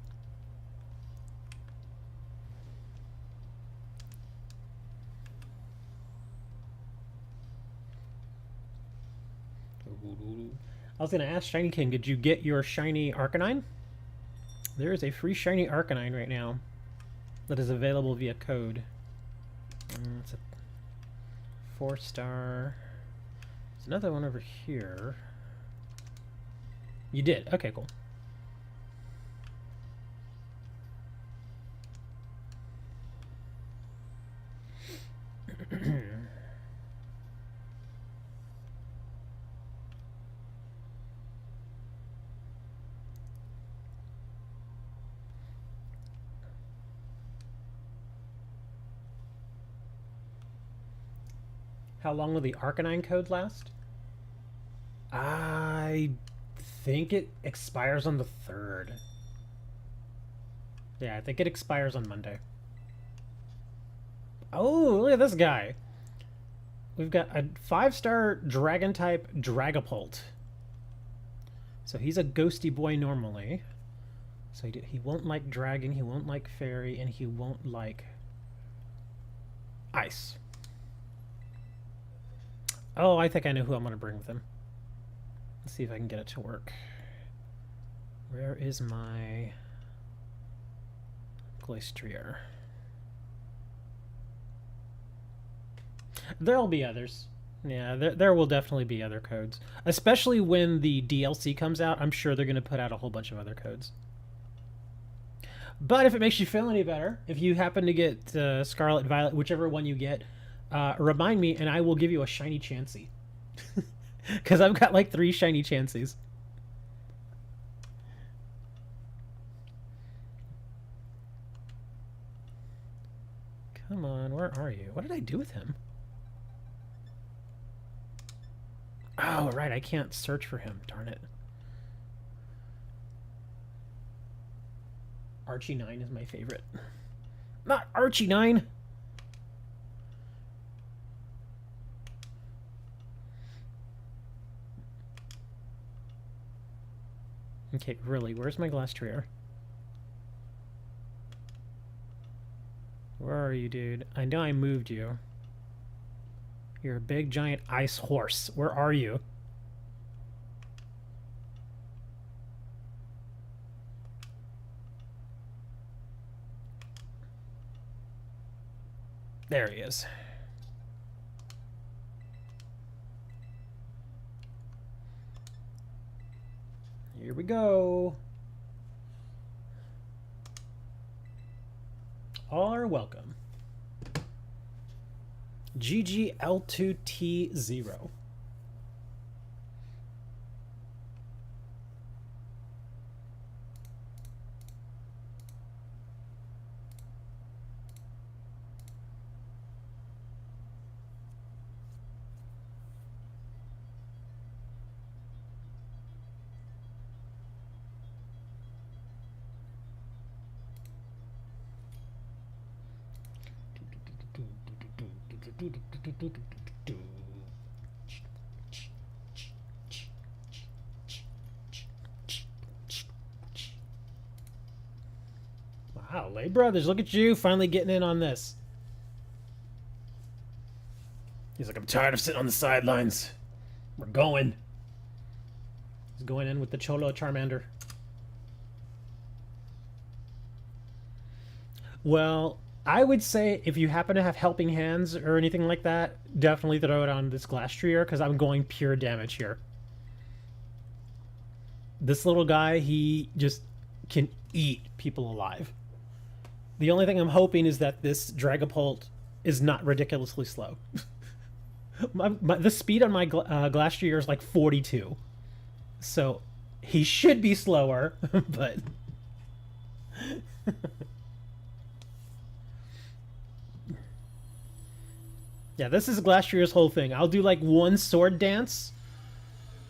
I was going to ask Shiny King, did you get your shiny Arcanine? There is a free shiny Arcanine right now that is available via code. It's a 4-star. There's another one over here. You did? Okay, cool. How long will the Arcanine code last? I think it expires on the 3rd. Yeah, I think it expires on Monday. Oh, look at this guy. We've got a 5-star dragon type Dragapult. So he's a ghosty boy normally. So he won't like dragon, he won't like fairy, and he won't like ice. Oh, I think I know who I'm going to bring with him. Let's see if I can get it to work. Where is my Glastrier? There'll be others. Yeah, there will definitely be other codes. Especially when the DLC comes out, I'm sure they're going to put out a whole bunch of other codes. But if it makes you feel any better, if you happen to get Scarlet, Violet, whichever one you get, remind me and I will give you a shiny Chansey. Because I've got like 3 shiny Chanseys. Come on, where are you? What did I do with him? Oh, right, I can't search for him. Darn it. Archie 9 is my favorite. Not Archie 9! Okay, really, where's my Glastrier? Where are you, dude? I know I moved you. You're a big, giant ice horse. Where are you? There he is. Here we go. All are welcome. GGL2T0. Wow, Lay Brothers, look at you finally getting in on this. He's like, I'm tired of sitting on the sidelines. We're going. He's going in with the Cholo Charmander. Well, I would say if you happen to have helping hands or anything like that, definitely throw it on this Glastrier because I'm going pure damage here. This little guy, he just can eat people alive. The only thing I'm hoping is that this Dragapult is not ridiculously slow. The speed on my Glastrier is like 42. So he should be slower, but... Yeah, this is Glastrier's whole thing. I'll do like 1 sword dance,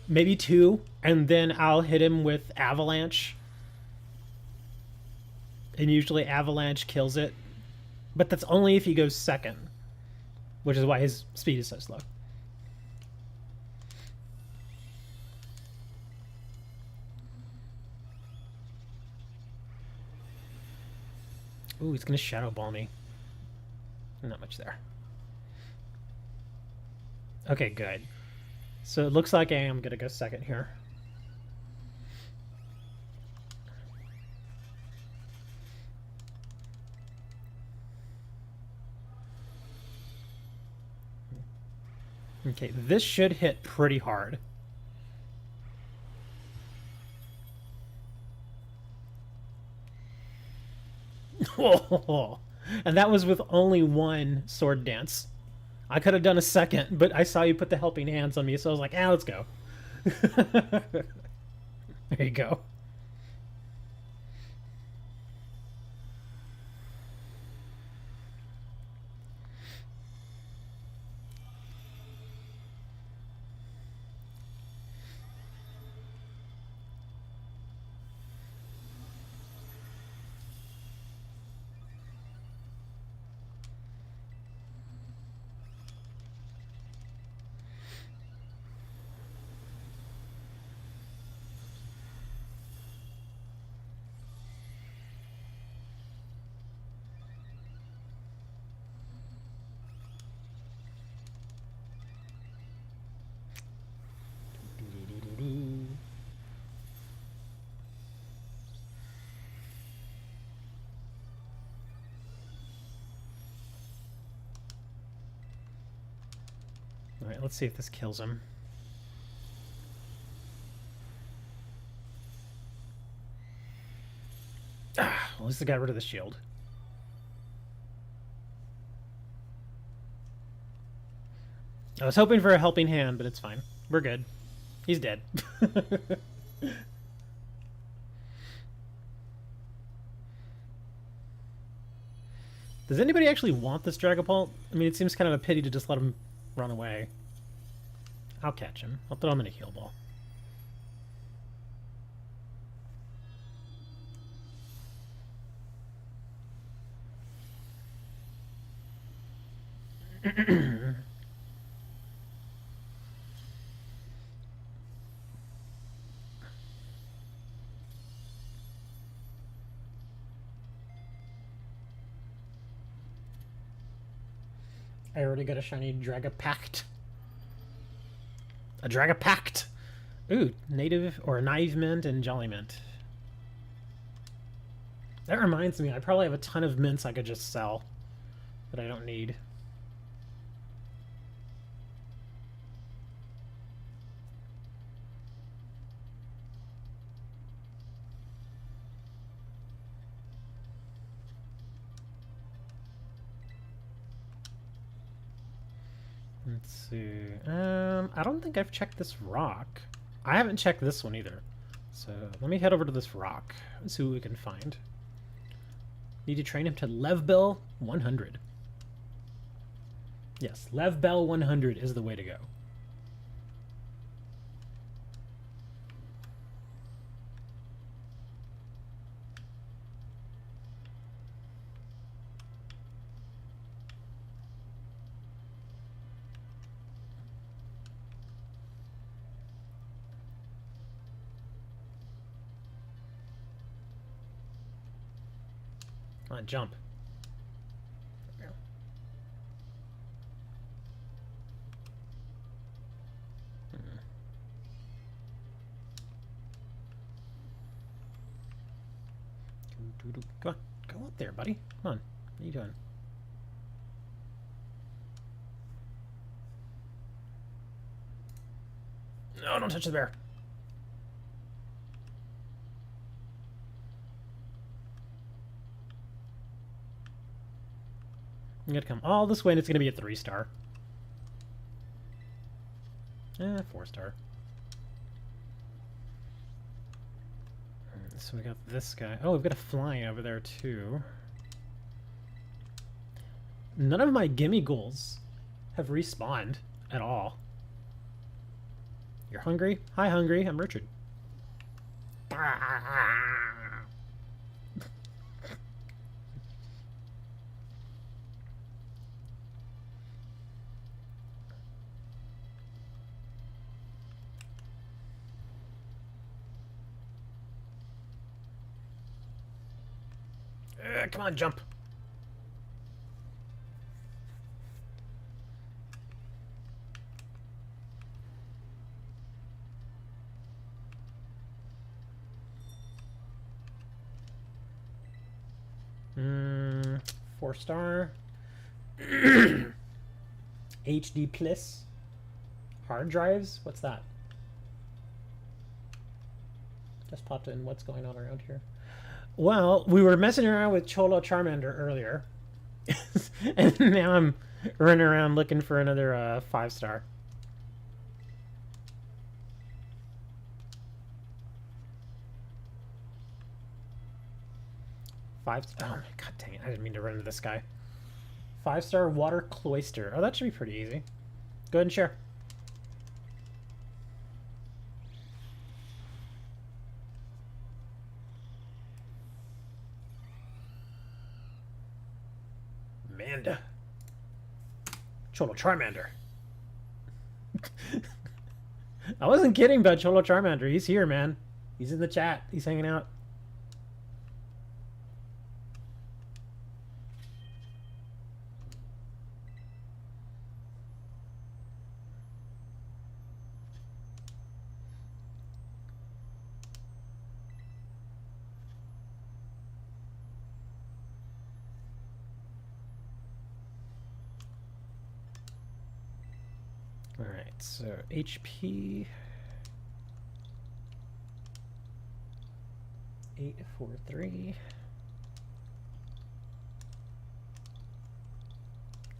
maybe 2, and then I'll hit him with Avalanche. And usually Avalanche kills it. But that's only if he goes second, which is why his speed is so slow. Ooh, he's going to Shadow Ball me. Not much there. Okay, good. So it looks like I am going to go second here. Okay, this should hit pretty hard. And that was with only one sword dance. I could have done a second, but I saw you put the helping hands on me, so I was like, let's go. There you go. Alright, let's see if this kills him. Well, at least I got rid of the shield. I was hoping for a helping hand, but it's fine. We're good. He's dead. Does anybody actually want this Dragapult? I mean, it seems kind of a pity to just let him run away. I'll catch him. I'll throw him in a heal ball. I already got a shiny Dragapult. A Dragapult! Ooh, native or naive mint and jolly mint. That reminds me, I probably have a ton of mints I could just sell that I don't need. Let's see. I don't think I've checked this rock. I haven't checked this one either. So let me head over to this rock and see what we can find. Need to train him to Level 100. Yes, Level 100 is the way to go. Come on, jump. Come on, go up there, buddy. Come on. What are you doing? No, don't touch the bear. I'm gonna come all this way and it's gonna be a 3-star. 4-star. So we got this guy. Oh, we've got a flying over there too. None of my Gimmighouls have respawned at all. You're hungry? Hi, hungry. I'm Richard. Come on, jump. Mm, 4-star. HD plus. Hard drives? What's that? Just popped in. What's going on around here? Well, we were messing around with Cholo Charmander earlier. And now I'm running around looking for another 5-star. Oh my god dang it, I didn't mean to run into this guy. 5-star water cloister. Oh, that should be pretty easy. Go ahead and share. Amanda. Cholo Charmander. I wasn't kidding about Cholo Charmander. He's here, man. He's in the chat. He's hanging out. Alright, so HP 843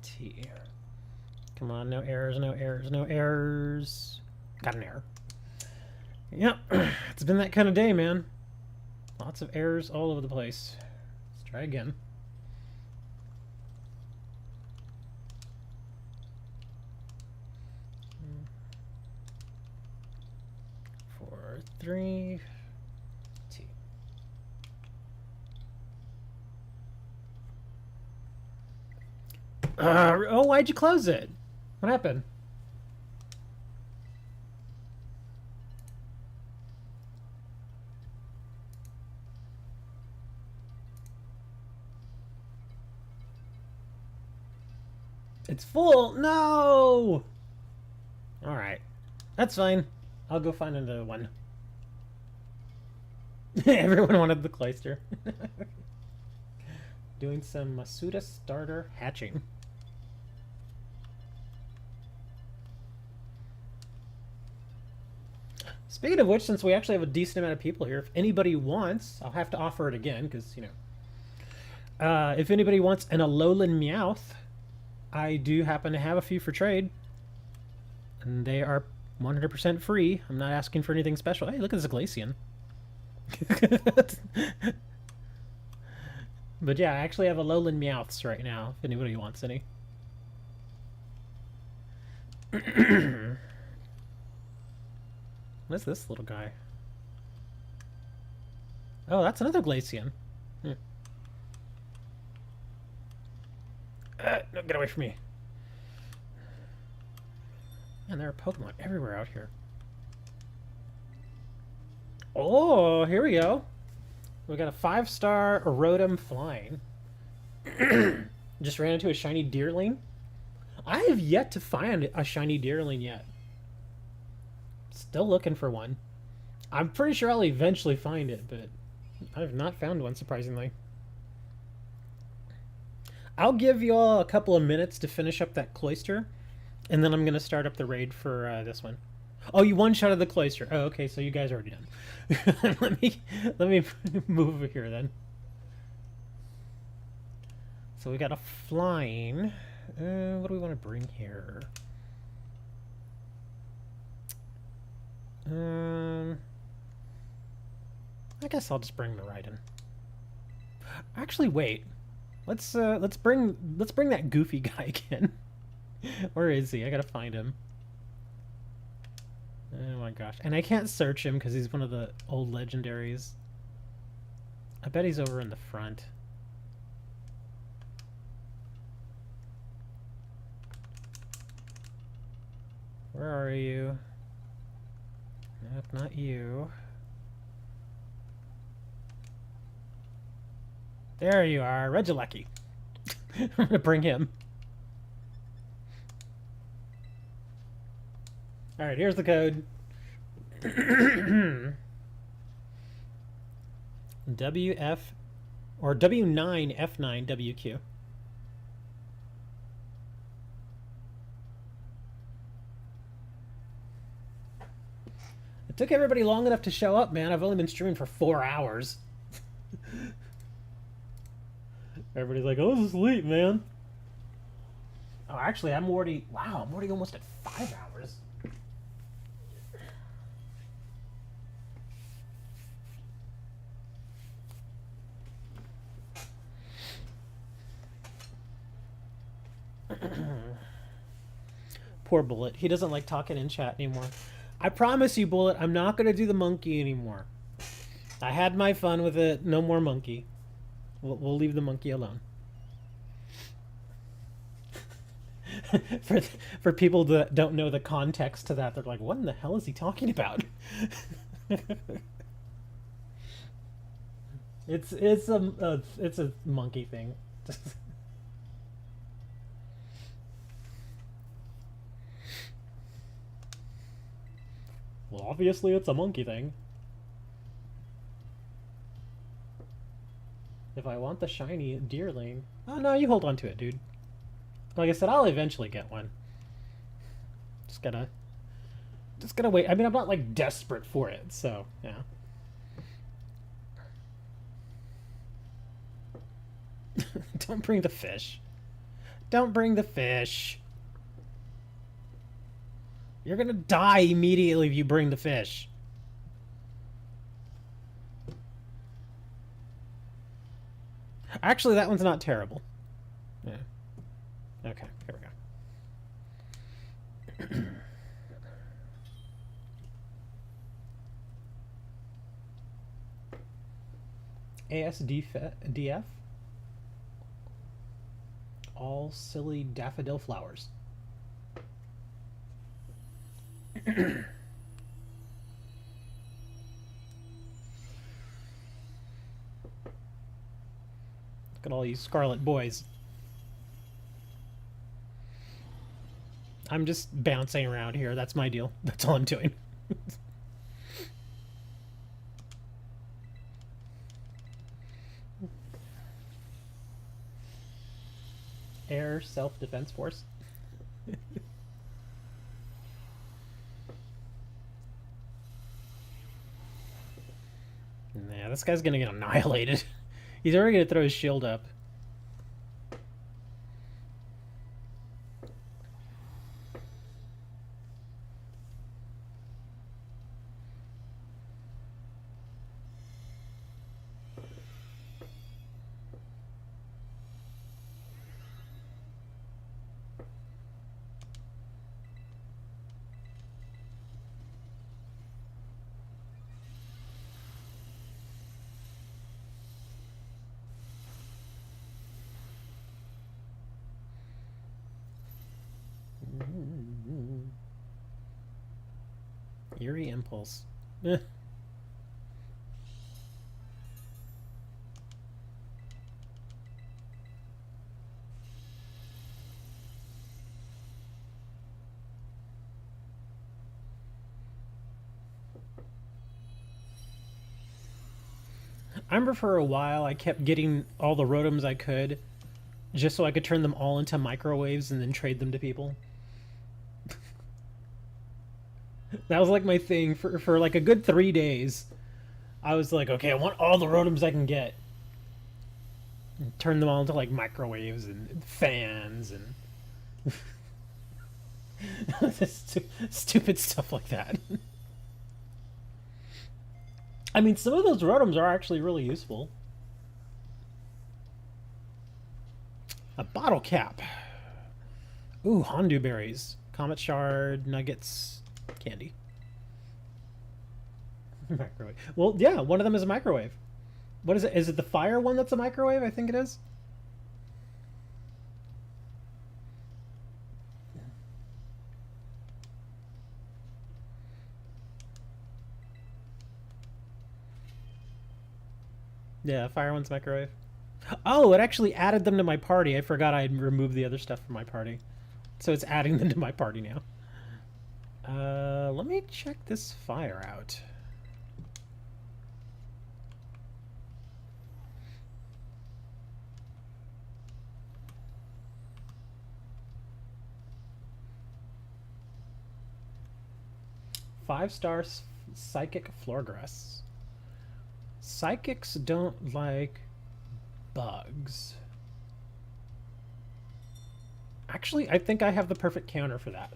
T. Come on, no errors, no errors, no errors. Got an error. Yep, it's been that kind of day, man. Lots of errors all over the place. Let's try again. Three T. Oh, why'd you close it? What happened? It's full. No. All right, that's fine. I'll go find another one. Everyone wanted the cloister. Doing some Masuda starter hatching. Speaking of which, since we actually have a decent amount of people here, if anybody wants, I'll have to offer it again because, you know, if anybody wants an Alolan Meowth, I do happen to have a few for trade, and they are 100% free. I'm not asking for anything special. Hey, look at this Glaceon. But yeah, I actually have Alolan Meowths right now, if anybody wants any. What's this little guy? Oh, that's another Glaceon. No, get away from me. Man, there are Pokemon everywhere out here. Oh, here we go. We got a 5-star Rotom flying. Just ran into a shiny Deerling. I have yet to find a shiny Deerling yet. Still looking for one. I'm pretty sure I'll eventually find it, but I have not found one, surprisingly. I'll give you all a couple of minutes to finish up that cloister, and then I'm going to start up the raid for this one. Oh, you one-shotted the cloister. Oh, okay, so you guys are already done. let me move over here then. So we got a flying. What do we want to bring here? I guess I'll just bring Miraidon. Actually, wait. Let's bring that goofy guy again. Where is he? I gotta find him. Oh my gosh. And I can't search him because he's one of the old legendaries. I bet he's over in the front. Where are you? Nope, not you. There you are, Regieleki. I'm gonna bring him. Alright, here's the code. WF or W9F9WQ. Took everybody long enough to show up, man. I've only been streaming for 4 hours. Everybody's like, oh, this is late, man. Oh, actually, I'm already almost at 5 hours. Poor Bullet. He doesn't like talking in chat anymore. I promise you, Bullet, I'm not going to do the monkey anymore. I had my fun with it. No more monkey. We'll leave the monkey alone. For people that don't know the context to that, they're like, what in the hell is he talking about? It's a monkey thing. Well, obviously it's a monkey thing. If I want the shiny deerling... Oh, no, you hold on to it, dude. Like I said, I'll eventually get one. Just gotta wait. I mean, I'm not, like, desperate for it, so, yeah. Don't bring the fish. Don't bring the fish. You're gonna die immediately if you bring the fish. Actually, that one's not terrible. Yeah. Okay, here we go. ASDF? All silly daffodil flowers. Look at all these Scarlet boys. I'm just bouncing around here. That's my deal. That's all I'm doing. Air Self-Defense Force. Nah, this guy's gonna get annihilated. He's already gonna throw his shield up. Eerie Impulse. Eh. I remember for a while I kept getting all the Rotoms I could just so I could turn them all into microwaves and then trade them to people. That was like my thing for like a good 3 days. I was like, okay, I want all the Rotoms I can get. And turn them all into like microwaves and fans and stupid stuff like that. I mean, some of those Rotoms are actually really useful. A bottle cap. Ooh, Hondu berries. Comet shard, nuggets, candy. Microwave. Well, yeah, one of them is a microwave. What is it? Is it the fire one that's a microwave? I think it is. Yeah, fire one's microwave. Oh, it actually added them to my party. I forgot I had removed the other stuff from my party. So it's adding them to my party now. Let me check this fire out. Five stars Psychic Floorgrass. Psychics don't like bugs. Actually, I think I have the perfect counter for that.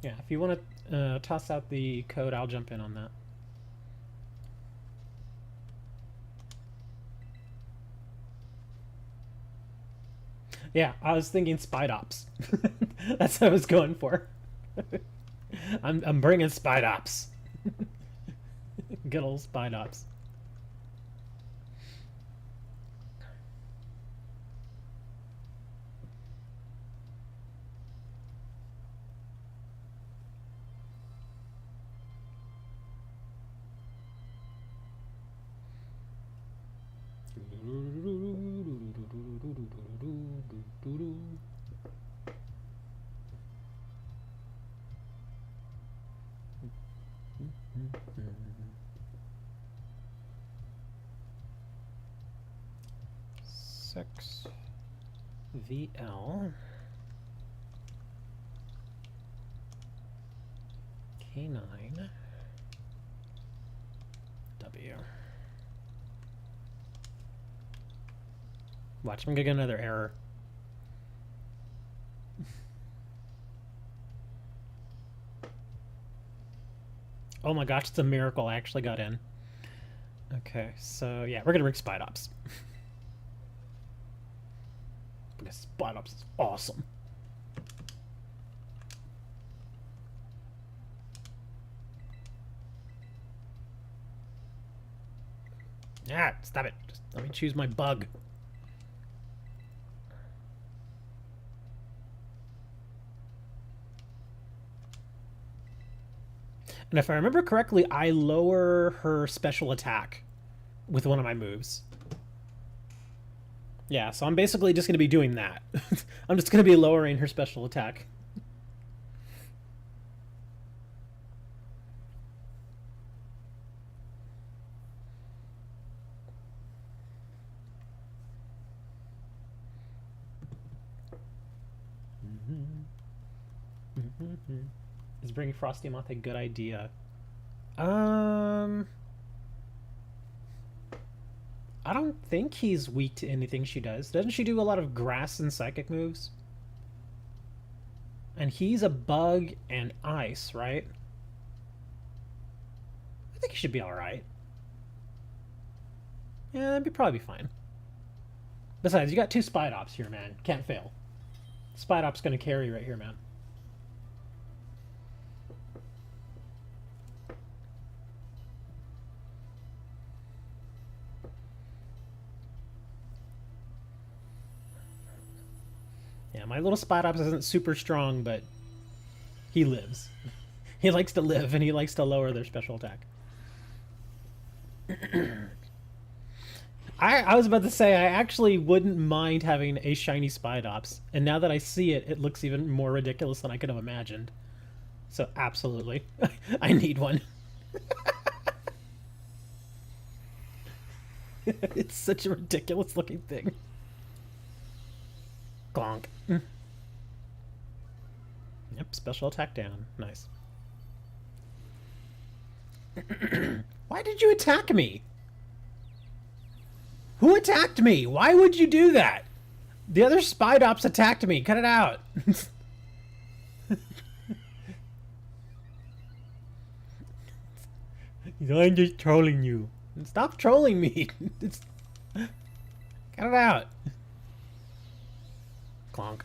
Yeah, if you want to toss out the code, I'll jump in on that. Yeah, I was thinking Spidops. That's what I was going for. I'm bringing Spidops. Good old Spidops. Six VL K9 W. Watch, I'm gonna get another error. Oh my gosh, it's a miracle I actually got in. Okay, so yeah, we're gonna rig Spidops. Because Spidops is awesome. Ah, stop it. Just let me choose my bug. And if I remember correctly, I lower her special attack with one of my moves. Yeah, so I'm basically just going to be doing that. I'm just going to be lowering her special attack. Is bringing Frosty Moth a good idea? I don't think he's weak to anything she does. Doesn't she do a lot of grass and psychic moves? And he's a bug and ice, right? I think he should be alright. Yeah, that'd probably be fine. Besides, you got two Spidops here, man. Can't fail. Spidop's gonna carry right here, man. Yeah, my little Spidops isn't super strong, but he lives. He likes to live, and he likes to lower their special attack. I was about to say, I actually wouldn't mind having a shiny Spidops, and now that I see it, it looks even more ridiculous than I could have imagined. So, absolutely. I need one. It's such a ridiculous looking thing. Glonk. Yep, special attack down. Nice. Why did you attack me? Who attacked me? Why would you do that? The other Spidops attacked me. Cut it out. I'm just trolling you. Stop trolling me. Cut it out. Clonk.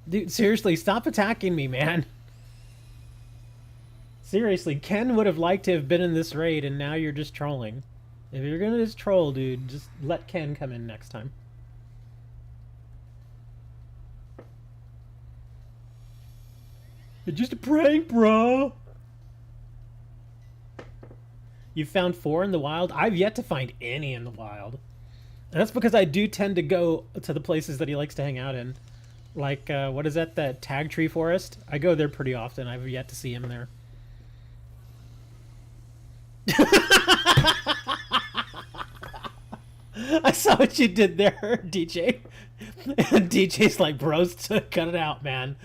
Dude, seriously, stop attacking me, man. Seriously, Ken would have liked to have been in this raid, and now you're just trolling. If you're gonna just troll, dude, just let Ken come in next time. It's just a prank, bro. You found 4 in the wild? I've yet to find any in the wild. And that's because I do tend to go to the places that he likes to hang out in. Like, what is that Tag Tree Forest? I go there pretty often. I've yet to see him there. I saw what you did there, DJ. DJ's like, bros, cut it out, man.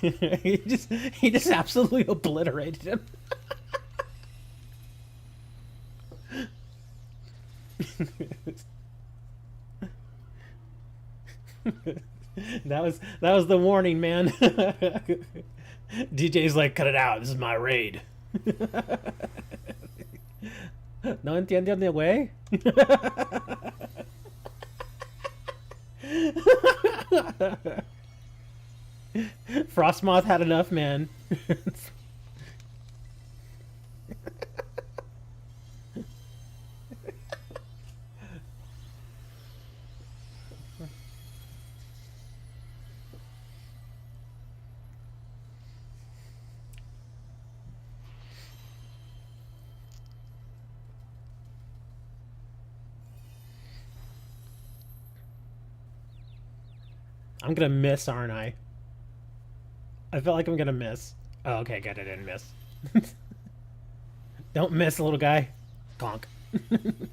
he just absolutely obliterated him. that was the warning, man. DJ's like, cut it out. This is my raid. No entiende the way. Frostmoth had enough, man. I'm gonna miss, aren't I? I feel like I'm gonna miss. Oh, okay, good. I didn't miss. Don't miss, little guy. Conk.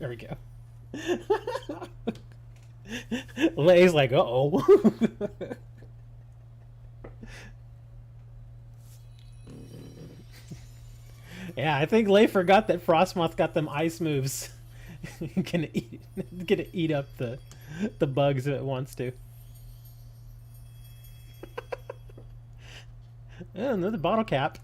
There we go. Lay's like, uh-oh. Yeah, I think Lay forgot that Frostmoth got them ice moves. gonna eat up the bugs if it wants to. Oh, another bottle cap.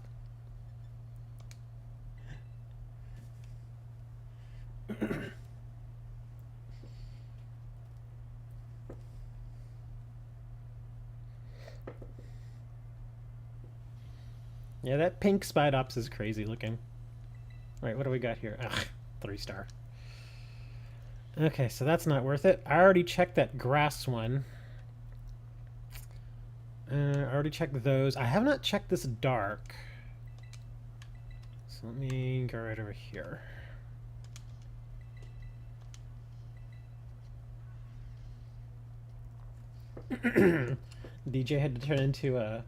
Yeah, that pink Spidops is crazy looking. Right, what do we got here? Ugh, 3-star. Okay, so that's not worth it. I already checked that grass one. I already checked those. I have not checked this dark. So let me go right over here. DJ had to turn into a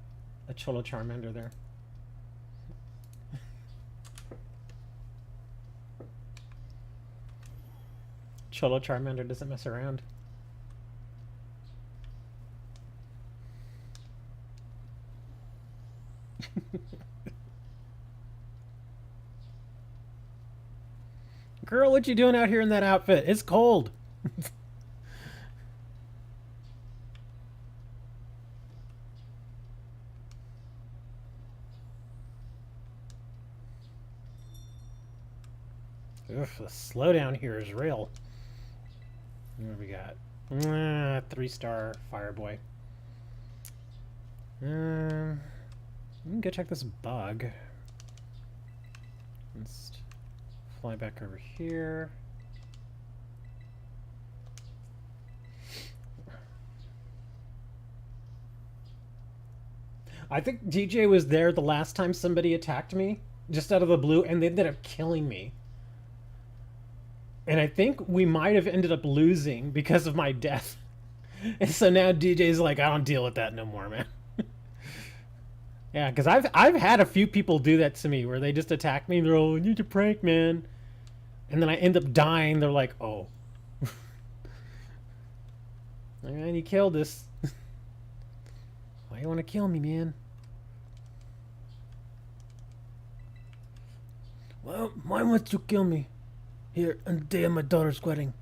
Cholo Charmander there. Cholo Charmander doesn't mess around. Girl, what you doing out here in that outfit? It's cold. Oof, the slowdown here is real. What do we got? 3-star Fireboy. We can go check this bug. Let's fly back over here. I think DJ was there the last time somebody attacked me, just out of the blue, and they ended up killing me. And I think we might have ended up losing because of my death. And so now DJ's like, I don't deal with that no more, man. Yeah, because I've had a few people do that to me where they just attack me and they're all, you're a prank, man. And then I end up dying. They're like, oh. Man, you killed us. Why you want to kill me, man? Well, why must you kill me? Here, on the day of my daughter's wedding.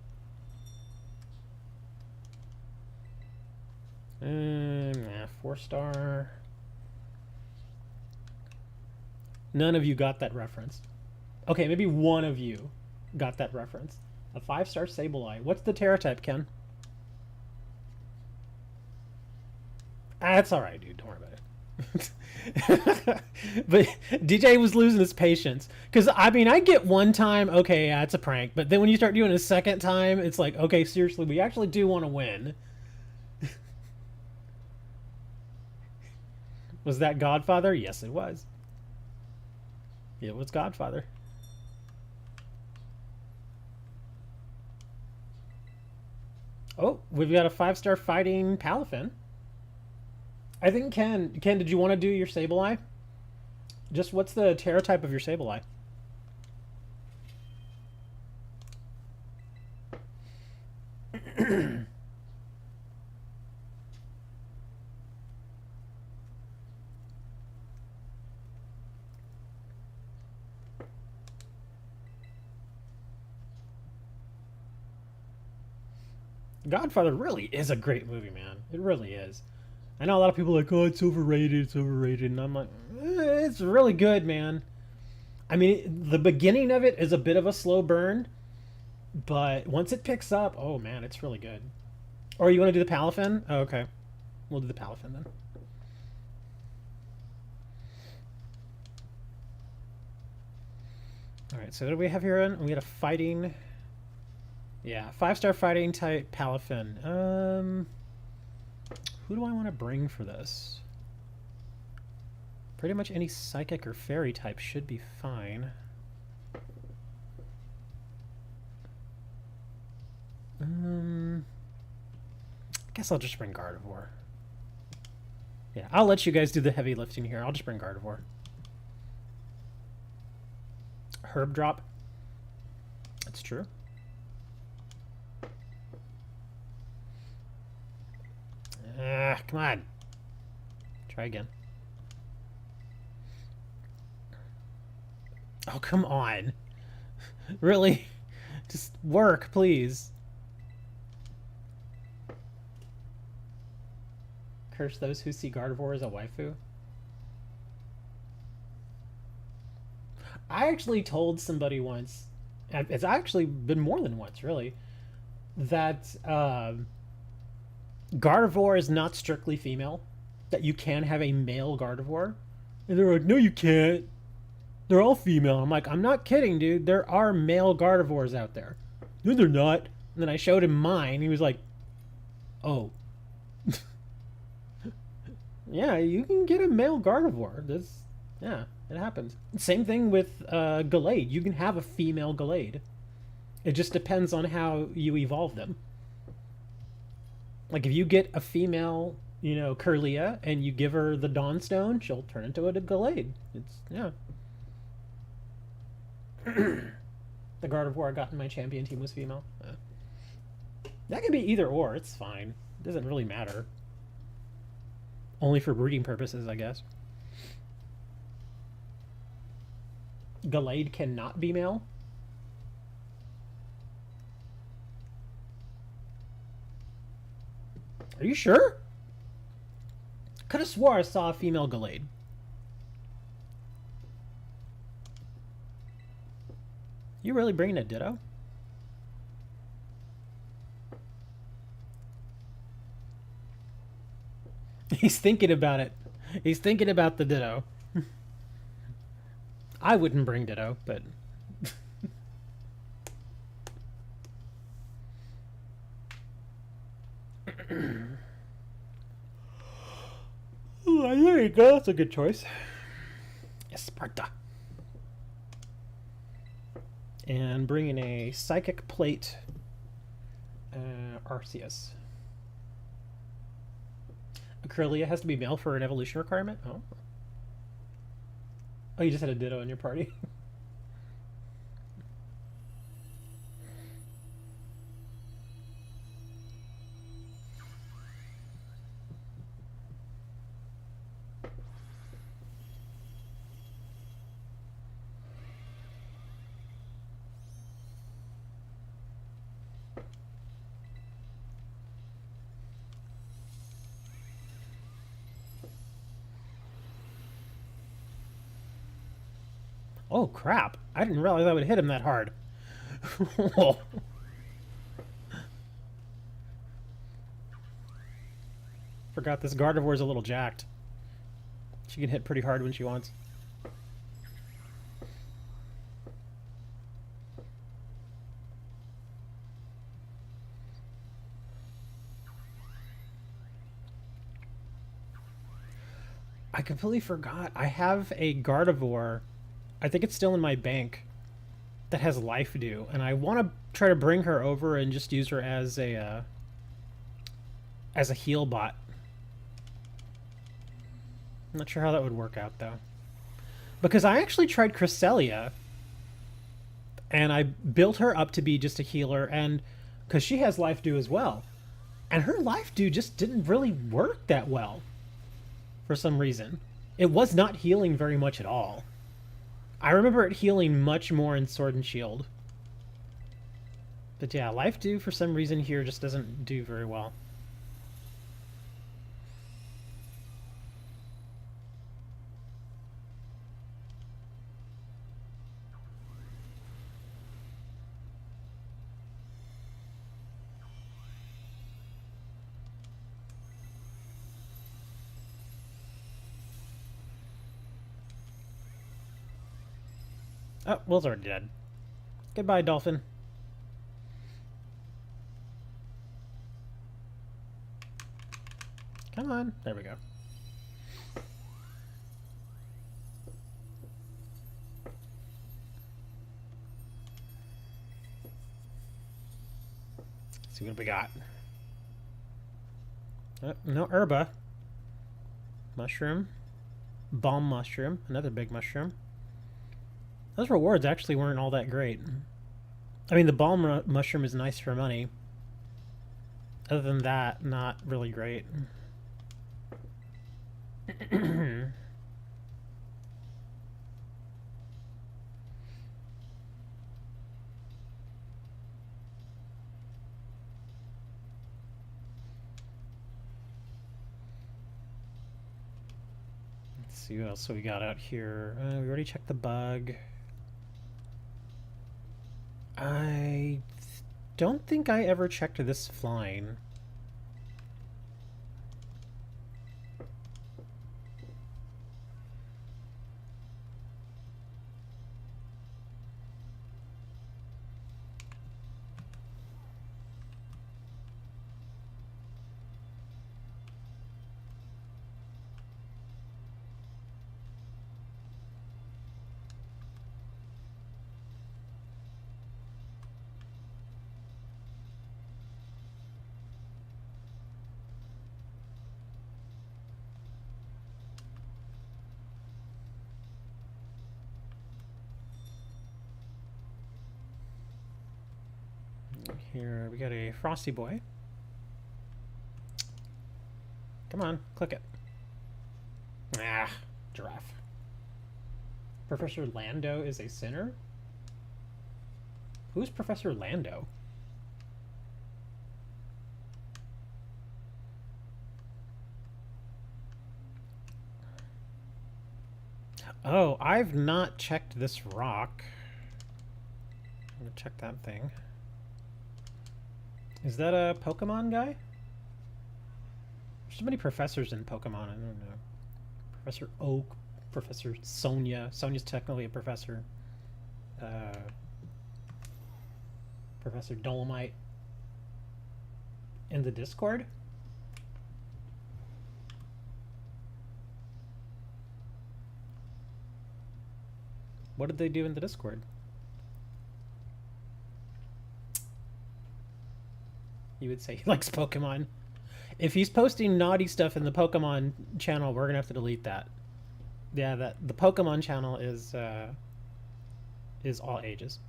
4-star. None of you got that reference. Okay, maybe one of you got that reference. A 5-star Sableye. What's the Terra type, Ken? That's alright, dude. Don't worry about it. But DJ was losing his patience. Because, I mean, I get one time, okay, yeah, it's a prank. But then when you start doing it a second time, it's like, okay, seriously, we actually do want to win. Was that Godfather? Yes, it was. It was Godfather. Oh, we've got a 5-star fighting Palafin. I think Ken, did you want to do your Sableye? Just what's the Terra type of your Sableye? Godfather really is a great movie, man. It really is. I know a lot of people are like, oh, it's overrated, it's overrated. And I'm like, it's really good, man. I mean, the beginning of it is a bit of a slow burn, but once it picks up, oh, man, it's really good. Or you want to do the Palafin? Oh, okay. We'll do the Palafin then. Alright, so what do we have here? We had a fighting... Yeah, 5-star fighting type Palafin. Who do I want to bring for this? Pretty much any psychic or fairy type should be fine. I guess I'll just bring Gardevoir. Yeah, I'll let you guys do the heavy lifting here. I'll just bring Gardevoir. Herb drop. That's true. Come on. Try again. Oh, come on. Really? Just work, please. Curse those who see Gardevoir as a waifu. I actually told somebody once, it's actually been more than once, really, that Gardevoir is not strictly female, that you can have a male Gardevoir. And they're like, no, you can't. They're all female. I'm like, I'm not kidding, dude. There are male Gardevoirs out there. No, they're not. And then I showed him mine. He was like, oh. Yeah, you can get a male Gardevoir. Yeah, it happens. Same thing with Gallade. You can have a female Gallade. It just depends on how you evolve them. Like, if you get a female, you know, Kirlia, and you give her the Dawnstone, she'll turn into a Gallade. It's, yeah. The Gardevoir I got in my champion team was female. That can be either or. It's fine. It doesn't really matter. Only for breeding purposes, I guess. Gallade cannot be male. Are you sure? Could have swore I saw a female Gallade. You really bringing a Ditto? He's thinking about it. He's thinking about the Ditto. I wouldn't bring Ditto, but... Oh, there you go. That's a good choice. Esparta. And bring in a Psychic Plate. Arceus. Acrylia has to be male for an evolution requirement? Oh. Oh, you just had a Ditto in your party? Oh, crap. I didn't realize I would hit him that hard. Forgot this Gardevoir's a little jacked. She can hit pretty hard when she wants. I completely forgot. I have a Gardevoir. I think it's still in my bank that has Life Dew, and I want to try to bring her over and just use her as a heal bot. I'm not sure how that would work out, though. Because I actually tried Cresselia, and I built her up to be just a healer, and because she has Life Dew as well. And her Life Dew just didn't really work that well for some reason. It was not healing very much at all. I remember it healing much more in Sword and Shield. But yeah, Life Dew for some reason here just doesn't do very well. Oh, Will's already dead. Goodbye, Dolphin. Come on. There we go. Let's see what we got. Oh, no herba. Mushroom. Bomb mushroom. Another big mushroom. Those rewards actually weren't all that great. I mean, the balm mushroom is nice for money. Other than that, not really great. Let's see what else we got out here. We already checked the bug. I don't think I ever checked this flying. Here we got a Frosty Boy. Come on, click it. Ah, giraffe. Professor Lando is a sinner? Who's Professor Lando? Oh, I've not checked this rock. I'm gonna check that thing. Is that a Pokemon guy? There's so many professors in Pokemon, I don't know. Professor Oak, Professor Sonia. Sonia's technically a professor. Professor Dolomite. In the Discord? What did they do in the Discord? You would say he likes Pokemon. If he's posting naughty stuff in the Pokemon channel, we're gonna have to delete that. Yeah, the Pokemon channel is all ages.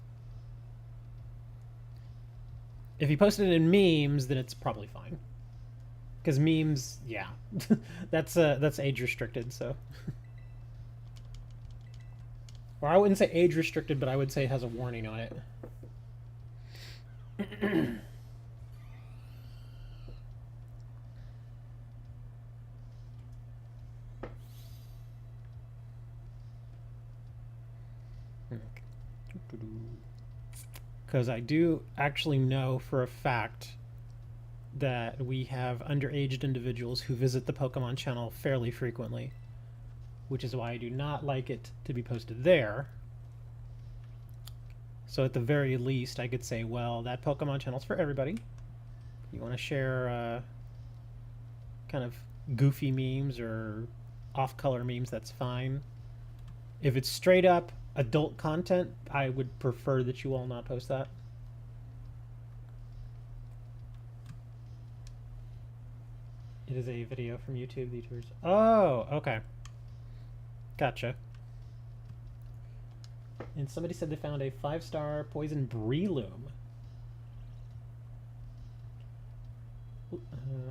If he posted it in memes, then it's probably fine. Because memes, yeah, that's age restricted. So, or I wouldn't say age restricted, but I would say it has a warning on it. Because I do actually know for a fact that we have underage individuals who visit the Pokemon channel fairly frequently, which is why I do not like it to be posted there. So at the very least, I could say, well, that Pokemon channel's for everybody. You want to share kind of goofy memes or off-color memes, that's fine. If it's straight up adult content, I would prefer that you all not post that. It is a video from YouTube. The YouTubers. Oh, okay. Gotcha. And somebody said they found a 5-star poison Breloom.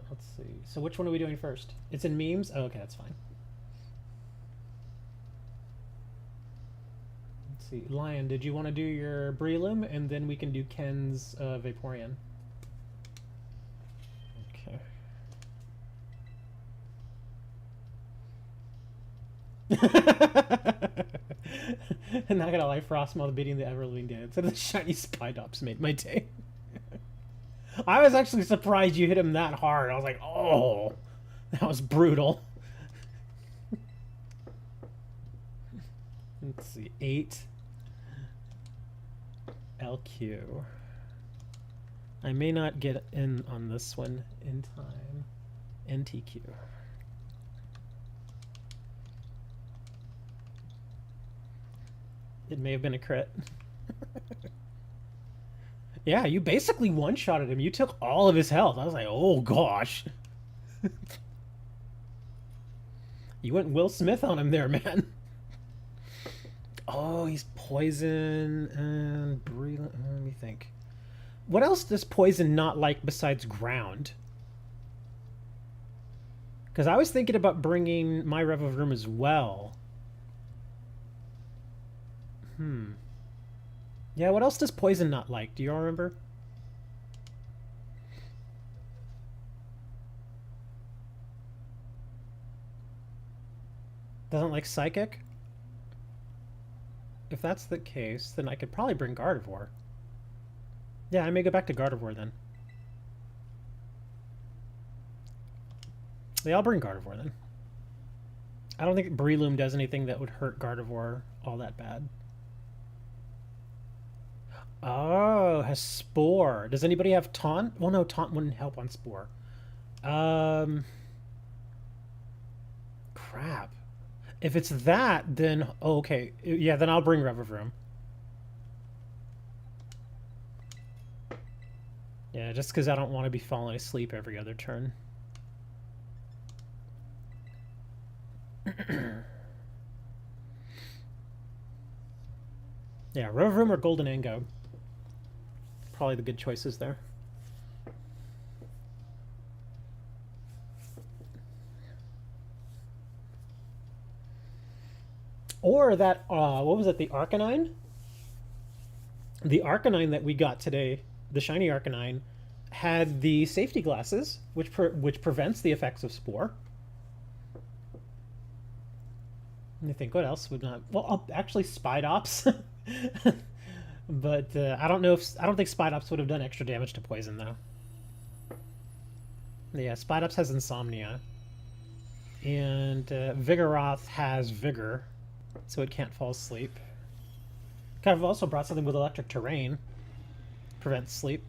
Let's see. So which one are we doing first? It's in memes? Oh, okay, that's fine. Let's see. Lion, did you want to do your Breloom? And then we can do Ken's Vaporeon. Okay. I'm not gonna lie, Frostmoth beating the Everliving Dance and the shiny Spidops made my day. I was actually surprised you hit him that hard. I was like, oh, that was brutal. Let's see, 8 LQ. I may not get in on this one in time. NTQ. It may have been a crit. Yeah, you basically one-shotted him. You took all of his health. I was like, oh gosh. You went Will Smith on him there, man. Oh, he's poison and let me think. What else does poison not like besides ground? Because I was thinking about bringing my Revavroom as well. Yeah, what else does poison not like? Do you all remember? Doesn't like psychic? If that's the case, then I could probably bring Gardevoir. Yeah, I may go back to Gardevoir then. Yeah, I'll bring Gardevoir then. I don't think Breloom does anything that would hurt Gardevoir all that bad. Oh, has Spore. Does anybody have Taunt? Well, no, Taunt wouldn't help on Spore. Crap. If it's that, then... Oh, okay. Yeah, then I'll bring Revavroom. Yeah, just because I don't want to be falling asleep every other turn. Yeah, Revavroom or Golden Ango. Probably the good choices there. Or that, what was it, the Arcanine? The Arcanine that we got today, the shiny Arcanine, had the safety glasses, which prevents the effects of Spore. I think what else would not... Well, actually, Spidops. But I don't think Spidops would have done extra damage to poison though. Yeah, Spidops has Insomnia, and Vigoroth has Vigor, so it can't fall asleep. Kind of also brought something with Electric Terrain, prevents sleep.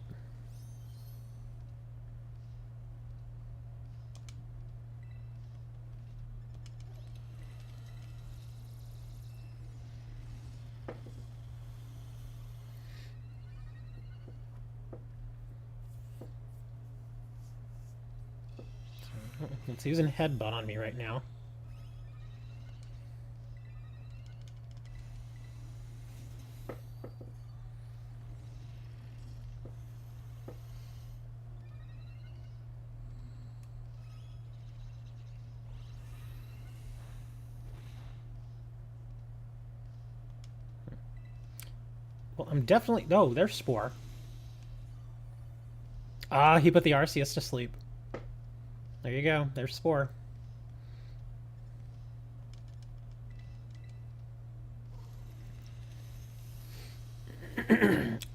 It's using Headbutt on me right now. Well, I'm definitely... Oh, there's Spore. Ah, he put the Arceus to sleep. There you go. There's Spore.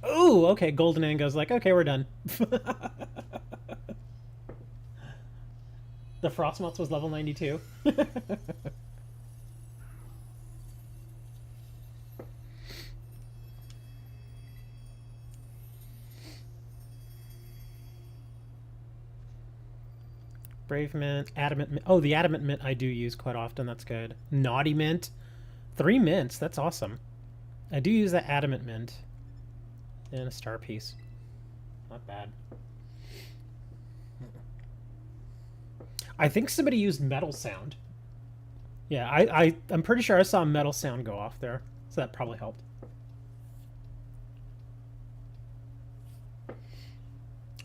Ooh, okay. Golden Ango's like, okay, we're done. The Frostmoth was level 92. Brave Mint, Adamant Mint. Oh, the Adamant Mint I do use quite often. That's good. Naughty Mint. 3 mints. That's awesome. I do use that Adamant Mint. And a star piece. Not bad. I think somebody used Metal Sound. Yeah, I'm pretty sure I saw Metal Sound go off there. So that probably helped.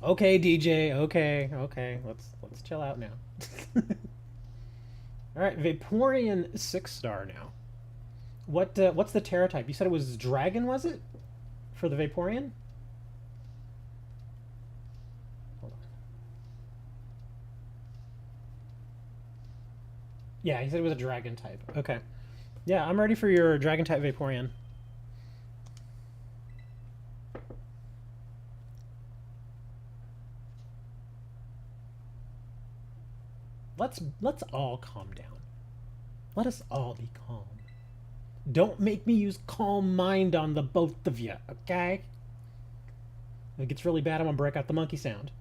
Okay, DJ. Okay, okay. Let's chill out now. All right, Vaporeon 6-star now. What's the Terra type? You said it was Dragon, was it? For the Vaporeon? Hold on. Yeah, he said it was a Dragon type. Okay. Yeah, I'm ready for your Dragon type Vaporeon. Let's all calm down. Let us all be calm. Don't make me use calm mind on the both of you, okay? If it gets really bad, I'm gonna break out the monkey sound.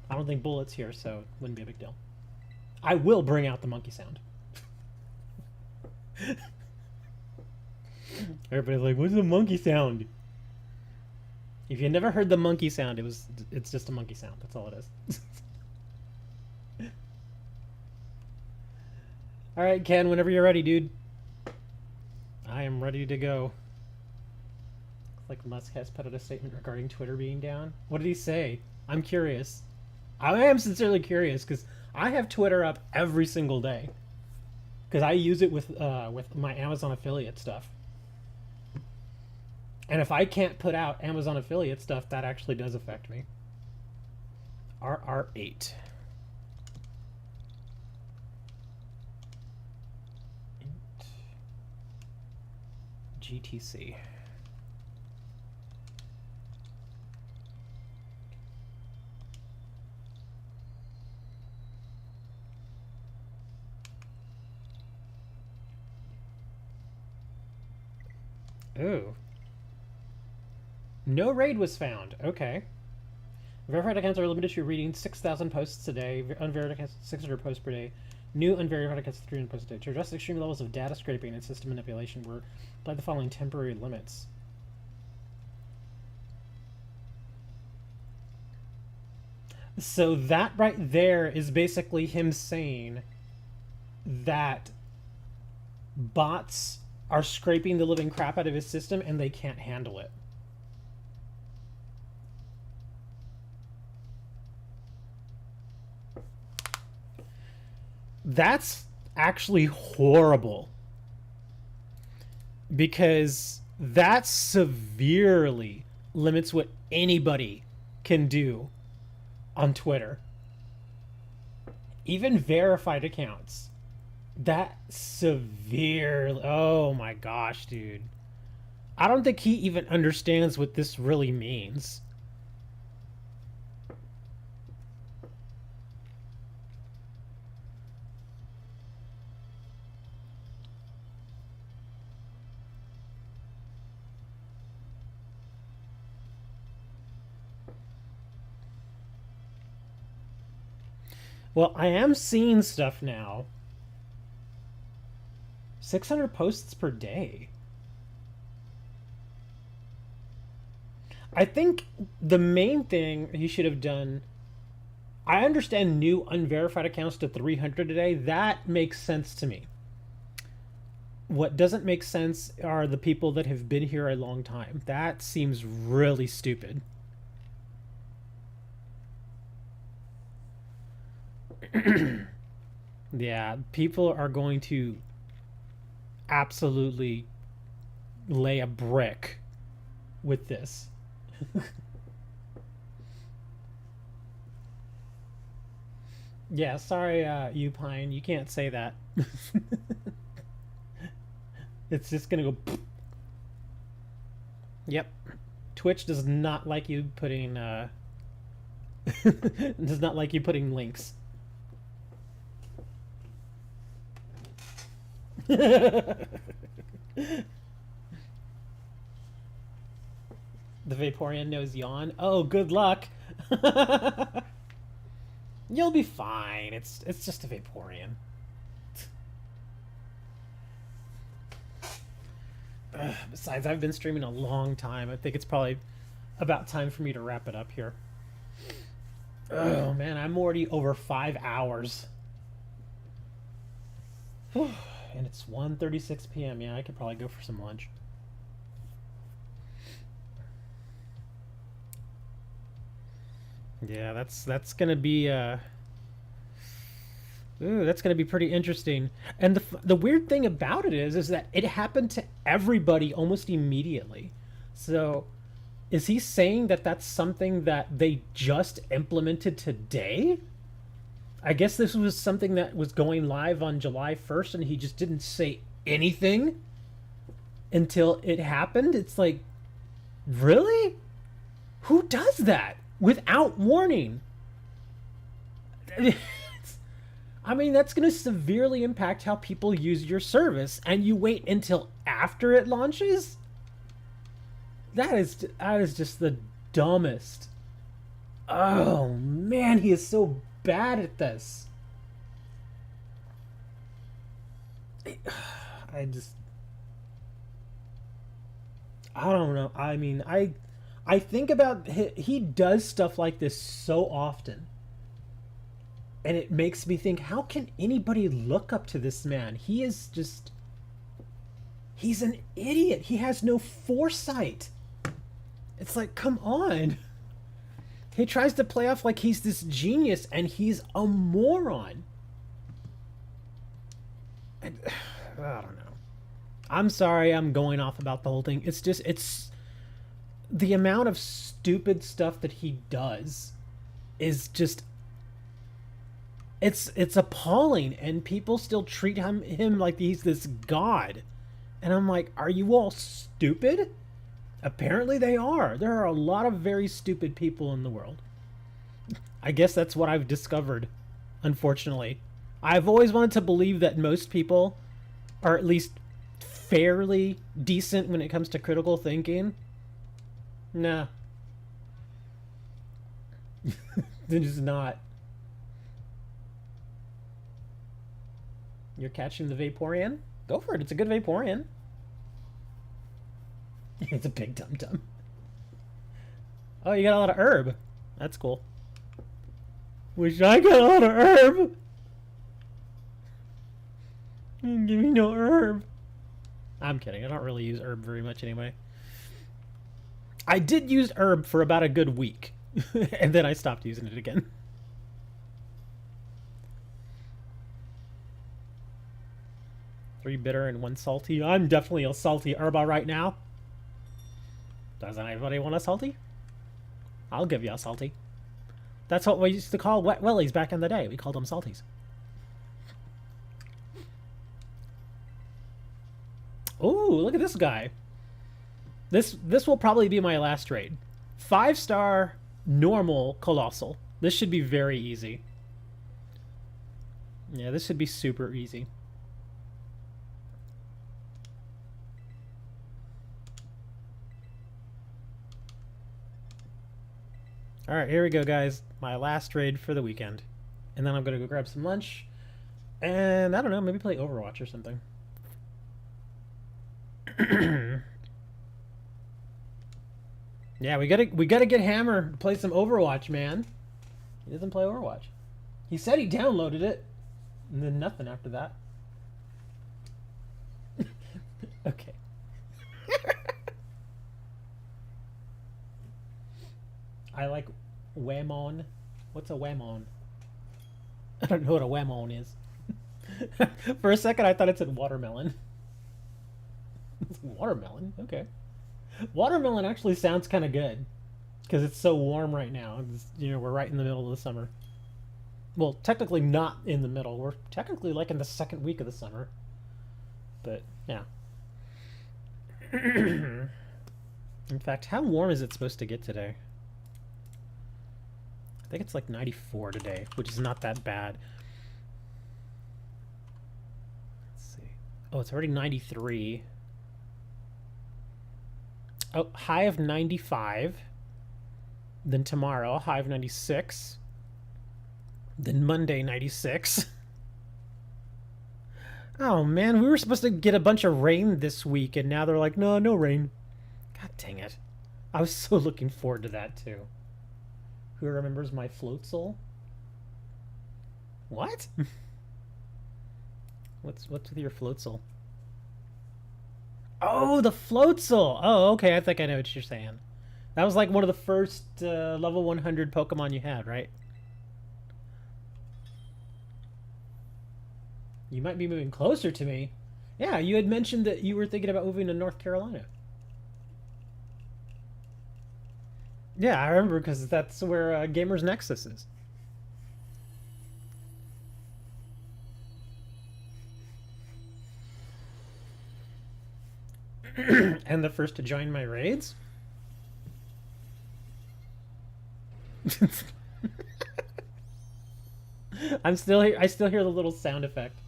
I don't think Bullet's here, so it wouldn't be a big deal. I will bring out the monkey sound. Everybody's like, what's the monkey sound? If you never heard the monkey sound, it's just a monkey sound. That's all it is. Alright, Ken, whenever you're ready, dude. I am ready to go. Like Musk has put out a statement regarding Twitter being down. What did he say? I'm curious. I am sincerely curious because I have Twitter up every single day. Because I use it with my Amazon affiliate stuff. And if I can't put out Amazon affiliate stuff, that actually does affect me. RR8. GTC. Ooh. No raid was found. Okay. Verified accounts are limited to reading 6,000 posts a day. Unverified accounts 600 posts per day. New unverified accounts 300 posts a day. To address extreme levels of data scraping and system manipulation, were applied the following temporary limits. So that right there is basically him saying that bots are scraping the living crap out of his system and they can't handle it. That's actually horrible. Because that severely limits what anybody can do on Twitter. Even verified accounts. That severe. Oh my gosh, dude. I don't think he even understands what this really means. Well, I am seeing stuff now. 600 posts per day. I think the main thing he should have done... I understand new unverified accounts to 300 a day. That makes sense to me. What doesn't make sense are the people that have been here a long time. That seems really stupid. Yeah, people are going to absolutely lay a brick with this. Yeah, sorry, you Pine, you can't say that. It's just gonna go. Yep, Twitch does not like you putting does not like you putting links. The Vaporeon knows yawn. Oh, good luck. You'll be fine. It's just a Vaporeon. Besides, I've been streaming a long time. I think it's probably about time for me to wrap it up here. Oh man, I'm already over 5 hours. And it's 1:36 p.m. Yeah, I could probably go for some lunch. Yeah, that's gonna be ooh, that's gonna be pretty interesting. And the weird thing about it is that it happened to everybody almost immediately. So, is he saying that that's something that they just implemented today? I guess this was something that was going live on July 1st, and he just didn't say anything until it happened. It's like, really? Who does that without warning? I mean, that's going to severely impact how people use your service, and you wait until after it launches? That is just the dumbest. Oh man, he is so bad at this. I just I don't know. I mean, I think about he does stuff like this so often. And it makes me think, how can anybody look up to this man? He is just he's an idiot. He has no foresight. It's like, come on. He tries to play off like he's this genius, and he's a moron. I don't know. I'm sorry I'm going off about the whole thing. It's just, it's the amount of stupid stuff that he does is just, it's appalling, and people still treat him like he's this god. And I'm like, are you all stupid? Apparently they are. There are a lot of very stupid people in the world. I guess that's what I've discovered, unfortunately. I've always wanted to believe that most people are at least fairly decent when it comes to critical thinking. Nah. They're just not. You're catching the Vaporeon? Go for it. It's a good Vaporeon. It's a big dum-dum. Oh, you got a lot of herb. That's cool. Wish I got a lot of herb. Give me no herb. I'm kidding. I don't really use herb very much anyway. I did use herb for about a good week. And then I stopped using it again. Three bitter and one salty. I'm definitely a salty herba right now. Doesn't anybody want a salty? I'll give you a salty. That's what we used to call wet willies back in the day. We called them salties. Ooh, look at this guy. This will probably be my last raid. 5-star normal colossal. This should be very easy. Yeah, this should be super easy. Alright, here we go, guys. My last raid for the weekend. And then I'm going to go grab some lunch. And, I don't know, maybe play Overwatch or something. Yeah, we gotta get Hammer to play some Overwatch, man. He doesn't play Overwatch. He said he downloaded it. And then nothing after that. Okay. I like Whamon. What's a Whamon? I don't know what a Whamon is. For a second, I thought it said watermelon. Watermelon? Okay. Watermelon actually sounds kind of good. Because it's so warm right now. You know, we're right in the middle of the summer. Well, technically not in the middle. We're technically like in the second week of the summer. But, yeah. In fact, how warm is it supposed to get today? I think it's like 94 today, which is not that bad. Let's see. Oh, it's already 93. Oh, high of 95. Then tomorrow, high of 96. Then Monday, 96. Oh, man, we were supposed to get a bunch of rain this week, and now they're like, no, no rain. God dang it. I was so looking forward to that, too. Who remembers my Floatzel? What? What's with your Floatzel? Oh, the Floatzel! Oh, okay, I think I know what you're saying. That was like one of the first level 100 Pokemon you had, right? You might be moving closer to me. Yeah, you had mentioned that you were thinking about moving to North Carolina. Yeah, I remember because that's where Gamers Nexus is. And the first to join my raids? I'm still here. I still hear the little sound effect.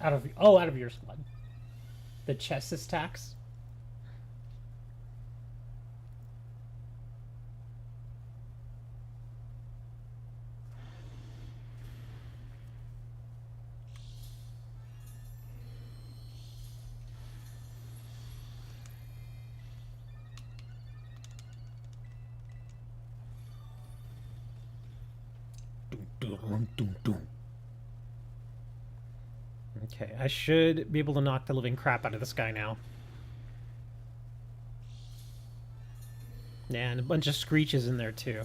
Out of your squad. The Chessis tax. Okay, I should be able to knock the living crap out of this guy now. Yeah, and a bunch of screeches in there too.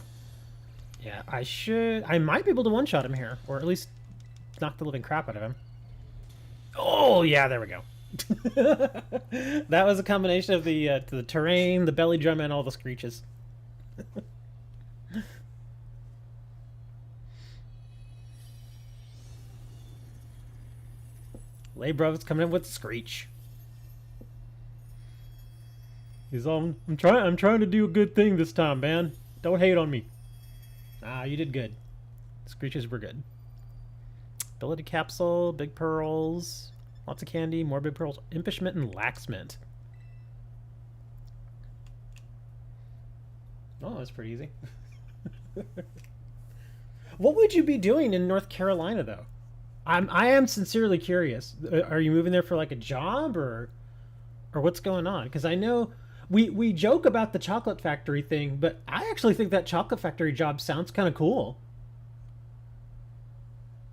Yeah, I might be able to one-shot him here, or at least knock the living crap out of him. Oh, yeah, there we go. That was a combination of the terrain, the belly drum, and all the screeches. Laybrov's coming in with Screech. He's all, I'm trying to do a good thing this time, man. Don't hate on me. Ah, you did good. Screeches were good. Ability capsule, big pearls, lots of candy, more big pearls, impishment and laxmint. Oh, that's pretty easy. What would you be doing in North Carolina though? I am sincerely curious. Are you moving there for like a job or what's going on? Because I know we joke about the chocolate factory thing, but I actually think that chocolate factory job sounds kind of cool.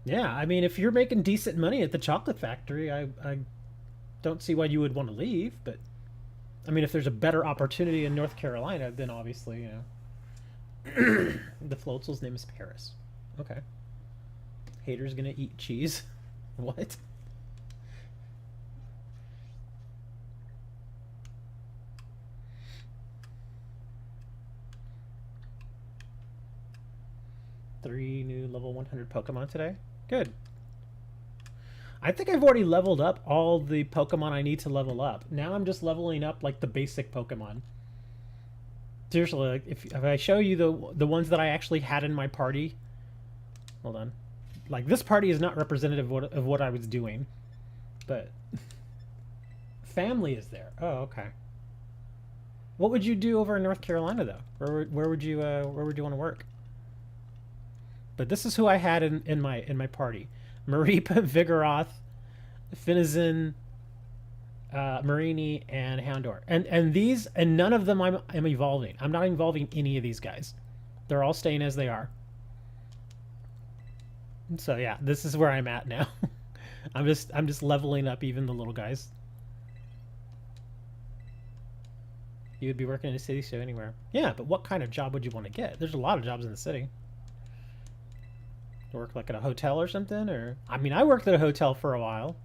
Yeah, I mean, if you're making decent money at the chocolate factory, I don't see why you would want to leave. But I mean, if there's a better opportunity in North Carolina, then obviously, you know, the Floatzel's name is Paris. Okay. Hater's gonna eat cheese. What? Three new level 100 Pokemon today. Good. I think I've already leveled up all the Pokemon I need to level up. Now I'm just leveling up like the basic Pokemon. Seriously, like, if I show you the ones that I actually had in my party, hold on. Like this party is not representative of what I was doing, but family is there. Oh, okay. What would you do over in North Carolina though? Where would you want to work? But this is who I had in my party: Maripa, Vigoroth, Finizen, Marini, and Houndour. And none of them I'm evolving. I'm not evolving any of these guys. They're all staying as they are. So yeah, this is where I'm at now. I'm just leveling up even the little guys. You would be working in a city, so anywhere. Yeah, but what kind of job would you want to get? There's a lot of jobs in the city. Work like at a hotel or something, or I mean, I worked at a hotel for a while,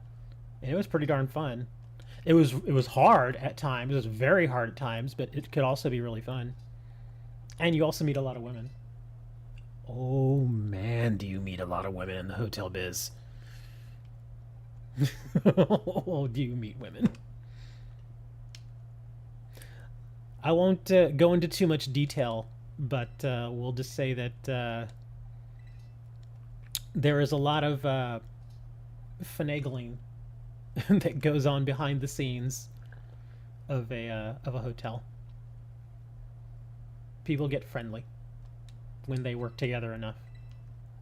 and it was pretty darn fun. It was hard at times. It was very hard at times, but it could also be really fun. And you also meet a lot of women. Oh man, do you meet a lot of women in the hotel biz? Oh, do you meet women? I won't go into too much detail, but we'll just say that there is a lot of finagling that goes on behind the scenes of a hotel. People get friendly when they work together enough.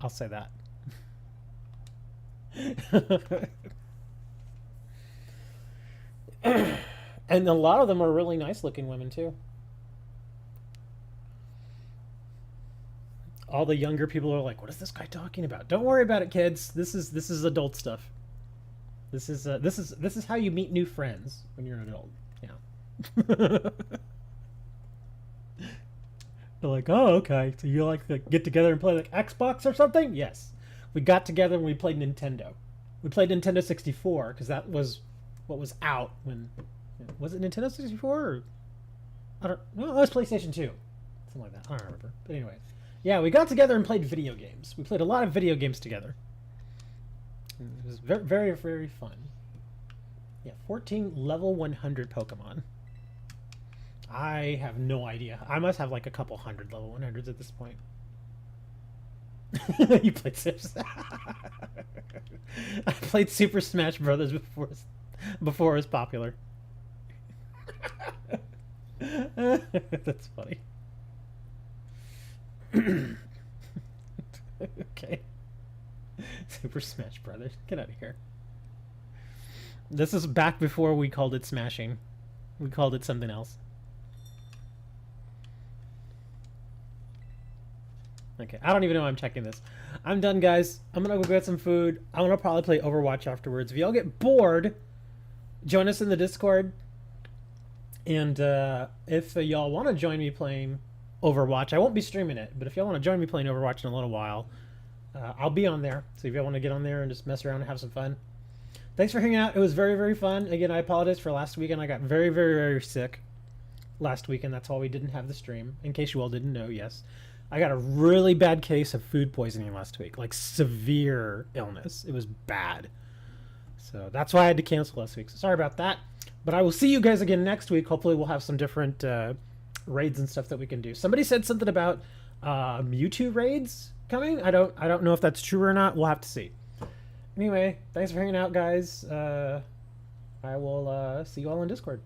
I'll say that. And a lot of them are really nice looking women too. all the younger people are like, "What is this guy talking about?" Don't worry about it, kids. This is adult stuff. This is how you meet new friends when you're an adult. Yeah. They're like, "Oh, okay. So you like to get together and play like Xbox or something?" Yes. We got together and we played Nintendo. We played Nintendo 64 because that was what was out when. Was it Nintendo 64 or I don't. No, it was PlayStation 2. Something like that. I don't remember. But anyway, yeah, we got together and played video games. We played a lot of video games together. It was very, very, very fun. Yeah, 14 level 100 Pokemon. I have no idea. I must have like a couple hundred level 100s at this point. You played Sims. I played Super Smash Brothers before it was popular. That's funny. Okay. Super Smash Brothers. Get out of here. This is back before we called it smashing. We called it something else. Okay, I don't even know why I'm checking this. I'm done, guys. I'm gonna go get some food. I'm gonna probably play Overwatch afterwards. If y'all get bored, join us in the Discord. And if y'all want to join me playing Overwatch, I won't be streaming it, but if y'all want to join me playing Overwatch in a little while, I'll be on there. So if y'all want to get on there and just mess around and have some fun. Thanks for hanging out. It was very, very fun. Again, I apologize for last weekend. I got very, very, very sick last weekend. That's why we didn't have the stream. In case you all didn't know, yes. I got a really bad case of food poisoning last week. Like, severe illness. It was bad. So that's why I had to cancel last week. So sorry about that. But I will see you guys again next week. Hopefully we'll have some different raids and stuff that we can do. Somebody said something about Mewtwo raids coming. I don't know if that's true or not. We'll have to see. Anyway, thanks for hanging out, guys. I will see you all on Discord.